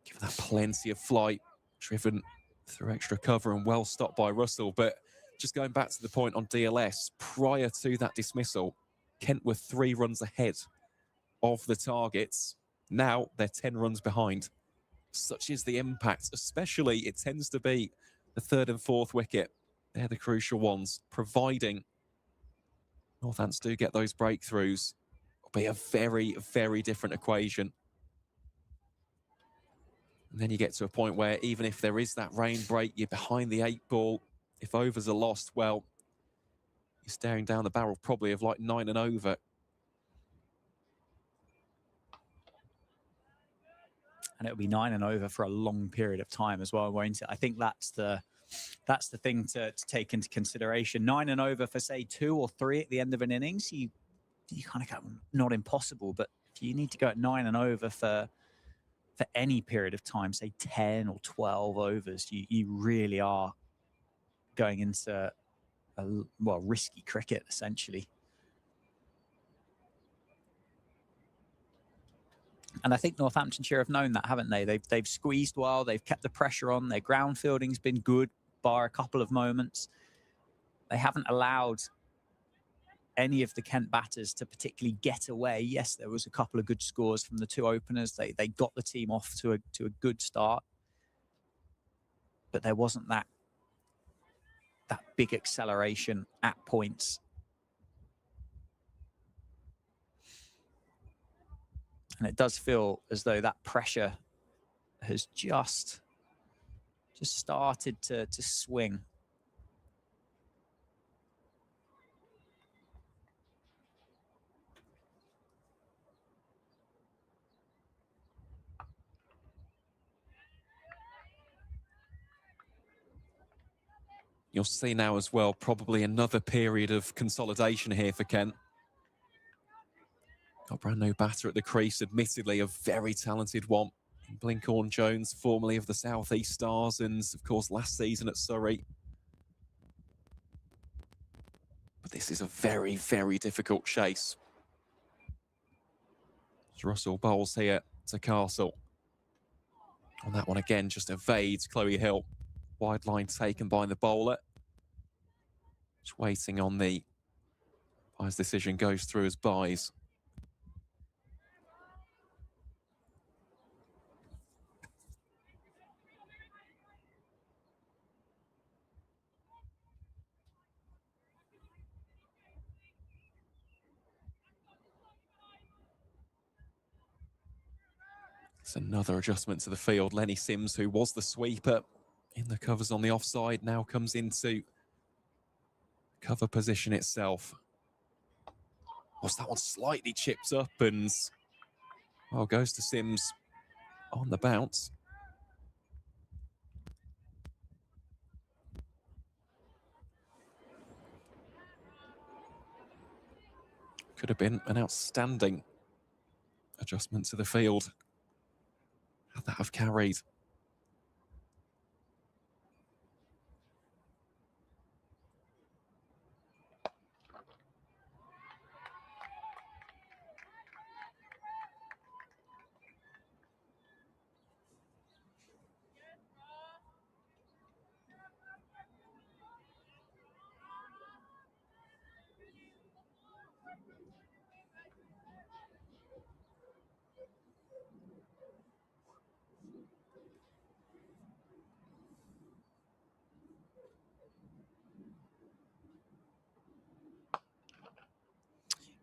Give that plenty of flight, driven through extra cover and well stopped by Russell. But just going back to the point on DLS, prior to that dismissal, Kent were 3 runs ahead of the targets. Now they're 10 runs behind. Such is the impact, especially it tends to be the 3rd and 4th wicket. They're the crucial ones, providing Northants do get those breakthroughs. It'll be a very, very different equation. And then you get to a point where even if there is that rain break, you're behind the 8 ball. If overs are lost, well, you're staring down the barrel probably of like 9 and over. And it'll be 9 and over for a long period of time as well, won't it? I think that's the thing to take into consideration. 9 and over for, say, 2 or 3 at the end of an innings, you kind of go, not impossible, but if you need to go at 9 and over for any period of time, say 10 or 12 overs, you really are going into risky cricket, essentially. And I think Northamptonshire have known that, haven't they? They've squeezed well, they've kept the pressure on, their ground fielding's been good, bar a couple of moments. They haven't allowed any of the Kent batters to particularly get away. Yes, there was a couple of good scores from the 2 openers. They got the team off to a good start. But there wasn't that big acceleration at points. And it does feel as though that pressure has just started to swing. You'll see now as well, probably another period of consolidation here for Kent. Got a brand new batter at the crease, admittedly a very talented one. Blinkhorn-Jones, formerly of the South East Stars and, of course, last season at Surrey. But this is a very, very difficult chase. As Russell bowls here to Castle. On that one again, just evades Chloe Hill. Wide line taken by the bowler. Just waiting on the umpire's decision, goes through as byes. It's another adjustment to the field. Lenny Sims, who was the sweeper in the covers on the offside, now comes into cover position itself. Was that one slightly chipped up and, well, goes to Sims on the bounce. Could have been an outstanding adjustment to the field. Had that have carried.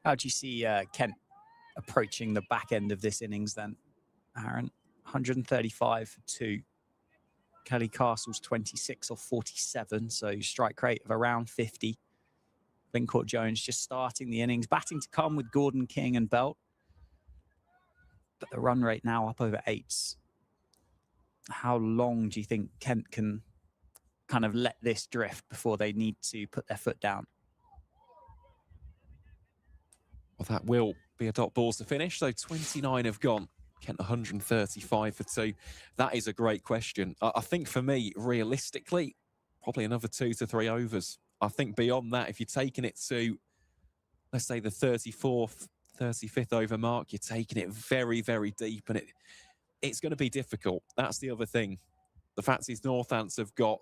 How do you see Kent approaching the back end of this innings then? Aaron, 135 for 2. Kelly Castle's 26 or 47, so strike rate of around 50. Blincourt Jones just starting the innings, batting to come with Gordon, King and Belt. But the run rate now up over 8s. How long do you think Kent can kind of let this drift before they need to put their foot down? Well, that will be a dot balls to finish. So 29 have gone. Kent 135 for 2. That is a great question. I think for me, realistically, probably another 2 to 3 overs. I think beyond that, if you're taking it to, let's say, the 34th, 35th over mark, you're taking it very, very deep, and it's going to be difficult. That's the other thing. The fact is Northants have got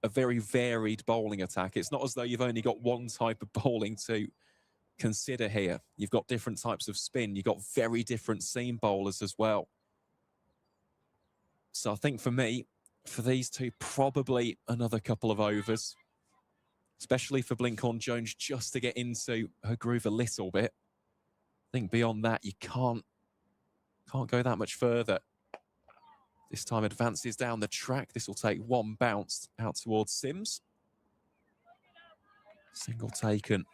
a very varied bowling attack. It's not as though you've only got one type of bowling to consider here. You've got different types of spin. You've got very different seam bowlers as well. So I think for me, for these two, probably another couple of overs, especially for Blinkhorn Jones, just to get into her groove a little bit. I think beyond that, you can't go that much further. This time advances down the track. This will take one bounce out towards Sims. Single taken.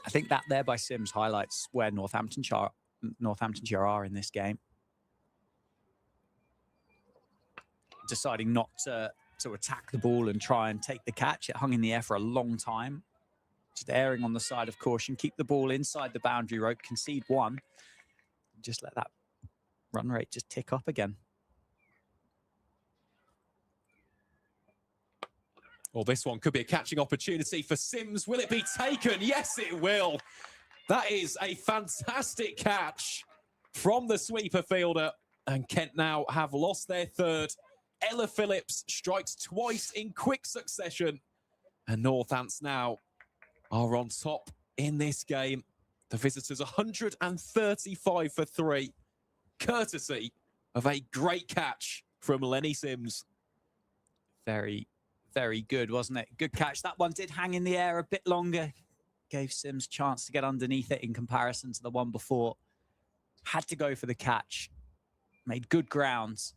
I think that there by Sims highlights where Northamptonshire are in this game. Deciding not to attack the ball and try and take the catch. It hung in the air for a long time. Just erring on the side of caution. Keep the ball inside the boundary rope, concede 1. Just let that run rate just tick up again. Well, this one could be a catching opportunity for Sims. Will it be taken? Yes, it will. That is a fantastic catch from the sweeper fielder. And Kent now have lost their 3rd. Ella Phillips strikes twice in quick succession. And Northants now are on top in this game. The visitors 135 for 3. Courtesy of a great catch from Lenny Sims. Very, very good, wasn't it? Good catch. That one did hang in the air a bit longer. Gave Sims a chance to get underneath it in comparison to the one before. Had to go for the catch. Made good grounds.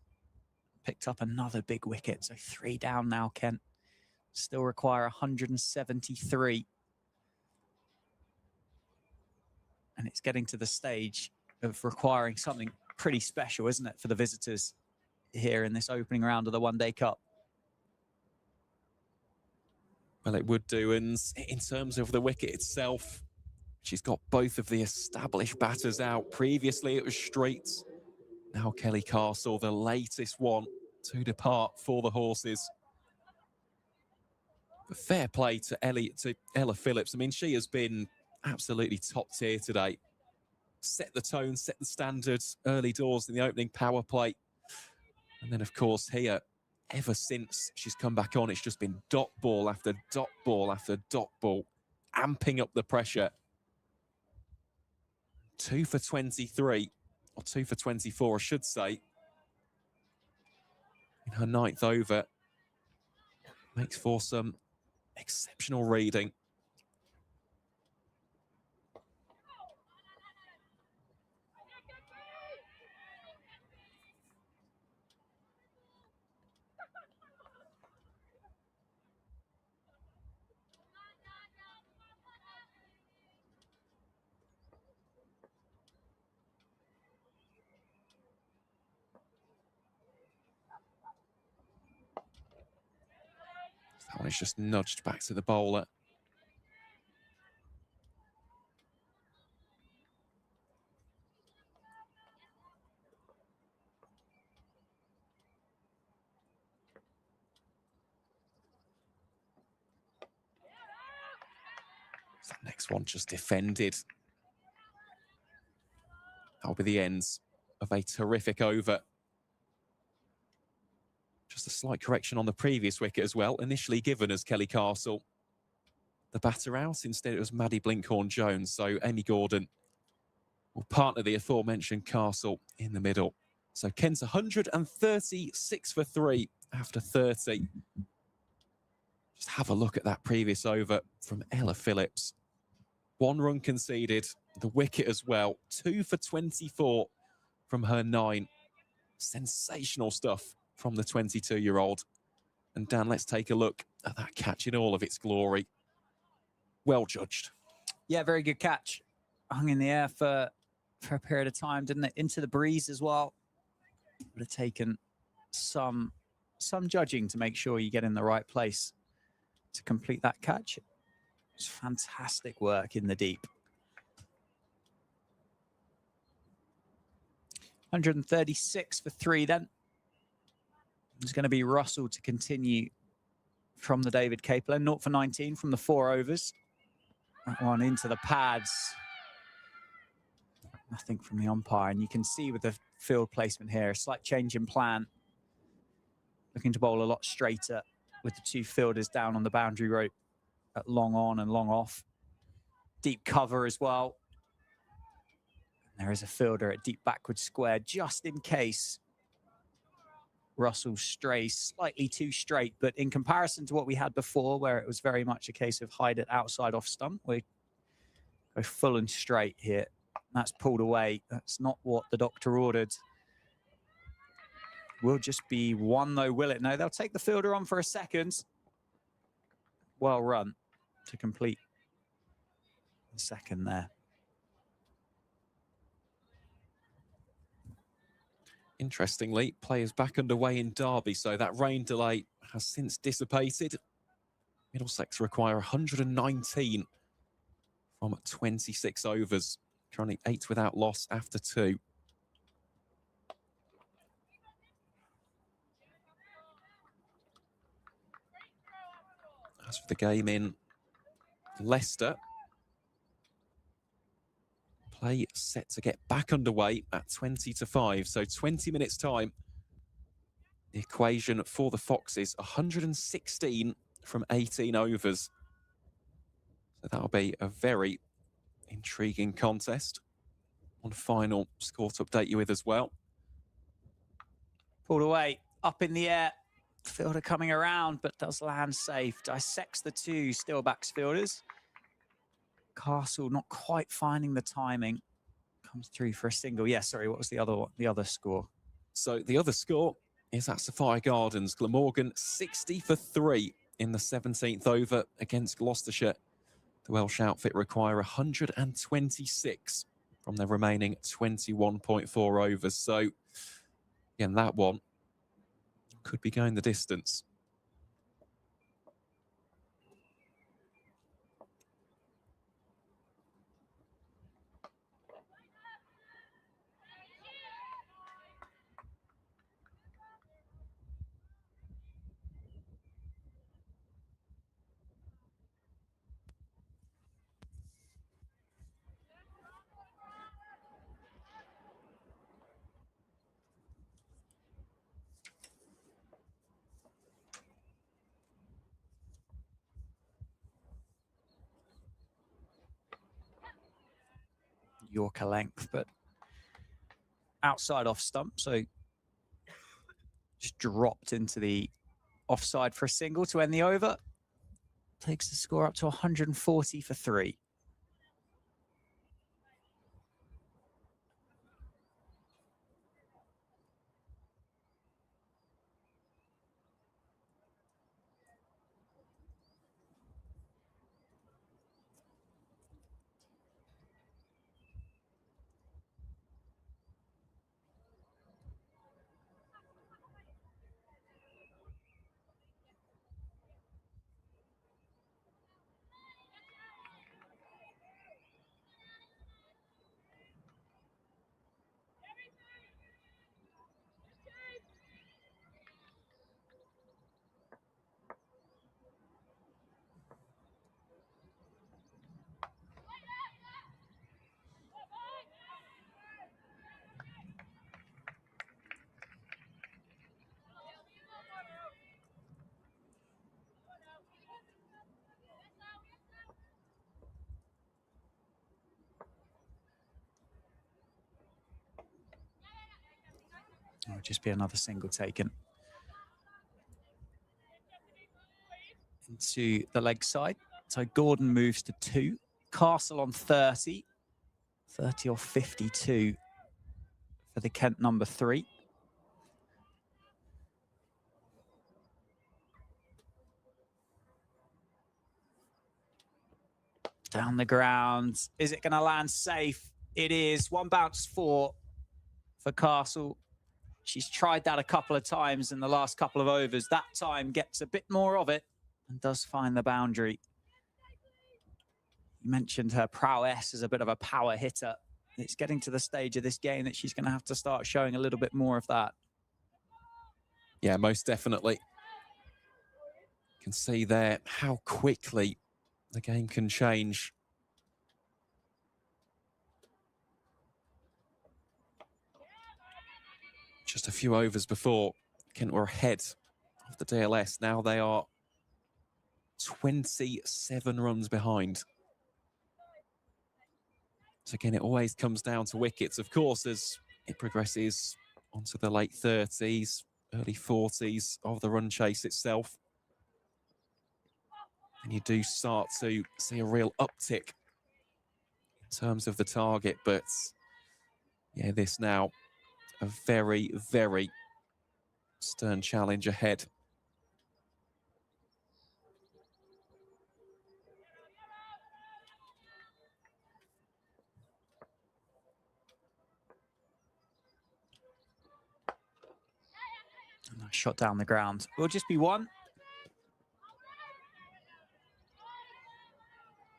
Picked up another big wicket. So 3 down now, Kent. Still require 173. And it's getting to the stage of requiring something pretty special, isn't it, for the visitors here in this opening round of the One Day Cup? Well, it would do. And in terms of the wicket itself, she's got both of the established batters out. Previously, it was Streets. Now Kelly Castle, the latest one to depart for the horses. But fair play to Ella Phillips. I mean, she has been absolutely top tier today. Set the tone, set the standards early doors in the opening power play. And then, of course, here, ever since she's come back on, it's just been dot ball after dot ball after dot ball, amping up the pressure. 2 for 23, or 2 for 24, I should say. In her 9th over, makes for some exceptional reading. That one is just nudged back to the bowler. That next one just defended. That'll be the ends of a terrific over. Just a slight correction on the previous wicket as well. Initially given as Kelly Castle. The batter out. Instead, it was Maddie Blinkhorn Jones. So Amy Gordon will partner the aforementioned Castle in the middle. So Kent's 136 for 3 after 30. Just have a look at that previous over from Ella Phillips. 1 run conceded, the wicket as well. 2 for 24 from her 9. Sensational stuff from the 22-year-old. And Dan, let's take a look at that catch in all of its glory. Well judged. Yeah, very good catch. Hung in the air for a period of time, didn't it? Into the breeze as well. Would have taken some judging to make sure you get in the right place to complete that catch. It's fantastic work in the deep. 136 for 3 then. It's going to be Russell to continue from the David Capel. 0 for 19 from the 4 overs. That one into the pads. Nothing from the umpire. And you can see with the field placement here, a slight change in plan. Looking to bowl a lot straighter with the 2 fielders down on the boundary rope at long on and long off. Deep cover as well. And there is a fielder at deep backward square just in case Russell strays slightly too straight. But in comparison to what we had before, where it was very much a case of hide it outside off stump, we go full and straight here. That's pulled away. That's not what the doctor ordered. Will just be 1 though, will it? No, they'll take the fielder on for a second. Well run to complete the second there. Interestingly, players back underway in Derby, so that rain delay has since dissipated. Middlesex require 119 from 26 overs. Currently 8 without loss after 2. As for the game in Leicester, play set to get back underway at 20 to 5. So 20 minutes time. The equation for the Foxes, 116 from 18 overs. So that'll be a very intriguing contest. One final score to update you with as well. Pulled away, up in the air. Fielder coming around, but does land safe. Dissects the 2 Steelbacks fielders. Castle not quite finding the timing. Comes through for a single. Yeah, sorry, what was the other one? The other score? So the other score is at Sophia Gardens. Glamorgan 60 for 3 in the 17th over against Gloucestershire. The Welsh outfit require 126 from their remaining 21.4 overs. So again, that one could be going the distance. Yorker length, but outside off stump, so just dropped into the offside for a single to end the over. Takes the score up to 140 for 3. It'll just be another single taken into the leg side. So Gordon moves to 2. Castle on 30. 30 or 52 for the Kent number 3. Down the ground. Is it going to land safe? It is. One bounce for Castle. She's tried that a couple of times in the last couple of overs. That time gets a bit more of it and does find the boundary. You mentioned her prowess as a bit of a power hitter. It's getting to the stage of this game that she's going to have to start showing a little bit more of that. Yeah, most definitely. You can see there how quickly the game can change. Just a few overs before, Kent were ahead of the DLS. Now they are 27 runs behind. So again, it always comes down to wickets, of course, as it progresses onto the late 30s, early 40s of the run chase itself. And you do start to see a real uptick in terms of the target. But yeah, this now a very, very stern challenge ahead. Nice shot down the ground. Will just be one.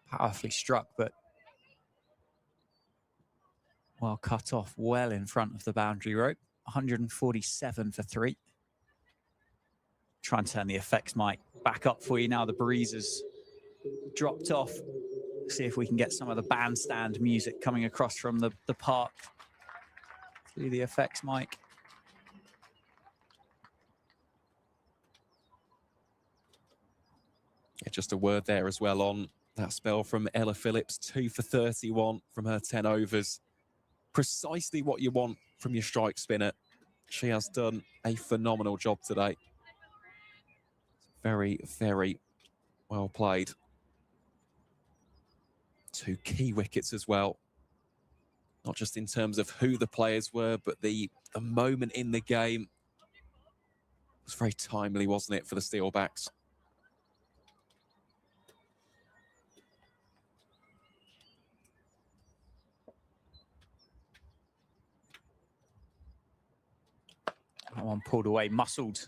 Powerfully struck, but well cut off, well in front of the boundary rope. 147 for 3. Try and turn the effects mic back up for you now. The breeze has dropped off. See if we can get some of the bandstand music coming across from the park through the effects mic. Yeah, just a word there as well on that spell from Ella Phillips. 2 for 31 from her 10 overs. Precisely what you want from your strike spinner. She has done a phenomenal job today. Very, very well played. 2 key wickets as well. Not just in terms of who the players were, but the moment in the game was very timely, wasn't it, for the Steelbacks? That one pulled away, muscled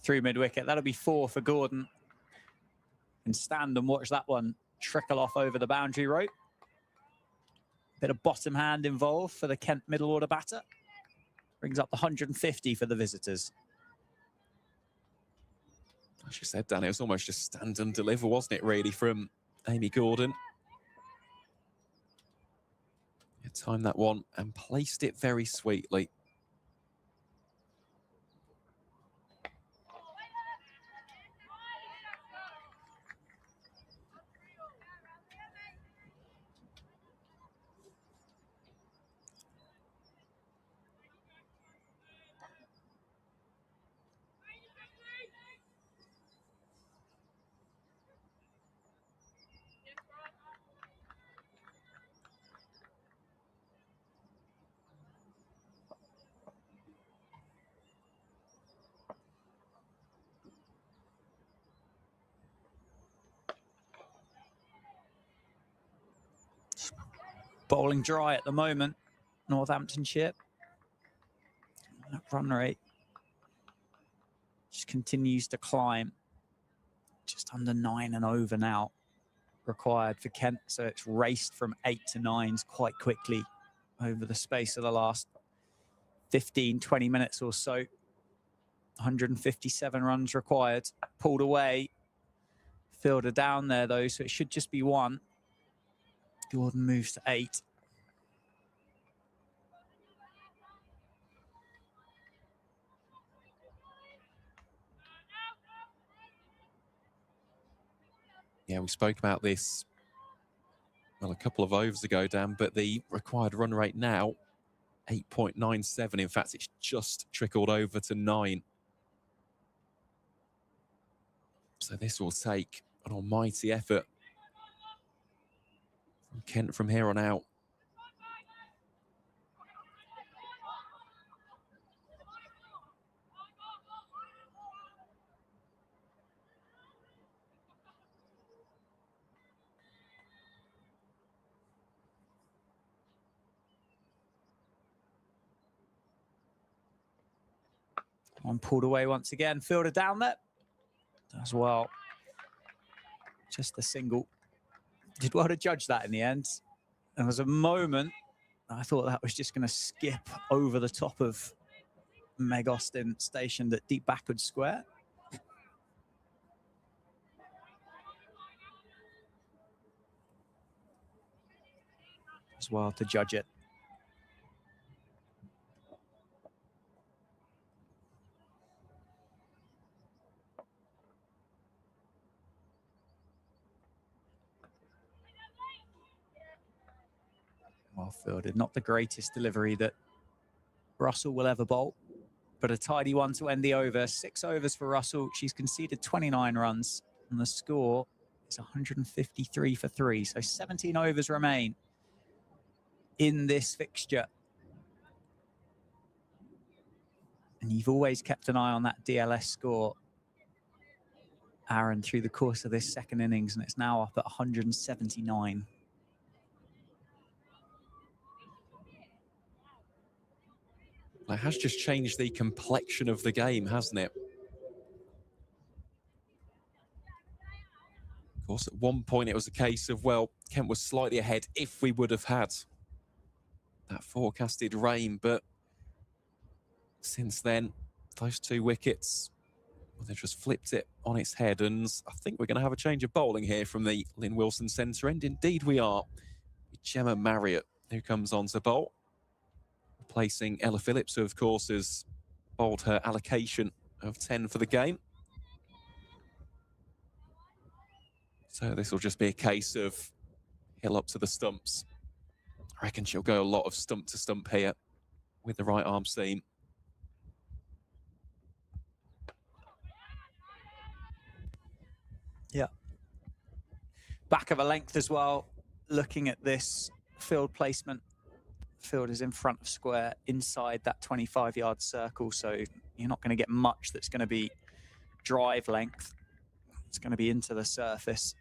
through mid-wicket. That'll be 4 for Gordon. And stand and watch that one trickle off over the boundary rope. Bit of bottom hand involved for the Kent middle order batter. Brings up the 150 for the visitors. As you said, Dan, it was almost just stand and deliver, wasn't it, really, from Amy Gordon. You timed that one and placed it very sweetly. Bowling dry at the moment, Northamptonshire. That run rate just continues to climb. Just under 9 and over now required for Kent. So it's raced from 8 to 9s quite quickly over the space of the last 15, 20 minutes or so. 157 runs required. Pulled away. Fielder down there, though, so it should just be 1. Gordon moves to 8. Yeah, we spoke about this, well, a couple of overs ago, Dan, but the required run rate now, 8.97. In fact, it's just trickled over to 9. So this will take an almighty effort from Kent from here on out. One pulled away once again. Fielder down there as well. Just a single. Did well to judge that in the end. There was a moment I thought that was just going to skip over the top of Meg Austin, stationed at deep backward square. As well to judge it. Well fielded. Not the greatest delivery that Russell will ever bowl, but a tidy one to end the over. 6 overs for Russell. She's conceded 29 runs, and the score is 153 for 3. So 17 overs remain in this fixture. And you've always kept an eye on that DLS score, Aaron, through the course of this second innings, and it's now up at 179. It has just changed the complexion of the game, hasn't it? Of course, at one point it was a case of, well, Kent was slightly ahead if we would have had that forecasted rain, but since then, those 2 wickets, well, they just flipped it on its head, and I think we're going to have a change of bowling here from the Lynn Wilson centre end. Indeed we are. Gemma Marriott, who comes on to bowl, replacing Ella Phillips, who of course has bowled her allocation of 10 for the game. So this will just be a case of hill up to the stumps. I reckon she'll go a lot of stump to stump here with the right arm seam. Yeah. Back of a length as well. Looking at this field placement, field is in front of square inside that 25-yard circle, so you're not going to get much that's going to be drive length. It's going to be into the surface.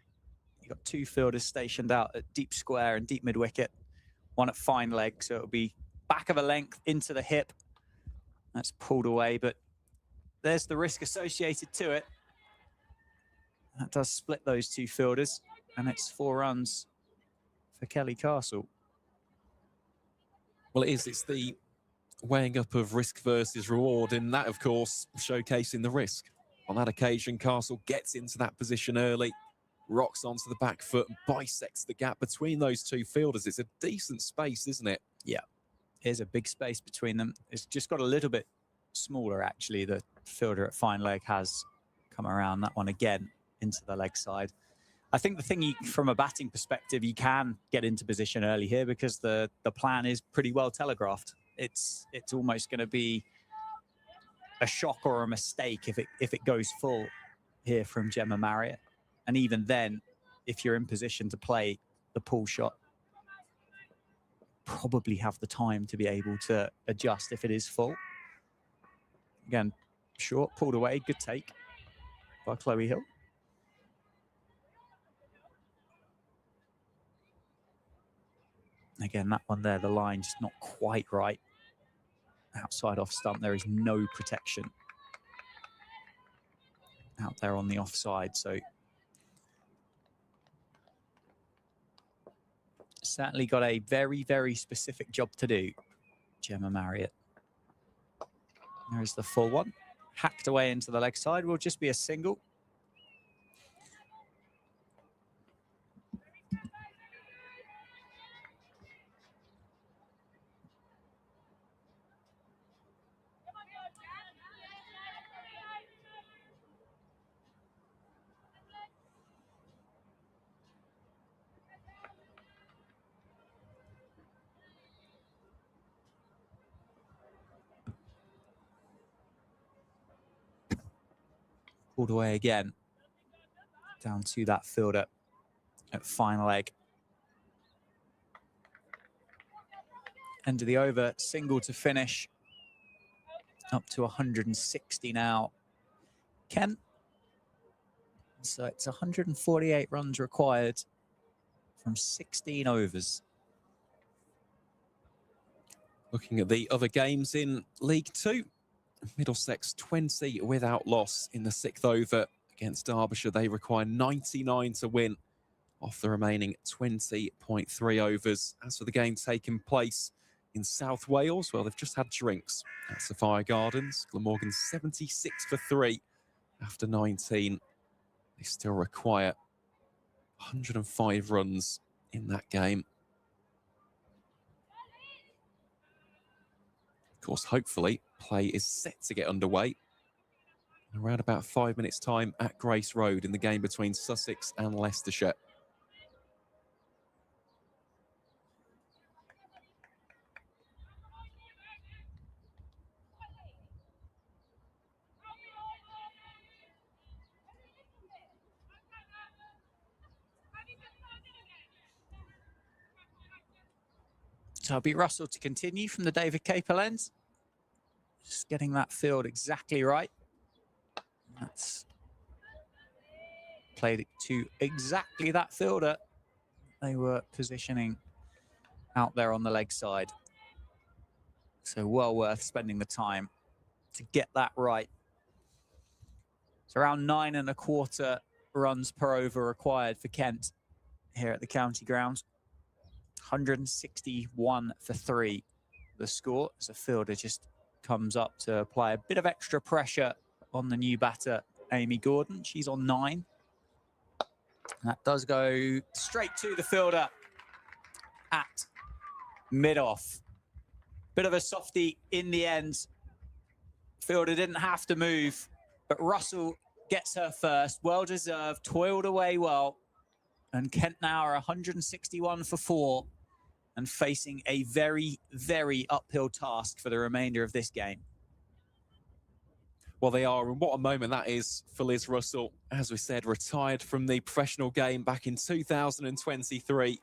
You've got 2 fielders stationed out at deep square and deep mid-wicket, one at fine leg, so it'll be back of a length into the hip. That's pulled away, but there's the risk associated to it. That does split those 2 fielders, and it's 4 runs for Kelly Castle. Well, it is. It's the weighing up of risk versus reward, and that, of course, showcasing the risk. On that occasion, Castle gets into that position early, rocks onto the back foot and bisects the gap between those 2 fielders. It's a decent space, isn't it? Yeah, there's a big space between them. It's just got a little bit smaller, actually. The fielder at fine leg has come around that one again into the leg side. I think the thing, from a batting perspective, you can get into position early here because the plan is pretty well telegraphed. It's almost going to be a shock or a mistake if it goes full here from Gemma Marriott. And even then, if you're in position to play the pull shot, probably have the time to be able to adjust if it is full. Again, short, pulled away, good take by Chloe Hill. Again, that one there, the line's not quite right. Outside off stump, there is no protection out there on the offside. So certainly got a very, very specific job to do, Gemma Marriott. There's the full one. Hacked away into the leg side. Will just be a single. Pulled away again. Down to that fielder at fine leg. End of the over, single to finish. Up to 160 now. Kent. So it's 148 runs required from 16 overs. Looking at the other games in League Two, Middlesex 20 without loss in the 6th over against Derbyshire. They require 99 to win off the remaining 20.3 overs. As for the game taking place in South Wales, well, they've just had drinks at Sophia Gardens. Glamorgan 76 for 3 after 19. They still require 105 runs in that game. Of course, hopefully, play is set to get underway in around about 5 minutes' time at Grace Road in the game between Sussex and Leicestershire. So it'll be Russell to continue from the David Capel end. Just getting that field exactly right. That's played it to exactly that fielder they were positioning out there on the leg side. So well worth spending the time to get that right. It's around 9.25 runs per over required for Kent here at the county ground. 161 for 3 the score as the fielder just comes up to apply a bit of extra pressure on the new batter, Amy Gordon. She's on 9. And that does go straight to the fielder at mid-off. Bit of a softie in the end. Fielder didn't have to move, but Russell gets her first. Well-deserved, toiled away well. And Kent now are 161 for 4 and facing a very, very uphill task for the remainder of this game. Well, they are, and what a moment that is for Liz Russell. As we said, retired from the professional game back in 2023.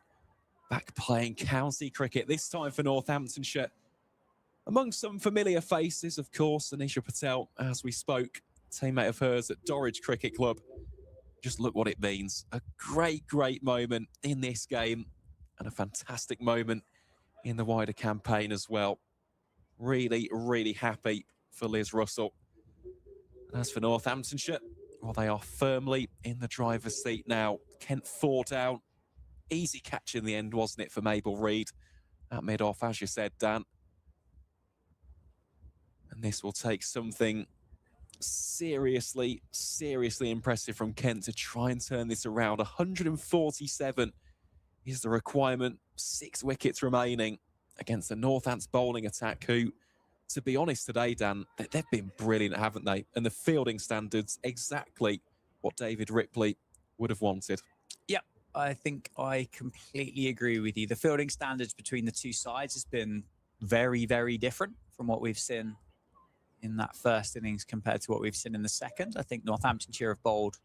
Back playing county cricket, this time for Northamptonshire. Among some familiar faces, of course, Anisha Patel, as we spoke, teammate of hers at Dorridge Cricket Club. Just look what it means. A great, great moment in this game and a fantastic moment in the wider campaign as well. Really, really happy for Liz Russell. And as for Northamptonshire, well, they are firmly in the driver's seat now. Kent 4 down. Easy catch in the end, wasn't it, for Mabel Reid at mid-off, as you said, Dan. And this will take something seriously, seriously impressive from Kent to try and turn this around. 147 is the requirement. 6 wickets remaining against the Northants bowling attack, who, to be honest today, Dan, they've been brilliant, haven't they? And the fielding standards, exactly what David Ripley would have wanted. Yep, I think I completely agree with you. The fielding standards between the two sides has been very, very different from what we've seen in that first innings compared to what we've seen in the second. I think Northamptonshire have bowled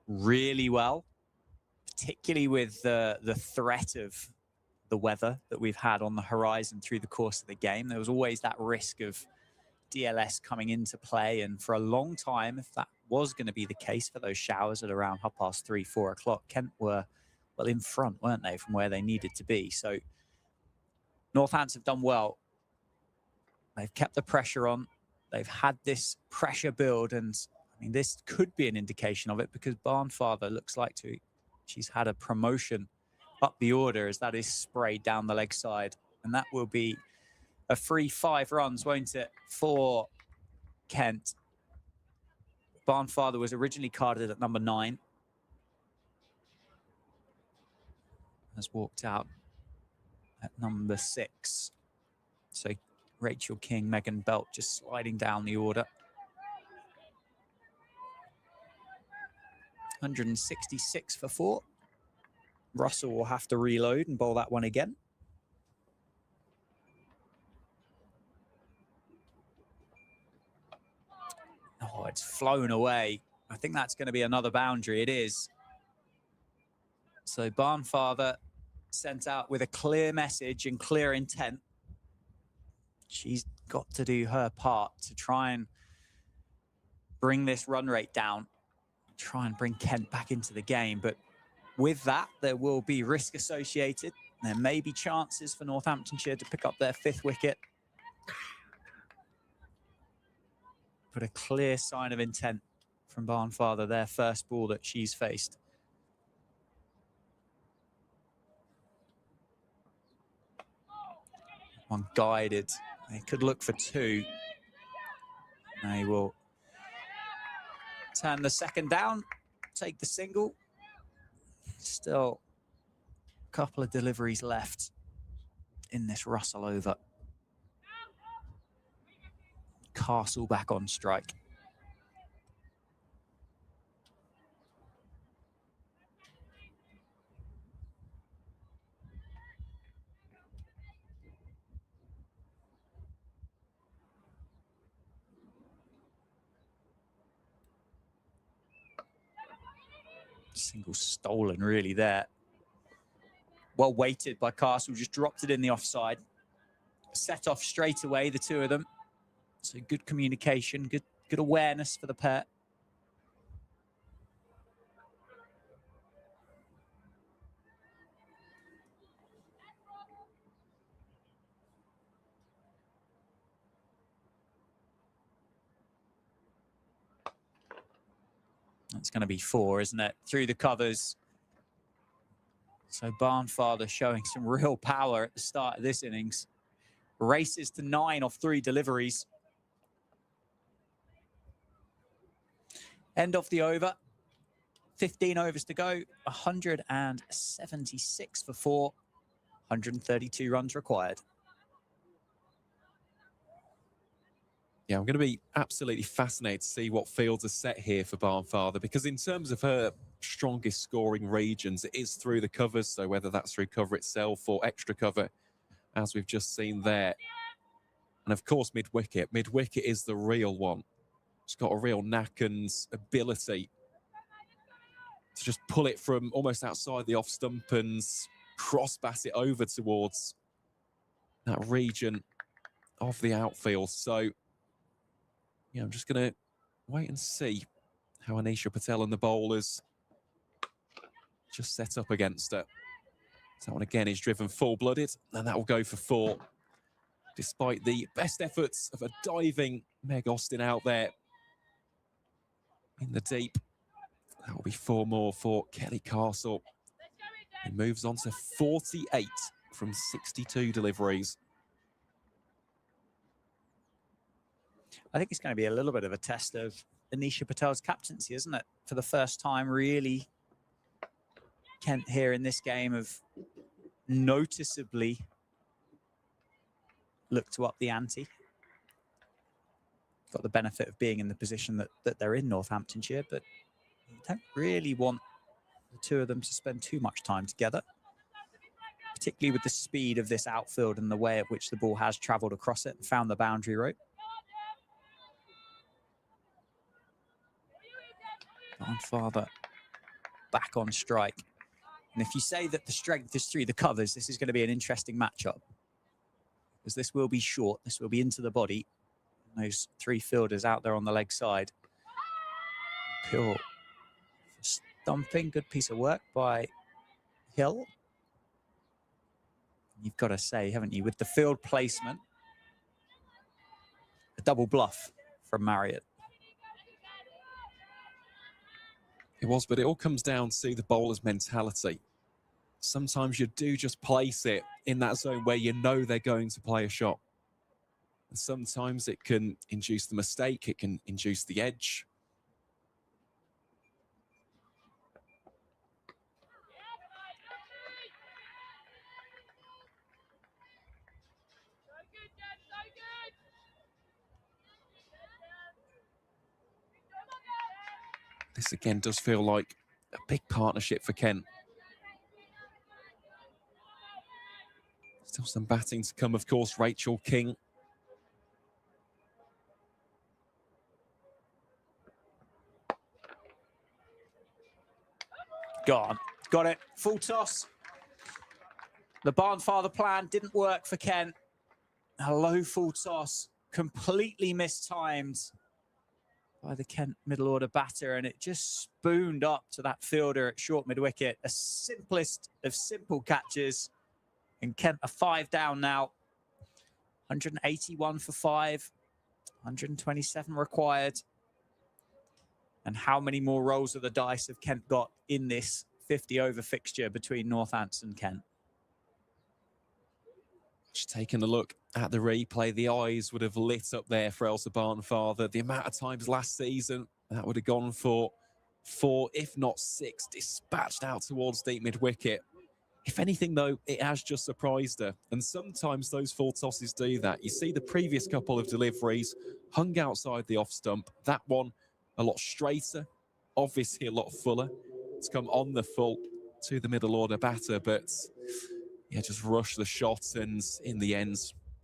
really well, particularly with the threat of the weather that we've had on the horizon through the course of the game. There was always that risk of DLS coming into play, and for a long time, if that was going to be the case for those showers at around 3:30, 4 o'clock, Kent were, well, in front, weren't they, from where they needed to be. So Northants have done well. They've kept the pressure on. They've had this pressure build, and I mean, this could be an indication of it because Barnfather looks like she's had a promotion up the order as that is sprayed down the leg side. And that will be a free 5 runs, won't it, for Kent. Barnfather was originally carded at number 9. Has walked out at number 6. So Rachel King, Megan Belt just sliding down the order. 166 for 4. Russell will have to reload and bowl that one again. Oh, it's flown away. I think that's going to be another boundary. It is. So Barnfather sent out with a clear message and clear intent. She's got to do her part to try and bring this run rate down, try and bring Kent back into the game. But with that, there will be risk associated. There may be chances for Northamptonshire to pick up their 5th wicket. but a clear sign of intent from Barnfather, their first ball that she's faced. One guided. They could look for two. They will turn the second down, take the single. Still a couple of deliveries left in this Russell over. Castle back on strike. Single stolen really there. Well weighted by Castle, just dropped it in the offside. Set off straight away, the two of them. So good communication, good awareness for the pair. That's going to be 4, isn't it? Through the covers. So Barnfather showing some real power at the start of this innings. Races to 9 off 3 deliveries. End of the over. 15 overs to go. 176 for 4. 132 runs required. Yeah, I'm going to be absolutely fascinated to see what fields are set here for Barnfather, because in terms of her strongest scoring regions, it is through the covers. So whether that's through cover itself or extra cover, as we've just seen there. And of course, mid-wicket. Mid-wicket is the real one. It's got a real knack and ability to just pull it from almost outside the off stump and cross-bass it over towards that region of the outfield. So, yeah, I'm just going to wait and see how Anisha Patel and the bowlers just set up against her. So that one again is driven full-blooded, and that will go for 4. Despite the best efforts of a diving Meg Austin out there in the deep. That will be 4 more for Kelly Castle. He moves on to 48 from 62 deliveries. I think it's going to be a little bit of a test of Anisha Patel's captaincy, isn't it? For the first time, really, Kent here in this game have noticeably looked to up the ante. Got the benefit of being in the position that they're in Northamptonshire, but you don't really want the two of them to spend too much time together, particularly with the speed of this outfield and the way at which the ball has travelled across it and found the boundary rope. Barnfather back on strike. And if you say that the strength is through the covers, this is going to be an interesting matchup, because this will be short, this will be into the body. Those 3 fielders out there on the leg side. Pure stumping, good piece of work by Hill. You've got to say, haven't you, with the field placement, a double bluff from Marriott. It was, but it all comes down to the bowler's mentality. Sometimes you do just place it in that zone where you know they're going to play a shot. And sometimes it can induce the mistake, it can induce the edge. This again does feel like a big partnership for Kent. Still some batting to come, of course. Rachel King. Gone. Got it. Full toss. The Barnfather plan didn't work for Kent. A low full toss, completely mistimed by the Kent middle order batter, and it just spooned up to that fielder at short mid-wicket. A simplest of simple catches, and Kent are 5 down now. 181 for 5. 127 required. And how many more rolls of the dice have Kent got in this 50-over fixture between Northampton and Kent? Just taking a look at the replay, the eyes would have lit up there for Elsa Barnfather. The amount of times last season that would have gone for 4, if not 6, dispatched out towards deep mid-wicket. If anything, though, it has just surprised her. And sometimes those full tosses do that. You see the previous couple of deliveries hung outside the off stump. That one, a lot straighter, obviously a lot fuller. It's come on the full to the middle order batter, but yeah, just rushed the shot and in the end,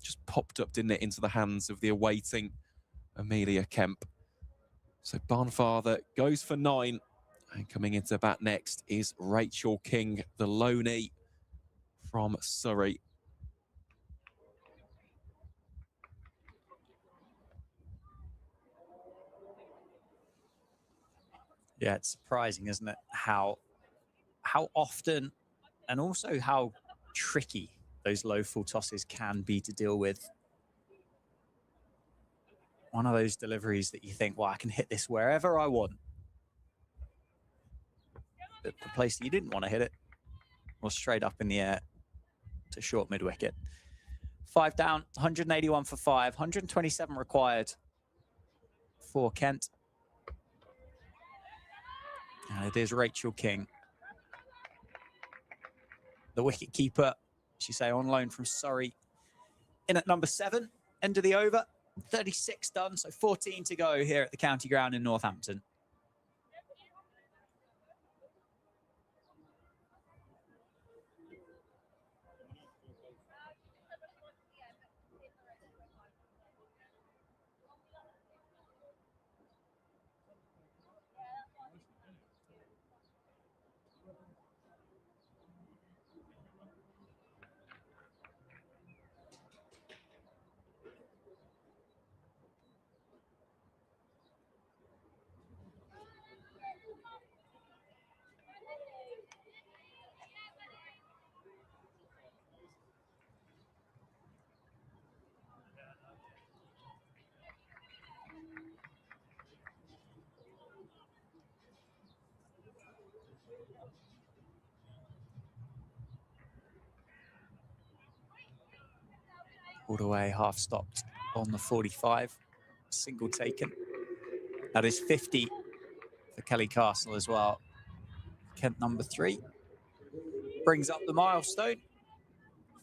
just popped up, didn't it, into the hands of the awaiting Amelia Kemp. So Barnfather goes for 9. And coming into bat next is Rachel King, the loanee from Surrey. Yeah, it's surprising, isn't it, how often and also how tricky those low full tosses can be to deal with. One of those deliveries that you think, well, I can hit this wherever I want. But the place that you didn't want to hit it was straight up in the air to short mid-wicket. 5 down, 181 for 5, 127 required for Kent. And it is Rachel King, the wicket keeper, as you say, on loan from Surrey. In at number 7, end of the over, 36 done, so 14 to go here at the county ground in Northampton. All the way, half stopped on the 45. Single taken. That is 50 for Kelly Castle as well. Kent number 3 brings up the milestone.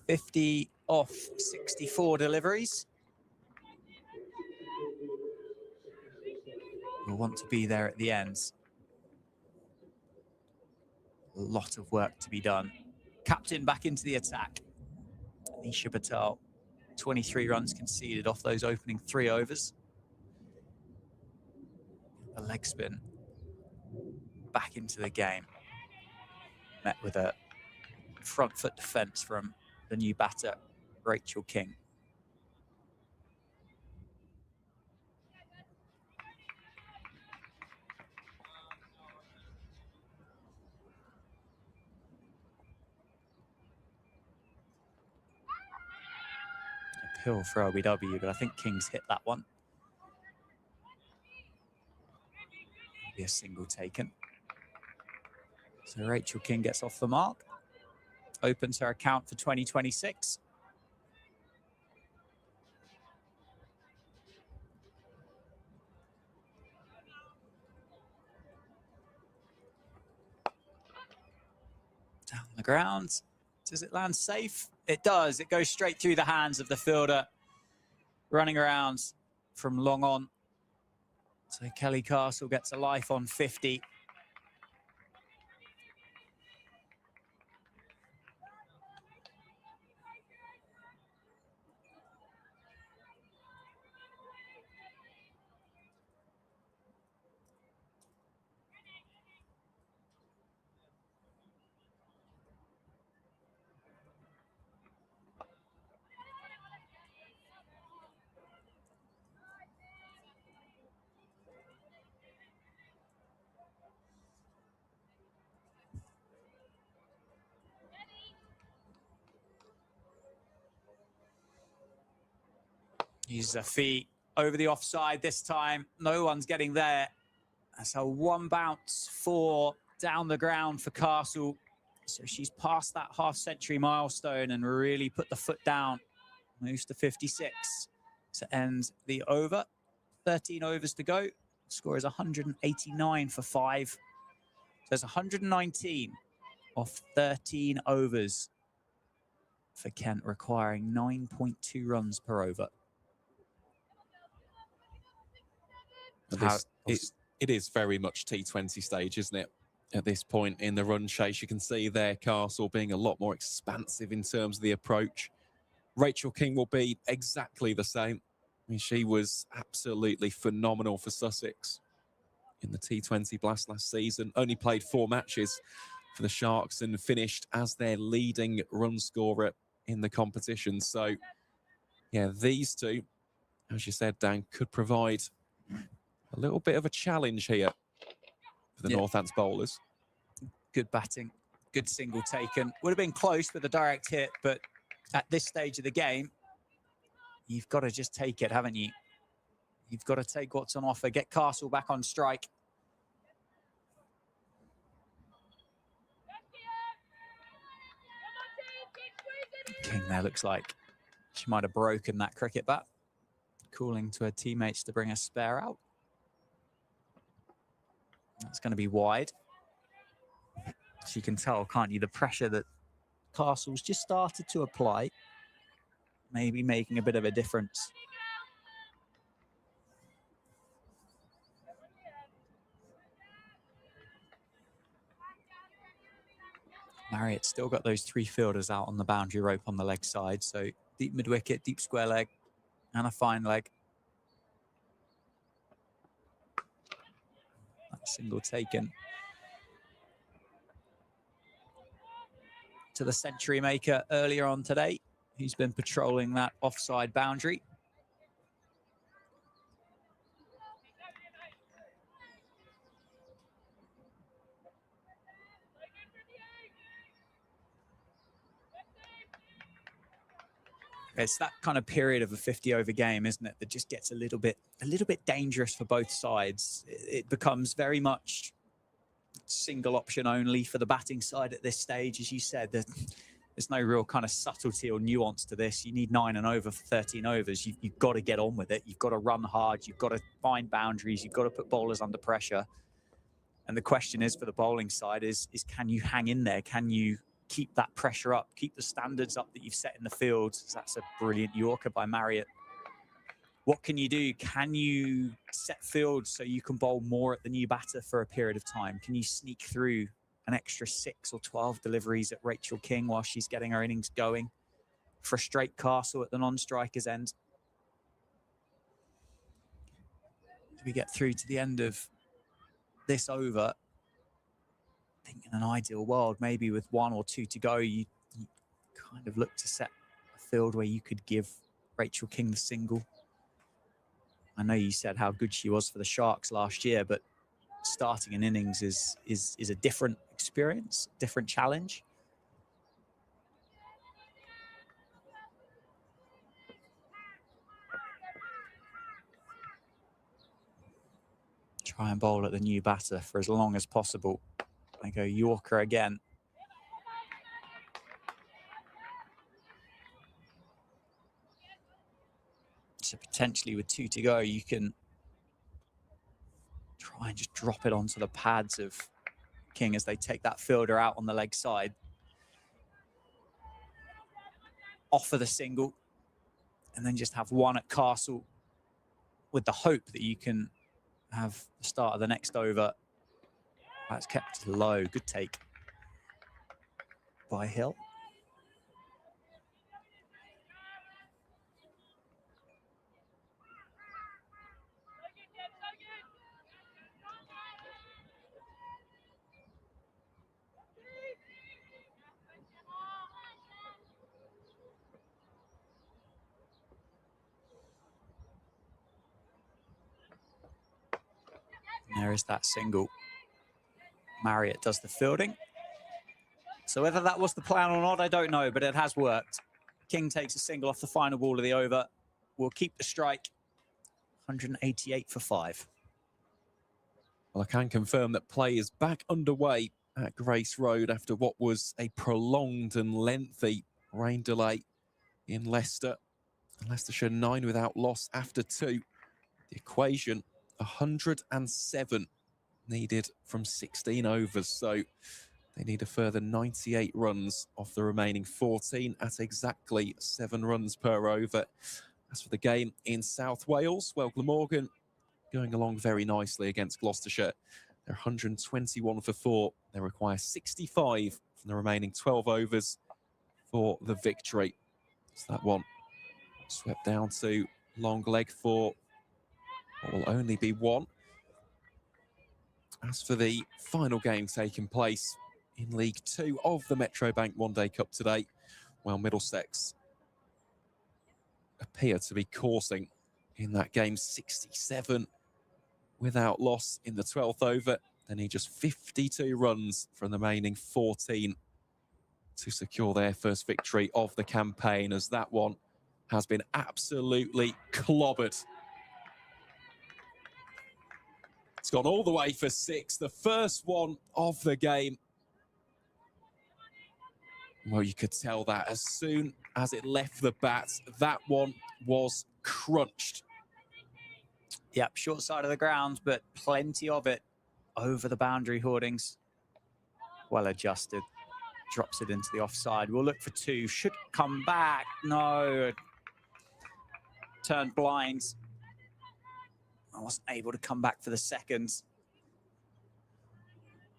50 off 64 deliveries. We'll want to be there at the end. A lot of work to be done. Captain back into the attack. Nisha Patel, 23 runs conceded off those opening 3 overs. The leg spin back into the game. Met with a front foot defence from the new batter, Rachel King. Appeal for LBW, but I think King's hit that one. Be a single taken. So Rachel King gets off the mark. Opens her account for 2026. Down the ground. Does it land safe? It does. It goes straight through the hands of the fielder. Running around from long on. So Kelly Castle gets a life on 50. Uses her feet, over the offside this time. No one's getting there. So one bounce for down the ground for Castle. So she's passed that half-century milestone and really put the foot down. Moves to 56 to end the over. 13 overs to go. Score is 189 for 5. So there's 119 off 13 overs for Kent, requiring 9.2 runs per over. It is very much T20 stage, isn't it? At this point in the run chase, you can see there Castle being a lot more expansive in terms of the approach. Rachel King will be exactly the same. I mean, she was absolutely phenomenal for Sussex in the T20 Blast last season. Only played 4 matches for the Sharks and finished as their leading run scorer in the competition. So, yeah, these two, as you said, Dan, could provide a little bit of a challenge here for the Northants bowlers. Good batting, good single taken. Would have been close with a direct hit, but at this stage of the game, you've got to just take it, haven't you? You've got to take what's on offer. Get Castle back on strike. King there looks like she might have broken that cricket bat. Calling to her teammates to bring a spare out. That's going to be wide. So you can tell, can't you, the pressure that Castle's just started to apply, maybe making a bit of a difference. Marriott's still got those 3 fielders out on the boundary rope on the leg side. So deep mid-wicket, deep square leg, and a fine leg. That single taken. To the century maker earlier on today, who's been patrolling that offside boundary. It's that kind of period of a 50-over game, isn't it, that just gets a little bit dangerous for both sides. It becomes very much single option only for the batting side at this stage. As you said, there's no real kind of subtlety or nuance to this. You need 9 and over for 13 overs. You've got to get on with it. You've got to run hard. You've got to find boundaries. You've got to put bowlers under pressure. And the question is for the bowling side is can you hang in there? Can you keep that pressure up, keep the standards up that you've set in the field? That's a brilliant Yorker by Marriott. What can you do? Can you set field so you can bowl more at the new batter for a period of time? Can you sneak through an extra 6 or 12 deliveries at Rachel King while she's getting her innings going? Frustrate Castle at the non-striker's end? As we get through to the end of this over, I think in an ideal world, maybe with 1 or 2 to go, you kind of look to set a field where you could give Rachel King the single. I know you said how good she was for the Sharks last year, but starting an innings is a different experience, different challenge. Try and bowl at the new batter for as long as possible. I go Yorker again. So potentially with 2 to go, you can try and just drop it onto the pads of King as they take that fielder out on the leg side. Offer the single and then just have 1 at Castle with the hope that you can have the start of the next over. That's kept low. Good take by Hill. There is that single. Marriott does the fielding. So whether that was the plan or not, I don't know, but it has worked. King takes a single off the final ball of the over. We'll keep the strike. 188 for 5. Well, I can confirm that play is back underway at Grace Road after what was a prolonged and lengthy rain delay in Leicester. Leicestershire 9 without loss after 2. The equation, 107 needed from 16 overs. So they need a further 98 runs off the remaining 14 at exactly 7 runs per over. As for the game in South Wales, well, Glamorgan going along very nicely against Gloucestershire. They're 121 for 4. They require 65 from the remaining 12 overs for the victory. So that one swept down to long leg for what will only be 1. As for the final game taking place in League 2 of the Metrobank One Day Cup today, well, Middlesex appear to be coursing in that game. 67 without loss in the 12th over. They need just 52 runs from the remaining 14 to secure their first victory of the campaign, as that one has been absolutely clobbered. It's gone all the way for 6, the first one of the game. Well, you could tell that as soon as it left the bat, that one was crunched. Yep, short side of the ground, but plenty of it over the boundary hoardings. Well adjusted. Drops it into the offside. We'll look for 2. Should come back. No. Turned blind. I wasn't able to come back for the second.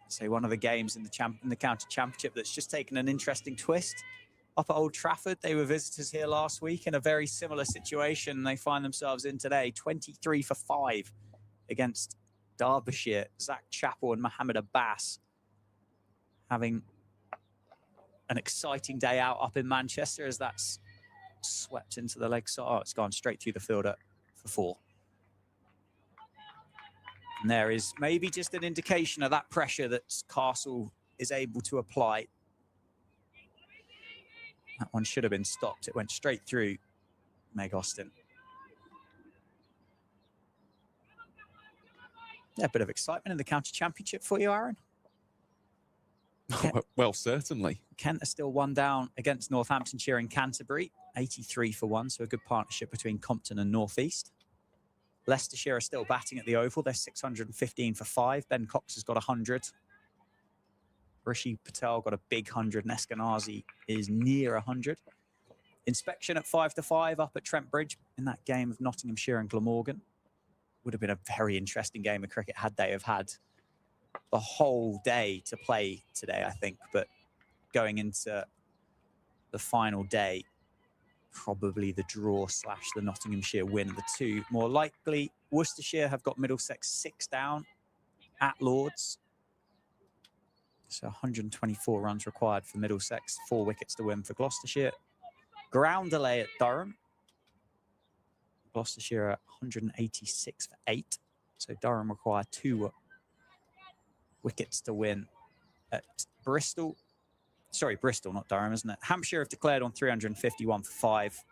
So one of the games in the county championship that's just taken an interesting twist. Up at Old Trafford, they were visitors here last week in a very similar situation. They find themselves in today, 23 for 5 against Derbyshire. Zach Chappell and Mohammed Abbas having an exciting day out up in Manchester, as that's swept into the leg side. Oh, it's gone straight through the fielder for 4. And there is maybe just an indication of that pressure that Castle is able to apply. That one should have been stopped. It went straight through Meg Austin. Yeah, a bit of excitement in the county championship for you, Aaron. Well, certainly. Kent are still 1 down against Northamptonshire in Canterbury, 83 for 1, so a good partnership between Compton and North East. Leicestershire are still batting at the Oval. They're 615 for 5. Ben Cox has got 100. Rishi Patel got a big 100. And Eskenazi is near 100. Inspection at 5 to 5 up at Trent Bridge in that game of Nottinghamshire and Glamorgan. Would have been a very interesting game of cricket had they have had the whole day to play today, I think. But going into the final day, probably the draw / the Nottinghamshire win are the 2 more likely. Worcestershire have got Middlesex 6 down at Lords. So 124 runs required for Middlesex, 4 wickets to win for Gloucestershire. Ground delay at Durham. Gloucestershire at 186 for 8. So Durham require 2 wickets to win at Bristol. Sorry, Bristol, not Durham, isn't it? Hampshire have declared on 351 for 5.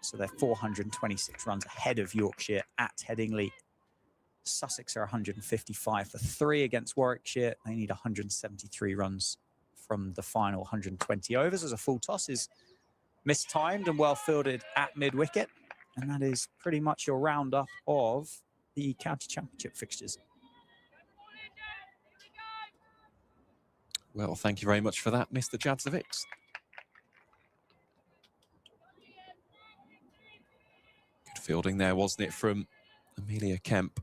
So they're 426 runs ahead of Yorkshire at Headingley. Sussex are 155 for 3 against Warwickshire. They need 173 runs from the final 120 overs, as a full toss is mistimed and well fielded at mid-wicket. And that is pretty much your roundup of the county championship fixtures. Well, thank you very much for that, Mr. Jadzovics. Good fielding there, wasn't it, from Amelia Kemp?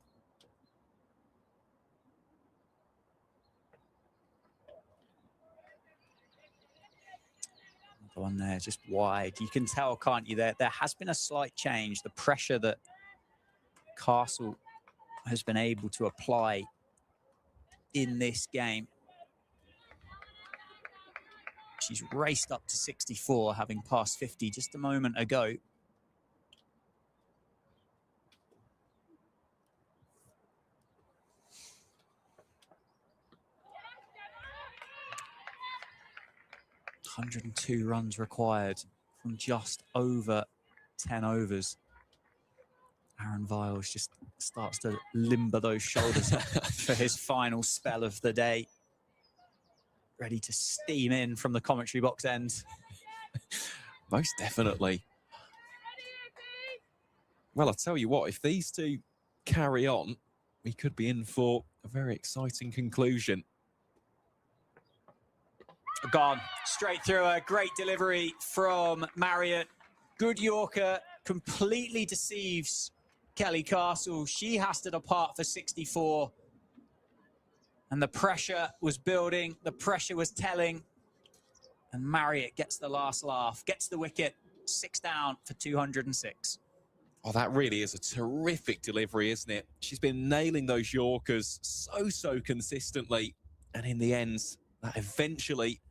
The one there just wide. You can tell, can't you? There has been a slight change. The pressure that Castle has been able to apply in this game. She's raced up to 64, having passed 50 just a moment ago. (102 runs required from just over 10 overs. Aaron Viles just starts to limber those shoulders up for his final spell of the day. Ready to steam in from the commentary box end. Most definitely. Well, I'll tell you what, if these two carry on, we could be in for a very exciting conclusion. Gone straight through. A great delivery from Marriott. Good Yorker, completely deceives Kelly Castle. She has to depart for 64. And the pressure was building, the pressure was telling. And Marriott gets the last laugh, gets the wicket, 6 down for 206. Oh, that really is a terrific delivery, isn't it? She's been nailing those Yorkers so consistently. And in the end, that eventually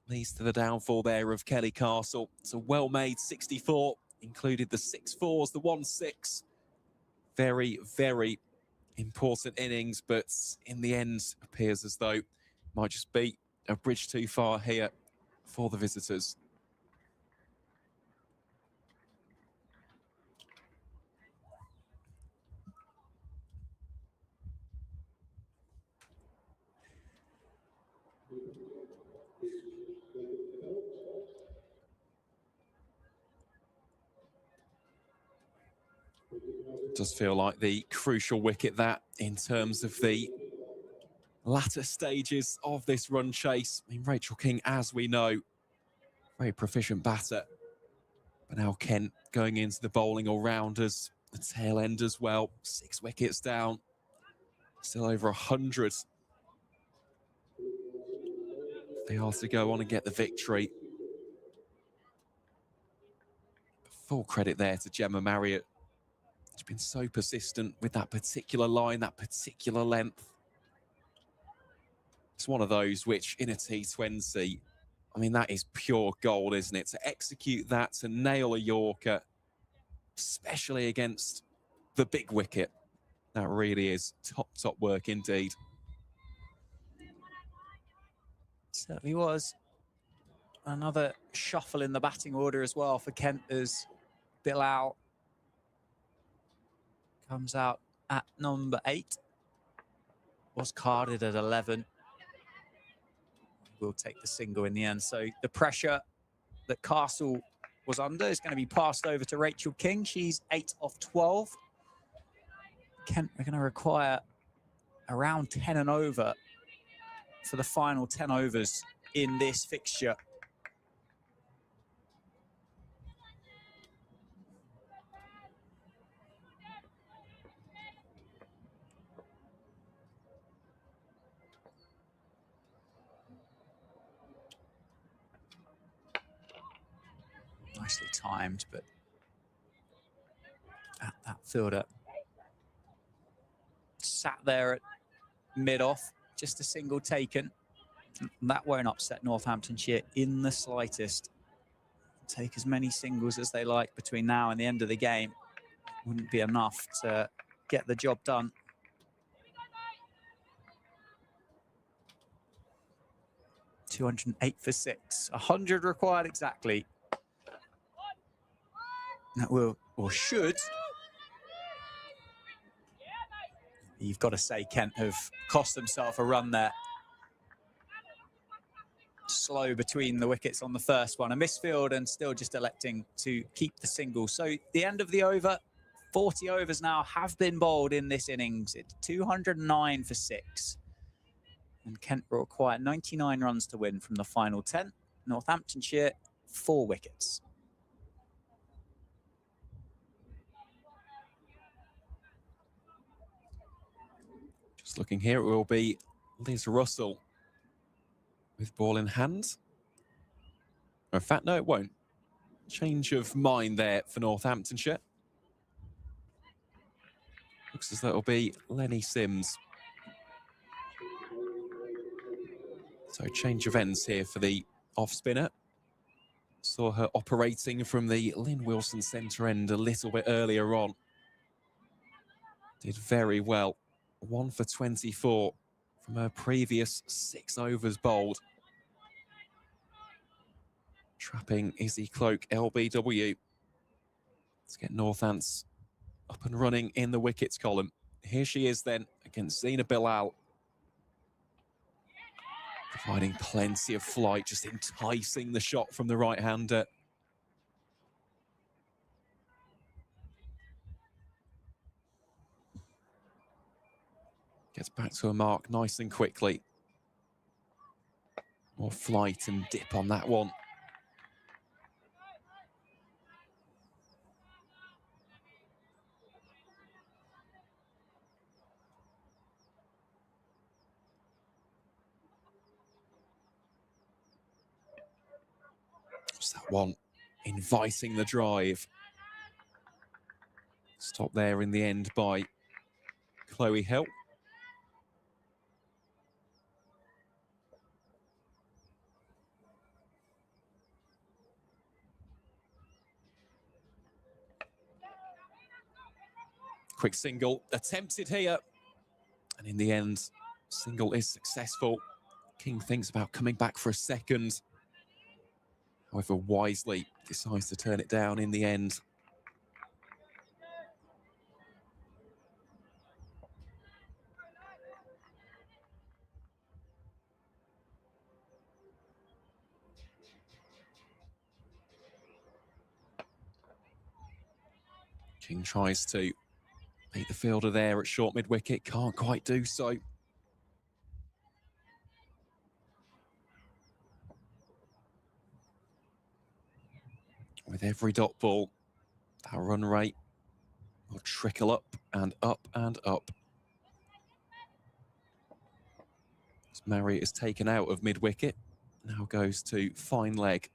leads to the downfall there of Kelly Castle. It's a well-made 64, included the 6 fours, the 1-6. Very important innings, but in the end, appears as though it might just be a bridge too far here for the visitors. Does feel like the crucial wicket that in terms of the latter stages of this run chase. I mean, Rachel King, as we know, very proficient batter. But now Kent going into the bowling all-rounders, the tail end as well. 6 wickets down, still over 100. They are to go on and get the victory. Full credit there to Gemma Marriott. She's been so persistent with that particular line, that particular length. It's one of those which, in a T20, I mean, that is pure gold, isn't it? To execute that, to nail a Yorker, especially against the big wicket, that really is top work indeed. Certainly was. Another shuffle in the batting order as well for Kent as Bilal comes out at number 8. Was carded at 11. Will take the single in the end. So the pressure that Castle was under is going to be passed over to Rachel King. She's 8 off 12. Kent are going to require around 10 and over for the final 10 overs in this fixture. Nicely timed, but that fielder sat there at mid-off, just a single taken. That won't upset Northamptonshire in the slightest. Take as many singles as they like between now and the end of the game. Wouldn't be enough to get the job done. .208 for 6. 100 required exactly. That will, or should. You've got to say Kent have cost themselves a run there. Slow between the wickets on the first one. A misfield and still just electing to keep the single. So the end of the over, 40 overs now have been bowled in this innings. It's 209 for 6. And Kent will require 99 runs to win from the final 10. Northamptonshire, 4 wickets. Just looking here, it will be Liz Russell with ball in hand. In fact, no, it won't. Change of mind there for Northamptonshire. Looks as though it'll be Lenny Sims. So change of ends here for the off-spinner. Saw her operating from the Lynn Wilson centre end a little bit earlier on. Did very well. 1 for 24 from her previous 6 overs bowled. Trapping Izzy Cloak, LBW. Let's get Northants up and running in the wickets column. Here she is then against Zina Bilal. Providing plenty of flight, just enticing the shot from the right-hander. Gets back to a mark nice and quickly. More flight and dip on that one. Just that one inviting the drive. Stop there in the end by Chloe Hill. Quick single attempted here. And in the end, single is successful. King thinks about coming back for a second. However, wisely decides to turn it down in the end. King tries to beat the fielder there at short mid-wicket, can't quite do so. With every dot ball, that run rate will trickle up and up and up. As Marriott is taken out of mid-wicket, now goes to fine leg.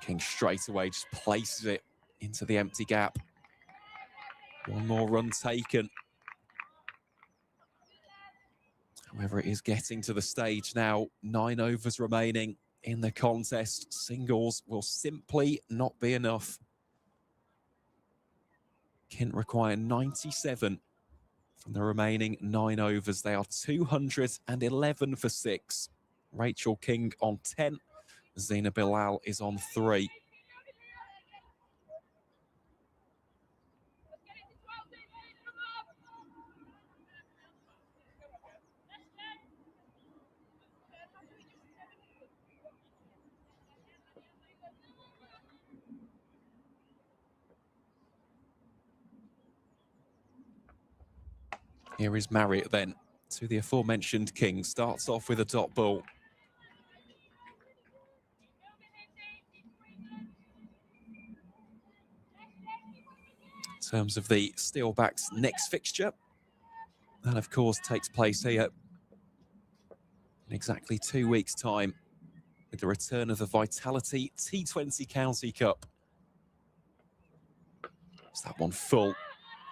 King straight away just places it into the empty gap. One more run taken. However, it is getting to the stage now. 9 overs remaining in the contest. Singles will simply not be enough. Kent require 97 from the remaining 9 overs. They are 211 for 6. Rachel King on 10. Zina Bilal is on 3. Here is Marriott then to the aforementioned King. Starts off with a dot ball. In terms of the Steelbacks' next fixture, that of course takes place here in exactly 2 weeks' time with the return of the Vitality T20 County Cup. Is that one full?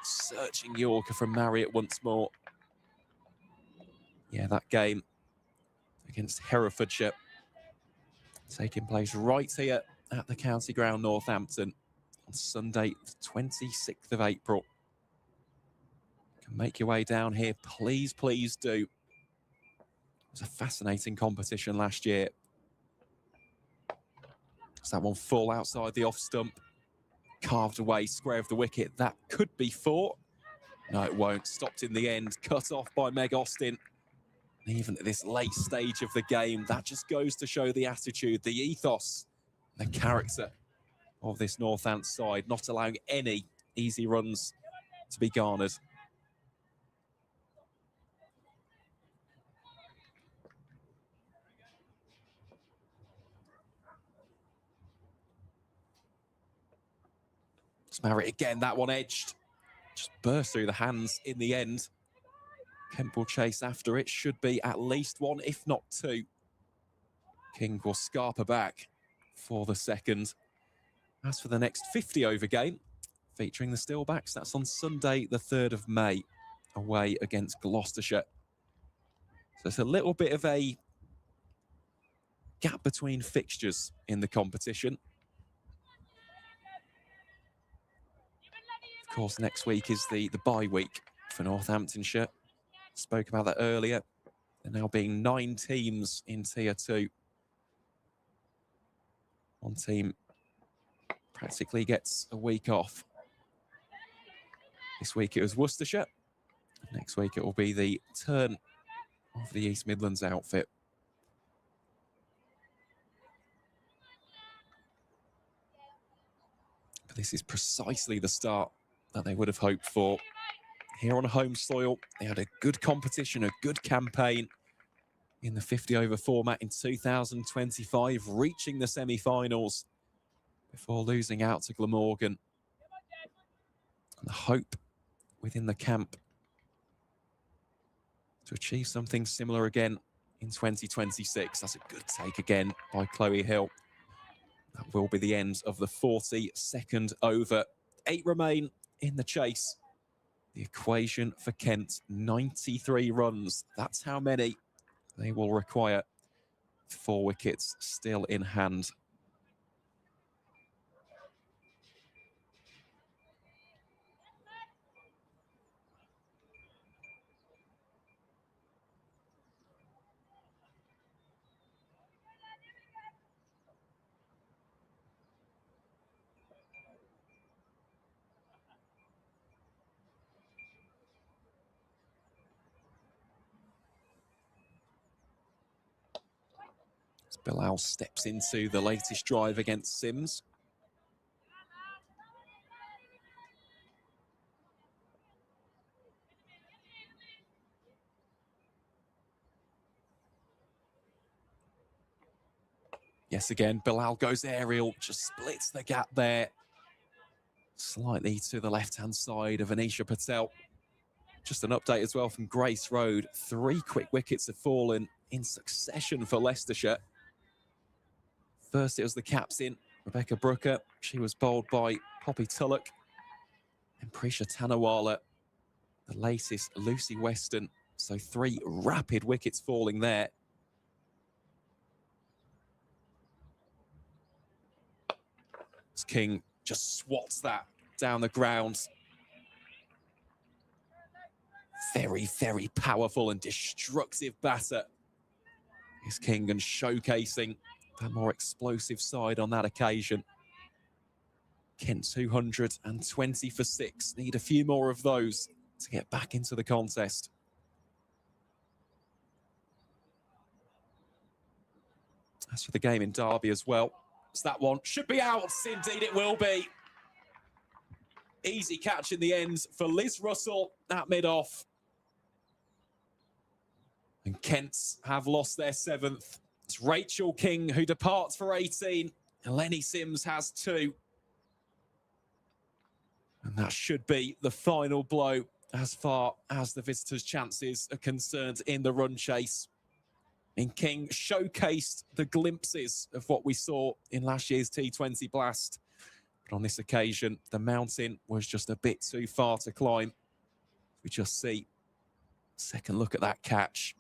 Searching Yorker from Marriott once more. Yeah, that game against Herefordshire taking place right here at the County Ground, Northampton, on Sunday, the 26th of April. You can make your way down here, please, please do. It was a fascinating competition last year. Is that one full outside the off stump? Carved away, square of the wicket. That could be 4. No, it won't. Stopped in the end. Cut off by Meg Austin. And even at this late stage of the game, that just goes to show the attitude, the ethos, the character of this Northants side, not allowing any easy runs to be garnered. Marriott again, that one edged. Just burst through the hands in the end. Kemp will chase after it. Should be at least 1, if not 2. King will scarper back for the second. As for the next 50-over game, featuring the Steelbacks, that's on Sunday, the 3rd of May, away against Gloucestershire. So it's a little bit of a gap between fixtures in the competition. Of course, next week is the bye week for Northamptonshire. Spoke about that earlier. There now being 9 teams in Tier 2. One team practically gets a week off. This week it was Worcestershire. Next week it will be the turn of the East Midlands outfit. But this is precisely the start that they would have hoped for. Here on home soil, they had a good competition, a good campaign in the 50-over format in 2025, reaching the semi-finals before losing out to Glamorgan. And the hope within the camp to achieve something similar again in 2026. That's a good take again by Chloe Hill. That will be the end of the 42nd over. 8 remain in the chase. The equation for Kent, 93 runs. That's how many they will require. 4 wickets still in hand. Bilal steps into the latest drive against Sims. Yes, again, Bilal goes aerial, just splits the gap there. Slightly to the left-hand side of Anisha Patel. Just an update as well from Grace Road. 3 quick wickets have fallen in succession for Leicestershire. First, it was the captain, Rebecca Brooker. She was bowled by Poppy Tulloch. And Prisha Tanawala, the latest, Lucy Weston. So 3 rapid wickets falling there. King just swats that down the ground. Very, very powerful and destructive batter is King, and showcasing that more explosive side on that occasion. Kent 220 for 6. Need a few more of those to get back into the contest. As for the game in Derby as well, so that one should be out. Indeed it will be. Easy catch in the end for Liz Russell at mid-off. And Kents have lost their 7th. It's Rachel King who departs for 18. And Lenny Sims has 2. And that should be the final blow as far as the visitors' chances are concerned in the run chase. And King showcased the glimpses of what we saw in last year's T20 Blast. But on this occasion, the mountain was just a bit too far to climb. We just see second look at that catch.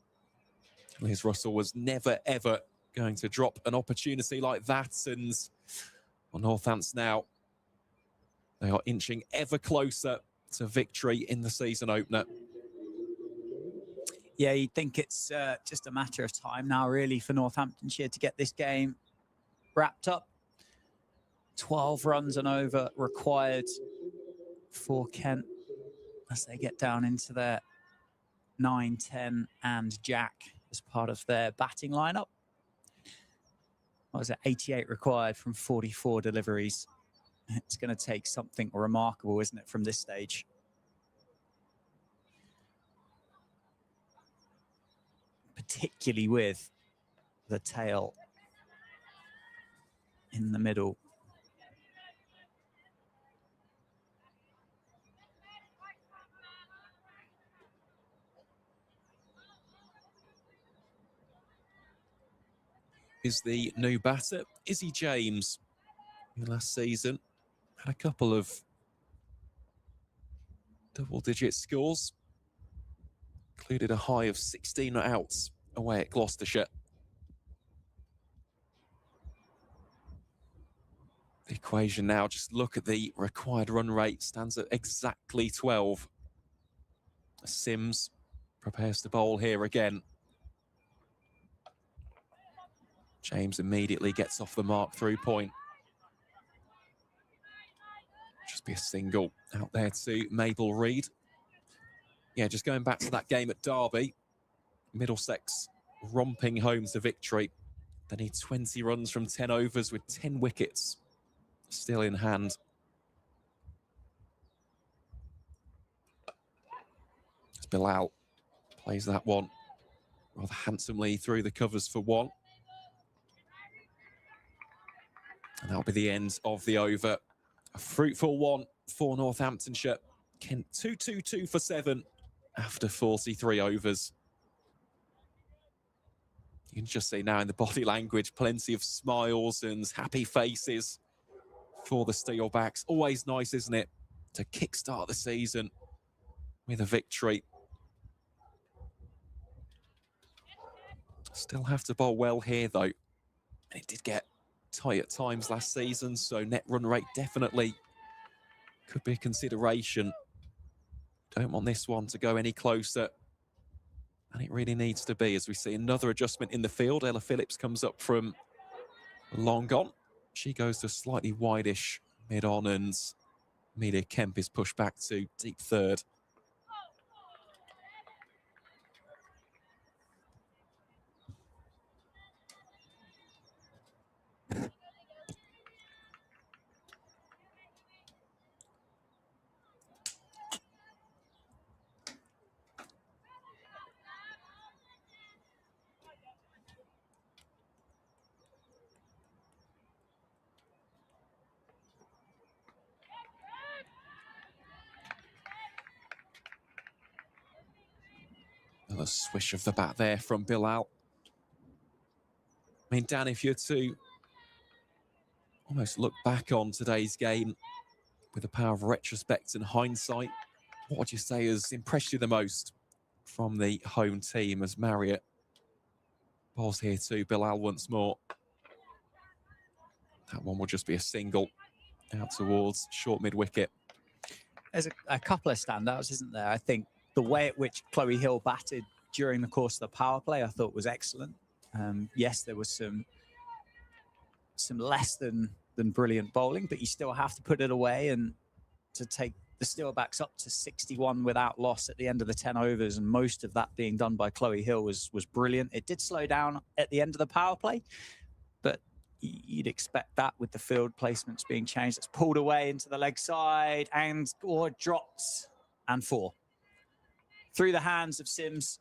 Liz Russell was never, ever going to drop an opportunity like that. And well, Northants now, they are inching ever closer to victory in the season opener. Yeah, you'd think it's just a matter of time now, really, for Northamptonshire to get this game wrapped up. 12 runs and over required for Kent as they get down into their 9, 10 and Jack as part of their batting lineup. What was it? 88 required from 44 deliveries. It's going to take something remarkable, isn't it, from this stage? Particularly with the tail in the middle. Is the new batter, Izzy James, who last season had a couple of double-digit scores, included a high of 16 outs away at Gloucestershire. The equation now, just look at the required run rate, stands at exactly 12. Sims prepares to bowl here again. James immediately gets off the mark through point. Just be a single out there to Mabel Reid. Yeah, just going back to that game at Derby. Middlesex romping home to victory. They need 20 runs from 10 overs with 10 wickets still in hand. As Bilal plays that one rather handsomely through the covers for one. And that'll be the end of the over. A fruitful one for Northamptonshire. Kent 2-2-2 for 7 after 43 overs. You can just see now in the body language, plenty of smiles and happy faces for the Steelbacks. Always nice, isn't it, to kickstart the season with a victory. Still have to bowl well here, though. And it did get tight at times last season, so net run rate definitely could be a consideration. Don't want this one to go any closer. And it really needs to be, as we see another adjustment in the field. Ella Phillips comes up from long on. She goes to slightly wide-ish mid-on, and Amelia Kemp is pushed back to deep third. Another swish of the bat there from Bilal. I mean, Dan, if you're to almost look back on today's game with the power of retrospect and hindsight, what would you say has impressed you the most from the home team as Marriott bowls here to Bilal once more? That one will just be a single out towards short mid-wicket. There's a couple of standouts, isn't there? I think the way at which Chloe Hill batted during the course of the power play, I thought was excellent. Yes, there was some less than brilliant bowling, but you still have to put it away, and to take the Steelbacks up to 61 without loss at the end of the 10 overs, and most of that being done by Chloe Hill was brilliant. It did slow down at the end of the power play, but you'd expect that with the field placements being changed. It's pulled away into the leg side and dropped, and 4. Through the hands of Sims,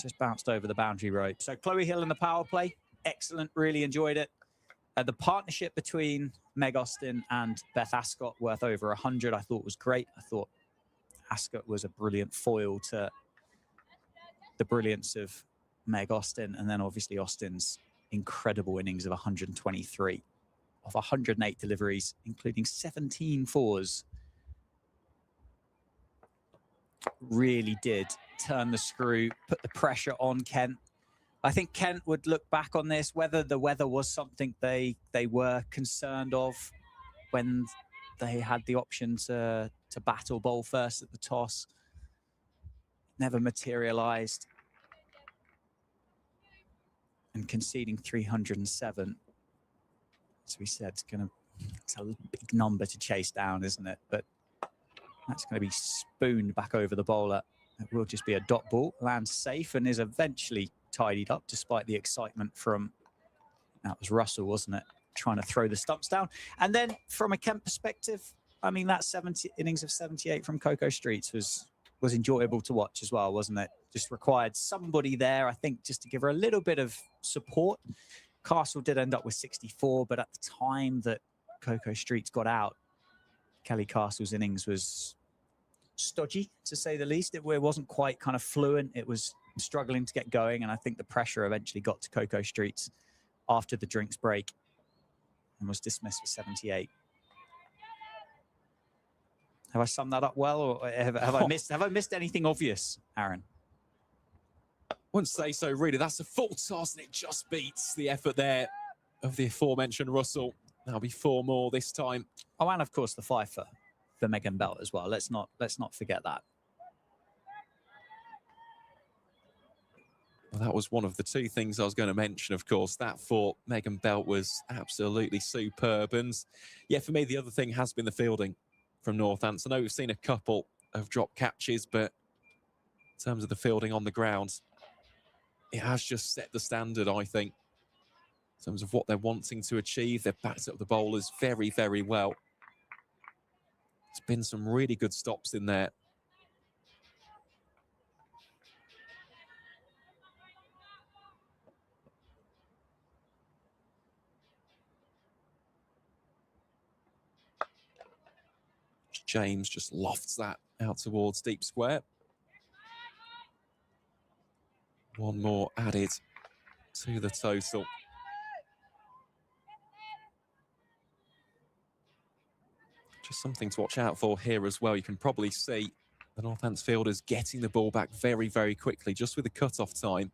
just bounced over the boundary rope. So Chloe Hill in the power play, excellent, really enjoyed it. The partnership between Meg Austin and Beth Ascott, worth over 100, I thought was great. I thought Ascott was a brilliant foil to the brilliance of Meg Austin, and then obviously Austin's incredible innings of 123 of 108 deliveries, including 17 fours. Really did turn the screw, put the pressure on Kent. I think Kent would look back on this, whether the weather was something they were concerned of when they had the option to bat or bowl first at the toss. Never materialised. And conceding 307, as we said, it's a big number to chase down, isn't it? But that's going to be spooned back over the bowler. It will just be a dot ball, lands safe, and is eventually tidied up despite the excitement from, that was Russell, wasn't it? Trying to throw the stumps down. And then from a Kent perspective, I mean, that 70 innings of 78 from Coco Streets was enjoyable to watch as well, wasn't it? Just required somebody there, I think, just to give her a little bit of support. Castle did end up with 64, but at the time that Coco Streets got out, Kelly Castle's innings was stodgy, to say the least. It wasn't quite kind of fluent. It was struggling to get going, and I think the pressure eventually got to Coco Streets after the drinks break and was dismissed with 78. Have I summed that up well, or have I missed anything obvious, Aaron? Wouldn't say so, really. That's a full toss, and it just beats the effort there of the aforementioned Russell. That'll be 4 more this time. Oh, and of course the five for Megan Belt as well. Let's not forget that. Well, that was one of the two things I was going to mention, of course. That for Megan Belt was absolutely superb. And yeah, for me, the other thing has been the fielding from Northants. I know we've seen a couple of drop catches, but in terms of the fielding on the ground, it has just set the standard, I think, in terms of what they're wanting to achieve. They've backed up the bowlers very, very well. There's been some really good stops in there. James just lofts that out towards deep square. One more added to the total. Just something to watch out for here as well. You can probably see the Northants fielders getting the ball back very, very quickly, just with the cut-off time.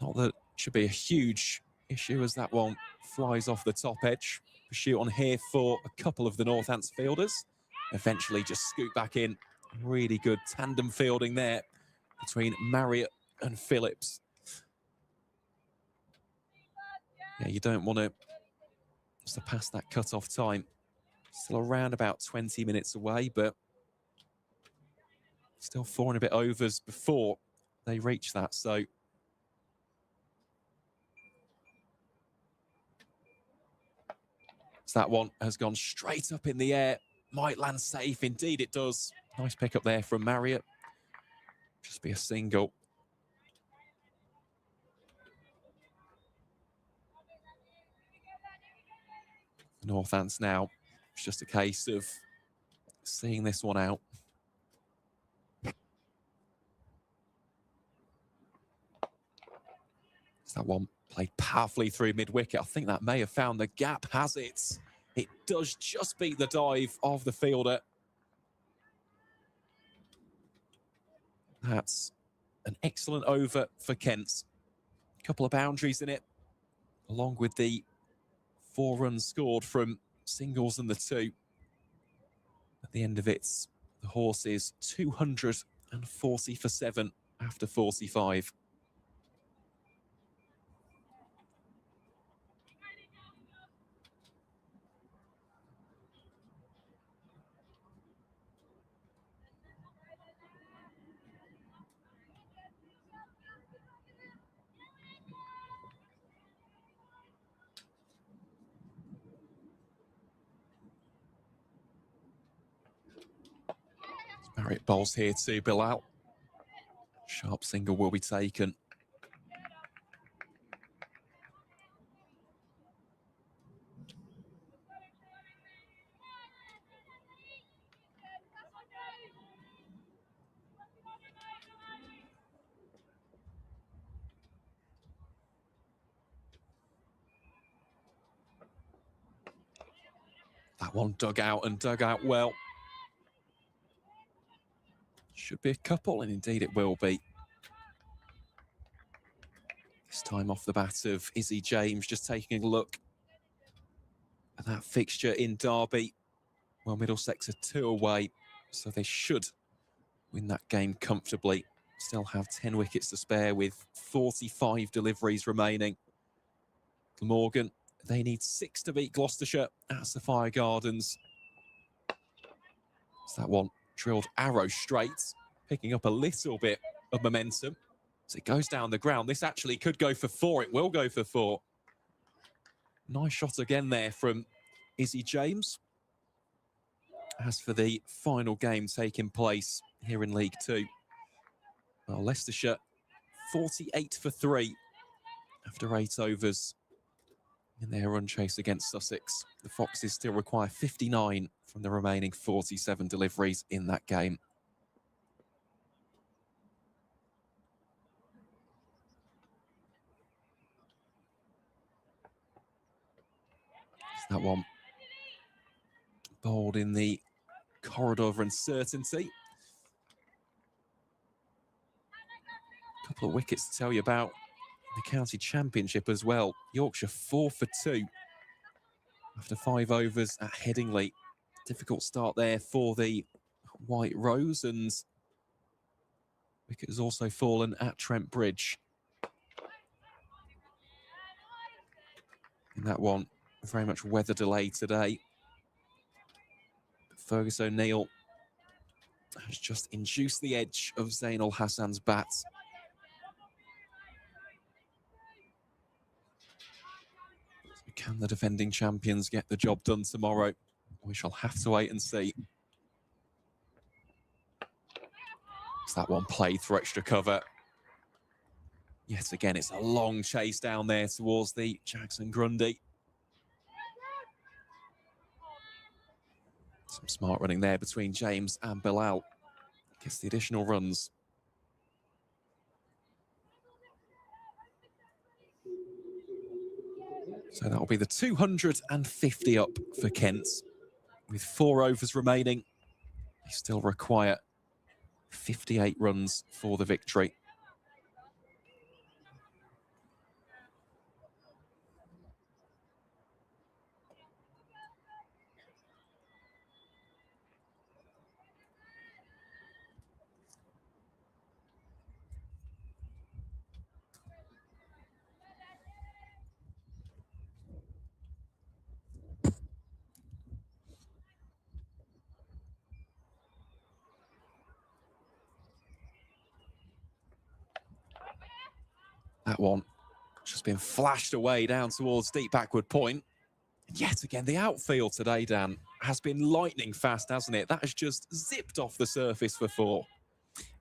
Not that it should be a huge issue as that one flies off the top edge. Pursuit on here for a couple of the Northants fielders. Eventually just scoot back in. Really good tandem fielding there between Marriott and Phillips. Yeah, you don't want to surpass that cut-off time. Still around about 20 minutes away, but still 4 and a bit overs before they reach that. So that one has gone straight up in the air. Might land safe. Indeed it does. Nice pick up there from Marriott. Just be a single. Northants now. It's just a case of seeing this one out. It's that one played powerfully through mid-wicket. I think that may have found the gap. Has it? It does just beat the dive of the fielder. That's an excellent over for Kent. A couple of boundaries in it, along with the 4 runs scored from singles and the 2. At the end of it, the Horses 240 for 7 after 45. Marriott bowls here to Bilal. Sharp single will be taken. That one dug out and dug out well. Should be a couple, and indeed it will be. This time off the bat of Izzy James, just taking a look at that fixture in Derby. Well, Middlesex are 2 away, so they should win that game comfortably. Still have 10 wickets to spare with 45 deliveries remaining. Glamorgan, they need 6 to beat Gloucestershire at Sapphire Gardens. It's that one drilled arrow straight, picking up a little bit of momentum. As it goes down the ground, this actually could go for 4. It will go for 4. Nice shot again there from Izzy James. As for the final game taking place here in League 2, well, Leicestershire 48 for 3 after 8 overs in their run chase against Sussex. The Foxes still require 59 from the remaining 47 deliveries in that game. That one bowled in the corridor of uncertainty. A couple of wickets to tell you about the county championship as well. Yorkshire 4 for 2 after 5 overs at Headingley. Difficult start there for the White Rose, and Wicket has also fallen at Trent Bridge. In that one, very much weather delay today. Fergus O'Neill has just induced the edge of Zainul Hassan's bat. So can the defending champions get the job done tomorrow? We shall have to wait and see. Is that one played through extra cover? Yet again, it's a long chase down there towards the Jackson Grundy. Some smart running there between James and Bilal. Gets the additional runs. So that will be the 250 up for Kent. With 4 overs remaining, they still require 58 runs for the victory. That one just been flashed away down towards deep backward point. And yet again, the outfield today, Dan, has been lightning fast, hasn't it? That has just zipped off the surface for 4.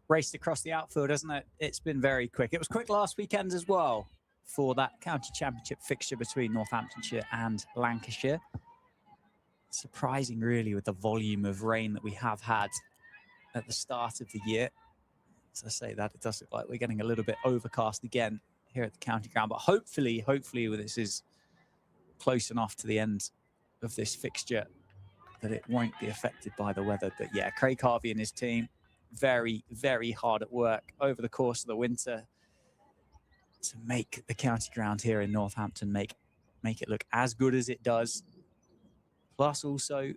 Raced across the outfield, hasn't it? It's been very quick. It was quick last weekend as well for that county championship fixture between Northamptonshire and Lancashire. Surprising, really, with the volume of rain that we have had at the start of the year. As I say that, it does look like we're getting a little bit overcast again here at the county ground. But hopefully this is close enough to the end of this fixture that it won't be affected by the weather. But yeah, Craig Harvey and his team, very, very hard at work over the course of the winter to make the county ground here in Northampton make it look as good as it does. Plus also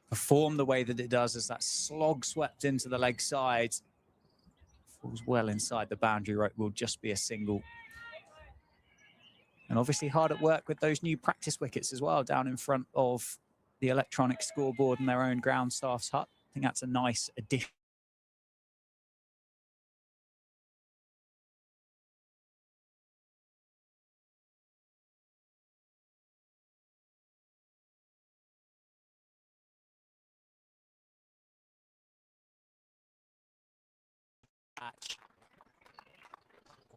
perform the way that it does as that slog swept into the leg side. Falls well inside the boundary rope, will just be a single. And obviously hard at work with those new practice wickets as well down in front of the electronic scoreboard and their own ground staff's hut. I think that's a nice addition.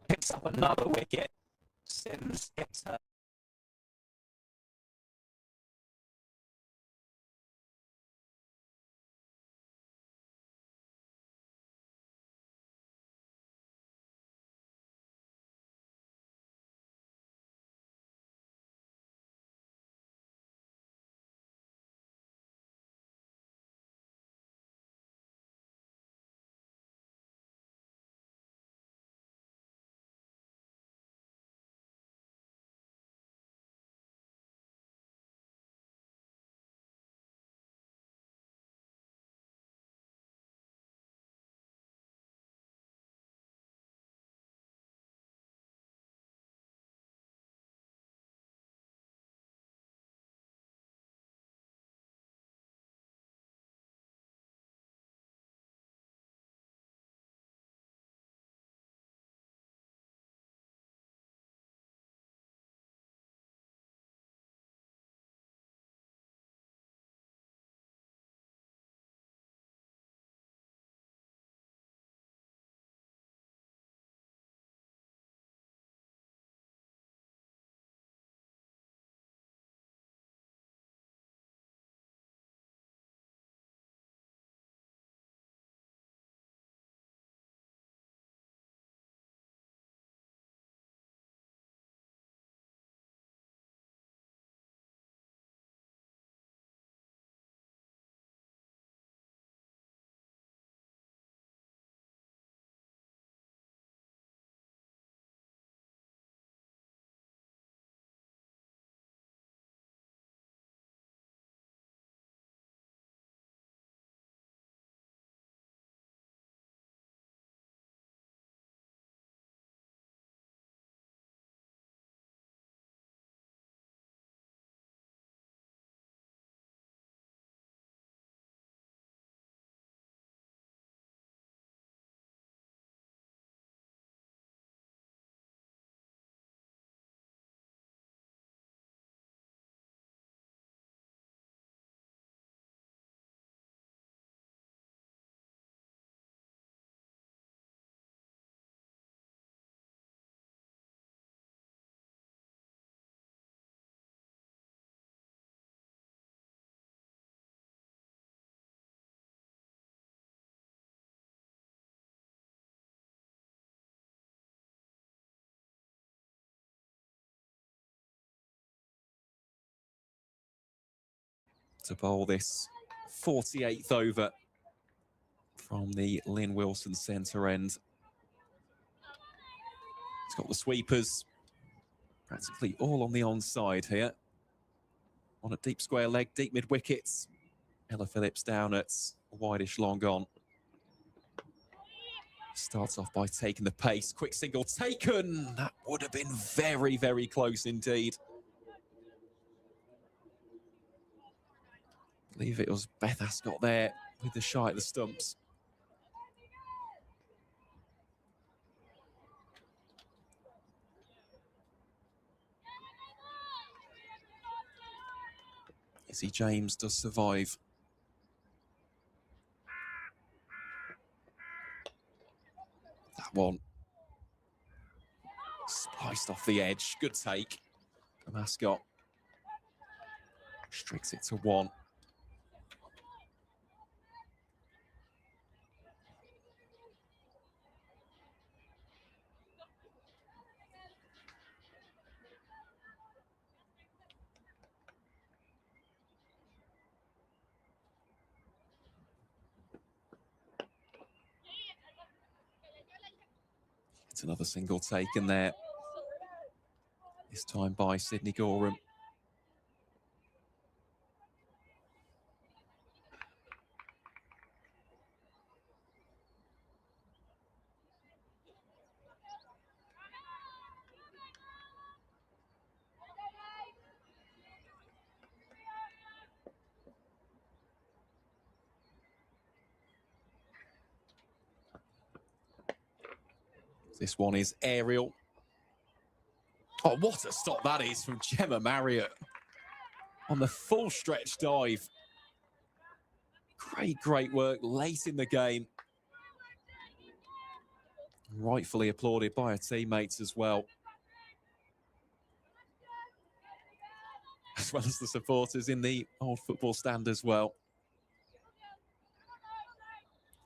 Picks up another wicket. Sims hits her. to bowl this 48th over from the Lynn Wilson centre end. He's got the sweepers practically all on the onside here. On a deep square leg, deep mid wickets. Ella Phillips down at wideish long on. Starts off by taking the pace. Quick single taken. That would have been very, very close indeed. I believe it was Beth Ascott there with the shy at the stumps. Izzy James does survive. That one spliced off the edge. Good take. The mascot restricts it to 1. It's another single taken there. This time by Sydney Gorham. This one is aerial. Oh, what a stop that is from Gemma Marriott. On the full stretch dive. Great, great work late in the game. Rightfully applauded by her teammates as well. As well as the supporters in the old football stand as well.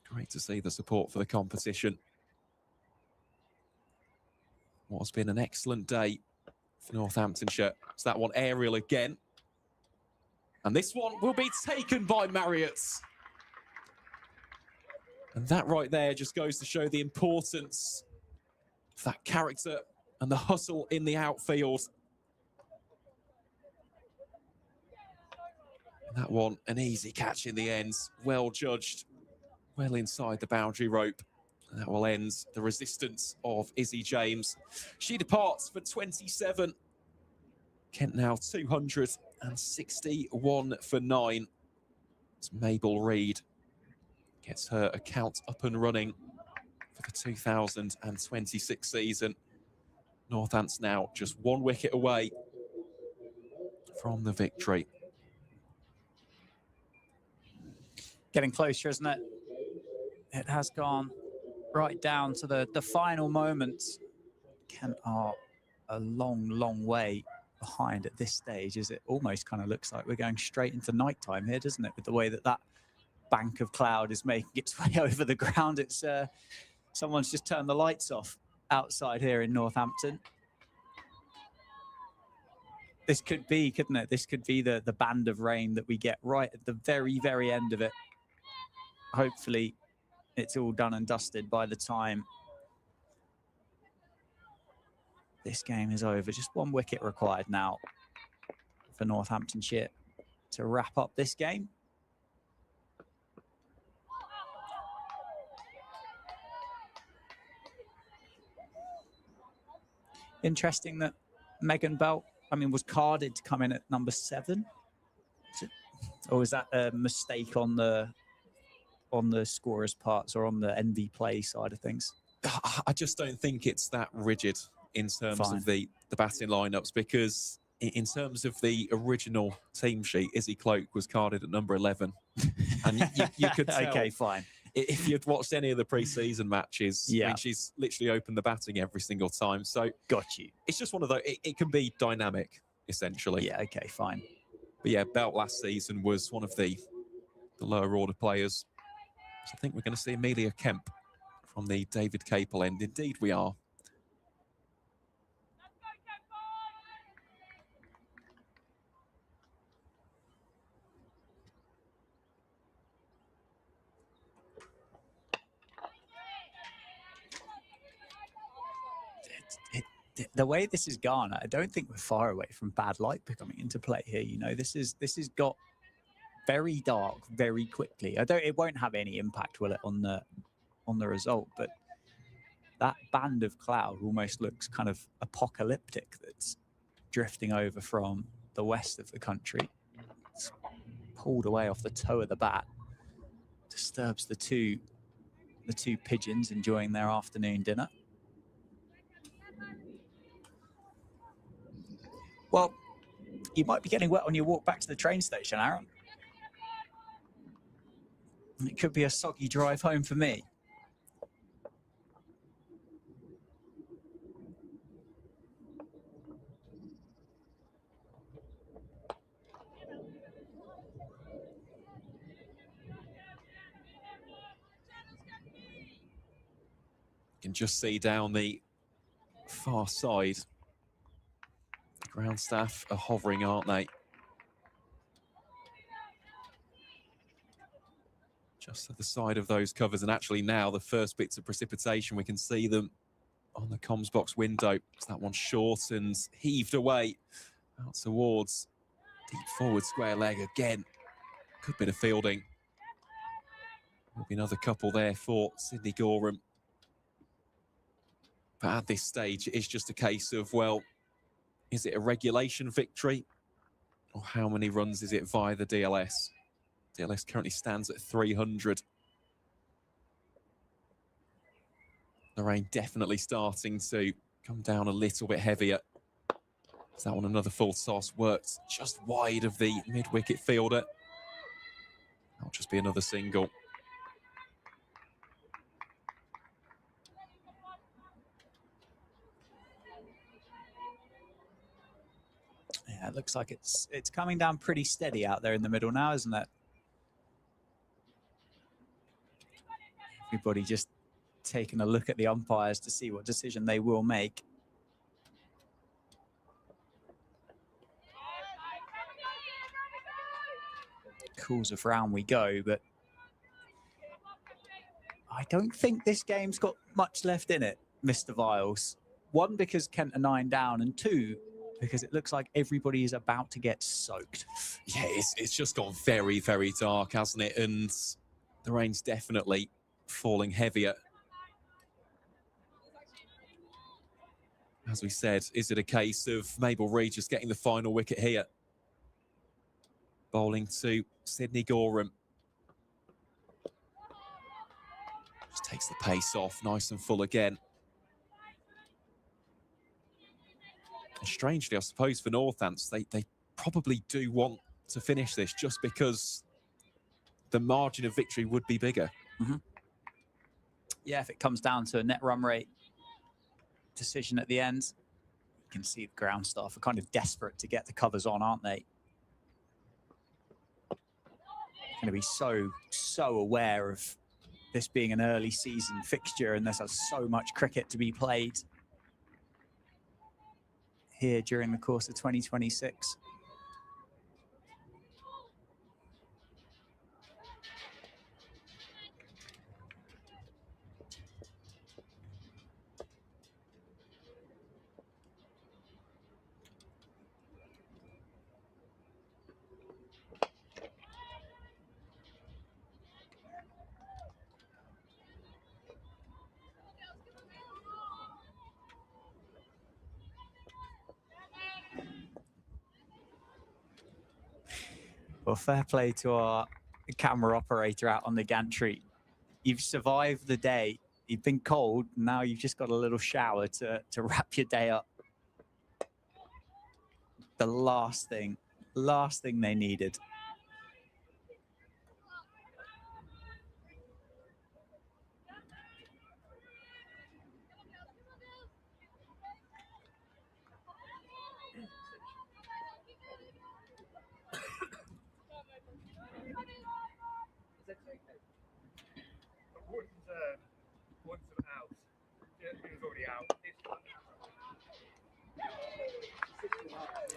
Great to see the support for the competition. What has been an excellent day for Northamptonshire. It's that one aerial again. And this one will be taken by Marriott. And that right there just goes to show the importance of that character and the hustle in the outfield. And that one, an easy catch in the end. Well judged, well inside the boundary rope. And that will end the resistance of Izzy James. She departs for 27. Kent now 261 for 9. It's Mabel Reid gets her account up and running for the 2026 season. Northants now just 1 wicket away from the victory. Getting closer, isn't it? It has gone right down to the final moments. Kent are a long, long way behind at this stage, as it almost kind of looks like we're going straight into nighttime here, doesn't it? With the way that that bank of cloud is making its way over the ground. It's someone's just turned the lights off outside here in Northampton. This could be, couldn't it? This could be the band of rain that we get right at the very, very end of it. Hopefully it's all done and dusted by the time this game is over. Just 1 wicket required now for Northamptonshire to wrap up this game. Interesting that Megan Belt, was carded to come in at number 7. Or was that a mistake on the scorer's parts or on the NV play side of things? I just don't think it's that rigid in terms of the batting lineups, because in terms of the original team sheet, Izzy Cloak was carded at number 11. And you could tell. Okay, fine. If you'd watched any of the pre-season matches, yeah. I mean, she's literally opened the batting every single time. So got you. It's just one of those, it can be dynamic, essentially. Yeah, okay, fine. But yeah, Belt last season was one of the lower order players. So I think we're going to see Amelia Kemp from the David Capel end. Indeed we are. The way this is gone, I don't think we're far away from bad light coming into play here. You know, this has got very dark very quickly. It won't have any impact, will it, on the result? But that band of cloud almost looks kind of apocalyptic. That's drifting over from the west of the country. It's pulled away off the toe of the bat. Disturbs the two pigeons enjoying their afternoon dinner. Well, you might be getting wet on your walk back to the train station, Aaron. It could be a soggy drive home for me. You can just see down the far side. The ground staff are hovering, aren't they? Just at the side of those covers, and actually now the first bits of precipitation, we can see them on the comms box window. So that one short and heaved away out towards deep forward square leg again. Good bit of fielding. There'll be another couple there for Sydney Gorham. But at this stage, it's just a case of, well, is it a regulation victory? Or how many runs is it via the DLS? DLS currently stands at 300. The rain definitely starting to come down a little bit heavier. So that one, another full toss, worked just wide of the mid-wicket fielder. That'll just be another single. Yeah, it looks like it's coming down pretty steady out there in the middle now, isn't it? Everybody just taking a look at the umpires to see what decision they will make. Calls of round we go, but I don't think this game's got much left in it, Mr. Viles. One, because Kent are 9 down, and two, because it looks like everybody is about to get soaked. Yeah, it's just gone very, very dark, hasn't it? And the rain's definitely falling heavier. As we said, is it a case of Mabel Reid just getting the final wicket here? Bowling to Sydney Gorham. Just takes the pace off, nice and full again. And strangely, I suppose, for Northants, they probably do want to finish this just because the margin of victory would be bigger. Mm-hmm. Yeah, if it comes down to a net run rate decision at the end, you can see the ground staff are kind of desperate to get the covers on, aren't they? Going to be so aware of this being an early season fixture, and there's so much cricket to be played here during the course of 2026. Well, fair play to our camera operator out on the gantry. You've survived the day. You've been cold. Now you've just got a little shower to wrap your day up. The last thing they needed.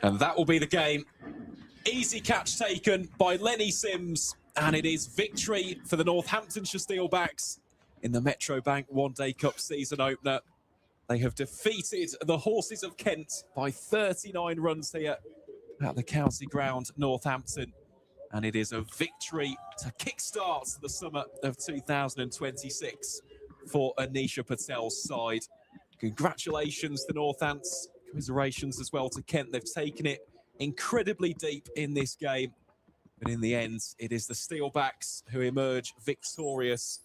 And that will be the game. Easy catch taken by Lenny Sims. And it is victory for the Northamptonshire Steelbacks in the Metro Bank One Day Cup season opener. They have defeated the Horses of Kent by 39 runs here at the County Ground, Northampton. And it is a victory to kickstart the summer of 2026 for Anisha Patel's side. Congratulations to Northants. Commiserations as well to Kent. They've taken it incredibly deep in this game. But in the end, it is the Steelbacks who emerge victorious.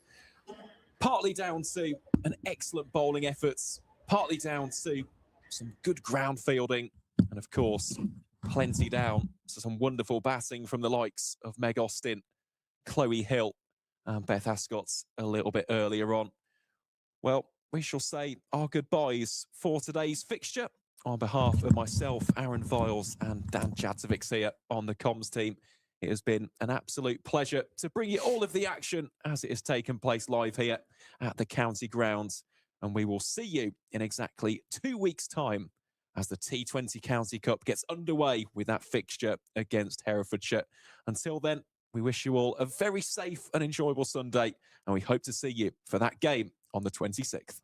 Partly down to an excellent bowling effort, partly down to some good ground fielding, and of course, plenty down to some wonderful batting from the likes of Meg Austin, Chloe Hill, and Beth Ascott a little bit earlier on. Well, we shall say our goodbyes for today's fixture. On behalf of myself, Aaron Viles, and Dan Jadzovic here on the comms team, it has been an absolute pleasure to bring you all of the action as it has taken place live here at the County Grounds. And we will see you in exactly 2 weeks' time as the T20 County Cup gets underway with that fixture against Herefordshire. Until then, we wish you all a very safe and enjoyable Sunday, and we hope to see you for that game on the 26th.